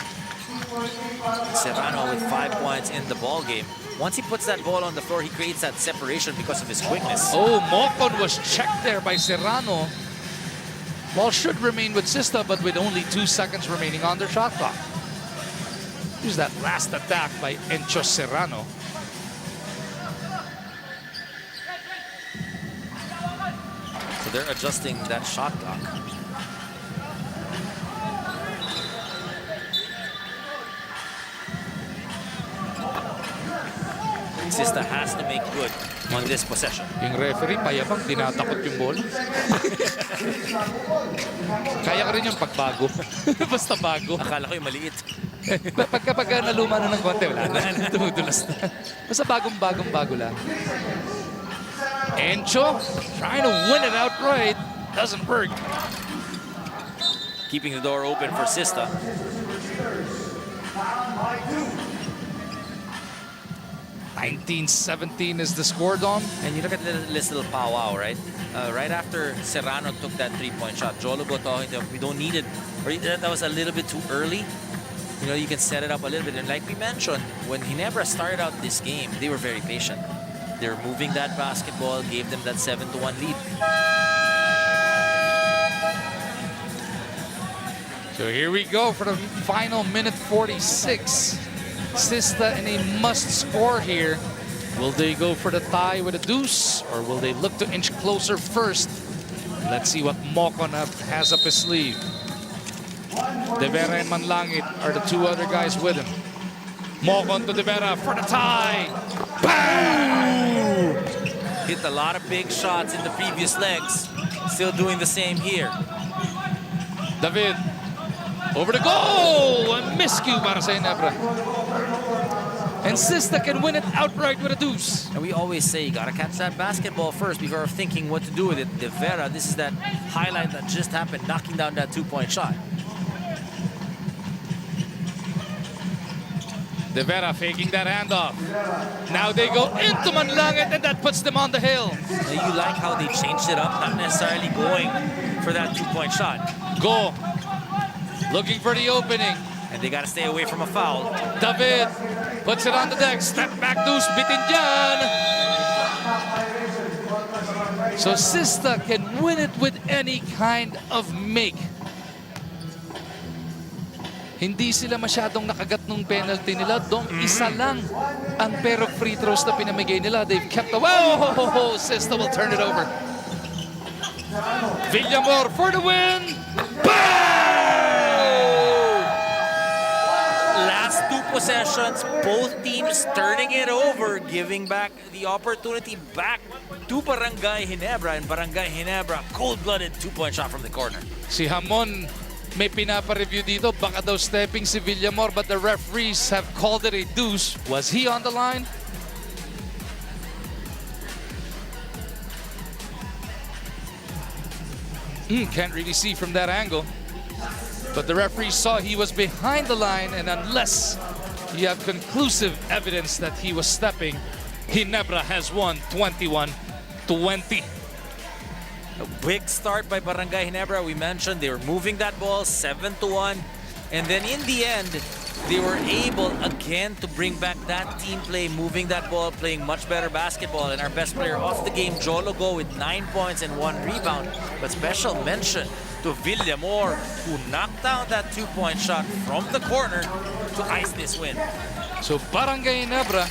Serrano with 5 points in the ball game. Once he puts that ball on the floor, he creates that separation because of his quickness. Oh, Mocon was checked there by Serrano. Ball should remain with Sista, but with only 2 seconds remaining on their shot clock. Here's that last attack by Encho Serrano. So they're adjusting that shot clock. Sista has to make good on this possession. Yung referee, payabang, tinatakot yung ball. Kaya ka rin yung pagbago. Basta bago. Akala ko yung maliit. Pagka naluma na ng konti, wala na. Tumudulas na. Basta bago lang. Encho trying to win it outright. Doesn't work. Keeping the door open for Sista. 19-17 is the score, Dom. And you look at this little powwow, right? Right after Serrano took that three-point shot, Jolobo talking to him, we don't need it. Or that was a little bit too early. You know, you can set it up a little bit. And like we mentioned, when Ginebra started out this game, they were very patient. They were moving that basketball, gave them that 7-1 lead. So here we go for the final minute 46. Sista in a must score here. Will they go for the tie with a deuce, or will they look to inch closer first? Let's see what Mocon has up his sleeve. De Vera and Manlangit are the two other guys with him. Mocon to De Vera for the tie. Bang! Hit a lot of big shots in the previous legs. Still doing the same here. David over the goal! A miscue para sa Ginebra. And Sista can win it outright with a deuce. And we always say you gotta catch that basketball first before thinking what to do with it. De Vera, this is that highlight that just happened, knocking down that two-point shot. De Vera faking that handoff. Now they go into Manlangit, and that puts them on the hill. Now you like how they changed it up, not necessarily going for that two-point shot. Go. Looking for the opening. And they gotta stay away from a foul. David puts it on the deck. Step back deuce, bitin dyan. So Sista can win it with any kind of make. Hindi sila masyadong nakagat nung penalty nila. Dong isa lang ang pair of free throws na pinamigay nila. They've kept the... Whoa! Sista will turn it over. Villamor for the win. Last two possessions, both teams turning it over, giving back the opportunity back to Barangay Ginebra. And Barangay Ginebra, cold-blooded two-point shot from the corner. Si Hamon may pinapa-review dito. Baka daw stepping si Villamor, but the referees have called it a deuce. Was he on the line? Can't really see from that angle. But the referee saw he was behind the line, and unless you have conclusive evidence that he was stepping, Ginebra has won 21-20. A big start by Barangay Ginebra. We mentioned they were moving that ball 7-1. And then in the end, they were able again to bring back that team play, moving that ball, playing much better basketball. And our best player of the game, Jologo, with 9 points and 1 rebound. But special mention to Villamor, who knocked down that two-point shot from the corner to ice this win. So Barangay Ginebra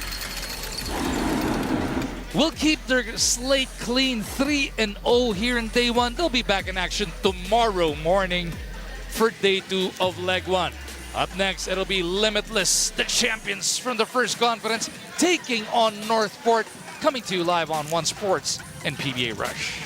will keep their slate clean, 3-0 here in day 1. They'll be back in action tomorrow morning for day 2 of leg 1. Up next, it'll be Limitless, the champions from the first conference, taking on Northport, coming to you live on One Sports and PBA Rush.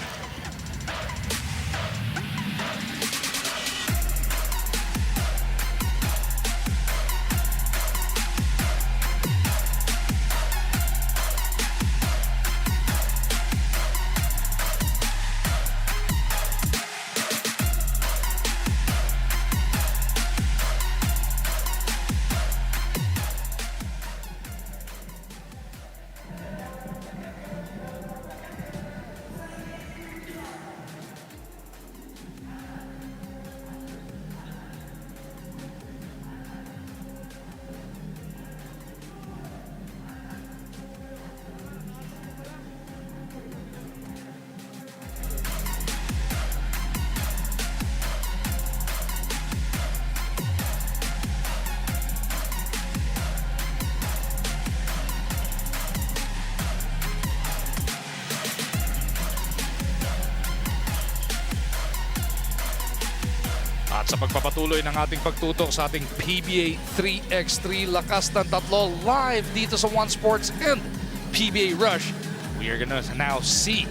At sa pagpapatuloy ng ating pagtutok sa ating PBA 3x3 Lakas ng Tatlo live dito sa One Sports and PBA Rush, we are gonna now see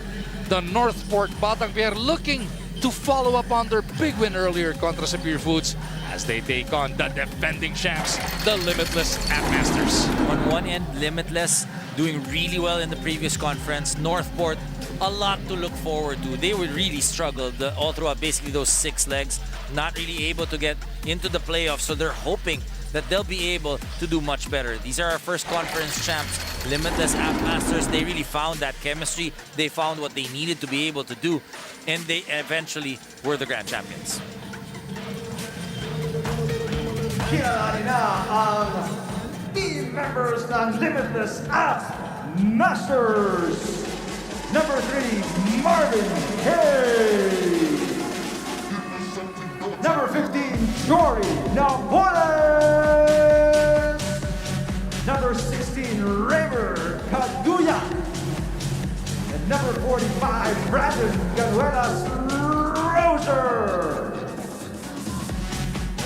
the Northport Batang Pier looking to follow up on their big win earlier contra sa Purefoods as they take on the defending champs, the Limitless at Masters. On one end, Limitless doing really well in the previous conference. Northport, a lot to look forward to. They would really struggle all throughout basically those 6 legs, not really able to get into the playoffs. So they're hoping that they'll be able to do much better. These are our first conference champs, Limitless at Masters. They really found that chemistry. They found what they needed to be able to do, and they eventually were the grand champions. Kilala na ang team members ng Limitless at Masters. Number 3, Marvin Hay. Number 15, Jory Napoles. Number 16, Raver Caduya. And number 45, Brandon Ganuelas Roser.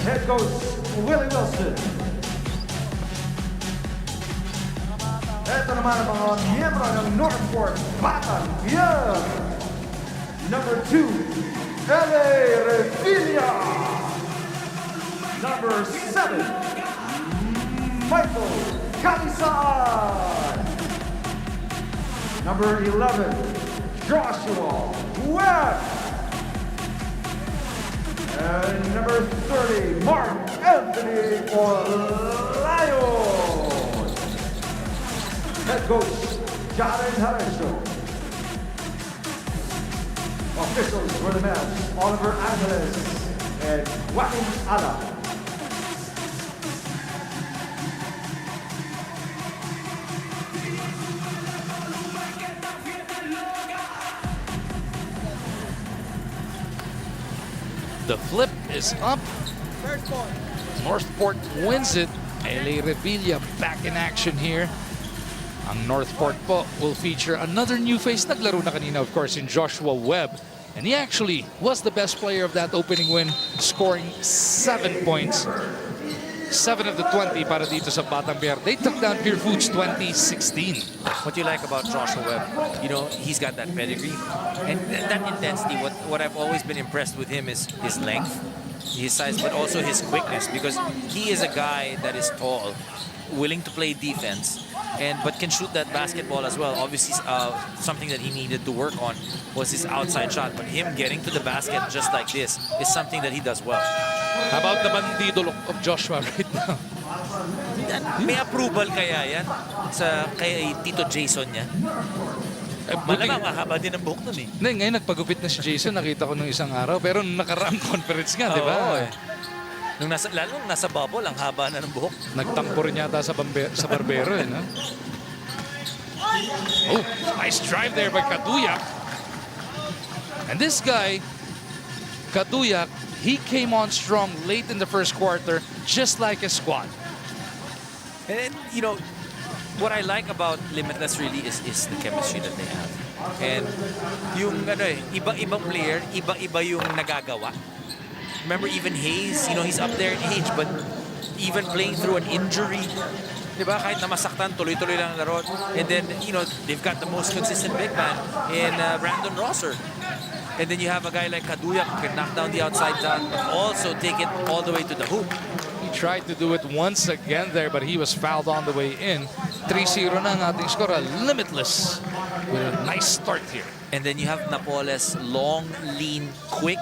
Head coach, Willie Wilson. Ito naman ang mga miyembro ng Northport Batang Pier. Number 2, L.A. Revilla. Number 7, Michael Calisan. Number 11, Joshua Webb. And number 30, Mark Anthony Olayo. Head coach, Jaren Haresho. Officials for the match, Oliver Angeles and Joaquin Ala. The flip is up. Northport wins it. L.A. Revilla back in action here. Ang Northport po will feature another new face. Naglaro na kanina, of course, in Joshua Webb. And he actually was the best player of that opening win, scoring 7 points. 7 of the 20 para dito sa Batang Pier. They took down Purefoods 2016. What you like about Joshua Webb, you know, he's got that pedigree and that intensity. What I've always been impressed with him is his length, his size, but also his quickness, because he is a guy that is tall, willing to play defense, but can shoot that basketball as well. Obviously, something that he needed to work on was his outside shot, but him getting to the basket just like this is something that he does well. How about the bandido look of Joshua right now? May approval kaya yan kay Tito Jason niya? Malamang mahaba din ang buhok nun eh. Hindi, ngayon nagpagupit na si Jason, nakita ko nung isang araw. Pero nung nakaraang conference nga, di ba? Oo, eh. Lalo nung nasa bubble, ang haba na ng buhok. Nagtampo rin yata sa barbero eh, no? Oh, nice drive there by Caduyak. And this guy, Caduyak, he came on strong late in the first quarter, just like his squad. And, you know, what I like about Limitless really is the chemistry that they have. And yung iba-ibang player, iba-iba yung nagagawa. Remember even Hayes, you know, he's up there in age, but even playing through an injury. Diba? Kahit na masaktan, tuloy-tuloy lang ang laro. And then, you know, they've got the most consistent big man in Brandon Rosser. And then you have a guy like Kaduya who can knock down the outside shot, but also take it all the way to the hoop. He tried to do it once again there, but he was fouled on the way in. 3-0 na ang ating score. Limitless with a nice start here. And then you have Napoles, long, lean, quick,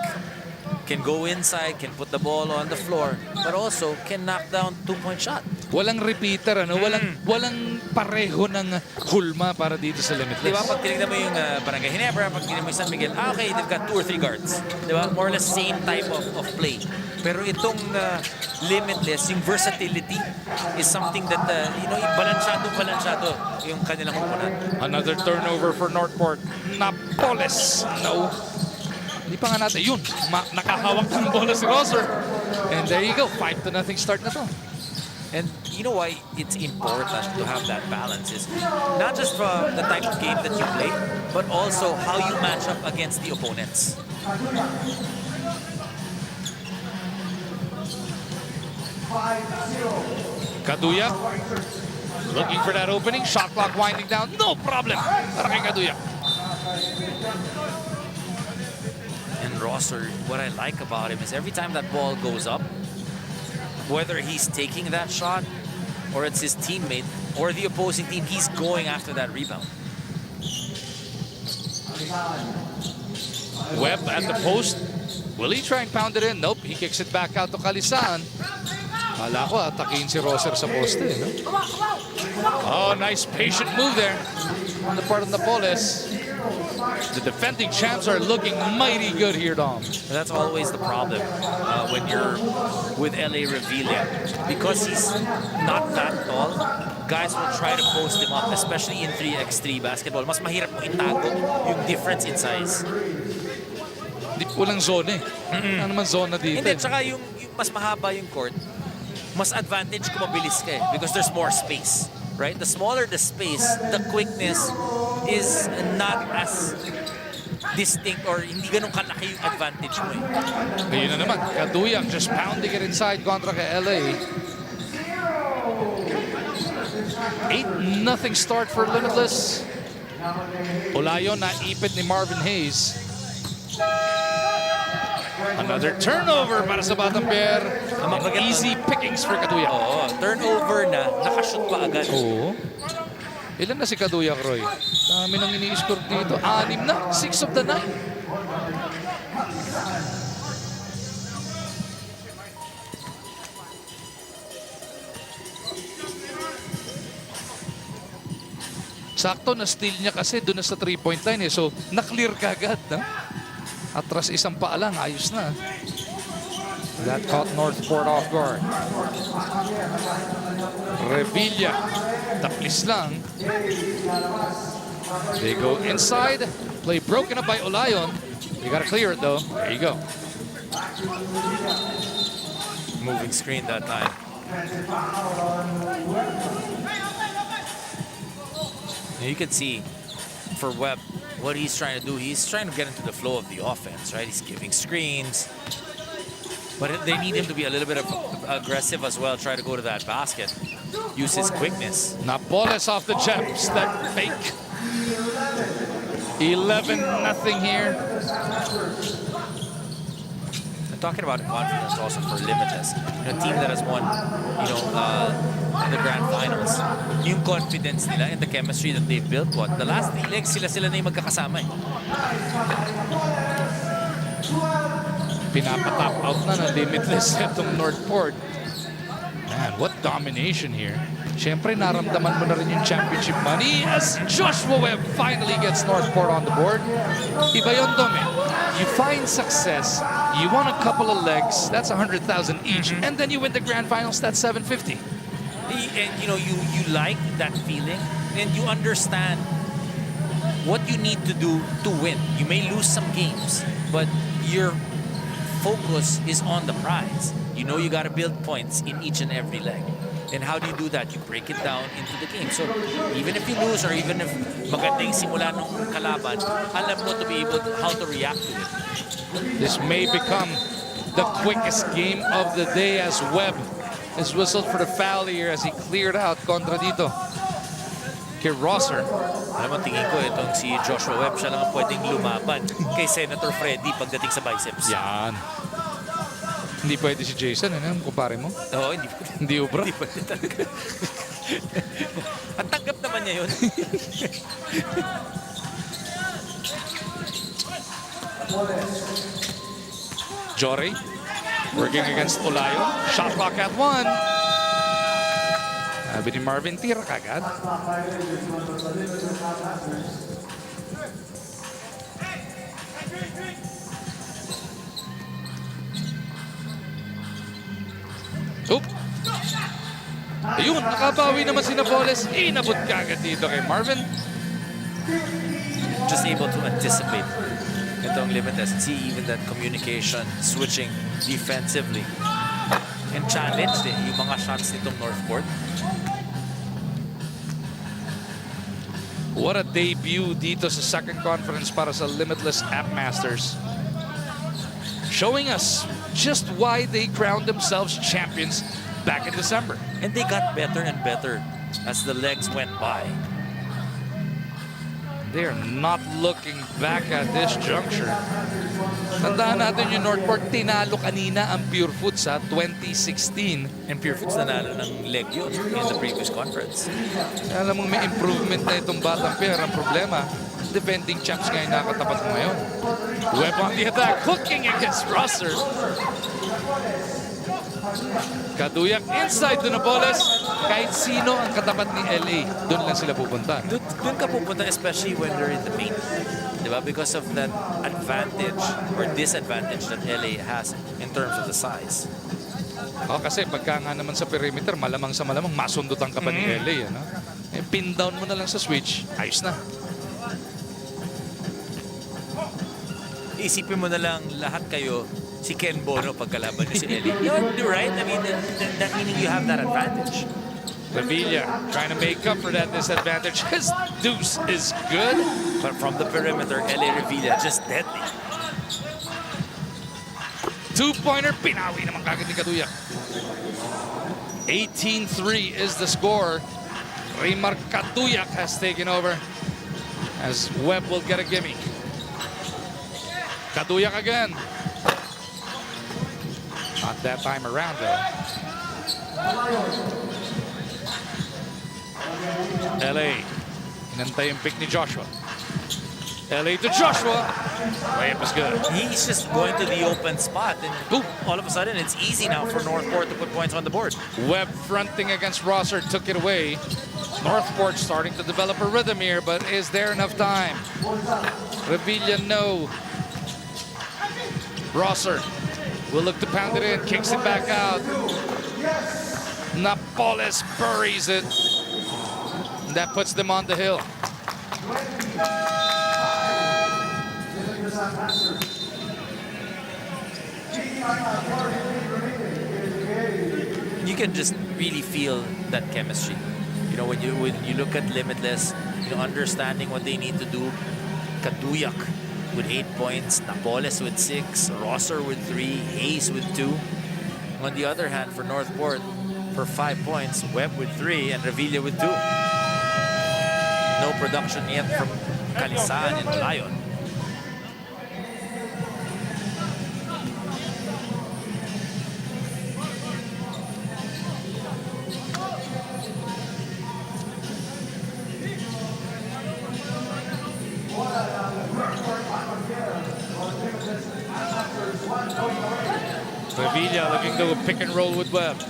can go inside, can put the ball on the floor, but also can knock down two-point shot. Walang repeater, ano? Walang pareho ng hulma para dito sa Limitless. Diba? Pag tinignan mo yung Barangay Ginebra, pag tinignan mo yung San Miguel, okay, they've got 2 or 3 guards. Diba? More or less same type of play. Pero itong Limitless, yung versatility is something that, you know, balansyado yung kanilang opponent. Another turnover for Northport. Napoles, no. Hindi pa nga natin. Yun, nakahawak ng bola si Rosser. And there you go, 5-0 start na to. And you know why it's important to have that balance is not just from the type of game that you play, but also how you match up against the opponents. Kaduya, looking for that opening. Shot clock winding down. No problem para kay Kaduya. And Rosser, what I like about him is every time that ball goes up, whether he's taking that shot or it's his teammate or the opposing team, he's going after that rebound. Webb at the post. Will he try and pound it in? Nope. He kicks it back out to Kalisaan. Hala ko, atakin si Rosser sa poste. No? Oh, nice patient move there on the part of Napoles. The defending champs are looking mighty good here, Dom. That's always the problem when you're with LA Revilla. Because he's not that tall, guys will try to post him up, especially in 3x3 basketball. Mas mahirap mo itago yung difference in size. Walang zone eh. Ano naman zone na dito? Hindi, tsaka yung mas mahaba yung court, mas advantage kung mabilis ka eh, because there's more space. Right? The smaller the space, the quickness is not as distinct or hindi ganun kalaki yung advantage mo eh. Ayun na naman. Kaduyak just pounding it inside kontra kay LA. 8-0 start for Limitless. Olayon na ipit ni Marvin Hayes. Another turnover para sa Batang Pier. Easy pickings for Kaduyak. Oo, turnover na, nakashoot pa agad. Oo. Ilan na si Kaduyak, Roy? Dami nang ini-score dito. 6 na. 6 of the 9. Sakto na steal niya kasi doon na sa 3-point line eh. So, na-clear ka agad. No? Atras isang paa lang, ayos na. That caught Northport off guard. Revilla, taplis lang. They go inside. Play broken up by Olayon. You gotta clear it though. There you go. Moving screen that time. You can see for Webb, what he's trying to do, he's trying to get into the flow of the offense, right? He's giving screens. But they need him to be a little bit aggressive as well, try to go to that basket. Use his quickness. Napoles off the jab, step fake. 11-0 here. I'm talking about confidence also for Limitless. A team that has won, you know, in the grand finals. Yung confidence nila and the chemistry that they've built, the last 3 legs, sila na yung magkakasama eh. Pinapatap out na ng Limitless itong Northport. Man, what domination here. Siyempre, naramdaman mo na rin yung championship money as Joshua Webb finally gets Northport on the board. Iba yun, Dome. You find success, you won a couple of legs, that's 100,000 each, and then you win the grand finals, that's 750. And you know, you like that feeling and you understand what you need to do to win. You may lose some games, but your focus is on the prize. You know you got to build points in each and every leg. And how do you do that? You break it down into the game. So even if you lose or even if magandang simula nung kalaban, alam mo to be able to, how to react to it. This may become the quickest game of the day as Webb is whistled for the foul here as he cleared out kontra dito kay Rosser. Alam mo, tingin ko itong si Joshua Webb, siya lang ang pwedeng lumaban kay Senator Freddy pagdating sa biceps. Yan. Hindi pwede si Jason, ano? Kumpare mo? Oo, hindi pwede. Hindi ubra. Hindi pwede talaga. At tanggap naman niya yun. Jory working against Olayo. Shot clock at 1. Sabi ni Marvin, tira kagad. Oop! Ayun, nakabawi naman si Napoles. Inabot kagad dito kay Marvin. Just able to anticipate itong Limitless and see even that communication, switching defensively. And challenge yung mga shots nitong Northport. What a debut dito sa second conference para sa Limitless App Masters. Showing us just why they crowned themselves champions back in December. And they got better and better as the legs went by. They're not looking back at this juncture. Tandaan natin yung Northport, tinalo kanina ang Purefoods sa 2016. And Purefoods nanalo ng leg yun in the previous conference. Alam mo may improvement na itong batang pair. Ang problema, defending champs ngayon nakatapat mo ngayon. Webb on the attack, hooking against Rosser. Kaduyak inside to Napoles. Kahit sino ang katapat ni LA, doon lang sila pupunta. Doon ka pupunta, especially when they're in the paint. Diba? Because of that advantage or disadvantage that LA has in terms of the size. Kasi pagka nga naman sa perimeter, malamang sa malamang masundutan ka pa ni LA. Ano? Eh, pin down mo na lang sa switch, ayos na. Isipin mo na lang lahat kayo si Ken Bono pagkalaban niyo si LA. You're right. I mean, that meaning you have that advantage. Revilla trying to make up for that disadvantage. His deuce is good. But from the perimeter, LA Revilla just deadly. Two-pointer, pinawi naman kagad ni Kaduyak. 18-3 is the score. Raymar Kaduyak has taken over as Webb will get a gimme. Kaduyak again. Not that time around though. LA, inantay yung pick ni Joshua. LA to Joshua. Layup is good. He's just going to the open spot, and all of a sudden it's easy now for Northport to put points on the board. Webb fronting against Rosser, took it away. Northport starting to develop a rhythm here, but is there enough time? Revilla, no. Rosser will look to pound it in, kicks it back out. Napoles buries it. That puts them on the hill. You can just really feel that chemistry. You know, when you look at Limitless, you know, understanding what they need to do. Kaduyak with 8 points, Napoles with 6, Rosser with 3, Hayes with 2. On the other hand, for Northport, for 5 points, Webb with 3 and Revilla with 2. No production yet from Kalisan and Lion. Revilla looking to pick and roll with Webb.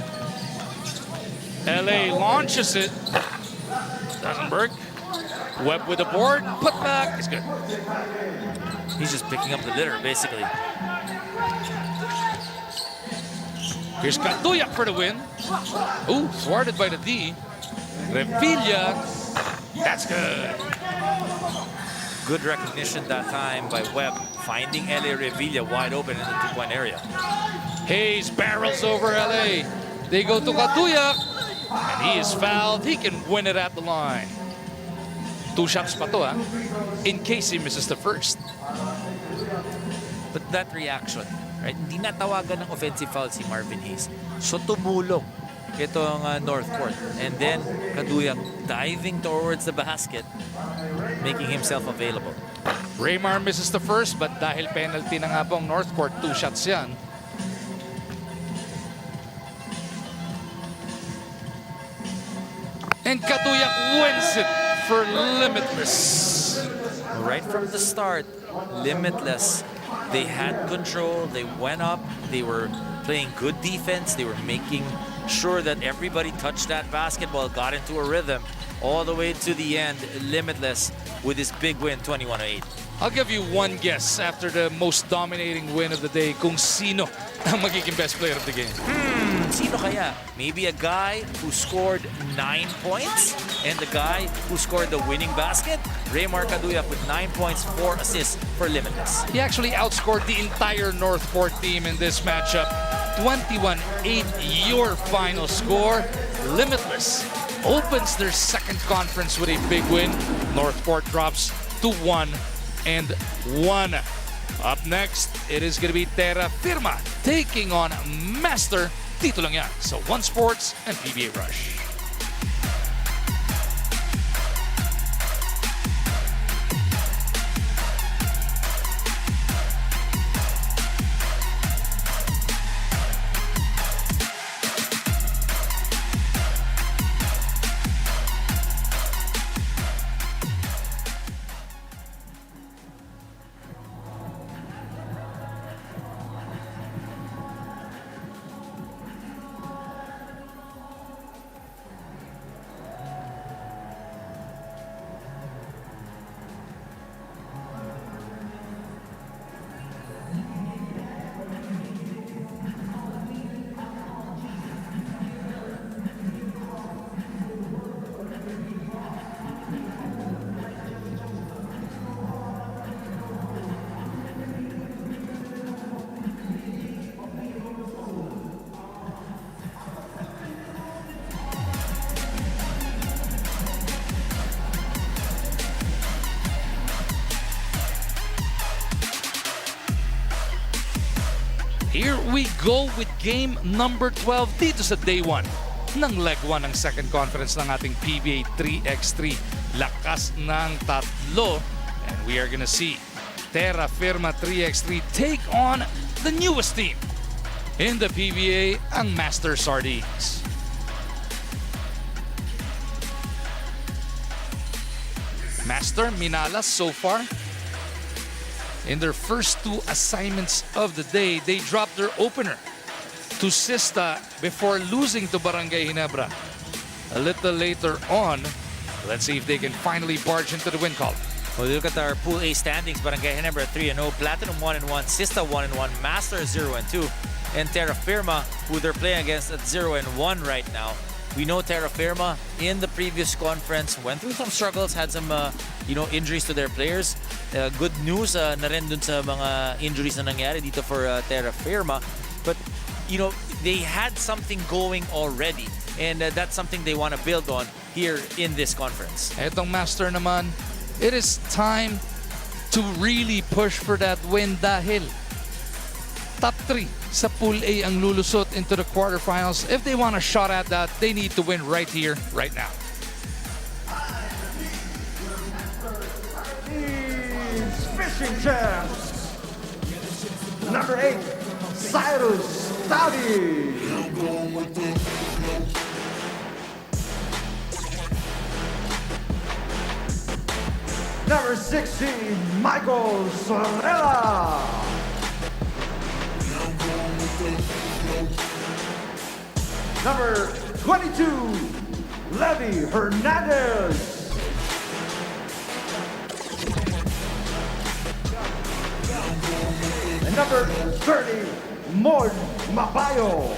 LA launches it. Doesn't work. Webb with the board. Put back. It's good. He's just picking up the litter, basically. Here's Kaduyak for the win. Ooh, thwarted by the D. Revilla. That's good. Good recognition that time by Webb, finding LA Revilla wide open in the two-point area. Hayes barrels over LA. They go to Kaduyak. And he is fouled. He can win it at the line. 2 shots pa to, in case he misses the first. But that reaction, right? Hindi natawagan ng offensive foul si Marvin Hayes. So tumulong itong Northport. And then Kaduyak diving towards the basket, making himself available. Raymar misses the first, but dahil penalty na nga po ang Northport, 2 shots yan. And Kaduyak wins it for Limitless. Right from the start, Limitless, they had control, they went up, they were playing good defense, they were making sure that everybody touched that basketball, got into a rhythm, all the way to the end. Limitless with his big win, 21-8. I'll give you one guess after the most dominating win of the day kung sino ang magiging best player of the game. Sino kaya? Maybe a guy who scored 9 points and the guy who scored the winning basket? Raymar Kaduyak with 9 points, 4 assists for Limitless. He actually outscored the entire Northport team in this matchup. 21-8 your final score. Limitless opens their second conference with a big win. Northport drops to 1-1. Up next, it is going to be Terrafirma taking on Master. Dito lang yan sa One Sports and PBA Rush. Here we go with game number 12 dito sa day 1 ng leg 1 ng second conference ng ating PBA 3x3. Lakas ng tatlo. And we are gonna see Terrafirma 3x3 take on the newest team in the PBA, ang Master Sardines. Master minalas so far. In their first 2 assignments of the day, they dropped their opener to Sista before losing to Barangay Ginebra. A little later on, let's see if they can finally barge into the win column. Well, look at our Pool A standings. Barangay Ginebra 3-0, Platinum 1-1, Sista 1-1, Master 0-2, and Terrafirma, who they're playing against at 0-1 right now. We know Terrafirma in the previous conference went through some struggles, had some injuries to their players. Good news na rin dun sa mga injuries na nangyari dito for Terrafirma. But they had something going already, and that's something they want to build on here in this conference. Etong Master naman, it is time to really push for that win dahil top 3 sa Pool A ang lulusot into the quarterfinals. If they want a shot at that, they need to win right here, right now. Fishing champs. Number 8, Cyrus Stouty. Number 16, Michael Sorella. Number 22, Levy Hernandez. And number 30, Mord Mabayo.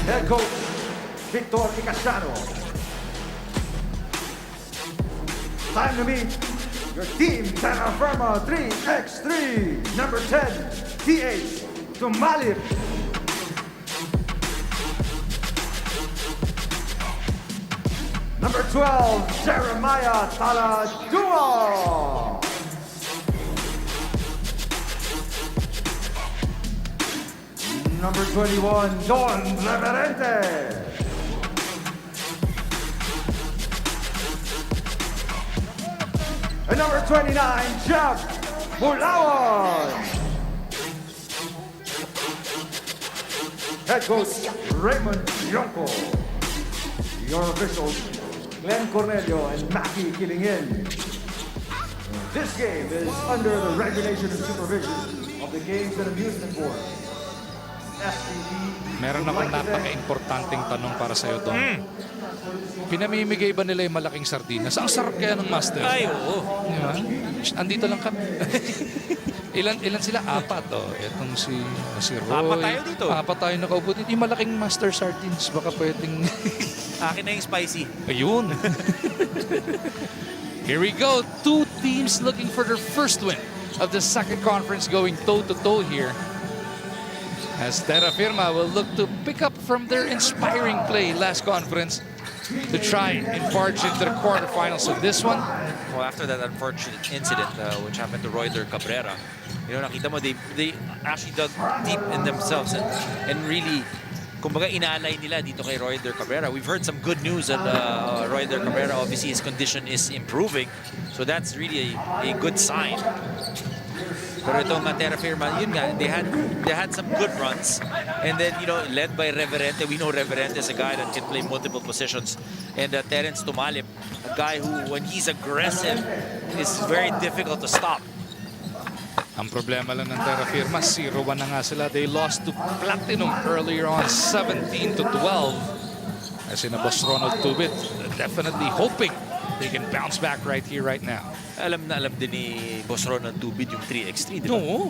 Head coach, Victor Icasano. Time to meet your team, Terrafirma 3x3. Number 10, TH Tumalip. Number 12, Jeremiah Taladua. Number 21, Don Reverente. And number 29, Jeff Bulawan. Head coach Raymond Yonko. Your officials, Glenn Cornelio and Mackie Kilingin. This game is under the regulation and supervision of the Games and Amusement Board. Meron naman napaka-importanting tanong para sa'yo, Don. Pinamimigay ba nila yung malaking sardinas? Ang sarap kaya ng Master. Ay, oo. Diba? Andito lang kami. ilan sila? Apat. Oh. Itong si Roy. Apat tayo dito. Apat tayo nakaupo dito. Yung malaking Master Sardines. Baka pwedeng... Akin na yung spicy. Ayun. Here we go. Two teams looking for their first win of the second conference, going toe-to-toe here. As Terrafirma will look to pick up from their inspiring play last conference to try and barge into the quarterfinals of this one. Well, after that unfortunate incident which happened to Royder Cabrera, you know, nakita mo, they actually dug deep in themselves and really, kumbaga, inaalay nila dito kay Royder Cabrera. We've heard some good news that Royder Cabrera, obviously his condition is improving, so that's really a good sign. Pero itong Terrafirma, yun nga, they had some good runs. And then, you know, led by Reverente. We know Reverente is a guy that can play multiple positions. And Terence Tumalip, a guy who, when he's aggressive, is very difficult to stop. Ang problema lang ng Terrafirma, 0-1 na nga sila. They lost to Platinum earlier on, 17-12. As in Boss Ronald Tubit, definitely hoping they can bounce back right here, right now. Alam na alam din ni Boss Ronald Tubid yung 3x3, di ba? No.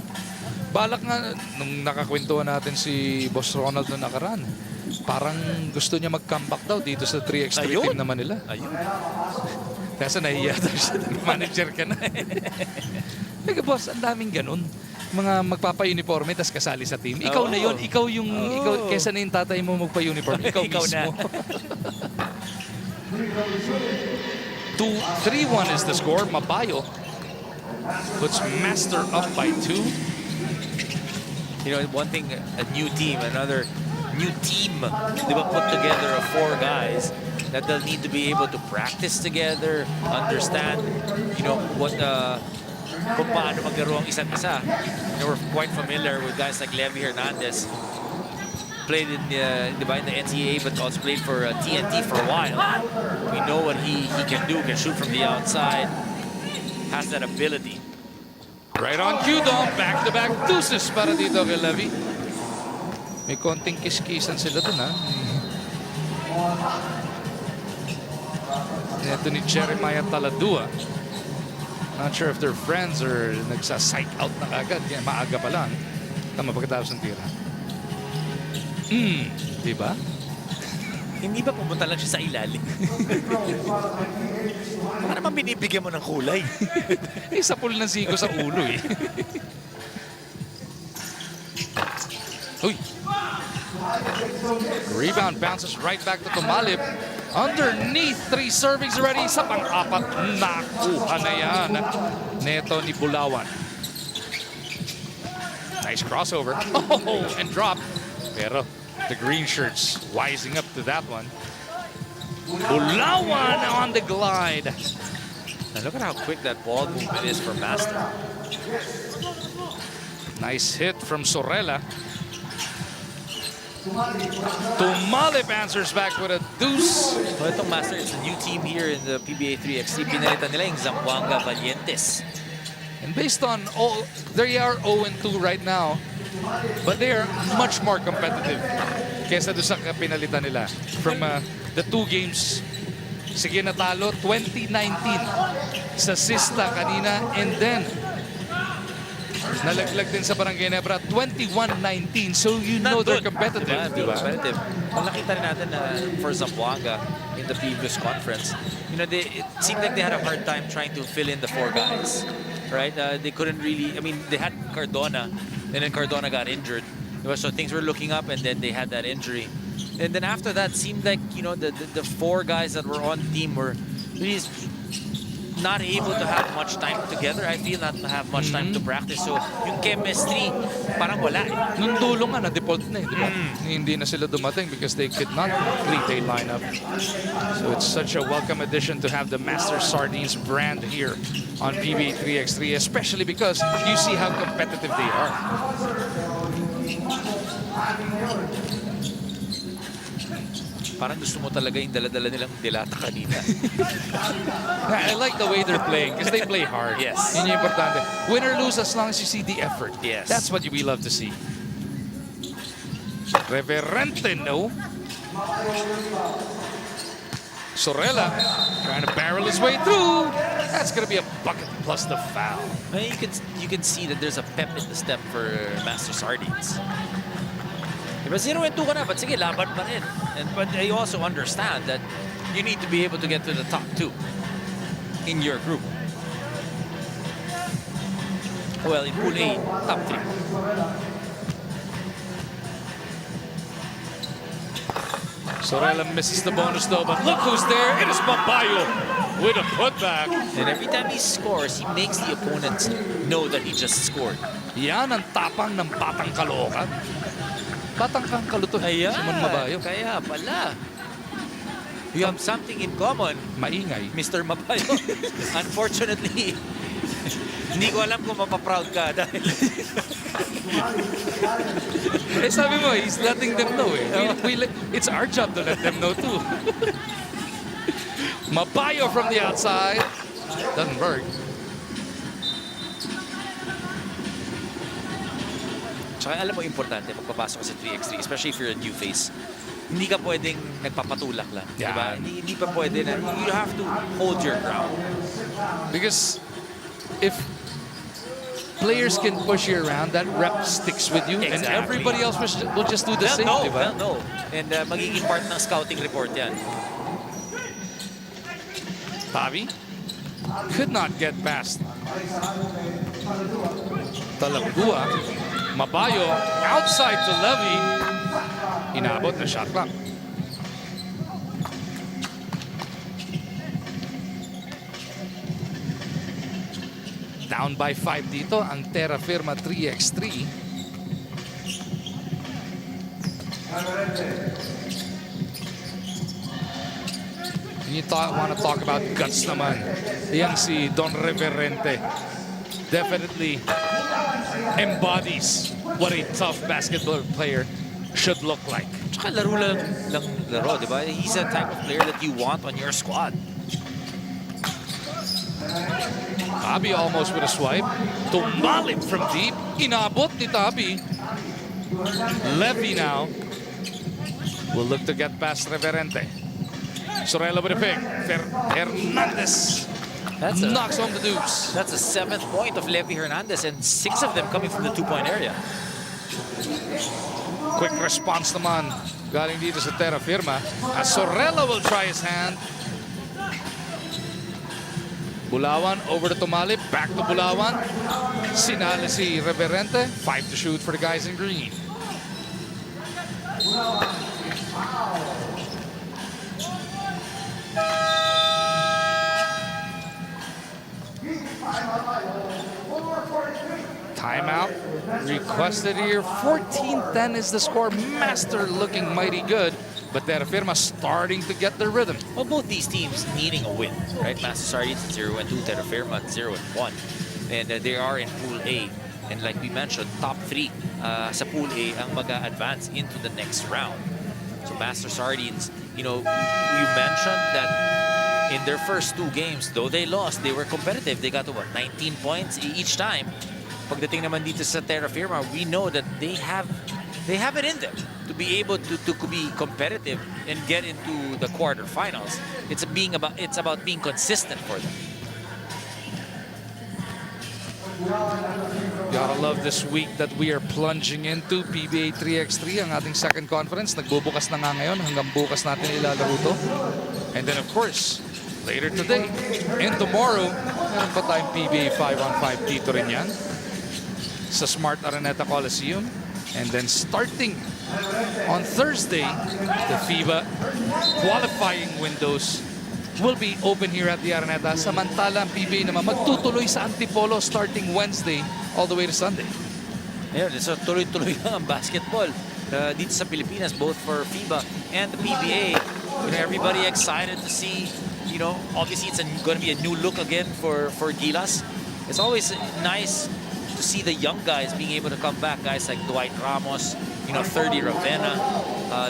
Balak nga, nung nakakwentuhan natin si Boss Ronald noong nakaraan, parang gusto niya mag-comeback daw dito sa 3x3 team naman nila. Ayun. Kasi nahiya daw siya, manager ka na. Teka boss, ang daming ganun. Mga magpapa-uniforme tas kasali sa team. Ikaw na yun. Ikaw yung, ikaw, kesa na yung tatay mo magpa-uniform. Ikaw mismo. 3-1 is the score. Mabayo puts Master up by 2. You know, one thing, a new team, another new team, di ba, put together of 4 guys that they'll need to be able to practice together, understand, you know, what, kung paano maglaro ang isa't isa. You know, we're quite familiar with guys like Levy Hernandez, played in the NCAA, but also played for TNT for a while. We know what he can do, can shoot from the outside, has that ability. Right on cue, Dom. Back-to-back deuces para dito kay Levy. May konting kiss-kissan sila dun, ha? Ito ni Jeremiah Taladua. Not sure if they're friends or nagsa-psych out na kagad. Kaya maaga pa lang. Tama pagkatapos ng tira. Diba? Hindi ba pumunta lang siya sa ilalim? Baka naman binibigyan mo ng kulay. Isa pool ng siko sa ulo eh. Uy. Rebound bounces right back to Tumalip. Underneath, 3 servings already. Sa pang-apat, nakuha na yan. Neto ni Bulawan. Nice crossover. Oh, and drop. Pero the green shirts wising up to that one. Bulawan on the glide. Now look at how quick that ball movement is for Master. Nice hit from Sorella. Tumalip answers back with a deuce. Well, itong Master, it's a new team here in the PBA 3x3. Pinalitan nila yung Zamboanga Valientes. And based on all, they are 0-2 right now, but they are much more competitive kesa doon sa pinalitan nila. From the 2 games, sige natalo, 2019 sa Sista kanina, and then nalaglag din sa Barangay Ginebra, 21-19. So you know they're competitive, diba? Competitive. Kung nakita rin natin for Zamboanga in the previous conference, you know, it seemed like they had a hard time trying to fill in the 4 guys. Right? They couldn't really, I mean, they had Cardona, and then Cardona got injured. So things were looking up, and then they had that injury. And then after that, seemed like, you know, the four guys that were on the team were really not able to have much time together. I feel not to have much time to practice. So yung chemistry, parang wala eh. Nung dulo nga, na-default na eh, di ba? Hindi na sila dumating because they could not complete a lineup. So it's such a welcome addition to have the Master Sardines brand here on PBA 3x3, especially because you see how competitive they are. Parang gusto mo talaga yung dala-dala nilang dilata kanina. I like the way they're playing because they play hard. Yes. Yun yung importante. Win or lose as long as you see the effort. Yes. That's what we love to see. Reverente, no? Sorella trying to barrel his way through. That's going to be a bucket plus the foul. Well, you can see that there's a pep in the step for Master Sardines. Diba 0-2 ka na, but sige, laban pa rin. But I also understand that you need to be able to get to the top 2 in your group. Well, in Pool A, top 3. Sorella misses the bonus though, but look who's there. It is Babayo with a putback. And every time he scores, he makes the opponents know that he just scored. Yan ang tapang ng Batang Caloocan. Batang kang kaluto. Ayan, Simon Mabayo. kaya pala. You have something in common, Maingay. Mr. Mabayo. Unfortunately, hindi ko alam kung mapaproud ka dahil Eh sabi mo, he's letting them know eh. It's our job to let them know too. Mabayo from the outside. Doesn't work. tsaka alam mo, importante pagpapasok ka sa 3x3, especially if you're a new face. Hindi ka pwedeng nagpapatulak lang. Yeah. Diba? Hindi pa pwede na. You have to hold your ground. Because if players can push you around, that rep sticks with you, and Exactly. everybody else will just do the same, diba? Well, no. And magiging part ng scouting report yan. Bobby could not get past Talabua. Mabayo outside to Levy. Inabot na shot clock. Down by 5 dito ang Terrafirma 3x3. You want to talk about guts naman. Yan si Don Reverente. Definitely embodies what a tough basketball player should look like. Tsaka laro lang laro, di ba? He's a type of player that you want on your squad. Tabi almost with a swipe. Tumalit from deep. Inabot ni Tabi. Levy now will look to get past Reverente. Sorella with a pick. Hernandez knocks home the deuce. That's the 7th point of Levy Hernandez, and 6 of them coming from the 2-point area. Quick response naman galing dito sa Terrafirma as Sorella will try his hand. Bulawan over to Tumali, back to Bulawan. Sinali si Reverente. 5 to shoot for the guys in green. Timeout requested here. 14-10 is the score. Master looking mighty good, but Terrafirma starting to get their rhythm. Well, both these teams needing a win, right? Master Sardines 0-2, Terrafirma 0-1. And they are in Pool A. And like we mentioned, top 3 sa Pool A ang mag-advance into the next round. So Master Sardines, you know, you mentioned that in their first 2 games, though they lost, they were competitive. They got to, what, 19 points each time. Pagdating naman dito sa Terrafirma, we know that they have it in them to be able to be competitive and get into the quarterfinals. It's about being consistent for them. You gotta love this week that we are plunging into PBA 3x3, ang ating second conference. Nagbubukas na nga ngayon, hanggang bukas natin ilalaro to. And then of course, later today and tomorrow, meron pa tayong PBA 5-on-5 dito rin yan sa Smart Araneta Coliseum. And then starting On Thursday, the FIBA qualifying windows will be open here at the Araneta. Samantala, ang PBA naman magtutuloy sa Antipolo starting Wednesday all the way to Sunday. Yeah, so tuloy-tuloy lang ang basketball dito sa Pilipinas, both for FIBA and the PBA. You know, everybody excited to see, you know, obviously it's going to be a new look again for Gilas. It's always nice to see the young guys being able to come back, guys like Dwight Ramos, you know, 30 Ravenna,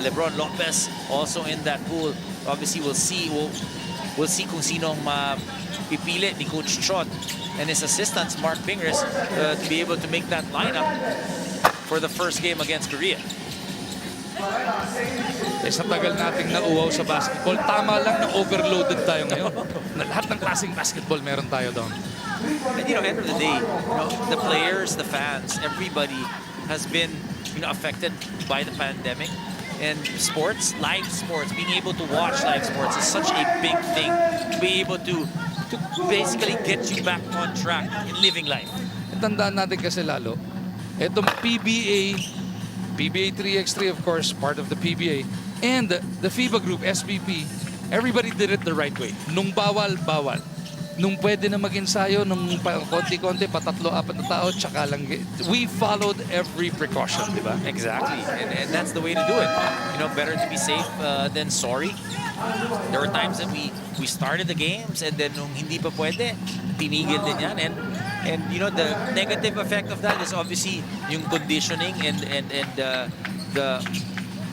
Lebron Lopez also in that pool. Obviously, we'll see kung sino ang mapipili ni Coach Chot and his assistants, Mark Fingers, to be able to make that lineup for the first game against Korea. Sa tagal nating nauwaw sa basketball, tama lang na overloaded tayo ngayon. Na lahat ng klaseng basketball meron tayo doon. And you know, end of the day, you know, the players, the fans, everybody has been, you know, affected by the pandemic. And sports, live sports, being able to watch live sports is such a big thing. To be able to basically get you back on track in living life. Tandaan natin kasi lalo, itong PBA 3x3 of course, part of the PBA, and the FIBA group, SBP, everybody did it the right way. Nung bawal, bawal. Nung pwede na mag-ensayo, nung konti-konti, patatlo, apat na tao, tsaka lang. We followed every precaution, di ba? Exactly, and that's the way to do it. You know, better to be safe than sorry. There were times that we started the games and then nung hindi pa pwede, tinigil din yan. And you know, the negative effect of that is obviously yung conditioning and the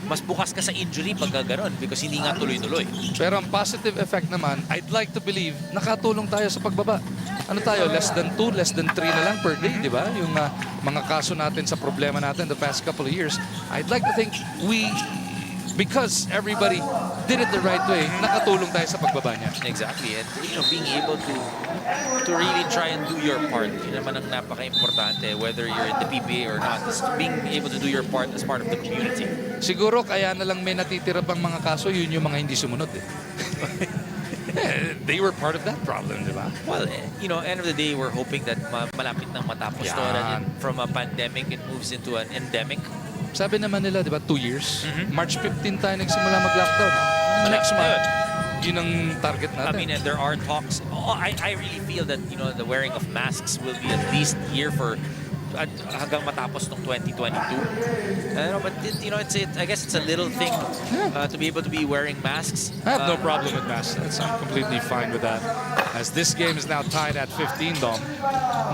mas bukas ka sa injury pagka ganun because hindi nga tuloy-tuloy. Pero ang positive effect naman, I'd like to believe, nakatulong tayo sa pagbaba. Ano tayo, less than 2, less than 3 na lang per day, di ba? Yung mga kaso natin sa problema natin the past couple of years. I'd like to think because everybody did it the right way, nakatulong tayo sa pagbaba niya. Exactly, and you know, being able to really try and do your part, yun naman ang napaka-importante, whether you're in the PBA or not, is being able to do your part as part of the community. Siguro kaya na lang may natitira pang mga kaso, yun yung mga hindi sumunod eh. They were part of that problem, di ba? Well, you know, end of the day, we're hoping that malapit nang matapos to, and from a pandemic, it moves into an endemic. Sabi naman nila, di ba, 2 years? March 15 tayo nagsimula mag-lockdown. Next month, yun ang target natin. I mean, and there are talks. I really feel that, you know, the wearing of masks will be at least here for hanggang matapos ng 2022. But you know, I guess it's a little thing to be able to be wearing masks. I have no problem with masks. I'm completely fine with that. As this game is now tied at 15, Dom.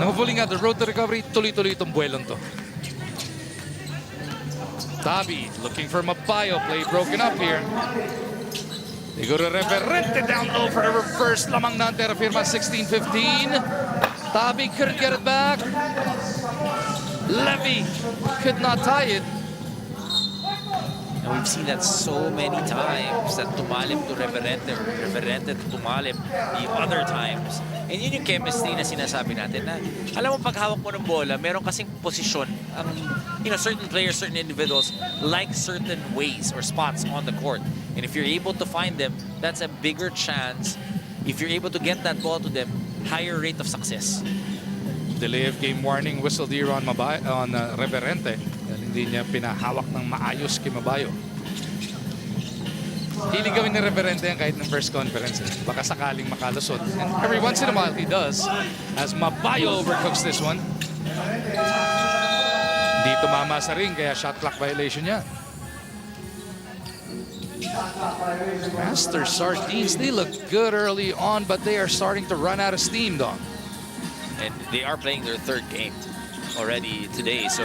Now, hopefully nga, the road to recovery, tuloy-tuloy itong buwelon to. Tabi looking for Mabayo. Play broken up here. Siguro Reverente down low for the reverse. Lamang na ang Terrafirma, 16-15. Tabi couldn't get it back. Levy could not tie it. And we've seen that so many times, that tumalim to Reverente or Reverente to tumalim the other times. And yun yung chemistry na sinasabi natin na, alam mo, pag hawak mo ng bola, meron kasing posisyon. You know, certain players, certain individuals like certain ways or spots on the court. And if you're able to find them, that's a bigger chance. If you're able to get that ball to them, higher rate of success. Delay of game warning whistled here on Reverente. Dahil hindi niya pinahawak ng maayos kay Mabayo. Hilig gawin ni Reverente yan kahit ng first conference. Baka sakaling makalusot. And every once in a while he does. As Mabayo overcooks this one. Hindi tumama sa ring kaya shot clock violation niya. Master Sardines, they look good early on but they are starting to run out of steam, Dom. And they are playing their third game already today. So,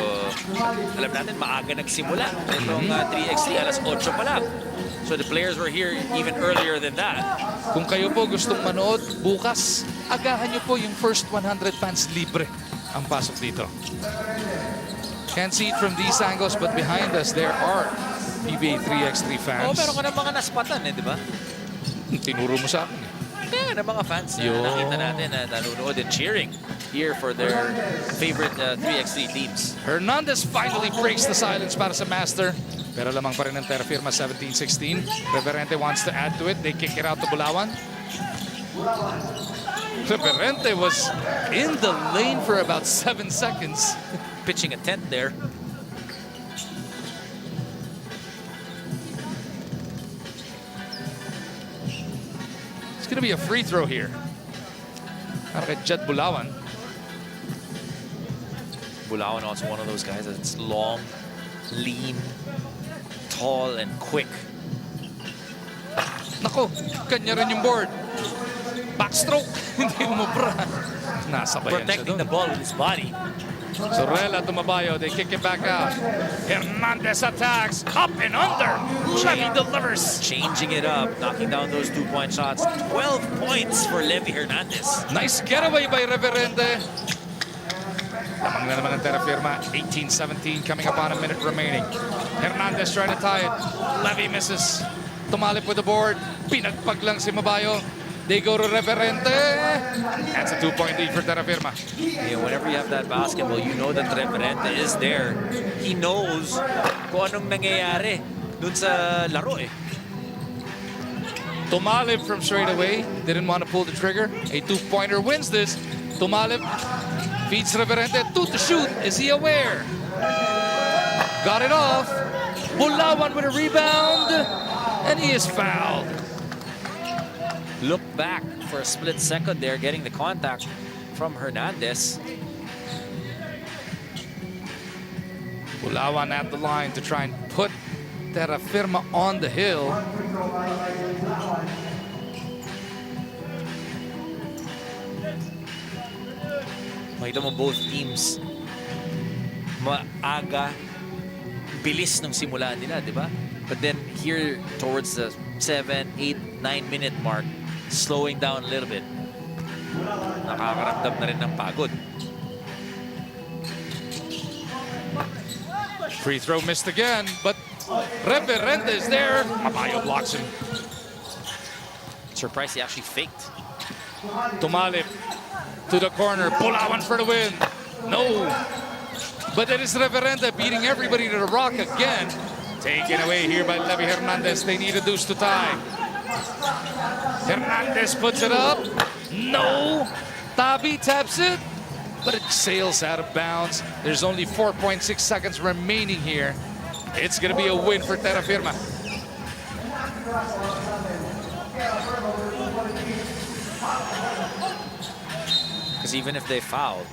alam natin, maaga nagsimula. Itong 3x3, alas 8 pa lang. So, the players were here even earlier than that. Kung kayo po gustong manood bukas, agahan nyo po yung first 100 fans libre ang pasok dito. Can't see it from these angles but behind us there are PBA 3x3 fans. Meron ka ng mga naspatan di ba? Tinuro mo sa akin eh. Kaya ng mga fans na nakita natin na nanonood and cheering here for their favorite 3x3 teams. Hernandez finally breaks the silence para sa Master. Pero lamang pa rin ng Terrafirma, 17-16. Reverente wants to add to it. They kick it out to Bulawan. Reverente was in the lane for about 7 seconds. Pitching a tent there. gonna be a free throw here. Para kay Jed Bulawan. Bulawan also one of those guys that's long, lean, tall, and quick. Nako, kanya rin yung board. Backstroke, hindi umubra. Nasabayan siya Protecting doon. the ball with his body. Sorella Tumabayo, they kick it back out. Hernandez attacks, up and under. Levy delivers. Changing it up, knocking down those 2-point shots. 12 points for Levy Hernandez. Nice getaway by Reverende. Lamang na naman ang Terrafirma. 18-17 coming up on a minute remaining. Hernandez trying to tie it. Levy misses. Tumalip with the board. Pinagpag lang si Mabayo. They go to Reverente. That's a 2-point lead for Terrafirma. Yeah, whenever you have that basketball, you know that Reverente is there. He knows kung anong nangyayari dun sa laro eh. Tumalip from straight away. Didn't want to pull the trigger. A 2-pointer wins this. Tumalip feeds Reverente to shoot. Is he aware? Got it off. Bulawan with a rebound. And he is fouled. Look back for a split second there, getting the contact from Hernandez. Bulawan at the line to try and put Terrafirma on the hill. Makita mo both teams maaga, bilis ng simula nila, di ba? But then here towards the 7, 8, 9-minute mark, slowing down a little bit. Nakakaramdam na rin ng pagod. Free throw missed again, but Reverente is there. Mabayo blocks him. Surprised he actually faked. Tumalip to the corner. Bulawan for the win. No. But it is Reverente beating everybody to the rock again. Taken away here by Levy Hernandez. They need a deuce to tie. Hernandez puts it up. No. Tabi taps it, but it sails out of bounds. There's only 4.6 seconds remaining here. It's going to be a win for Terrafirma. Because even if they foul,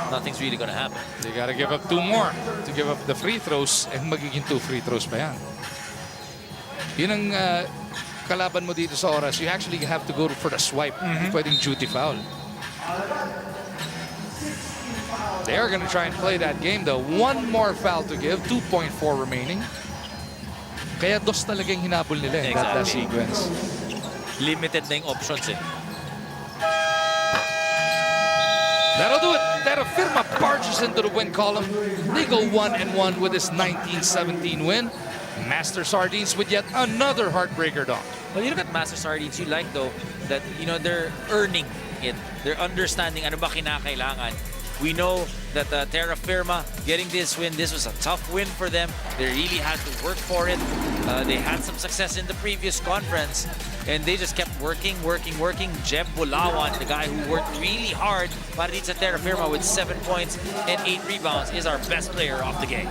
nothing's really going to happen. They got to give up 2 more to give up the free throws, and magiging 2 free throws pa yan. Yun ang kalaban mo dito sa oras. You actually have to go for the swipe. Pwedeng duty foul. They are going to try and play that game though. 1 more foul to give. 2.4 remaining. Kaya dos talaga yung hinabol nila in that sequence. Limited na yung options eh. That'll do it. Terrafirma barges into the win column. They go 1-1 with this 19-17 win. Master Sardines with yet another heartbreaker, Doc. Well, you look at Master Sardines, you like though that, you know, they're earning it. They're understanding ano ba kinakailangan. We know that Terrafirma getting this win, this was a tough win for them. They really had to work for it. They had some success in the previous conference, and they just kept working. Jeb Bulawan, the guy who worked really hard para dito sa Terrafirma with 7 points and 8 rebounds, is our best player of the game.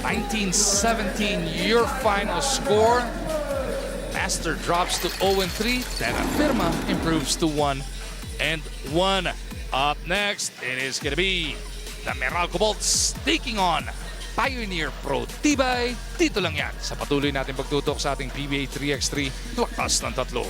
19-17, your final score. Master drops to 0-3. Terrafirma improves to 1-1. Up next, it is going to be the Meralco Bolts taking on Pioneer Pro Tibay. Dito lang yan sa patuloy natin pagtutok sa ating PBA 3x3 Lakas ng Tatlo.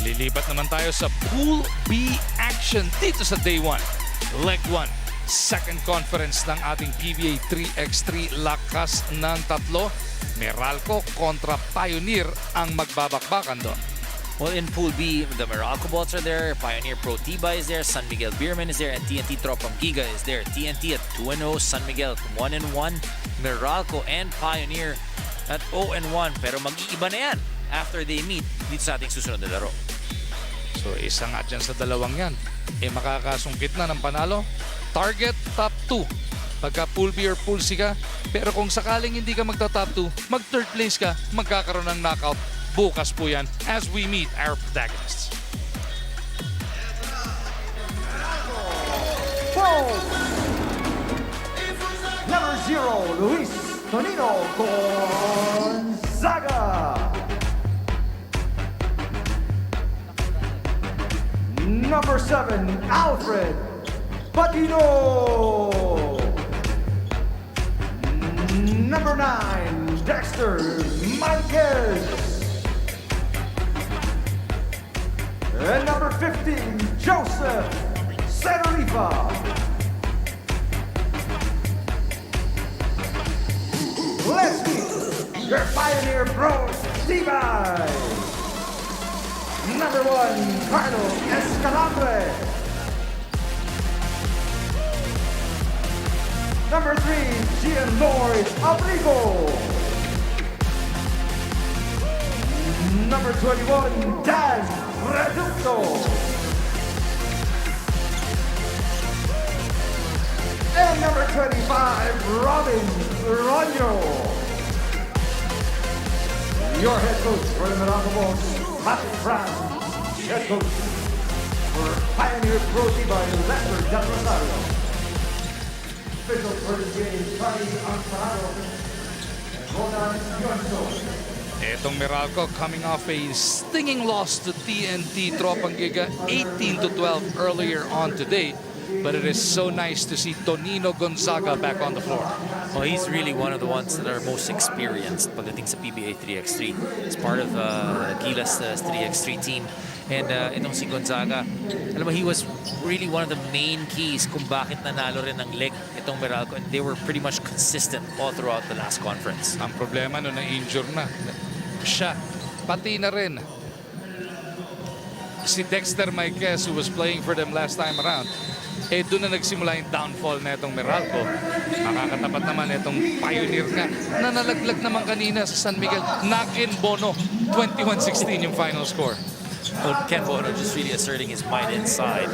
Lilipat naman tayo sa Pool B action dito sa Day 1. Leg 1. Second conference ng ating PBA 3x3 lakas ng tatlo. Meralco kontra Pioneer ang magbabakbakan doon. Well, in Pool B, the Meralco Bolts are there, Pioneer Pro Tiba is there, San Miguel Beerman is there, and TNT Tropang Giga is there. TNT at 2-0, San Miguel 1-1, Meralco and Pioneer at 0-1. Pero mag-iiba na yan after they meet dito sa ating susunod na laro. So isa nga dyan sa dalawang yan, makakasungkit na ng panalo. Target top 2 pagka Pool B or Pool C ka. Pero kung sakaling hindi ka magta-top 2, mag-third place ka, magkakaroon ng knockout. Bukas po yan as we meet our protagonists. Number 0, Luis Tonino Gonzaga. Number 7, Alfred Patino. Number 9, Dexter Marquez. And number 15, Joseph Senorifa. Let's meet your Pioneer Pro Divide. Number 1, Carlos Escalante. Number 3, Gian Lloyd Abrigo. Number 21, Dan Reducto. And number 25, Robin Ronyo. Your head coach for the Meralco Bolts, Patrick Brown. Head coach for Pioneer Pro Tiba, Lester Del Rosario. Official for the game, Charlie Amparado. And Rodan Yonso. Etong Meralco coming off a stinging loss to TNT Tropang Giga 18-12 earlier on today. But it is so nice to see Tonino Gonzaga back on the floor. Well, he's really one of the ones that are most experienced pagdating sa PBA 3x3. It's part of Gila's 3x3 team. And itong si Gonzaga, alam mo, he was really one of the main keys kung bakit nanalo rin ng leg itong Meralco. And they were pretty much consistent all throughout the last conference. Ang problema no na-injure na siya, pati na rin si Dexter Marquez who was playing for them last time around. Doon na nagsimula yung downfall na itong Meralco. Nakakatapat naman itong Pioneer nga na nalaglag naman kanina sa San Miguel. Nakin Bono, 21-16 yung final score. Well, Ken Bono just really asserting his might inside.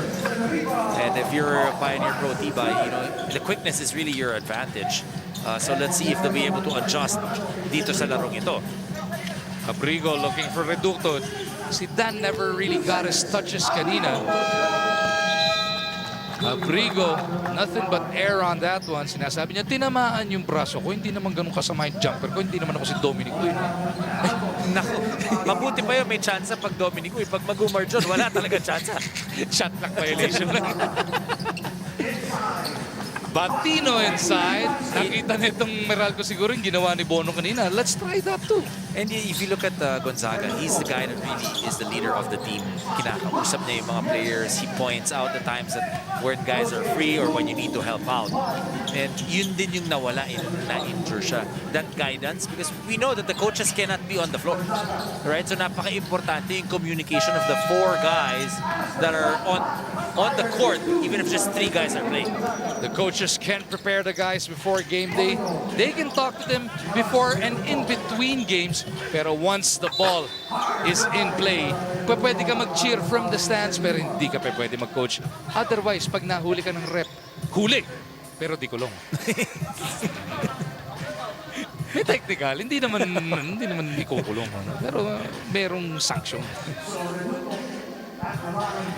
And if you're a Pioneer Pro Tiba, you know, the quickness is really your advantage. So let's see if they'll be able to adjust dito sa larong ito. Abrigo looking for Reducto. Si Dan never really got his touches kanina. Abrigo, nothing but air on that one. Sinasabi niya, tinamaan yung braso ko. Hindi naman ganun kasama yung jumper ko. Hindi naman ako si Dominic Uy. Naku, mabuti pa yun may chance pag Dominic Uy. Pag mag-umar dyan, wala talaga chance. Shot clock violation lang. Batino inside. Nakita nitong Meralco siguro yung ginawa ni Bono kanina. Let's try that too. And if you look at Gonzaga, he's the guy that really is the leader of the team. Kinakausap niya yung mga players. He points out the times that where guys are free or when you need to help out. And yun din yung nawala na-injure siya. That guidance, because we know that the coaches cannot be on the floor. Right? So napaka-importante yung communication of the 4 guys that are on the court, even if just 3 guys are playing. The coaches can prepare the guys before game day. They can talk to them before and in between games. Pero once the ball is in play, pwede ka mag-cheer from the stands pero hindi ka pwede mag-coach. Otherwise, pag nahuli ka ng rep, huli! Pero di kulong. May technical, hindi naman ikukulong. Pero merong sanction.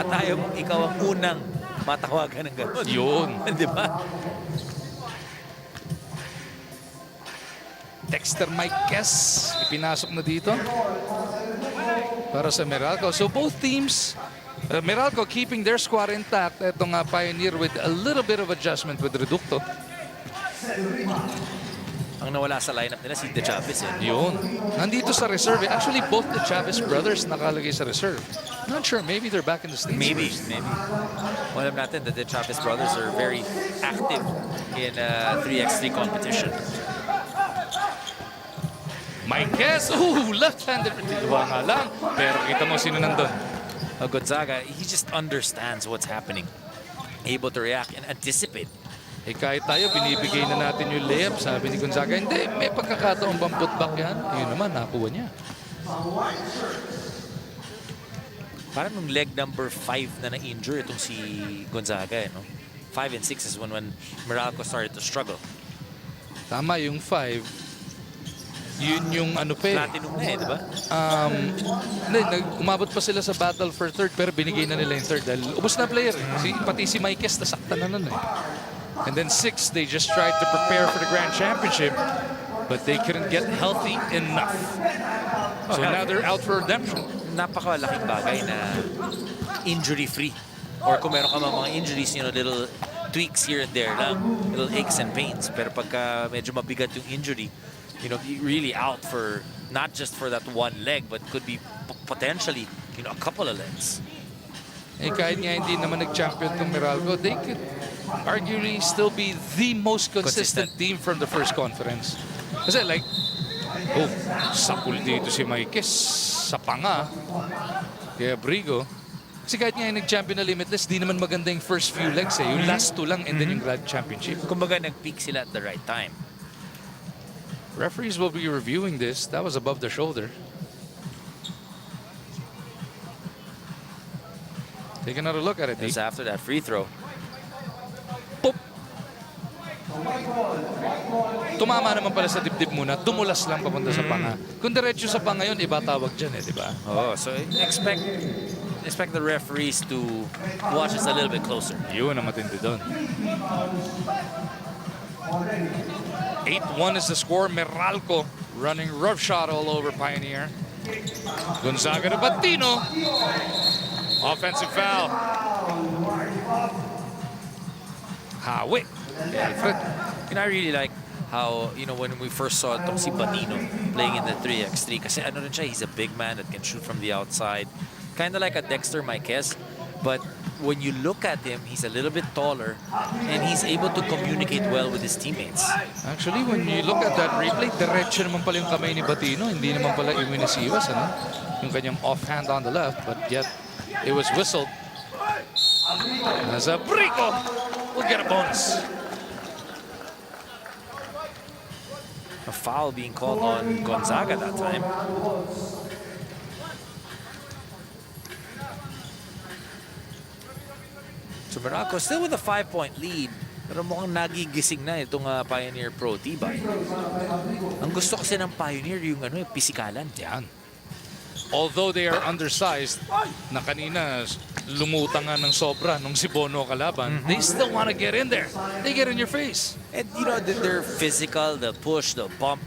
At ayaw mong ikaw ang unang matawagan ng gano'n. Yun. Di ba? Dexter Marquez, ipinasok na dito para sa Meralco. So both teams, Meralco keeping their squad intact. Itong Pioneer with a little bit of adjustment with Reducto. Ang nawala sa lineup nila si De Chavez. Yun. Nandito sa reserve. Actually, both the Chavez brothers nakalagay sa reserve. Not sure. Maybe they're back in the States. Maybe. first. Alam natin that the Chavez brothers are very active in 3x3 competition. Marquez. Ooh, left-handed. Diba nga lang. Pero kita mo sino nandun. Gonzaga, he just understands what's happening. Able to react and anticipate. Eh kahit tayo, binibigay na natin yung layup. Sabi ni Gonzaga, hindi, may pagkakataon bang putback yan? Yun naman, nakuha niya. Parang nung leg number 5 na na-injure itong si Gonzaga. 5 and 6 is when Meralco started to struggle. Tama, yung 5, yun yung ano pa eh. Platinum na di ba? Hindi, umabot pa sila sa battle for third pero binigay na nila yung third dahil ubos na player eh. Pati si Marquez nasaktan na nun eh. And then 6, they just tried to prepare for the Grand Championship but they couldn't get healthy enough. So now they're out for redemption. Napakalaking bagay na injury-free. Or kung meron ka mga injuries, little tweaks here and there lang, little aches and pains. Pero pagka medyo mabigat yung injury, you're really out for not just for that one leg, but could be potentially, a couple of legs. Eh kahit nga hindi naman nag-champion itong Meralco, they could arguably still be the most consistent team from the first conference. Kasi sapul dito si Marquez sa panga. Kaya Brigo. Kasi kahit nga yung nag-champion na Limitless, di naman maganda yung first few legs eh. Yung last 2 lang and then yung Grand Championship. Kumbaga nag-peak sila at the right time. Referees will be reviewing this. That was above the shoulder. Take another look at it. It was after that free throw. Pop! Tumama naman pala sa dibdib muna. Dumulas lang papunta sa panga. Kung diretso sa panga yun, iba tawag dyan eh, di ba? So expect the referees to watch this a little bit closer. Yun ang matindi doon. 8-1 is the score. Meralco running roughshod all over Pioneer. Gonzaga to Batino. Offensive foul. Hawi. Alfred. I really like how, when we first saw itong si Batino playing in the 3x3, kasi rin siya, he's a big man that can shoot from the outside. Kind of like a Dexter Marquez, but when you look at him, he's a little bit taller and he's able to communicate well with his teammates. Actually, when you look at that replay, diretso naman pala yung kamay ni Batino. Hindi naman pala iwinisiwas, yung kanyang offhand on the left, but yet it was whistled. As a Brico will get a bonus. A foul being called on Gonzaga that time. So Meralco still with a 5-point lead. Pero mukhang nagigising na itong Pioneer Pro Tibay. Ang gusto kasi ng Pioneer yung pisikalan. Yan. Although they are undersized, na kanina lumutang nga ng sobra nung si Bono kalaban, they still want to get in there. They get in your face. And they're physical, they'll push, they'll bump,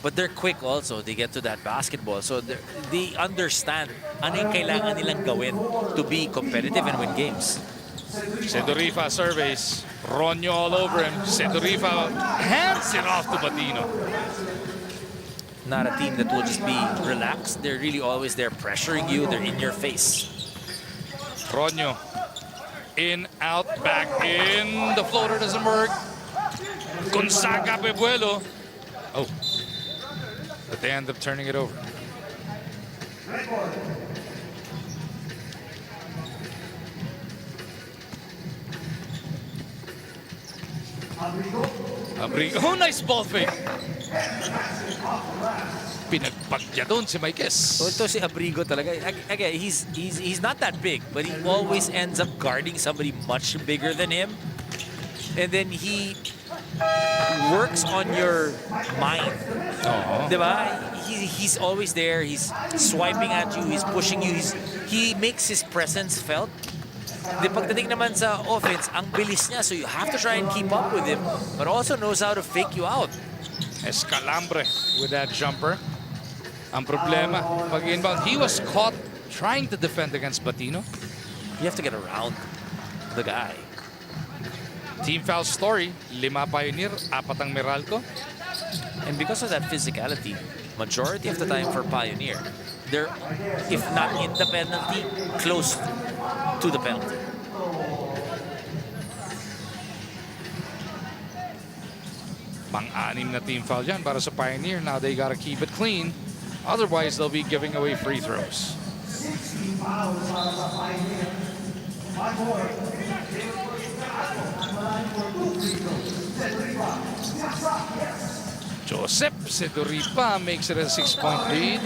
but they're quick also. They get to that basketball. So they understand ano yung kailangan nilang gawin to be competitive and win games. Sedorifa surveys. Ronyo all over him. Sedorifa hands it off to Batino. Not a team that will just be relaxed. They're really always there pressuring you. They're in your face. Ronyo. In, out, back in. The floater doesn't work. Gonzaga Pebuelo. Oh. But they end up turning it over. Abrigo. Oh, nice ball fake. Pinagpagya doon si Marquez. So ito si Abrigo talaga. Again, he's not that big, but he always ends up guarding somebody much bigger than him. And then he works on your mind. Diba? He's always there. He's swiping at you. He's pushing you. He makes his presence felt. Di pagdating naman sa offense, ang bilis niya. So you have to try and keep up with him, but also knows how to fake you out. Escalambre with that jumper. Ang problema, pag inbound, he was caught trying to defend against Batino. You have to get around the guy. Team foul story, 5 Pioneer, 4 ang Meralco. And because of that physicality, majority of the time for Pioneer, they're, if not in the penalty, close to the penalty. Pang-anim na team foul yan para sa Pioneer. Now they gotta keep it clean. Otherwise, they'll be giving away free throws. Joseph Seduripa makes it a 6-point lead.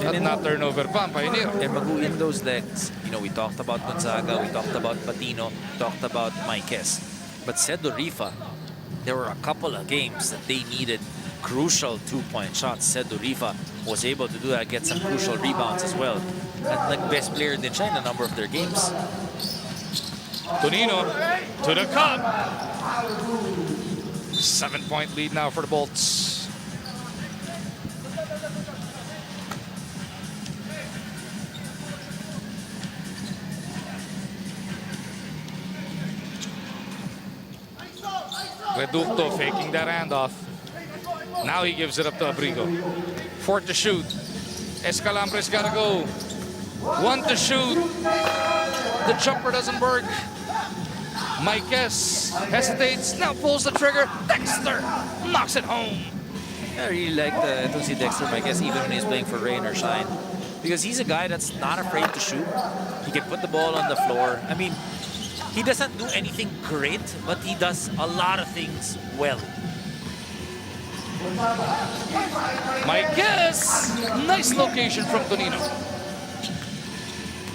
At not turnover pa ang Pioneer. And maguin those legs. You know, we talked about Gonzaga, we talked about Patino, talked about Maikes. But Sedurifa, there were a couple of games that they needed crucial two-point shots. Sedurifa was able to do that, get some crucial rebounds as well. At like best player din siya in a number of their games. Tonino to the cup. 7-point lead now for the Bolts. Reducto faking that handoff. Now he gives it up to Abrigo. 4 to shoot. Escalampre's gotta go. 1 to shoot. The jumper doesn't work. Maikes hesitates, now pulls the trigger. Dexter knocks it home. I really like to see Dexter Maikes even when he's playing for rain or shine. Because he's a guy that's not afraid to shoot. He can put the ball on the floor. I mean, he doesn't do anything great, but he does a lot of things well. Maikes, nice location from Tonino.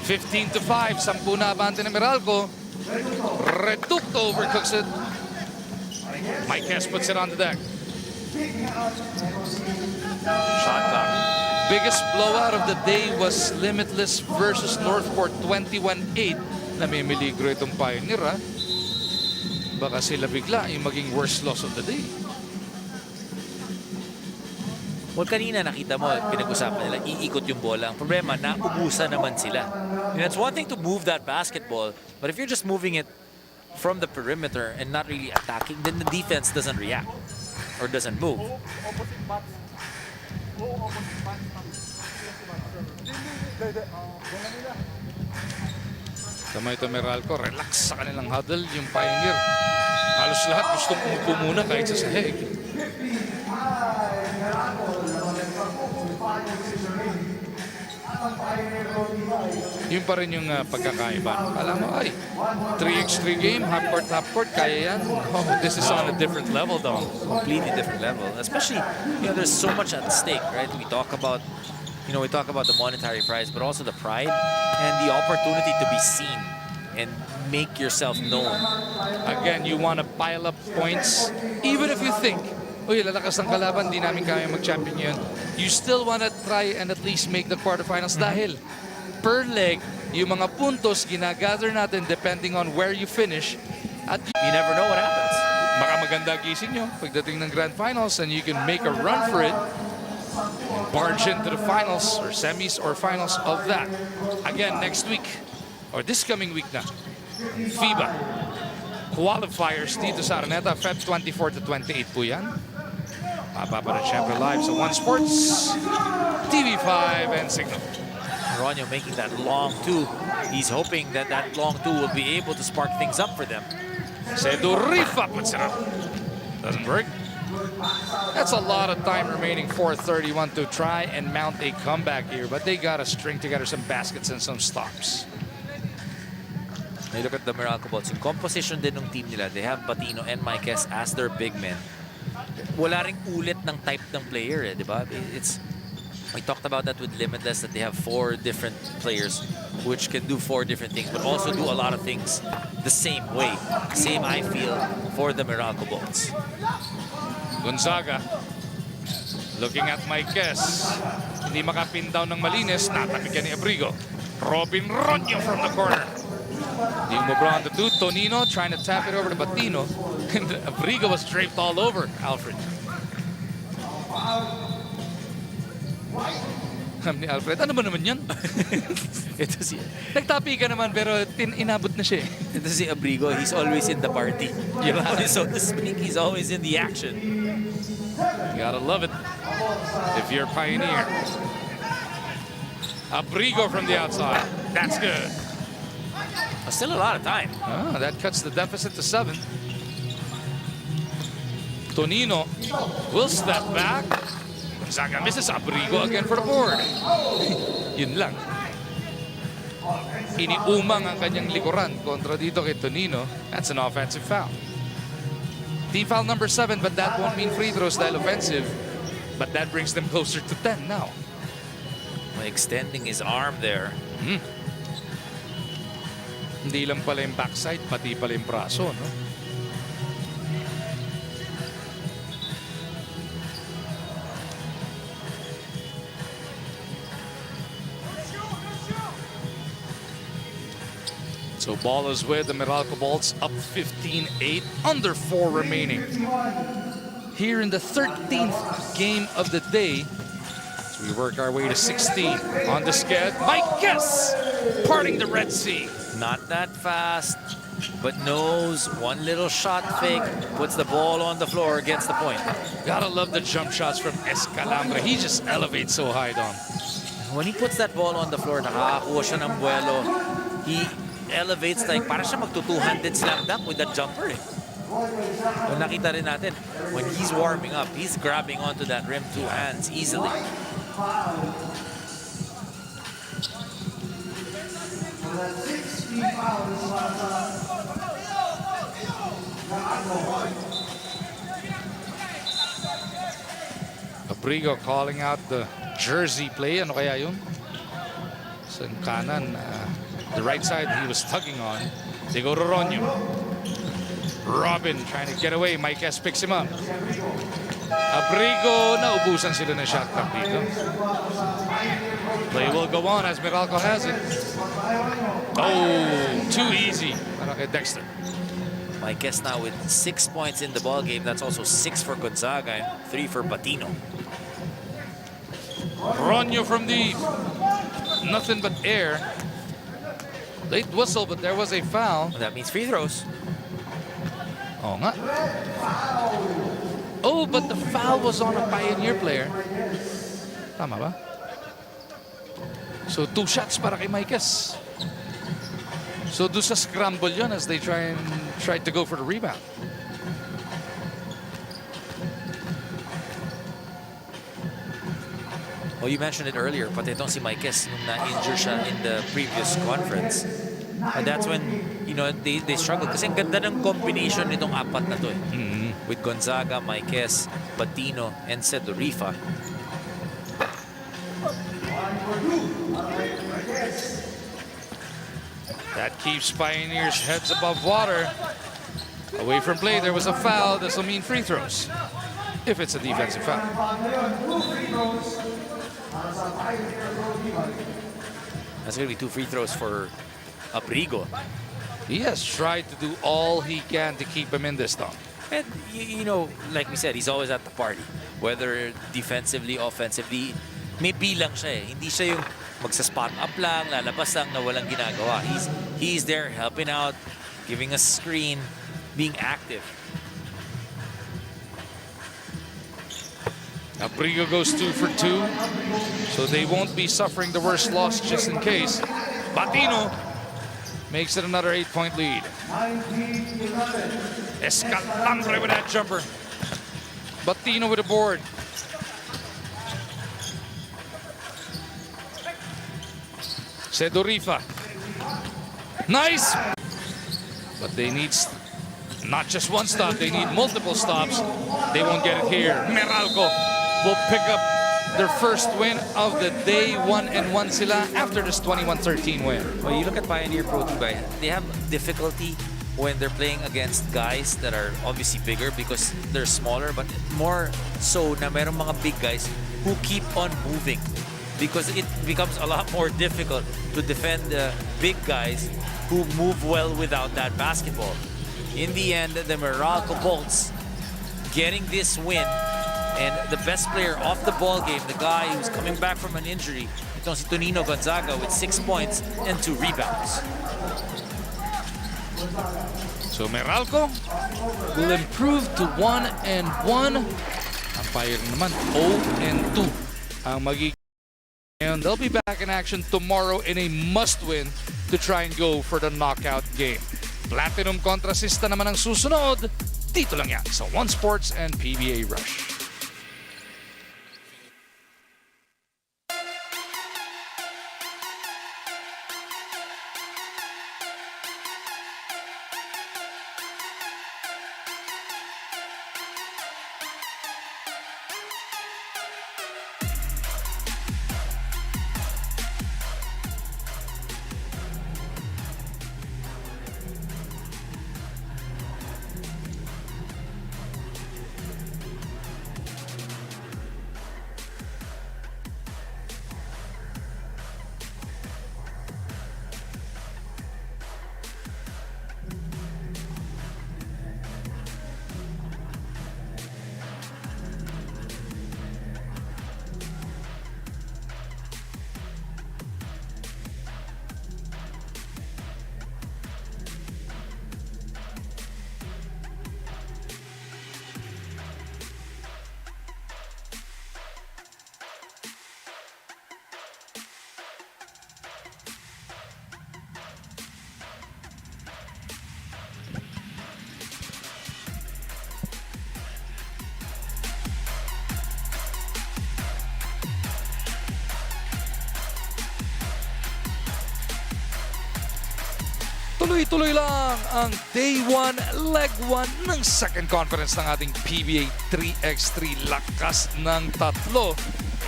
15 to 5, 10 na abante ni Meralco. Reducto overcooks it. Maikes puts it on the deck. Shot clock. Biggest blowout of the day was Limitless versus Northport, 21-8. Namimiligro itong Pioneer, ha? Baka sila bigla yung maging worst loss of the day. Well, kanina nakita mo, pinag-usapan nila, iikot yung bola. Ang problema, naubusan naman sila. And it's one thing to move that basketball, but if you're just moving it from the perimeter and not really attacking, then the defense doesn't react or doesn't move. Kamay ito Meralco, relax sa kanilang huddle. Yung Pioneer, halos lahat gustong umupo muna kahit sa sahig. Yun pa rin yung pagkakaiba. Alam mo, ay, 3x3 game, half court, kaya yan. Oh, this is on a different level, though. Completely different level. Especially, you know, there's so much at stake, right? We talk about the monetary prize, but also the pride and the opportunity to be seen and make yourself known. Again, you want to pile up points, even if you think, uy, lalakas ng kalaban, di namin kaya mag-champion yun. You still want to try and at least make the quarterfinals dahil per leg, yung mga puntos ginagather natin depending on where you finish. At You never know what happens. baka maganda gising nyo pagdating ng grand finals and you can make a run for it. Barge into the finals or semis or finals of that. Again, next week or this coming week na, FIBA qualifiers dito sa Araneta, Feb 24 to 28 po yan. Mapapanood syempre live sa One Sports, TV5 and Signal. Ronyo making that long two. He's hoping that that long two will be able to spark things up for them. Sedurifa puts it up. Doesn't work. That's a lot of time remaining, 4:31 to try and mount a comeback here, but they gotta string together some baskets and some stops. You look at the Meralco Bolts. Yung composition din ng team nila, they have Patino and Maikes as their big men. Wala ring ulit ng type ng player, di ba? We talked about that with Limitless, that they have 4 different players which can do 4 different things, but also do a lot of things the same way. Same, I feel, for the Meralco Bolts. Gonzaga looking at Maikes. Hindi makapin down ng malinis. Natapikan ni Abrigo. Robin Ronyo from the corner. Yung Mobron the dude, Tonino trying to tap it over to Batino. And Abrigo was draped all over Alfred. Ni Alfred, ano ba naman yan? Ito si Nagtapi ka naman pero inabot na siya. Ito si Abrigo, he's always in the party. So to speak, he's always in the action. You gotta love it if you're Pioneer. Abrigo from the outside. That's good. Still a lot of time. Ah, that cuts the deficit to 7. Tonino will step back. Gonzaga misses. Abrigo again for the board. Yun lang. Iniumang ang kanyang likuran kontra dito kay Tonino. That's an offensive foul. Team foul number 7, but that won't mean free throws dahil offensive. But that brings them closer to 10 now. Extending his arm there. Hindi lang pala yung backside, pati pala yung braso, no? So ball is with the Meralco Bolts up 15-8, under 4 remaining. Here in the 13th game of the day, as we work our way to 16. On the sked, Mike Guess parting the Red Sea. Not that fast, but knows one little shot fake, puts the ball on the floor, gets the point. Gotta love the jump shots from Escalambra. He just elevates so high, Dom. When he puts that ball on the floor, nakakakuha siya ng buwelo. He elevates like para siya magto-two-handed slam dunk with that jumper. Kung nakita rin natin, when he's warming up, he's grabbing onto that rim 2 hands easily. Abrigo calling out the jersey play. Ano kaya yun? Sa kanan, the right side he was tugging on. They go to Ronyo. Robin trying to get away. Mike S picks him up. Abrigo, naubusan sila ng shot clock dito. Play will go on as Meralco has it. Oh, too easy para kay Dexter. My guess now with 6 points in the ball game. That's also 6 for Gonzaga and 3 for Batino. Ronyo from deep. Nothing but air. Late whistle, but there was a foul. That means free throws. Oh, nga. Oh, but the foul was on a Pioneer player. Tama ba? So 2 shots para kay Maikes. So do sa scramble yun as they try to go for the rebound. Well, you mentioned it earlier, but itong si Maikes nung na-injure siya in the previous conference. And that's when, you know, they struggled. Kasi ang ganda ng combination nitong apat na to eh. With Gonzaga, Maikes, Batino, and Sedorifa. That keeps Pioneers' heads above water. Away from play, there was a foul. This will mean free throws, if it's a defensive foul. That's going to be 2 free throws for Abrigo. He has tried to do all he can to keep him in this, Tom. And, you know, like we said, he's always at the party. Whether defensively, offensively, may bilang siya eh. Hindi siya yung magsa-spot up lang, lalabas lang na walang ginagawa. He's there helping out, giving a screen, being active. Abrigo goes 2 for 2, so they won't be suffering the worst loss just in case. Batino makes it another 8-point lead. Escalambre with that jumper. Batino with a board. Sedorifa. Nice! But they need not just one stop, they need multiple stops. They won't get it here. Meralco will pick up their first win of the day. 1-1 sila after this 21-13 win. Well, you look at Pioneer Pro Tibay, they have difficulty when they're playing against guys that are obviously bigger because they're smaller, but more so na merong mga big guys who keep on moving because it becomes a lot more difficult to defend the big guys who move well without that basketball. In the end, the Meralco Bolts getting this win, and the best player off the ball game, the guy who's coming back from an injury, itong si Tonino Gonzaga with 6 points and 2 rebounds. So Meralco will improve to 1-1. Fire naman 0-2 ang magiging. And they'll be back in action tomorrow in a must-win to try and go for the knockout game. Platinum kontra Sista naman ang susunod. Dito lang yan sa One Sports and PBA Rush. Tuloy-tuloy lang ang Day 1, Leg 1 ng second conference ng ating PBA 3x3 lakas ng tatlo.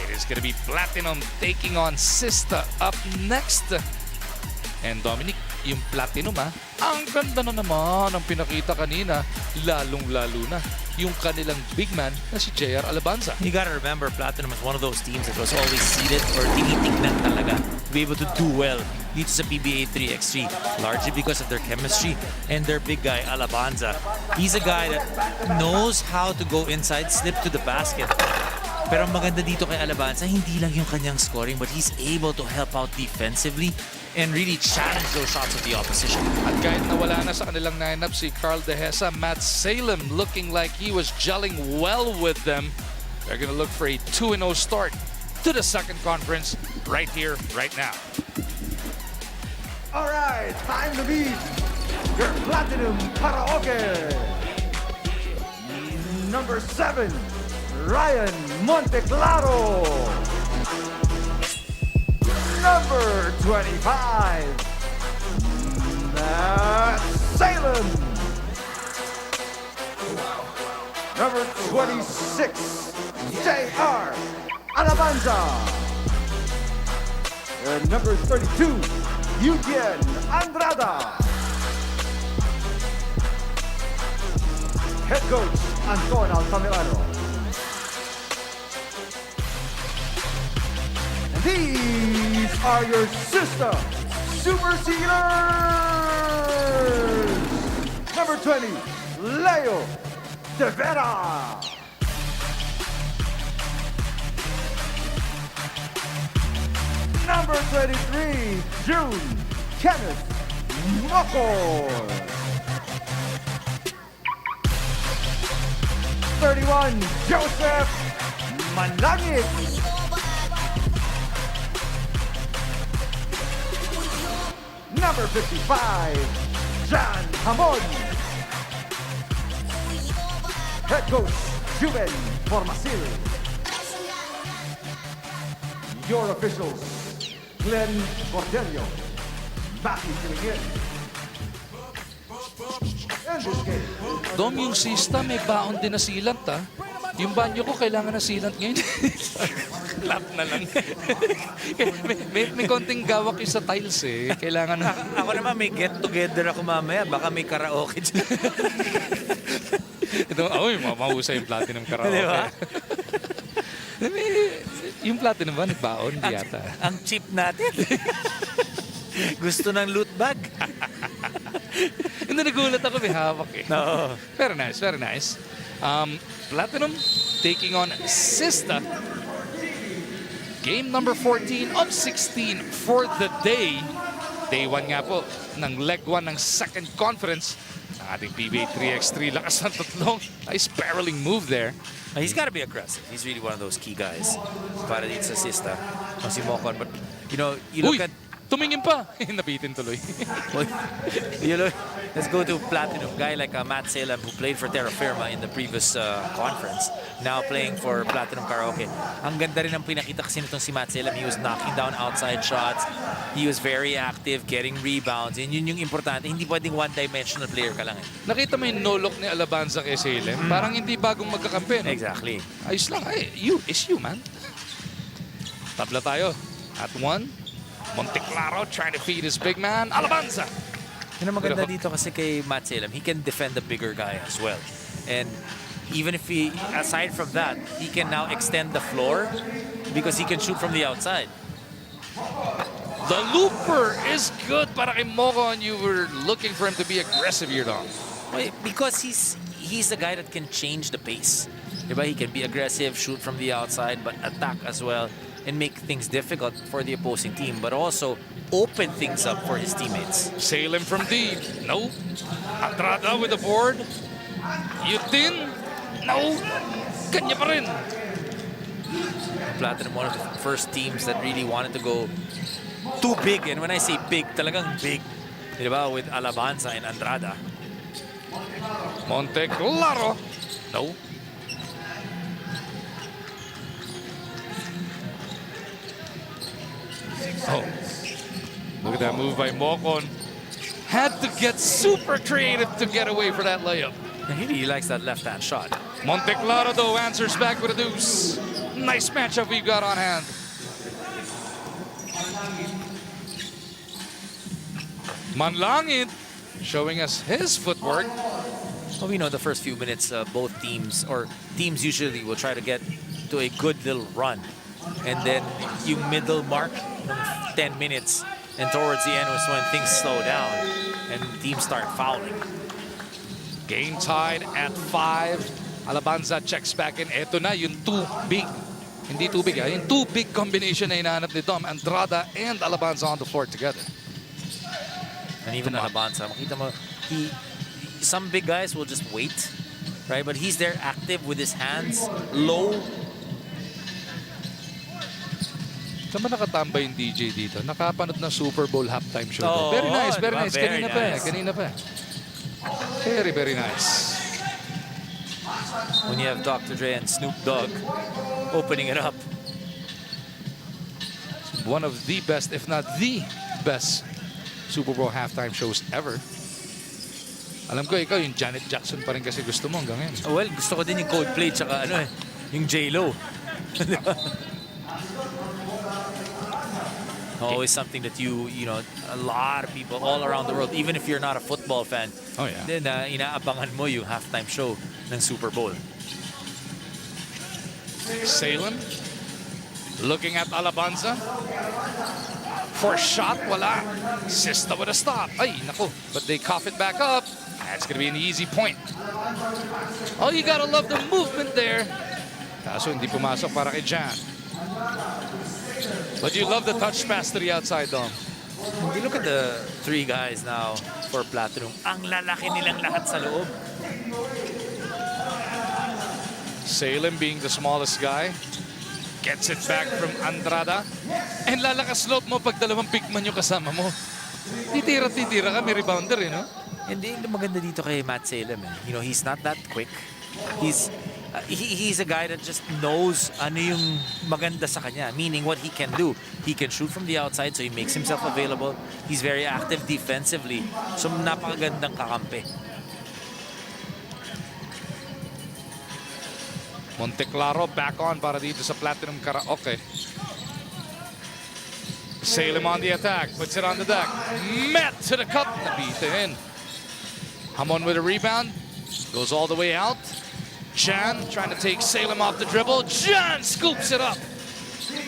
It is gonna be Platinum taking on Sista up next. And Dominic, yung Platinum ang ganda na naman ang pinakita kanina, lalong-lalo na yung kanilang big man na si JR Alabanza. You gotta remember, Platinum is one of those teams that was always seeded or tinitignan talaga to be able to do well dito sa PBA 3x3, largely because of their chemistry and their big guy, Alabanza. He's a guy that knows how to go inside, slip to the basket. Pero ang maganda dito kay Alabanza, hindi lang yung kanyang scoring, but he's able to help out defensively and really challenge those shots of the opposition. At kahit nawala na sa kanilang lineup si Carl Dehesa, Matt Salem looking like he was gelling well with them. They're gonna look for a 2-0 start to the second conference right here, right now. All right, time to meet your Platinum Karaoke. Number 7, Ryan Monteclaro. Number 25, Matt Salem. Number 26, J.R. Alabanza. And number 32, Eugene Andrada. Head coach Anton Altamirano. And these are your Sista Super Sealers. Number 20, Leo De Vera. Number 23, June Kenneth Moko. 31, Joseph Manangit. Number 55, John Hamon. Head coach, Juven Formasil. Your officials, Glenn Cordelio, Matthew Kilingin. And this game. Dom, yung Sista may baon din na sealant Yung banyo ko kailangan na sealant ngayon. Lap na lang. may konting gawak yung sa tiles Kailangan na. Ako naman may get-together ako mamaya. Baka may karaoke dyan. Ito, mahusay yung Platinum karaoke. Diba? Yung Platinum ba nagbaon? Di yata. Ang cheap natin. Gusto ng loot bag. Hindi, nagulat ako, may hawak No. Very nice, very nice. Platinum taking on Sista. Game number 14 of 16 for the day. Day 1 nga po ng leg 1 ng second conference ng ating PBA 3x3. Lakas ng tatlong. Nice barreling move there He's got to be aggressive. He's really one of those key guys. Para dito sa Sista. Si Mocon. But, you know, you look Uy! at... Tumingin pa! Nabitin tuloy. you know, let's go to Platinum. Guy like Matt Salem, who played for Terrafirma in the previous conference, now playing for Platinum Karaoke. Ang ganda rin ang pinakita kasi nitong si Matt Salem. He was knocking down outside shots. He was very active, getting rebounds. And yun yung importante. Hindi pwedeng one-dimensional player ka lang eh. Nakita mo yung no-look ni Alabanza kay Salem? Parang hindi bagong magkakampi. No? Exactly. Ayos lang. Ay, it's you, man. Tabla tayo. At 1. Monteclaro trying to feed his big man. Alabanza! Yun ang maganda dito kasi kay Matt Salem. He can defend the bigger guy as well. And even if he, aside from that, he can now extend the floor because he can shoot from the outside. The looper is good para kay Mocon. You were looking for him to be aggressive here, Dom. Because he's the guy that can change the pace. Diba? He can be aggressive, shoot from the outside, but attack as well and make things difficult for the opposing team, but also open things up for his teammates. Salem from deep. No. Andrada with the board. Yutin. No. Kanya pa rin. Platinum, one of the first teams that really wanted to go too big. And when I say big, talagang big. Diba? With Alabanza and Andrada. Monteclaro. No. Oh, look at that move by Mocon. Had to get super creative to get away for that layup. He really likes that left-hand shot. Monteclaro, though, answers back with a deuce. Nice matchup you got on hand. Manlangit showing us his footwork. Well, we know the first few minutes, both teams, or teams usually will try to get to a good little run. And then yung middle mark, 10 minutes, and towards the end was when things slow down and teams start fouling. Game tied at 5. Alabanza checks back in. Eto na yung too big. Hindi too big, yung too big combination na hinahanap ni Dom. Andrada and Alabanza on the floor together. And even Alabanza, makita mo, some big guys will just wait, right? But he's there active with his hands low. Saan ba nakatambay yung DJ dito? Nakapanood ng Super Bowl halftime show. Oh, very nice, very nice. very Kanina nice. Kanina pa. Very, very nice. When you have Dr. Dre and Snoop Dogg opening it up. One of the best, if not the best, Super Bowl halftime shows ever. Alam ko, ikaw yung Janet Jackson pa rin kasi gusto mo hanggang ngayon. Well, gusto ko din yung Coldplay tsaka yung J-Lo. Always something that you know, a lot of people all around the world, even if you're not a football fan, oh yeah, then inaabangan mo yung halftime show ng Super Bowl. Salem looking at Alabanza. For shot, wala. Sista with a stop. Ay, nako. But they cough it back up. That's going to be an easy point. Oh, you got to love the movement there. Kaso hindi pumasok para kay Jan. But you love the touch pass to the outside, Dom. When you look at the three guys now for Platinum, ang lalaki nilang lahat sa loob. Salem being the smallest guy. Gets it back from Andrada. And lalakas loob mo pag dalawang big man yung kasama mo. Titira-titira ka, may rebounder, no? Hindi maganda dito kay Matt Salem. You know, he's not that quick. He's a guy that just knows ano yung maganda sa kanya. Meaning what he can do. He can shoot from the outside, so he makes himself available. He's very active defensively. So napakagandang kakampi. Monteclaro back on para dito sa Platinum Karaoke. Salem on the attack. Puts it on the deck. Met to the cup. Nabitin. Hamon with a rebound. Goes all the way out. Jan trying to take Salem off the dribble. Jan scoops it up.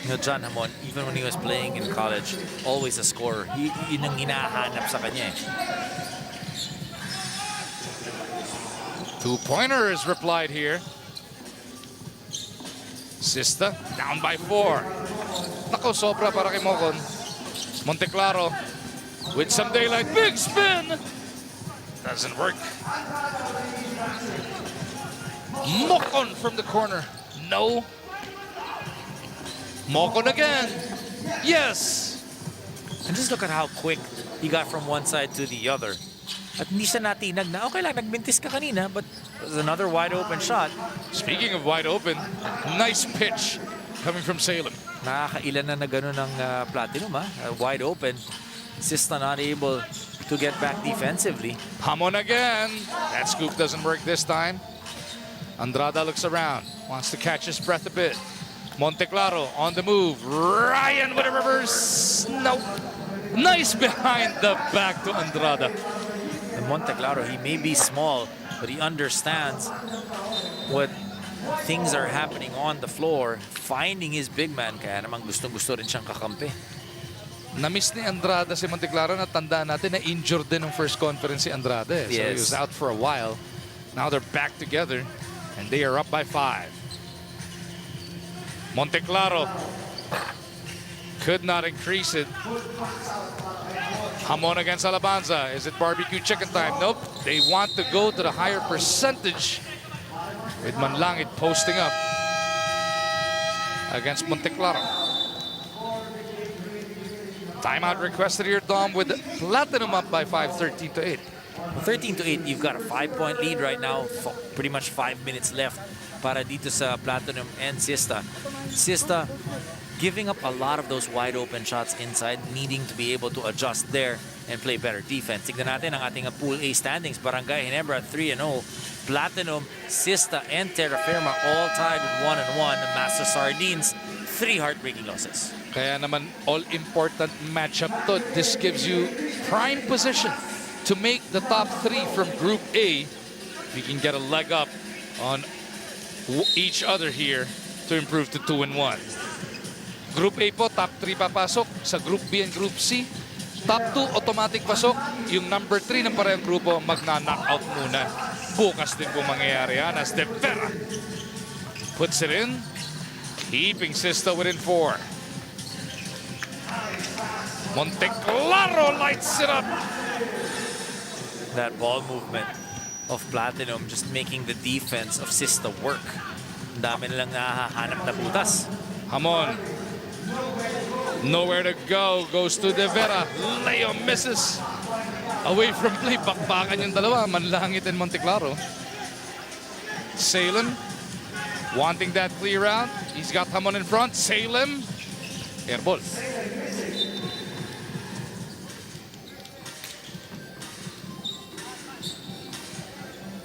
You know, John Hamon, even when he was playing in college, always a scorer. Yun ang hinahanap sa kanya. Two-pointer is replied here. Sista down by 4. Nako, sobra para kay Mocon. Monteclaro with some daylight. Big spin. Doesn't work. Mocon from the corner. No. Mocon again. Yes. And just look at how quick he got from one side to the other. At hindi siya natinag na, okay lang, nagbintis ka kanina, but it was another wide open shot. Speaking of wide open, nice pitch coming from Salem. Nakakailan na gano'n ng Platinum, wide open. Sista not able to get back defensively. Hamon again. That scoop doesn't work this time. Andrada looks around, wants to catch his breath a bit. Monteclaro on the move. Ryan with a reverse. Nope. Nice behind the back to Andrada. And Monteclaro, he may be small, but he understands what things are happening on the floor. Finding his big man, kaya namang gustong-gusto rin siyang kakampi. Na-miss ni Andrada si Monteclaro. Natandaan natin na injured din ng first conference si Andrada. So he was out for a while. Now they're back together and they are up by 5. Monteclaro could not increase it. Hamon against Alabanza. Is it barbecue chicken time? Nope. They want to go to the higher percentage with Manlangit posting up against Monteclaro. Timeout requested here, Dom, with Platinum up by 5, 13 to 8. 13 to 8, you've got a 5-point lead right now. Pretty much 5 minutes left para dito sa Platinum and Sista. Sista giving up a lot of those wide open shots inside, needing to be able to adjust there and play better defense. Tignan natin ang ating Pool A standings. Barangay Ginebra 3-0. Platinum, Sista, and Terrafirma all tied with 1-1. Master Sardines, 3 heartbreaking losses. Kaya naman all-important matchup to. This gives you prime position to make the top 3 from Group A. We can get a leg up on each other here to improve to 2-1. Group A po, top 3 papasok. Sa Group B and Group C, top 2 automatic pasok. Yung number 3 ng parehong grupo magna-knockout muna. Bukas din po mangyayari yan as De Vera puts it in, keeping Sista within 4. Monteclaro lights it up. That ball movement of Platinum just making the defense of Sista work. Ang dami nilang nahahanap na butas. Hamon. Nowhere to go. Goes to De Vera. Leo misses. Away from play. Bakbakan yung dalawa. Manlangit and Monteclaro. Salem wanting that clear out. He's got Hamon in front. Salem. Airball.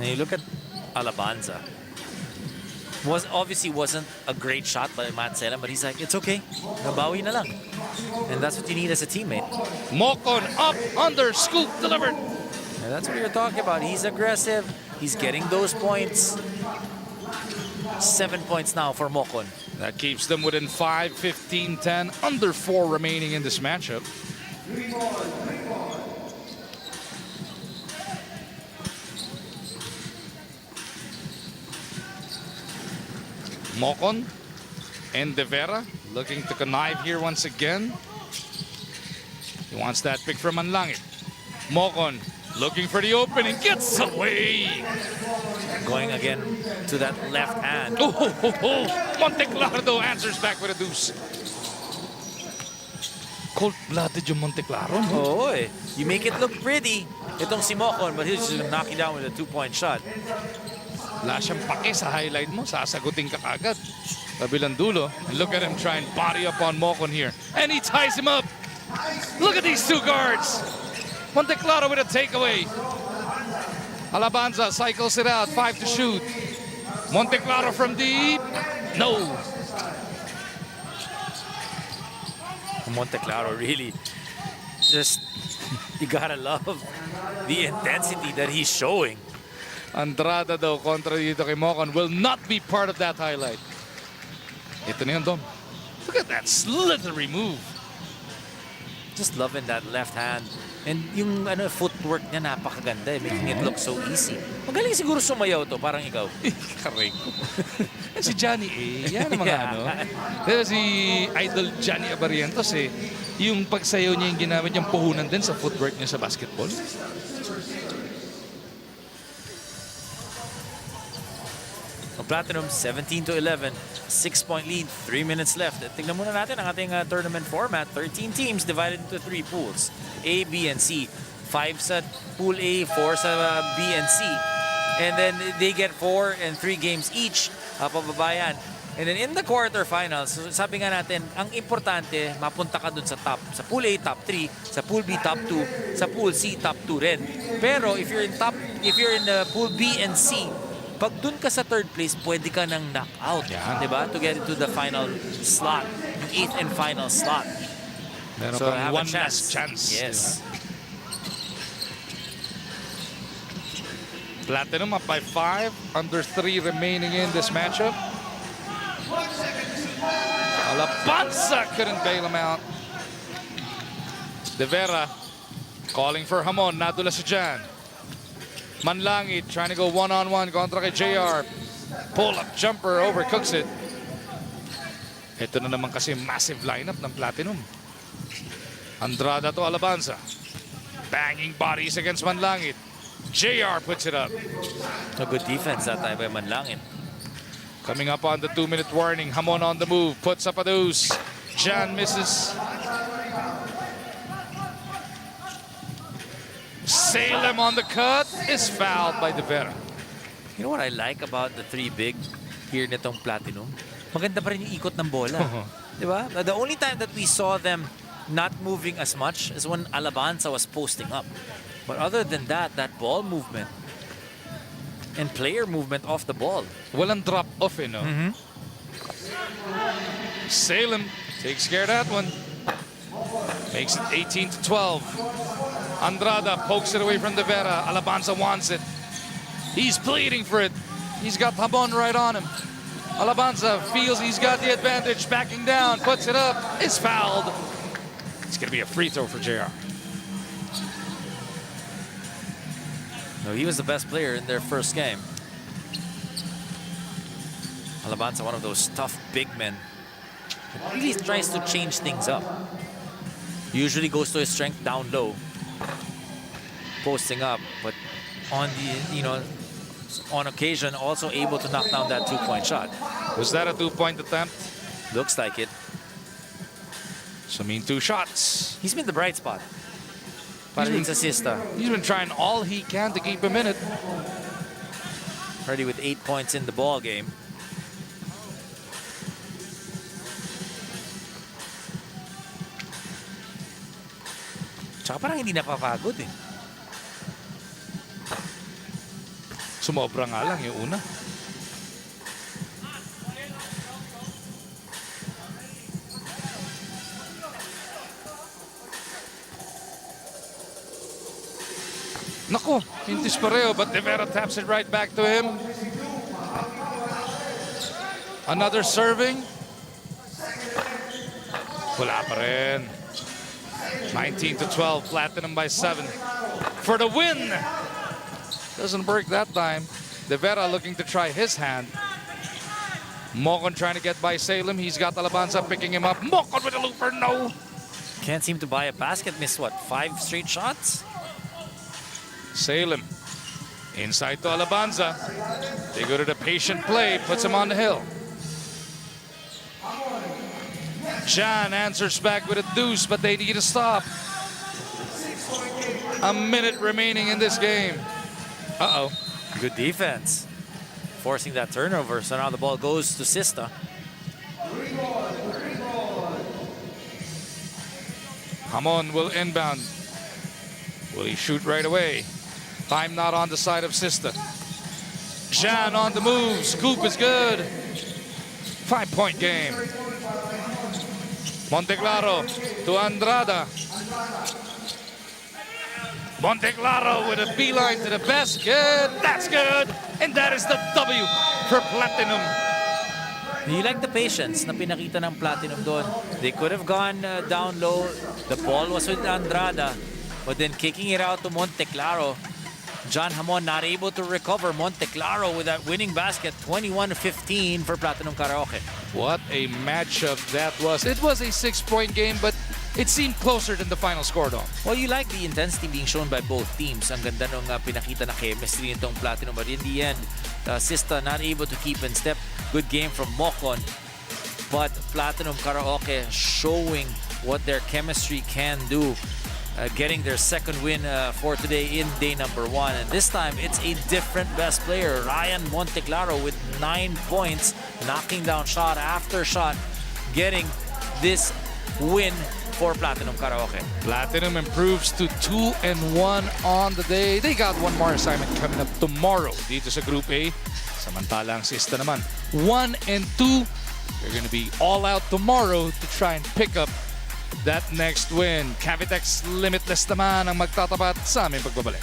And you look at Alabanza. Obviously wasn't a great shot by Matt Salem, but he's like, it's okay. Nabawi na lang. And that's what you need as a teammate. Mocon up, under, scoop, delivered. And that's what you're talking about. He's aggressive. He's getting those points. 7 points now for Mocon. That keeps them within 5, 15, 10, under 4 remaining in this matchup. Mocon and De Vera looking to connive here once again. He wants that pick from Manlangit. Mocon looking for the opening, gets away. Going again to that left hand. Monteclaro answers back with a deuce. Cold-blooded yung Monteclaro, no? Oh, you make it look pretty. Itong si Mocon, but he's just knock you down with a 2-point shot. Wala siyang pake sa highlight mo, sasagutin ka agad. Kabilang dulo. And look at him try and body up on Mocon here. And he ties him up. Look at these 2 guards. Monteclaro with a takeaway. Alabanza cycles it out, 5 to shoot. Monteclaro from deep. No. Monteclaro really just, you gotta love the intensity that he's showing. Andrada daw kontra dito kay Mocon will not be part of that highlight. Ito na yun, Dom. Look at that slithery move. Just loving that left hand. And yung footwork niya napakaganda, making it look so easy. Magaling siguro sumayaw to, parang ikaw. Karay ko. Si Johnny yan ang mga Kaya si Idol Johnny Abarientos yung pagsayaw niya yung ginamit niyang puhunan din sa footwork niya sa basketball. Platinum 17-11, 6-point lead, 3 minutes left. At tingnan muna natin ang ating tournament format. 13 teams divided into 3 pools, A, B, and C. 5 sa Pool A, 4 sa B and C. And then they get 4 and 3 games each. Pababa yan. And then in the quarterfinals, sabi nga natin, ang importante, mapunta ka dun sa top. Sa Pool A, top 3. Sa Pool B, top 2. Sa Pool C, top 2 rin. Pero if you're in the Pool B and C, pag dun ka sa third place, pwede ka nang knockout. Yan. Diba? To get into the final slot. Yung 8th and final slot. Meron So kang have a one last chance. Yes. Platinum up by 5, under 3 remaining in this matchup. Alabanza couldn't bail him out. De Vera calling for Hamon, nadula si Jan. Manlangit trying to go one-on-one kontra kay JR. Pull-up jumper, overcooks it. Ito na naman kasi massive lineup ng Platinum. Andrada to Alabanza. Banging bodies against Manlangit. JR puts it up. A good defense that time by Manlangit. Coming up on the 2-minute warning. Hamon on the move. Puts up a deuce. Jan misses. Salem on the cut is fouled by De Vera. You know what I like about the 3 big here nitong Platinum? Maganda pa rin yung ikot ng bola. Diba? The only time that we saw them not moving as much is when Alabanza was posting up. But other than that, that ball movement and player movement off the ball. Walang drop off, no? Salem takes care of that one. Makes it 18-12. Andrada pokes it away from De Vera. Alabanza wants it. He's pleading for it. He's got Hamon right on him. Alabanza feels he's got the advantage. Backing down, puts it up. Is fouled. It's going to be a free throw for JR. No, he was the best player in their first game. Alabanza, one of those tough big men. Really tries to change things up. Usually goes to his strength down low, posting up, but on the, on occasion also able to knock down that 2-point shot. Was that a 2-point attempt? Looks like it. So, 2 shots. He's been the bright spot. Para din sa Sista. He's been trying all he can to keep him in it. Already with 8 points in the ball game. Tsaka parang hindi napapagod eh. Sumobra nga lang yung una. Naku, hintis pareho, but De Vera taps it right back to him. Another serving. Wala pa rin. 19-12, Platinum by 7. For the win! Doesn't work that time. De Vera looking to try his hand. Mocon trying to get by Salem. He's got Alabanza picking him up. Mocon with a looper, no! Can't seem to buy a basket. Missed what, 5 straight shots? Salem inside to Alabanza. They go to the patient play, puts him on the hill. Jan answers back with a deuce, but they need to stop. A minute remaining in this game. Uh-oh. Good defense. Forcing that turnover, so now the ball goes to Sista. Hamon will inbound. Will he shoot right away? Time not on the side of Sista. Jan on the move. Scoop is good. 5-point game. Monteclaro to Andrada. Monteclaro with a beeline to the basket. That's good. And that is the W for Platinum. You like the patience na pinakita ng Platinum doon. They could have gone down low. The ball was with Andrada. But then kicking it out to Monteclaro. John Hamon not able to recover. Monteclaro with that winning basket. 21-15 for Platinum Karaoke. What a matchup that was. It was a 6-point game, but it seemed closer than the final score, though. Well, you like the intensity being shown by both teams. Ang ganda nung pinakita na chemistry nitong Platinum. But in the end, Sista not able to keep in step. Good game from Mokon. But Platinum Karaoke showing what their chemistry can do. Getting their second win for today in day number 1. And this time, it's a different best player. Ryan Monteclaro with 9 points. Knocking down shot after shot. Getting this win for Platinum Karaoke. Platinum improves to 2-1 on the day. They got one more assignment coming up tomorrow dito sa Group A. Samantalang Sista naman, 1-2. They're going to be all out tomorrow to try and pick up that next win. Cavitex Limitless naman ang magtatapat sa aming pagbabalik.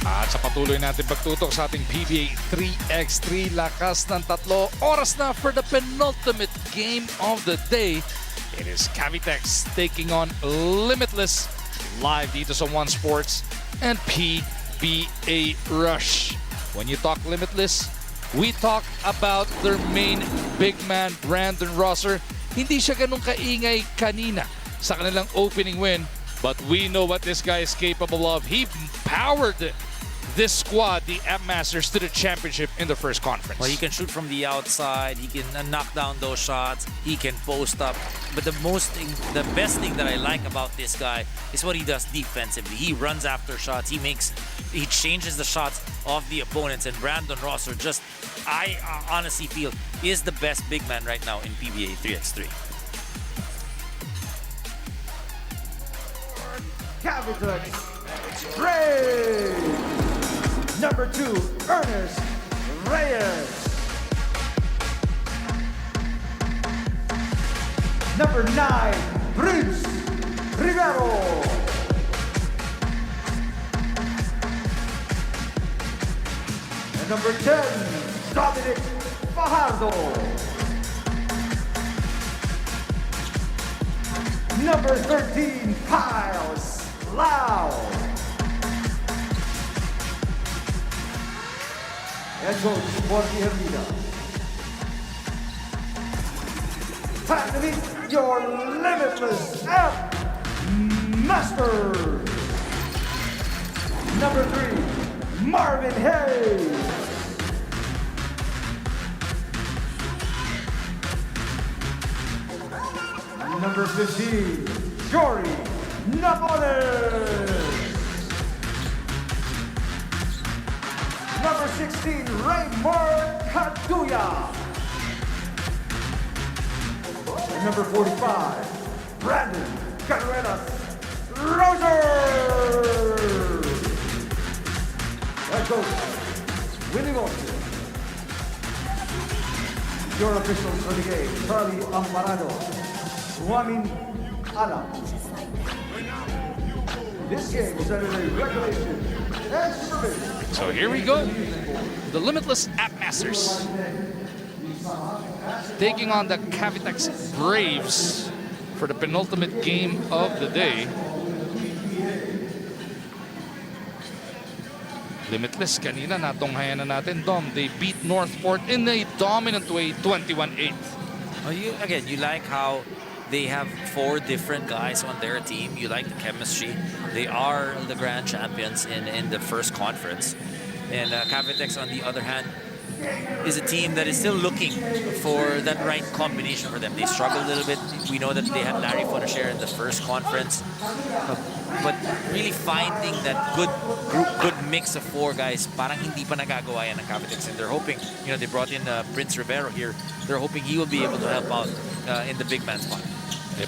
At sa patuloy natin pagtutok sa ating PBA 3x3 lakas ng tatlo, oras na for the penultimate game of the day. It is Cavitex taking on Limitless live dito sa One Sports and PBA Rush. When you talk Limitless, we talk about their main big man, Brandon Rosser. Hindi siya ganun kaingay kanina sa kanilang opening win, but we know what this guy is capable of. He powered this squad, the App Masters, to the championship in the first conference. Well, he can shoot from the outside. He can knock down those shots. He can post up. But the best thing that I like about this guy is what he does defensively. He runs after shots. He changes the shots of the opponents. And Brandon Rosser just, I honestly feel, is the best big man right now in PBA 3x3. Cavitex Brave! Number 2, Ernest Reyes. Number 9, Prince Rivero. And number 10, Dominic Fajardo. Number 13, Kyle Lau. And Coach Jorge Hermida. Time to meet your Limitless App Master. Number 3, Marvin Hayes. Number 15, Jory Napoles. Number 16, Raymond Caduya. And number 45, Brandon Carreras Roser. Head coach, Willie Wilson. Your officials for the game, Charlie Amparado, Juamin Alam. This game is under the regulation and supervision. So here we go. The Limitless App Masters taking on the Cavitex Braves. for the penultimate game of the day. Limitless, kanina natunghayan na natin, Dom. They beat Northport in a dominant way, 21-8. Oh, you like how they have 4 different guys on their team. You like the chemistry. They are the grand champions in the first conference. And Cavitex, on the other hand, is a team that is still looking for that right combination for them. They struggled a little bit. We know that they had Larry Fonashare in the first conference. But really finding that good group, good mix of 4 guys, parang hindi pa nagagawa yan ng Cavitex. And they're hoping, they brought in Prince Rivero here. They're hoping he will be able to help out in the big man spot.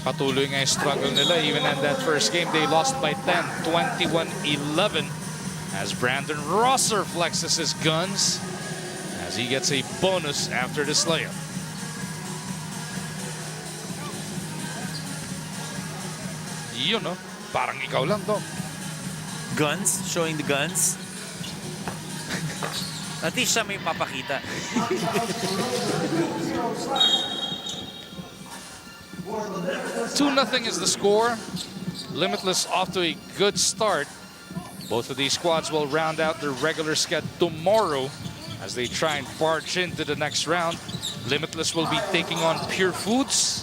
Patuloy nga yung struggle nila. Even in that first game, they lost by 10, 21-11. As Brandon Rosser flexes his guns as he gets a bonus after this layup. Yun, no? Parang ikaw lang, Dom. Guns, showing the guns. At least siya may papakita. 2-0 is the score. Limitless off to a good start. Both of these squads will round out their regular schedule tomorrow as they try and barge into the next round. Limitless will be taking on Purefoods.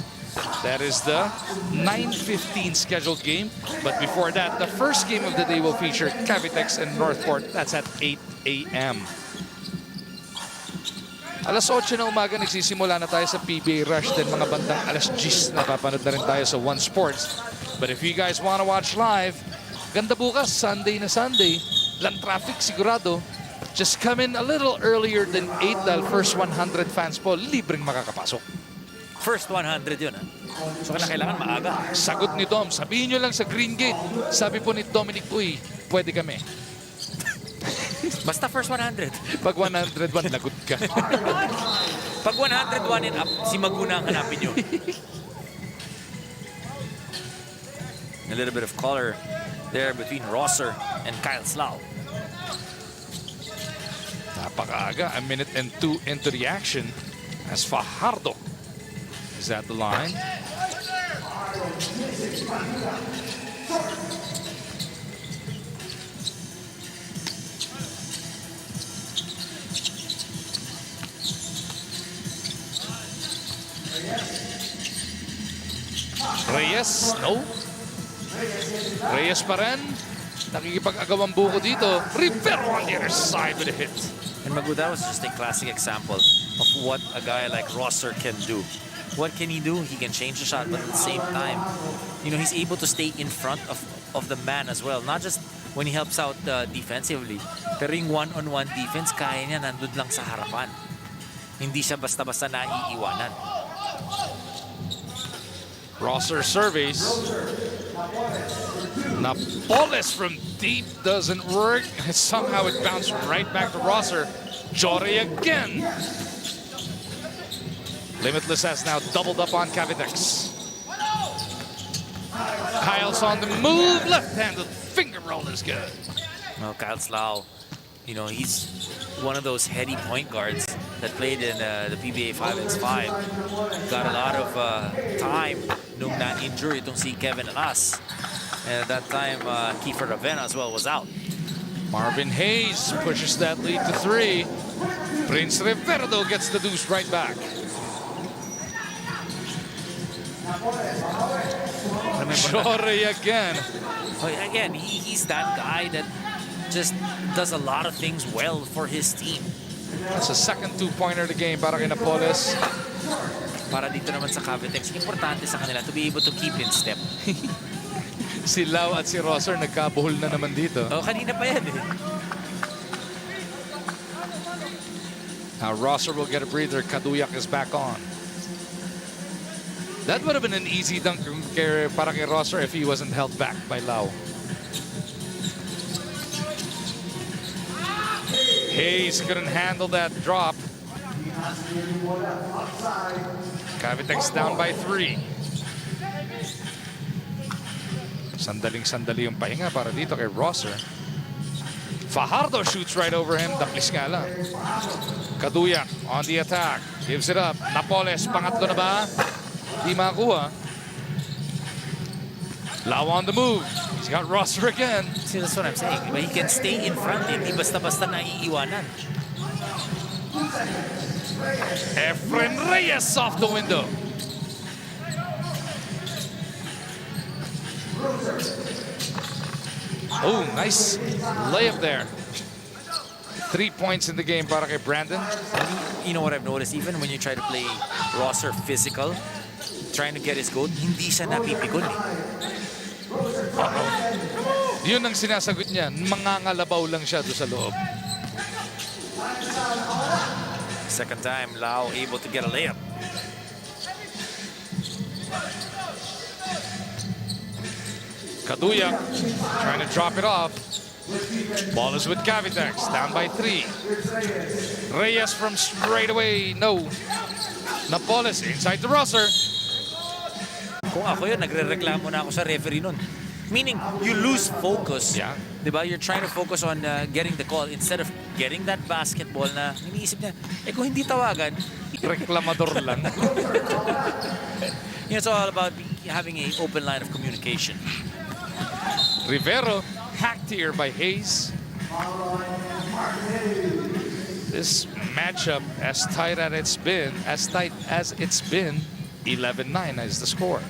That is the 9:15 scheduled game. But before that, the first game of the day will feature Cavitex and Northport. That's at 8 a.m. Alas 8 na umaga nagsisimula na tayo sa PBA Rush. Then mga bandang alas 10 napapanood na rin tayo sa One Sports. But if you guys want to watch live, ganda bukas, Sunday na Sunday. Lang traffic sigurado. Just come in a little earlier than 8 dahil first 100 fans po, libreng makakapasok. First 100 yun, ha? So kailangan maaga. Sagot ni Dom, sabihin nyo lang sa Green Gate. Sabi po ni Dominic, uy, pwede kami. Basta first 100. Pag 101, lagot ka. Pag 101 and up, si Maguna ang hanapin nyo. A little bit of color there between Rosser and Kyle Slau. Napakaaga, a minute and 2 into the action as Fajardo is at the line. Reyes, no. Reyes pa rin. Nakikipag-agawang buko dito. Rivero on the other side with a hit. And Maguda was just a classic example of what a guy like Rosser can do. What can he do? He can change the shot, but at the same time, he's able to stay in front of the man as well. Not just when he helps out defensively, pero yung one-on-one defense, kaya niya nandun lang sa harapan. Hindi siya basta-basta naiiwanan. Rosser surveys. Napoles from deep doesn't work. Somehow it bounced right back to Rosser. Jory again. Limitless has now doubled up on Cavitex. Kyle's on the move. Left-handed finger roll is good. Well, Kyle Slau, he's one of those heady point guards that played in the PBA 5x5. Got a lot of time nung na-injury itong si Kevin Alas. And at that time, Kiefer Ravena as well was out. Marvin Hayes pushes that lead to 3. Prince Rivero gets the deuce right back. Jory again. Again, he's that guy that just does a lot of things well for his team. That's the second 2-pointer of the game para kay Napoles. Para dito naman sa Cavitex, importante sa kanila to be able to keep in step. Si Lau at si Rosser nagkabuhol na naman dito. Oh, kanina pa yan eh. Now Rosser will get a breather. Kaduyak is back on. That would have been an easy dunk para kay Rosser if he wasn't held back by Lau. Hayes couldn't handle that drop. Cavitex down by 3. Sandaling-sandali yung pahinga para dito kay Rosser. Fajardo shoots right over him. Daklis nga lang. Kaduyak on the attack. Gives it up. Napoles, pangatlo na ba? Di makakuha. Lau on the move. He's got Rosser again. See, that's what I'm saying. Diba? He can stay in front. Hindi basta-basta naiiwanan. Efren Reyes off the window. Oh, nice layup there. 3 points in the game para kay Brandon. You know what I've noticed? Even when you try to play Rosser physical, trying to get his goal, hindi siya napipikon eh. Yun ang sinasagot niya. Mangangalabaw lang siya doon sa loob. Second time, Lau able to get a layup. Kaduyak trying to drop it off. Ball is with Cavitex, down by 3. Reyes from straight away, no. Napoles inside the Rosser. Kung ako yun, nagre-reklamo na ako sa referee nun. Meaning, you lose focus. Yeah. Diba? You're trying to focus on getting the call instead of getting that basketball na iniisip niya, kung hindi tawagan, Reklamador lang. you know, it's all about having an open line of communication. Rivero hacked here by Hayes. This matchup, as tight as it's been, 11-9 is the score.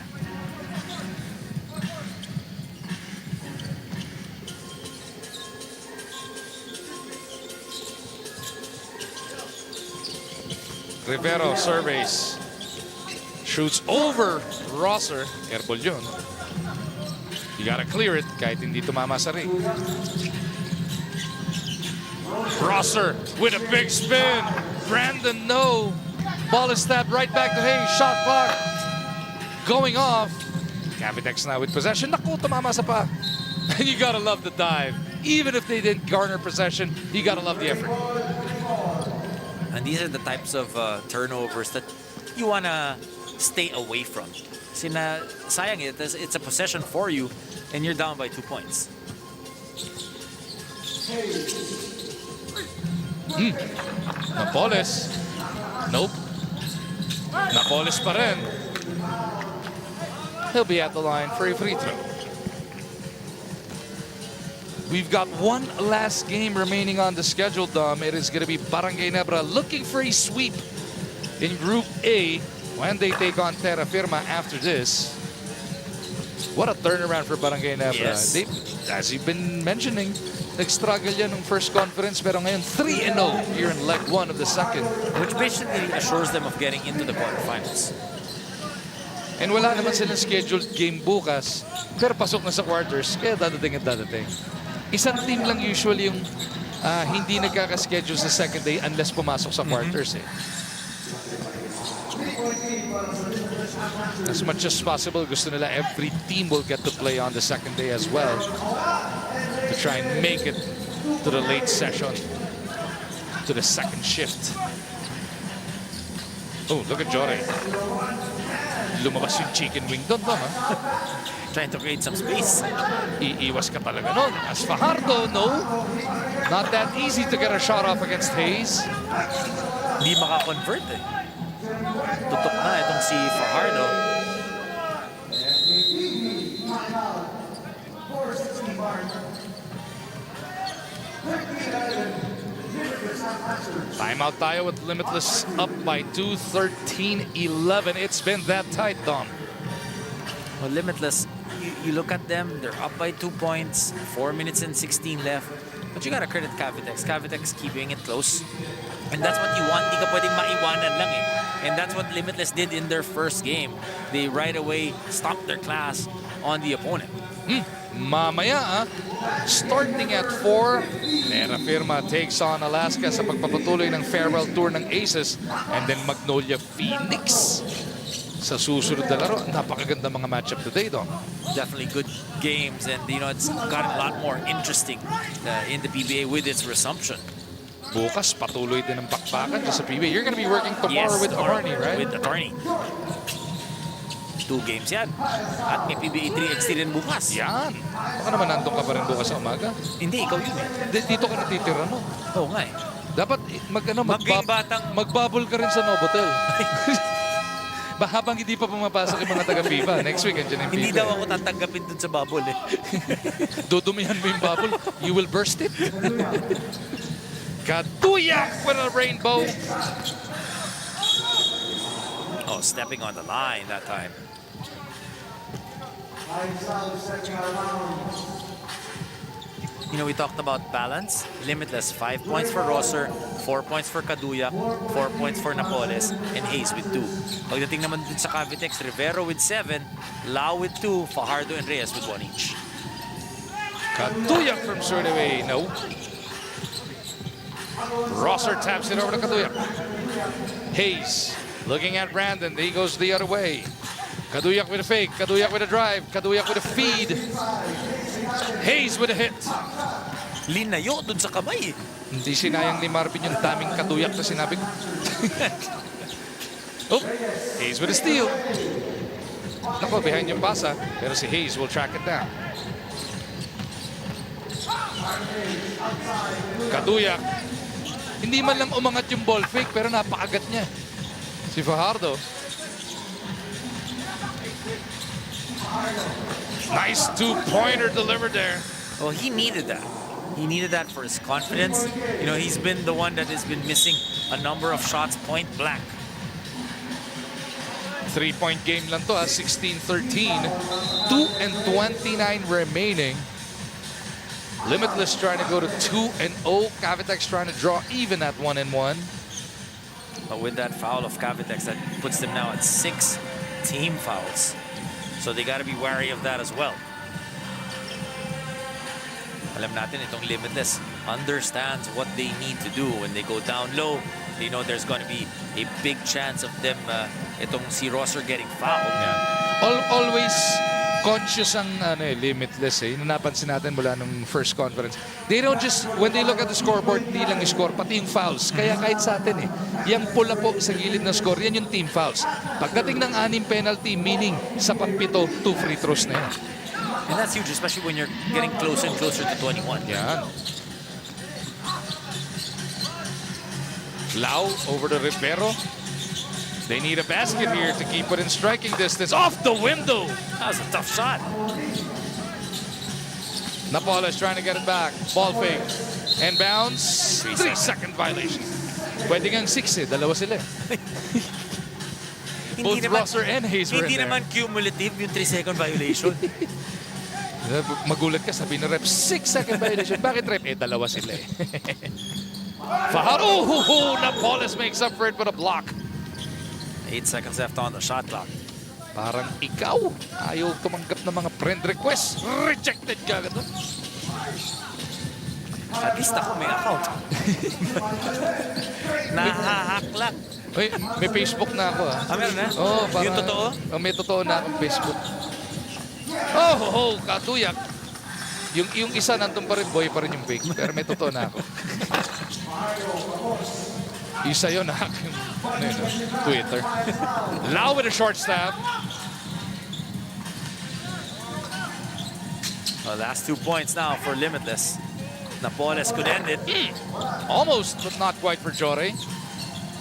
Rivero surveys, shoots over Rosser. Airball yun. You gotta clear it kahit hindi tumama sa ring. Rosser with a big spin. Brandon, no. Ball is stabbed right back to Hayes. Shot clock going off. Cavitex now with possession. Naku, tumama sa pa. And you gotta love the dive. Even if they didn't garner possession, you gotta love the effort. And these are the types of turnovers that you want to stay away from. Kasi na, sayang it's a possession for you and you're down by 2 points. Napoles. Nope. Napoles pa rin. He'll be at the line for a free throw. We've got one last game remaining on the schedule, Dom. It is going to be Barangay Ginebra looking for a sweep in Group A when they take on Terrafirma after this. What a turnaround for Barangay Ginebra. Yes. They, as you've been mentioning, nag-struggle yan nung first conference, pero ngayon 3-0 here in leg 1 of the second. Which basically assures them of getting into the quarterfinals. And wala naman silang scheduled game bukas, pero pasok na sa quarters, kaya dadating at dadating. Isang team lang usually yung hindi nagkaka-schedule sa second day unless pumasok sa quarters eh. As much as possible, gusto nila every team will get to play on the second day as well to try and make it to the late session, to the second shift. Oh, look at Jore. Lumabas yung chicken wing doon, ha? Trying to create some space. Iiwas ka talaga nun. As Fajardo, no. Not that easy to get a shot off against Hayes. Hindi makakonvert eh. Tutok na itong si Fajardo. Timeout tayo with Limitless up by 2, 13-11. It's been that tight, Dom. Well, Limitless, you look at them, they're up by 2 points, 4 minutes and 16 left. But you gotta credit Cavitex. Cavitex keeping it close. And that's what you want. Di ka pwedeng maiwanan lang eh. And that's what Limitless did in their first game. They right away stopped their class on the opponent. Mamaya, starting at 4, Terrafirma takes on Alaska sa pagpapatuloy ng farewell tour ng Aces, and then Magnolia Phoenix sa susunod na laro. Napakaganda mga matchup today, Dom. Definitely good games, and you know it's gotten a lot more interesting in the PBA with its resumption. Bukas, patuloy din ang bakbakan sa PBA. You're gonna be working tomorrow with Attorney, right? With Attorney. 2 games yan. At may PBA 3XT rin bukas. Yan. Baka naman nandun ka pa rin bukas sa umaga. Hindi, ikaw yun eh. Dito ka natitira, no? Oo nga eh. Dapat Mag-game batang. magbabol ka rin sa Novotel. Habang hindi pa pumapasok yung mga taga-FIBA, next week andyan yung Hindi FIBA. daw ako tatanggapin dun sa bubble eh. Dudumihan mo yung bubble, you will burst it. Katuyak with a rainbow. Oh, stepping on the line that time. You know, we talked about balance. Limitless, 5 points for Rosser, 4 points for Kaduyak, 4 points for Napoles, and Hayes with 2. Pagdating naman dun sa Cavitex, Rivero with 7, Lau with 2, Fajardo and Reyes with 1 each. Katuyak from straight away, no. Rosser taps it over to Kaduyak. Hayes looking at Brandon, he goes the other way. Kaduyak with a fake, Kaduyak with a drive, Kaduyak with a feed. Hayes with a hit. Linayo dun sa kamay eh. Hindi sinayang ni Marvin yung daming Kaduyak na sinabi ko. Oh, Hayes with a steal. Nako, behind yung pasa, pero si Hayes will track it down. Kaduyak. Hindi man lang umangat yung ball fake, pero napakagat niya. Si Fajardo. Nice two-pointer delivered there. Well, he needed that. He needed that for his confidence. You know, he's been the one that has been missing a number of shots point blank. 3-point game lang to, 16-13. 2 and 29 remaining. Limitless trying to go to 2-0. Cavitex trying to draw even at 1-1. But with that foul of Cavitex, that puts them now at 6 team fouls. So they got to be wary of that as well. Alam natin itong Limitless understands what they need to do when they go down low. They know there's going to be a big chance of them, itong si Rosser getting fouled. Always conscious ang Limitless eh. Napansin natin mula nung first conference. They don't just, when they look at the scoreboard, hindi lang yung score, pati yung fouls. Kaya kahit sa atin eh, yung pula po sa gilid ng score, yan yung team fouls. Pagdating ng 6 penalty, meaning sa pang-7, 2 free throws na yan. And that's huge, especially when you're getting closer and closer to 21. Yan. Lau over to Rivero. They need a basket here to keep it in striking distance. Off the window! That was a tough shot. Napoles trying to get it back. Ball fake. And bounce. 3-second violation. Pwede ngang 6 eh. Dalawa sila eh. Both Rosser and Hayes were in Hindi there. naman cumulative yung 3-second violation. Magulat ka, sabi ng rep, 6-second violation. Bakit rep? Eh, dalawa sila eh. Fajardo. Oh, Napoles makes up for it with a block. 8 seconds left on the shot clock. Parang ikaw, ayaw tumanggap ng mga friend requests. Rejected ka agad. At least ako may account. Nahahack lang. Uy, may Facebook na ako ah. Meron na? Oh, parang, Yung totoo? Oh, may totoo na akong Facebook. Oh, Katuyak. Yung isa nandun pa rin, boy pa rin yung fake. Pero may totoo na ako. Isa yun na aking Twitter. Lau with a short stab. Well, last 2 points now for Limitless. Napoles could end it. Almost, but not quite for Jore.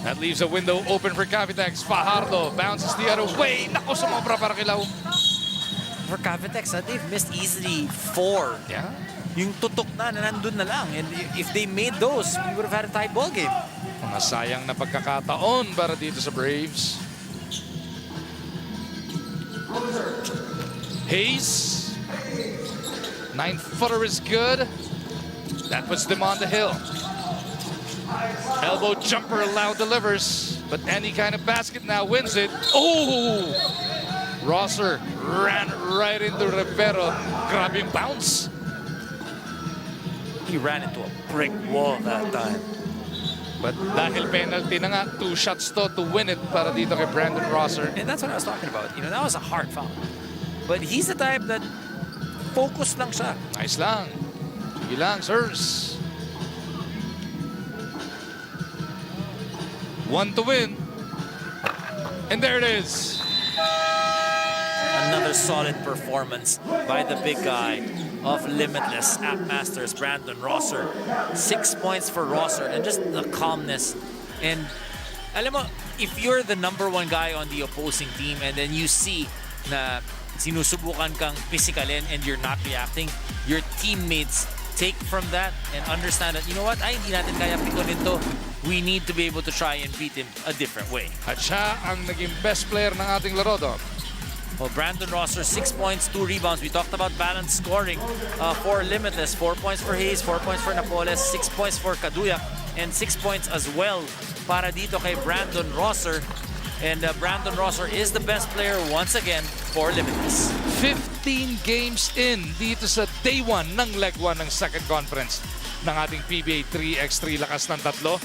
That leaves a window open for Cavitex. Fajardo bounces the other way. Naku, sumobra para kay Lau. For Cavitex, they've missed easily 4. Yeah. Yung tutok na nandun na lang. And if they made those, we would have had a tie ball game. Mga sayang na pagkakataon para dito sa Braves. Hayes. 9-footer is good. That puts them on the hill. Elbow jumper, Lau delivers. But any kind of basket now wins it. Oh! Rosser ran right into Rivero. Grabe yung bounce. He ran into a brick wall that time. But dahil penalty na nga, 2 shots to win it para dito kay Brandon Rosser. And that's what I was talking about. You know, that was a hard foul. But he's the type that focus lang siya. Nice lang. Sige lang, sirs. 1 to win. And there it is. Another solid performance by the big guy of Limitless at Masters, Brandon Rosser. 6 points for Rosser, and just the calmness. And Alam mo, if you're the number one guy on the opposing team and then you see na sinusubukan kang physicalin and you're not reacting, your teammates take from that and understand that, you know what, ay, hindi natin kaya pikunin to. We need to be able to try and beat him a different way. At siya ang naging best player ng ating laro, Dog. Well, Brandon Rosser, 6 points, 2 rebounds. We talked about balanced scoring for Limitless. 4 points for Hayes, 4 points for Napoles, 6 points for Kaduyak, and 6 points as well para dito kay Brandon Rosser. And Brandon Rosser is the best player once again for Limitless. 15 games in dito sa day 1 ng leg 1 ng second conference ng ating PBA 3x3 lakas ng tatlo.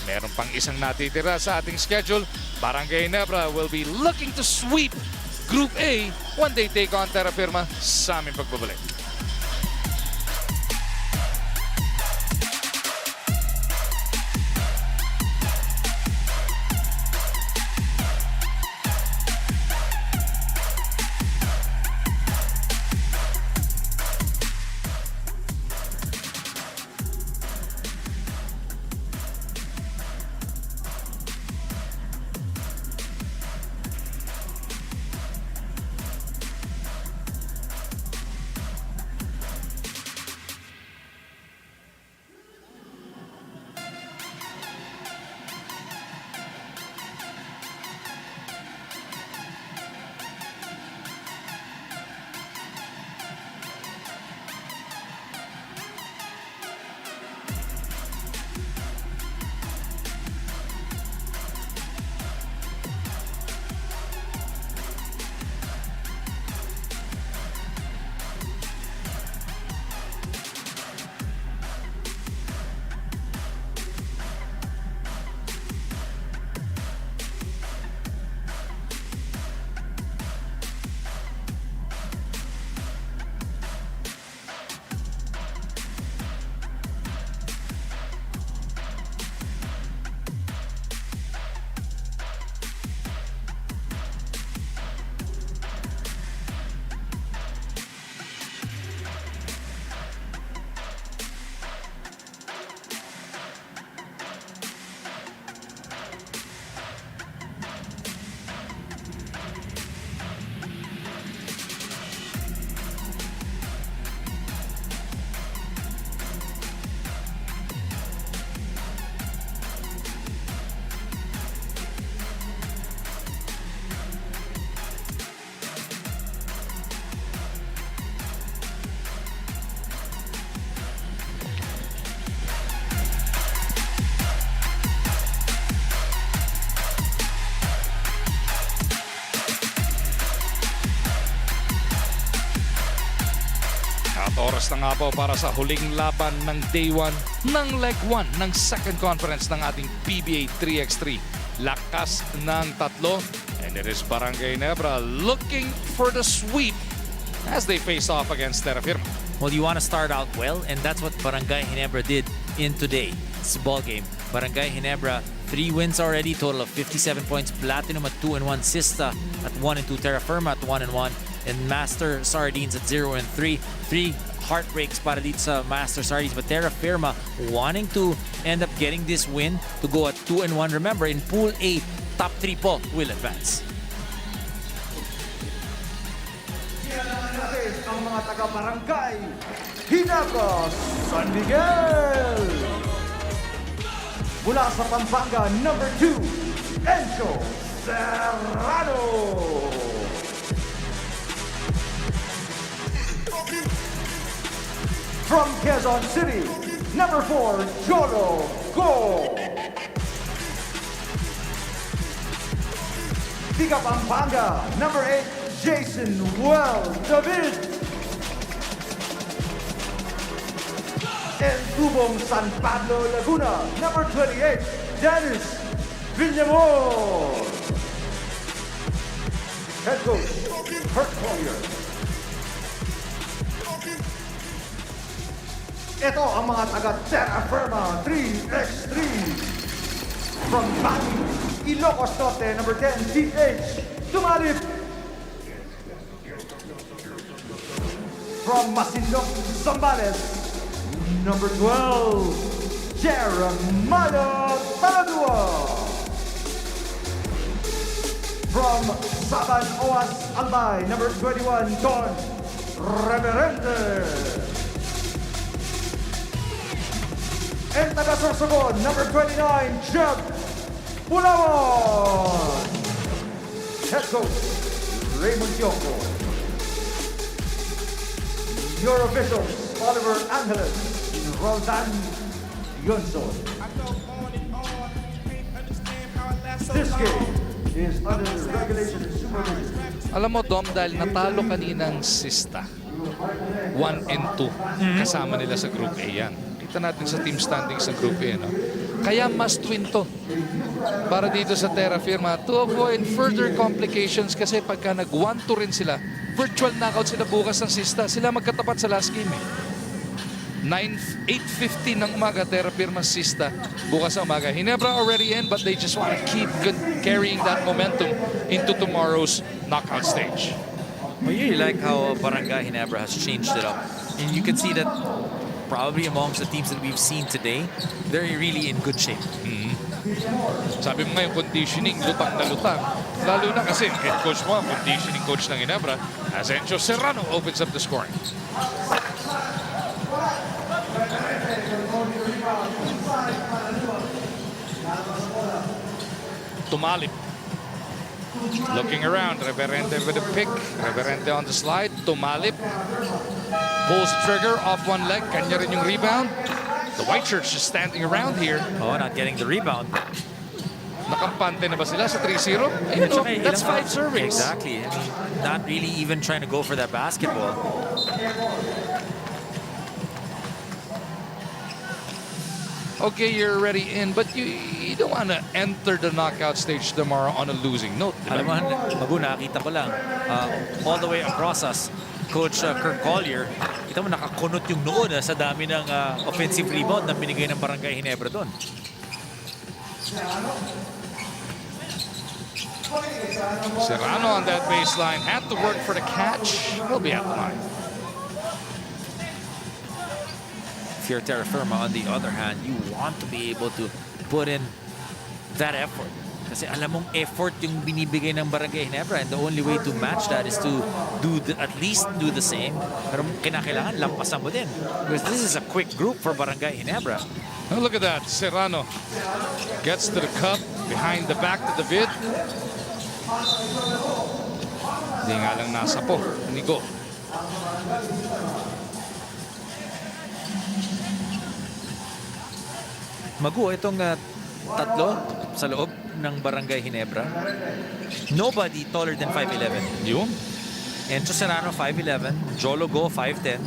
Meron pang isang natitira sa ating schedule. Barangay Ginebra will be looking to sweep Group A when they take on Terrafirma sa aming pagbabalik. At oras na nga po para sa huling laban ng Day 1 ng Leg 1 ng Second Conference ng ating PBA 3x3. Lakas ng tatlo. And it is Barangay Ginebra looking for the sweep as they face off against Terrafirma. Well, you want to start out well, and that's what Barangay Ginebra did in today's ball game. Barangay Ginebra, 3 wins already, total of 57 points. Platinum at 2-1, Sista at 1-2, Terrafirma at 1-1, and Master Sardines at 0-3. 3 heartbreaks para dito sa Master Sardines, but Terrafirma wanting to end up getting this win to go at 2-1. Remember, in Pool A, top 3 po will advance. Natin ang mga taga-barangay Ginebra, San Miguel. Mula sa Pampanga, number 2, Encho Serrano. From Quezon City, number 4, Jolo Go. Tiga Pampanga, number 8, Jason Well David. El Cubong San Pablo Laguna, number 28, Dennis Villamor. Head coach, Kurt Collier. Ito ang mga taga Terrafirma 3x3. From Bani, Ilocos Norte, number 10, TH Tumalip. From Masinloc, Zambales, number 12, Jeremiah Taladua. From Saban Oas Albay, number 21, Don Reverente. And taga Sorsogon, number 29, Jeb Pulawon. Head coach, Raymond Yoko. Your officials, Oliver Angeles, Roldan Yunson. This game is under regulation and supervision. Alam mo, Dom, dahil natalo kaninang Sista, 1 and 2, kasama nila sa Group A yan. Kita natin sa team standings sa Group A, no? Kaya must win to para dito sa Terrafirma to avoid further complications kasi pagka nag-1-2 rin sila, virtual knockout sila bukas ng Sista. Sila magkatapat sa last game, eh. 8:50 ng umaga, Terrafirma Sista. Bukas ng umaga. Ginebra already in, but they just want to keep carrying that momentum into tomorrow's knockout stage. I really like how Barangay Ginebra has changed it up. And you can see that probably amongst the teams that we've seen today, they're really in good shape. Sabi mo ngayon, conditioning, lutang na lutang. Lalo na kasi head coach mo, conditioning coach ng Ginebra, Asencio Serrano opens up the scoring. Tumalip. Looking around, Reverente with a pick. Reverente on the slide. Tumalip. Pulls the trigger off one leg. Kanya rin yung rebound. The white shirts just standing around here. Oh, not getting the rebound. Nakampante na ba sila sa 3-0? Ayun, oh, that's 5 servings. Exactly. I mean, not really even trying to go for that basketball. Okay, you're already in, but you don't want to enter the knockout stage tomorrow on a losing note. Alam mo, Magu, nakita ko lang, all the way across us, Coach Kirk Collier, kita mo nakakunot yung noo na sa dami ng offensive rebound na binigay ng Barangay Ginebra doon. Serrano on that baseline had to work for the catch. He'll be at the line. If you're Terrafirma, on the other hand, you want to be able to put in that effort. Kasi alam mong effort yung binibigay ng Barangay Ginebra, and the only way to match that is to at least do the same. Pero kinakailangan lampasan mo din. Because this is a quick group for Barangay Ginebra. Oh, look at that. Serrano gets to the cup behind the back to the vid. Hindi nga lang nasa po. Nigo. Magu, itong tatlo sa loob ng Barangay Ginebra, nobody taller than 5'11". Yun. Enzo Serrano, 5'11", Jolo Go, 5'10",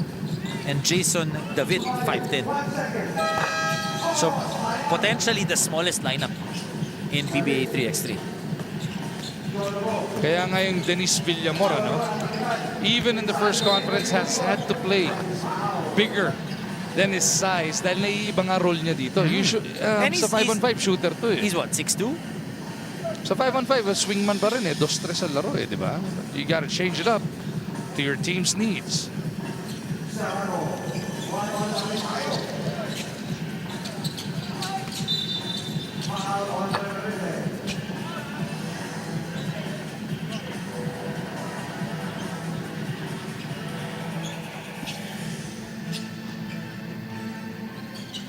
and Jason David, 5'10". So, potentially the smallest lineup in PBA 3x3. Kaya nga yung Dennis Villamor, no? Even in the first conference, has had to play bigger than his size dahil naiiba nga role niya dito. Sa 5-on-5 shooter to, eh. He's what, 6'2"? Sa 5-on-5, swingman pa rin, eh. 2-3 sa laro, eh, di ba? You gotta change it up to your team's needs.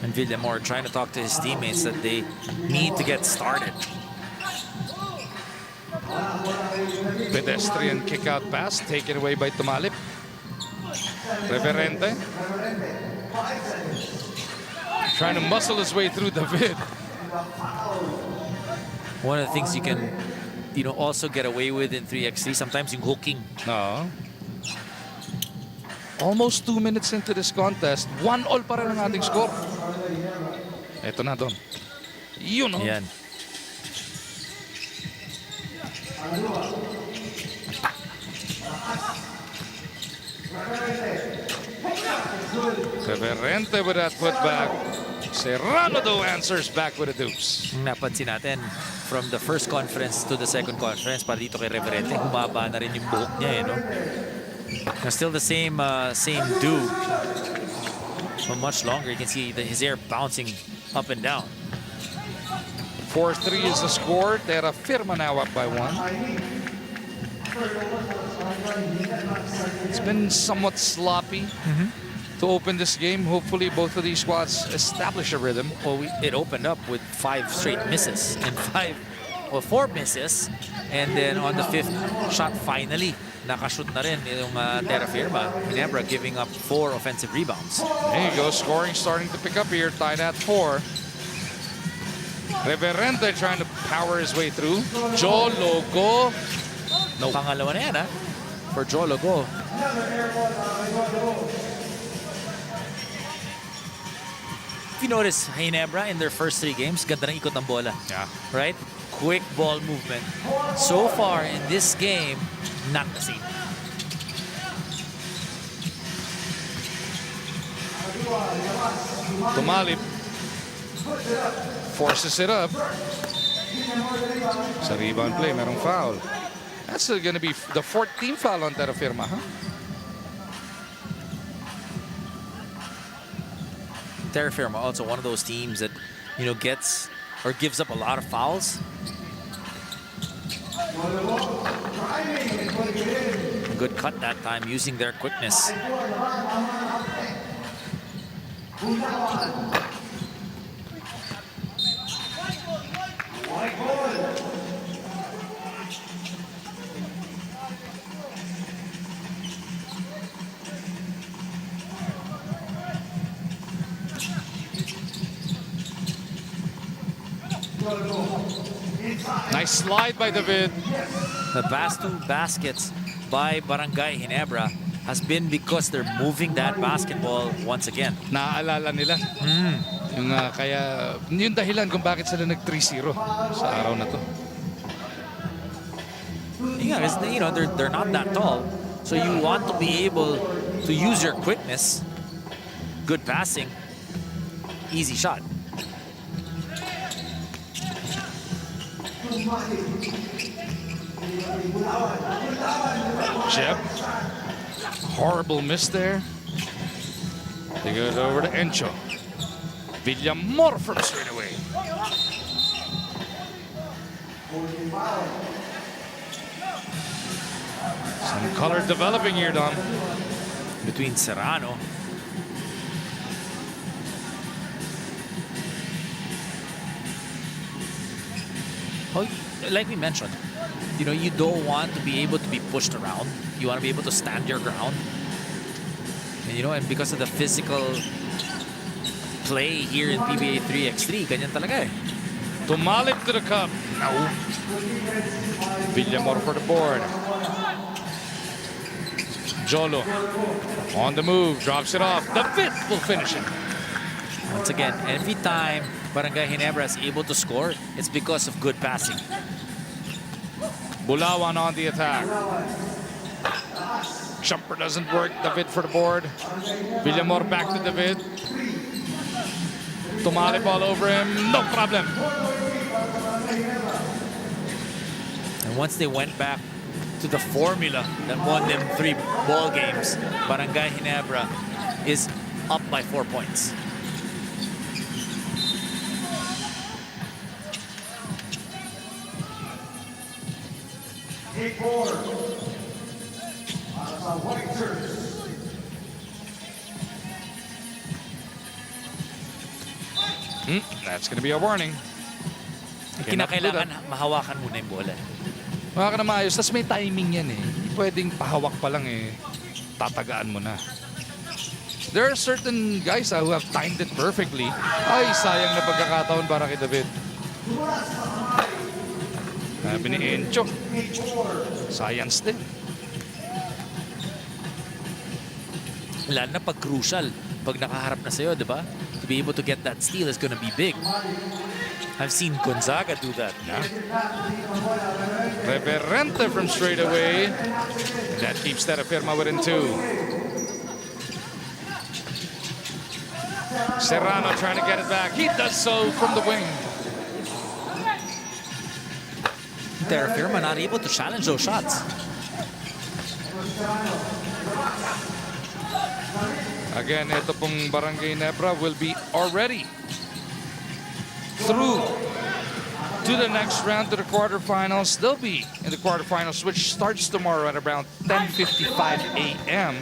And Villamor trying to talk to his teammates that they need to get started. Pedestrian kick-out pass taken away by Tumalip. Reverente trying to muscle his way through the vid. One of the things you can, also get away with in 3x3, sometimes yung hooking. No. Almost 2 minutes into this contest, 1-all pa rin ang ating score. Ito na, Don. Yun, no? Yan. Reverente with that putback. Serrano, though, answers back with a deuce. Napansin natin from the first conference to the second conference, para dito kay Reverente, humaba na rin yung buhok niya, eh, no? Still the same do, but much longer. You can see his hair bouncing up and down. 4-3 is the score. Terrafirma now up by 1. It's been somewhat sloppy to open this game. Hopefully, both of these squads establish a rhythm. Well, it opened up with 5 straight misses and 4 misses. And then on the 5th shot, finally, nakashoot na rin yung Terrafirma. Ginebra giving up 4 offensive rebounds. There you go. Scoring starting to pick up here. Tied at 4. Reverente trying to power his way through. Jolo go. No. Pangalawa na yan, for Jolo go. If you notice, Ginebra in their first 3 games, ganda ng ikot ng bola. Yeah. Right? Quick ball movement. So far in this game, not the same. Tumalip. Forces it up. Sa rebound play, merong foul. That's going to be the 14th foul on Terrafirma, huh? Terrafirma also one of those teams that, you know, gets or gives up a lot of fouls. A good cut that time using their quickness. Nice slide by David. The past 2 baskets by Barangay Ginebra has been because they're moving that basketball once again. Naaalala nila. Yung kaya yung dahilan kung bakit sila nag 3-0 sa araw na to. Yeah, because, you know, they're not that tall, so you want to be able to use your quickness. Good passing, easy shot. Jeb. Horrible miss there. They go it over to Encho. Villamor from straight away. Some color developing here, Dom. Between Serrano. Oh, like we mentioned, you know, you don't want to be able to be pushed around. You want to be able to stand your ground. And, you know, and because of the physical play here in PBA 3x3, ganyan talaga eh. Tumalip to the cup. No. Villamor for the board. Jolo on the move, drops it off. The fifth will finish it. Once again, every time Barangay Ginebra is able to score, it's because of good passing. Bulawan on the attack. Jumper doesn't work. David for the board. Villamor back to David. Tumalip all over him. No problem. And once they went back to the formula that won them 3 ball games, Barangay Ginebra is up by 4 points. That's going to be a warning. Kinakailangan mahawakan muna yung bola. Mga ka na maayos. Tapos may timing yan eh. Hindi pwedeng pahawak pa lang eh. Tatagaan mo na. There are certain guys who have timed it perfectly. Ay, sayang na pagkakataon para kay David. Sabi ni Encho. Science din. Lalo na pag crucial. Pag nakaharap na sa'yo, di ba? To be able to get that steal is gonna be big. I've seen Gonzaga do that. Yeah. Reverente from straight away. That keeps Terrafirma within 2. Serrano trying to get it back. He does so from the wing. Terrafirma not able to challenge those shots. Again, ito pong Barangay Ginebra will be already through to the next round, to the quarterfinals. They'll be in the quarterfinals, which starts tomorrow at around 10:55 a.m.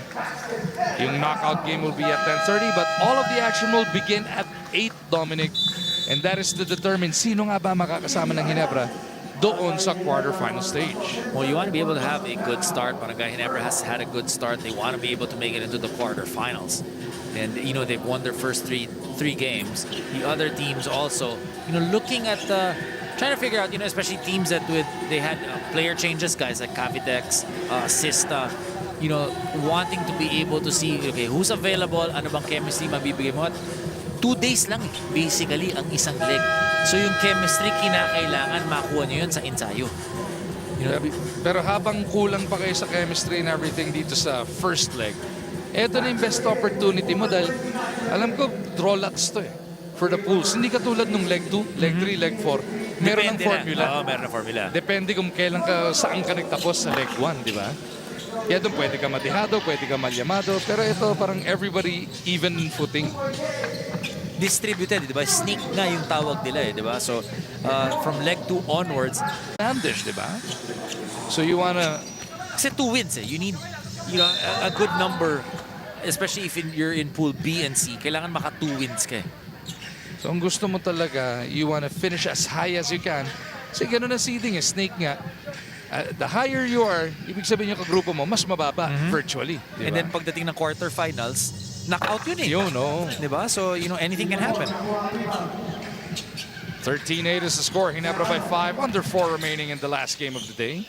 Yung knockout game will be at 10:30, but all of the action will begin at 8, Dominic. And that is to determine sino nga ba makakasama ng Ginebra doon sa quarterfinal stage. Well, you want to be able to have a good start. Barangay Ginebra has had a good start. They want to be able to make it into the quarterfinals. And, you know, they've won their first three games. The other teams also, you know, looking at trying to figure out, you know, especially teams that they had player changes, guys like Cavitex, Sista, you know, wanting to be able to see, okay, who's available, ano bang chemistry mabibigay mo. At 2 days lang basically ang isang leg. So yung chemistry kinakailangan makuha nyo yun sa ensayo. You know, Pero habang kulang pa kayo sa chemistry and everything dito sa first leg, eto na yung best opportunity mo dahil alam ko draw lots to for the pools. Hindi katulad nung leg 2, leg 3, leg 4. Meron ng formula. Oo, meron ng formula. Depende kung kailan saan ka nagtapos sa leg 1, di ba? Kaya doon pwede ka matihado, pwede ka malyamado. Pero ito parang everybody even footing. Distributed, di ba? Sneak nga yung tawag nila di ba? So, from leg 2 onwards. Standish, di ba? So you wanna... Kasi 2 wins You need, you know, a good number, especially if you're in pool B and C. Kailangan maka 2 wins ka So ang gusto mo talaga, you wanna finish as high as you can. Kasi gano'n na seeding snake nga. The higher you are, ibig sabihin yung kagrupo mo, mas mababa virtually. Diba? And then pagdating ng quarterfinals, knockout yun Yun, no. Diba? So, you know, anything can happen. 13-8 is the score. Ginebra by 5, under 4 remaining in the last game of the day.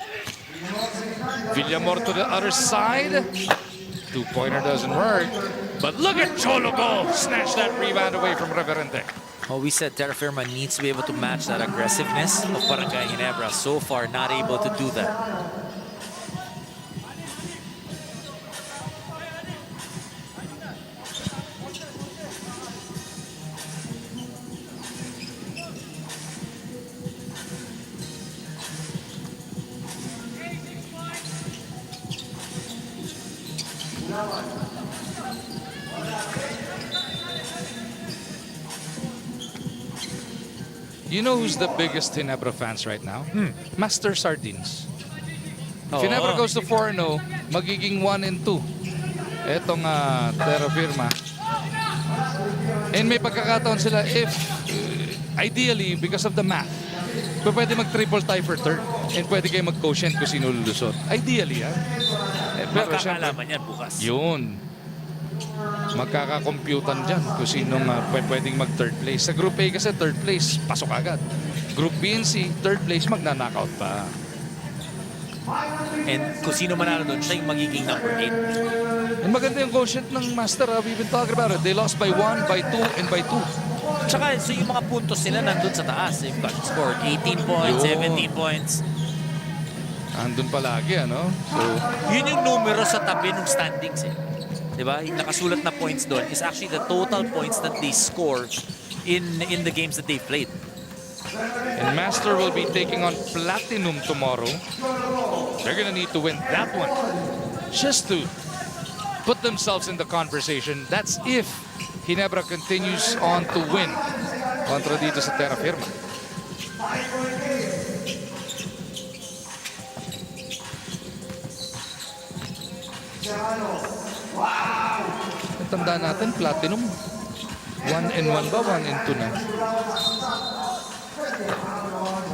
Villamor to the other side. 2-pointer doesn't work. But look at Cholo go! Snatch that rebound away from Reverente. Well, we said Terrafirma needs to be able to match that aggressiveness of Barangay Ginebra. So far, not able to do that. You know who's the biggest Ginebra fans right now? Master Sardines. If Ginebra goes to 4-0, magiging 1-2. Etong Terrafirma. And may pagkakataon sila if, ideally, because of the math, pwede mag-triple tie for third. And pwede kayo mag-quotient kung sino lulusot. Ideally, pero Magkakalaman yan bukas. yun. Magkakakomputan dyan kung sinong pwedeng mag-third place. Sa Group A kasi third place, pasok agad. Group B and C, third place, magna-knockout pa. And kung sino manalo doon, siya yung magiging number 8. And maganda yung quotient ng Master. We've been talking about it. They lost by 1, by 2, and by 2. Tsaka, so yung mga puntos nila nandun sa taas. You've got scored 18 points, Yun. 17 points. Andun palagi, ano? So, Yun yung numero sa tabi ng standings Diba? Yung nakasulat na points doon is actually the total points that they score in the games that they played. and Master will be taking on Platinum tomorrow. They're gonna need to win that one just to put themselves in the conversation. That's if Ginebra continues on to win kontra dito sa Terrafirma. Tandaan natin, Platinum 1-1 ba? 1-2 na.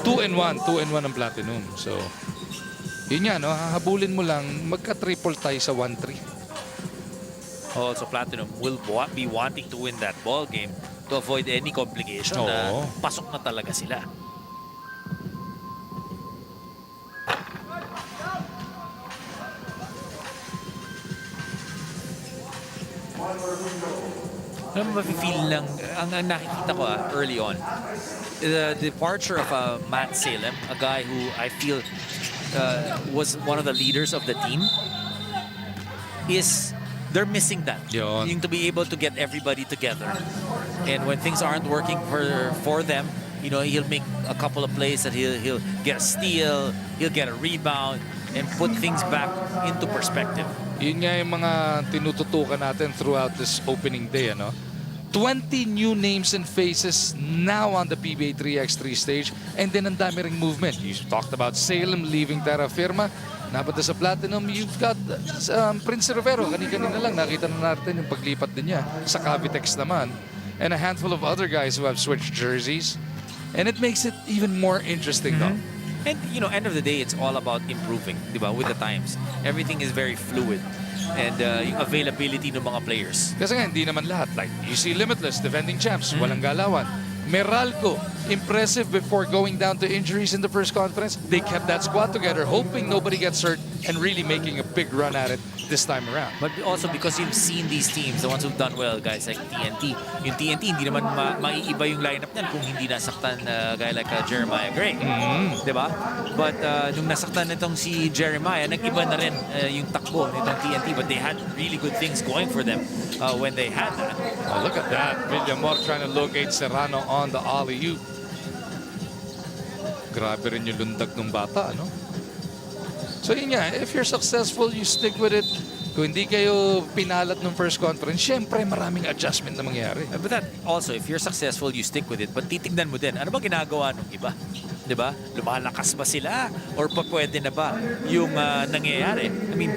2-1 ang Platinum. So, yun yan, no? Hahabulin mo lang, magka-triple tie sa 1-3. Oh, so Platinum will be wanting to win that ball game to avoid any complication na pasok na talaga sila. Alam mo, feel lang, ang nakikita ko early on, the departure of Matt Salem, a guy who I feel was one of the leaders of the team, is they're missing that. Yun. Yung to be able to get everybody together. And when things aren't working for them, you know, he'll make a couple of plays that he'll get a steal, he'll get a rebound, and put things back into perspective. Yun nga yung mga tinututukan natin throughout this opening day, ano? 20 new names and faces now on the PBA 3x3 stage. And then ang dami ring movement. You talked about Salem leaving Terrafirma. Napunta sa Platinum, you've got Prince Rivero. Kanina lang, nakita na natin yung paglipat din niya. Sa Cavitex naman. And a handful of other guys who have switched jerseys. And it makes it even more interesting, though. And, you know, end of the day, it's all about improving, di ba, with the times. Everything is very fluid. And yung availability ng mga players. Kasi nga, hindi naman lahat. Like, you see Limitless, defending champs, walang galawan. Meralco, impressive before going down to injuries in the first conference. They kept that squad together, hoping nobody gets hurt and really making a big run at it this time around. But also because you've seen these teams, the ones who've done well, guys like TNT. Yung TNT, hindi naman maiiba yung lineup niyan kung hindi nasaktan guy like Jeremiah Gray. Diba? But nung nasaktan nitong si Jeremiah, nag-iba na rin yung takbo nitong TNT. But they had really good things going for them when they had that. Oh, look at that. Villamor trying to locate Serrano on the alley-oop. Grabe rin yung lundag ng bata, ano? So yun nga, if you're successful, you stick with it. Kung hindi kayo pinalat ng first conference, syempre maraming adjustment na mangyayari. But that also, if you're successful, you stick with it. But titignan mo din, ano ba ginagawa ng iba? Diba? Lumalakas ba sila? Or pa pwede na ba yung nangyayari? I mean,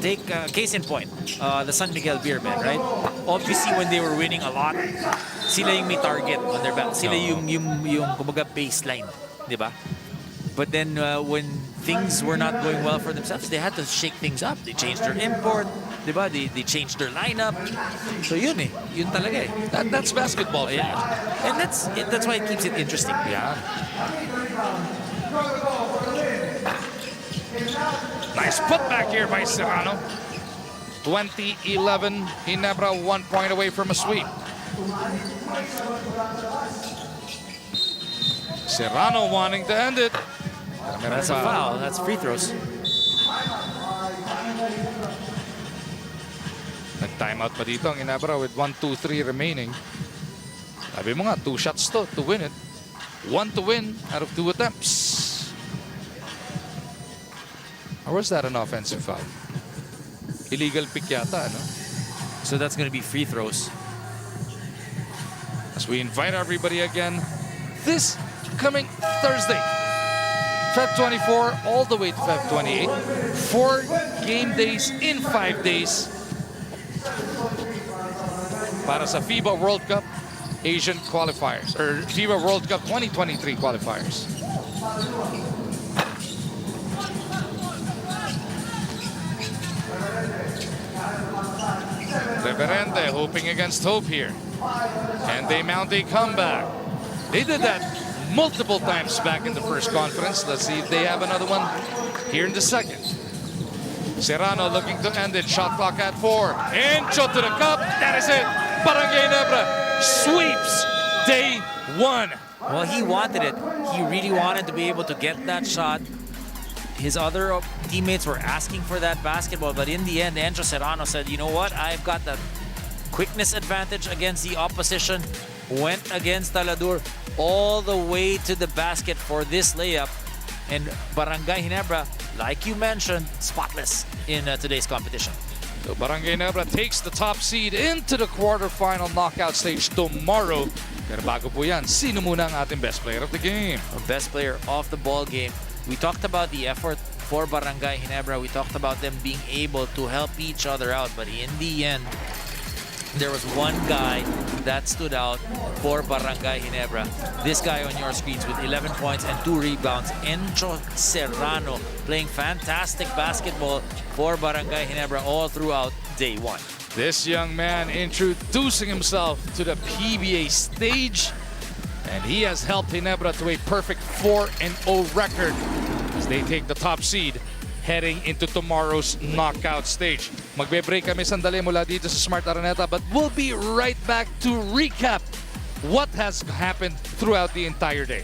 take case in point, the San Miguel Beermen, right? Obviously, when they were winning a lot, sila yung may target on their back. Sila yung kumbaga baseline. Diba? But then when things were not going well for themselves, they had to shake things up. They changed their import, diba? They changed their lineup. So yun eh. Yun talaga eh. That's basketball. Yeah. And that's why it keeps it interesting. Yeah. Nice putback here by Serrano. 20-11. Ginebra 1 point away from a sweep. Serrano wanting to end it. That's a foul. That's free throws. Nag-timeout pa dito ang Ginebra with 1-2-3 remaining. Sabi mo nga, 2 shots to win it. 1 to win out of 2 attempts. Or was that an offensive foul? Illegal pick yata, no? So that's going to be free throws. As we invite everybody again this coming Thursday, Feb 24 all the way to Feb 28. 4 game days in 5 days para sa FIBA World Cup Asian qualifiers or FIBA World Cup 2023 qualifiers. Reverente hoping against hope here. And they mount a comeback. They did that multiple times back in the first conference. Let's see if they have another one here in the second. Serrano looking to end it. Shot clock at 4. Incho to the cup. That is it. Barangay Ginebra sweeps day 1. Well, he wanted it. He really wanted to be able to get that shot. His other teammates were asking for that basketball, but in the end, Encho Serrano said, you know what? I've got the quickness advantage against the opposition. Went against Taladur all the way to the basket for this layup. And Barangay Ginebra, like you mentioned, spotless in today's competition. So Barangay Ginebra takes the top seed into the quarterfinal knockout stage tomorrow. Pero bago po yan, sino muna ang ating best player of the game? Best player of the ball game. We talked about the effort for Barangay Ginebra. We talked about them being able to help each other out. But in the end, there was one guy that stood out for Barangay Ginebra. This guy on your screens with 11 points and 2 rebounds. Encho Serrano playing fantastic basketball for Barangay Ginebra all throughout day 1. This young man introducing himself to the PBA stage. And he has helped Ginebra to a perfect 4-0 record as they take the top seed heading into tomorrow's knockout stage. Magbe-break kami sandali mula dito sa Smart Araneta, but we'll be right back to recap what has happened throughout the entire day.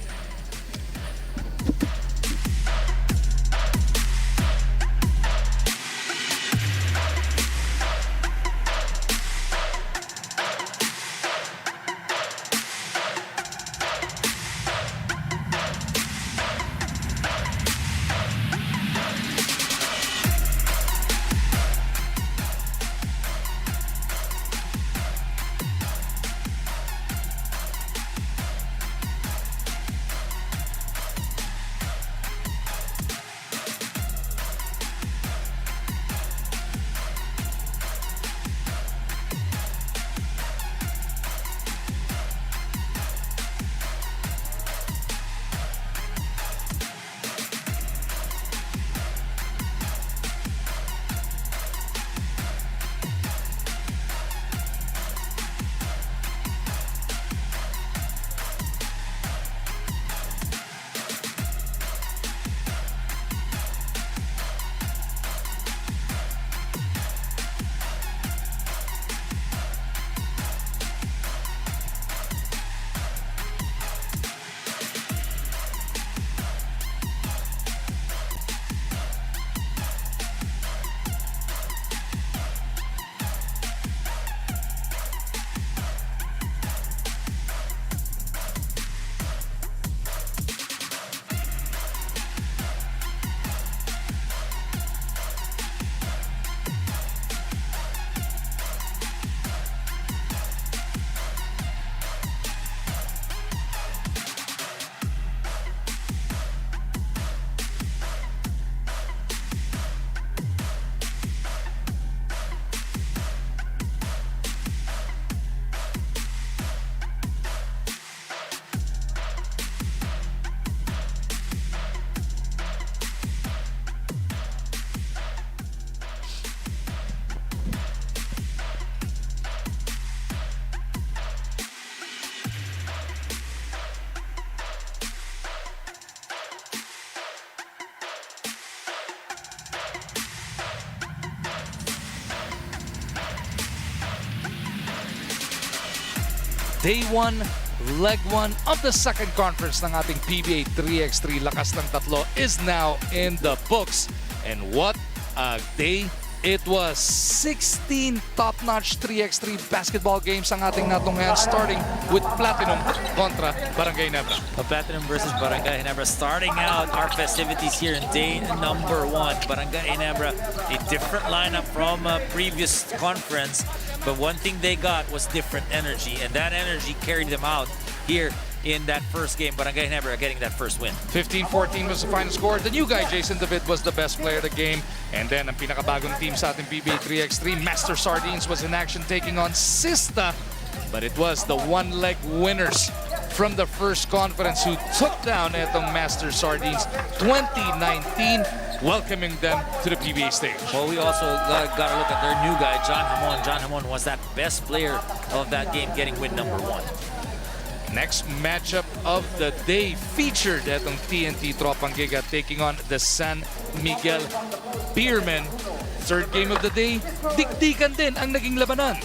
Day 1, Leg 1 of the second conference ng ating PBA 3x3 Lakas ng Tatlo is now in the books. And what a day it was. 16 top-notch 3x3 basketball games ang ating natunghayan, starting with Platinum kontra Barangay Ginebra. Platinum versus Barangay Ginebra. Starting out our festivities here in day number 1. Barangay Ginebra, a different lineup from previous conference. But one thing they got was different energy, and that energy carried them out here in that first game. Barangay Ginebra getting that first win. 15-14 was the final score. The new guy, Jason David, was the best player of the game. And then ang pinakabagong team sa ating PBA 3x3, Master Sardines, was in action taking on Sista. But it was the one-leg winners from the first conference who took down itong Master Sardines 2019, welcoming them to the PBA stage. Well, we also got to look at their new guy, John Hamon. John Hamon was that best player of that game, getting win number 1. Next matchup of the day featured itong TNT Tropang Giga taking on the San Miguel Beermen. Third game of the day, dikdikan din ang naging labanan.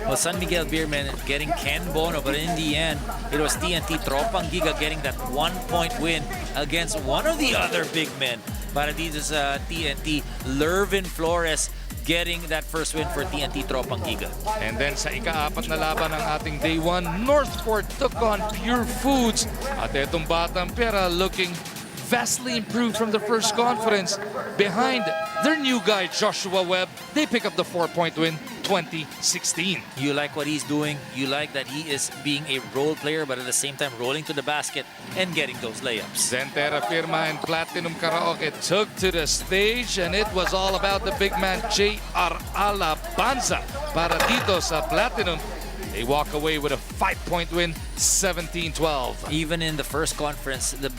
Well, San Miguel Beermen getting Ken Bono, but in the end, it was TNT Tropang Giga getting that 1-point win against one of the other big men. Para dito sa TNT, Lervin Flores getting that first win for TNT Tropang Giga. And then sa ika-4 na laban ng ating Day 1, Northport took on Purefoods. At itong Batang Pera looking vastly improved from the first conference. Behind their new guy, Joshua Webb, they pick up the 4-point win, 2016. You like what he's doing. You like that he is being a role player, but at the same time rolling to the basket and getting those layups. Then Terrafirma and Platinum Karaoke took to the stage, and it was all about the big man, J.R. Alabanza. Para dito sa Platinum, they walk away with a 5-point win, 17-12. Even in the first conference, the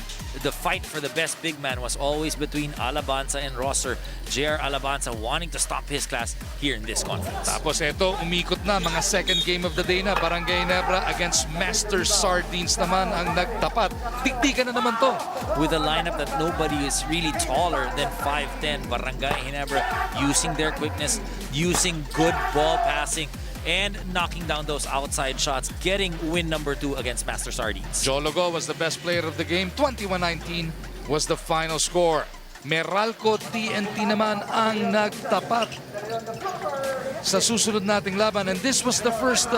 fight for the best big man was always between Alabanza and Rosser. J.R. Alabanza wanting to stop his class here in this conference. Tapos ito, umikot na mga second game of the day na. Barangay Ginebra against Master Sardines naman ang nagtapat. Dikdikan na naman to. With a lineup that nobody is really taller than 5'10", Barangay Ginebra using their quickness, using good ball passing, and knocking down those outside shots, getting win number 2 against Master Sardines. Jologo was the best player of the game. 21-19 was the final score. Meralco TNT naman ang nagtapat sa susunod nating laban. And this was the first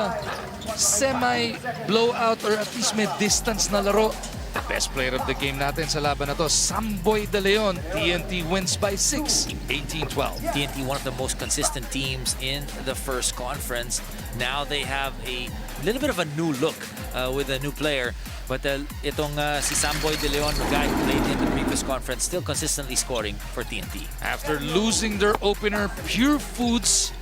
semi-blowout, or at least may distance na laro. The best player of the game natin sa laban na to, Samboy De Leon. TNT wins by 6, 18-12. TNT, one of the most consistent teams in the first conference. Now they have a little bit of a new look with a new player. But itong si Samboy De Leon, the guy who played in the previous conference, still consistently scoring for TNT. After losing their opener, Purefoods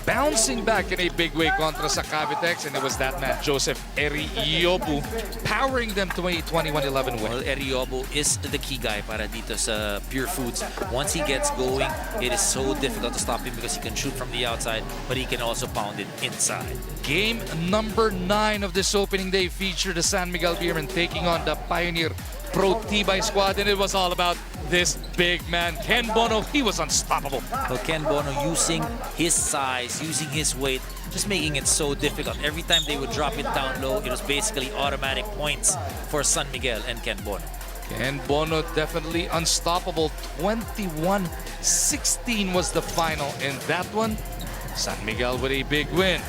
bouncing back in a big way contra sa Cavitex, and it was that man, Joseph Eriobu, powering them to a 21-11 win. Well, Eriobu is the key guy para dito sa Purefoods. Once he gets going, it is so difficult to stop him because he can shoot from the outside, but he can also pound it inside. Game number 9 of this opening day featured the San Miguel Beermen taking on the Pioneer Pro Tibay squad, and it was all about this big man, Ken Bono. He was unstoppable. Well, Ken Bono using his size, using his weight, just making it so difficult. Every time they would drop it down low, it was basically automatic points for San Miguel and Ken Bono. Ken Bono definitely unstoppable. 21-16 was the final in that one. San Miguel with a big win.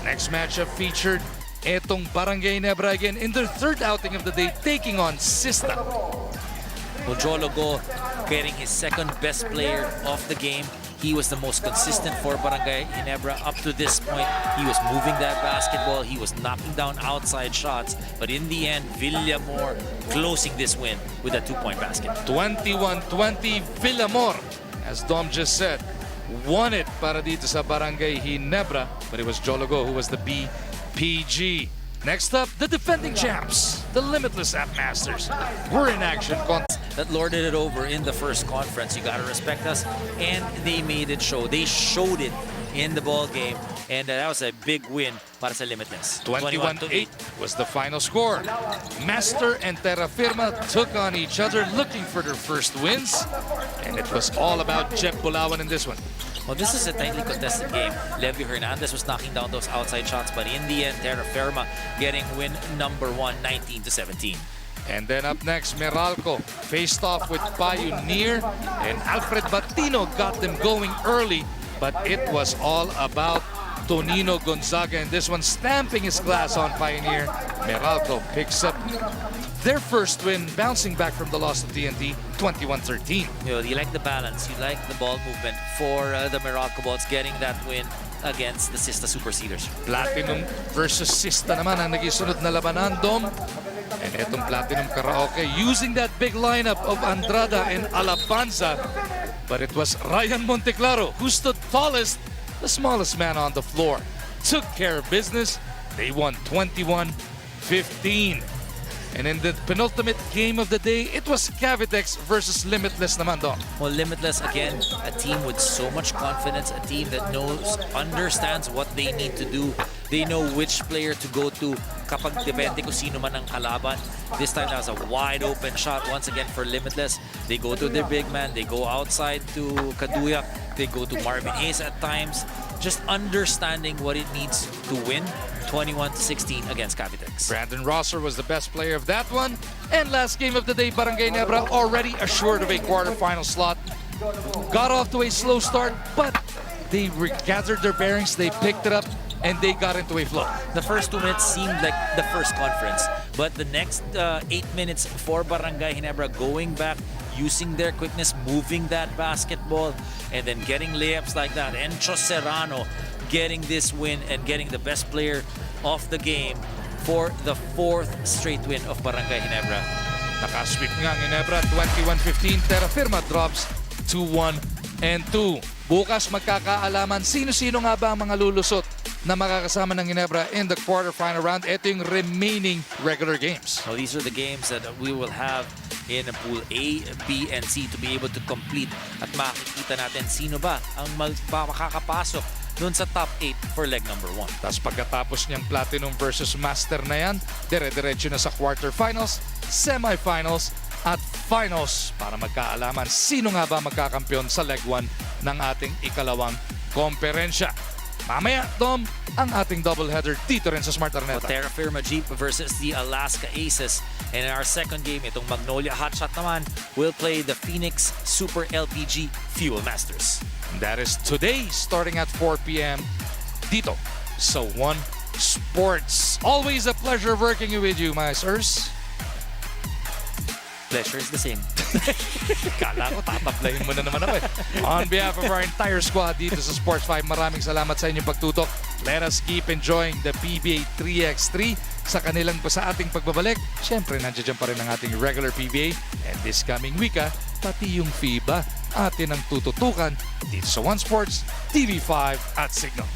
Next matchup featured etong Barangay Ginebra again in their third outing of the day, taking on Sista. Well, Jologo getting his second best player of the game. He was the most consistent for Barangay Ginebra up to this point. He was moving that basketball. He was knocking down outside shots. But in the end, Villamor closing this win with a 2-point basket. 21-20, Villamor, as Dom just said, won it para dito sa Barangay Ginebra. But it was Jologo who was the BPG. Next up, the defending champs, the Limitless App Masters, were in action. That lorded it over in the first conference. You gotta respect us, and they made it show. They showed it in the ball game, and that was a big win para sa Limitless. 21-8 was the final score. Master and Terrafirma took on each other, looking for their first wins, and it was all about Jeb Bulawan in this one. Well, this is a tightly contested game. Levy Hernandez was knocking down those outside shots, but in the end, Terrafirma getting win number 1, 19-17. And then up next, Meralco faced off with Pioneer, and Alfred Batino got them going early, but it was all about Tonino Gonzaga, and this one stamping his glass on Pioneer. Meralco picks up their first win, bouncing back from the loss of TNT, 21-13. You like the balance, you like the ball movement for the Meralco Balls getting that win against the Sista Superseeders. Platinum versus Sista naman ang nagisunod na labanan, Dom. And etong Platinum Karaoke using that big lineup of Andrada and Alabanza. But it was Ryan Monteclaro who stood tallest, the smallest man on the floor. Took care of business. They won 21-15. And in the penultimate game of the day, it was Cavitex versus Limitless naman, Dom. Well, Limitless, again, a team with so much confidence, a team that understands what they need to do. They know which player to go to kapag depende kung sino man ang kalaban. This time, that was a wide open shot once again for Limitless. They go to their big man, they go outside to Kaduyak, they go to Marvin Hayes at times. Just understanding what it needs to win. 21-16 against Cavitex. Brandon Rosser was the best player of that one. And last game of the day, Barangay Ginebra already assured of a quarterfinal slot. Got off to a slow start, but they gathered their bearings, they picked it up, and they got into a flow. The first 2 minutes seemed like the first conference, but the next 8 minutes for Barangay Ginebra going back, using their quickness, moving that basketball, and then getting layups like that. Encho Serrano getting this win and getting the best player of the game for the 4th straight win of Barangay Ginebra. Nakasweep nga ang Ginebra, 21-15. Terrafirma drops 2-1-2. Bukas magkakaalaman sino-sino nga ba ang mga lulusot na makakasama ng Ginebra in the quarterfinal round. Ito yung remaining regular games. So these are the games that we will have in Pool A, B, and C to be able to complete at makikita natin sino ba ang makakapasok dun sa top 8 for leg number 1. Tapos pagkatapos niyang Platinum versus Master na yan, dire-diretso na sa quarterfinals, semifinals, at finals para magkaalaman sino nga ba magkakampyon sa leg 1 ng ating ikalawang komperensya. Mamaya, Dom, ang ating doubleheader dito rin sa Smart Araneta. Terrafirma Jeep versus the Alaska Aces. And in our second game, itong Magnolia Hotshot naman will play the Phoenix Super LPG Fuel Masters. That is today, starting at 4 p.m. dito sa One Sports. Always a pleasure working with you, my sirs. Pleasure is the same. Kala ko tataplayin mo na naman ako eh. On behalf of our entire squad dito sa Sports 5, maraming salamat sa inyong pagtutok. Let us keep enjoying the PBA 3x3 sa kanilang sa ating pagbabalik. Siyempre, nandiyan pa rin ang ating regular PBA. And this coming week, pati yung FIBA atin ang tututukan dito sa One Sports, TV5 at Signal.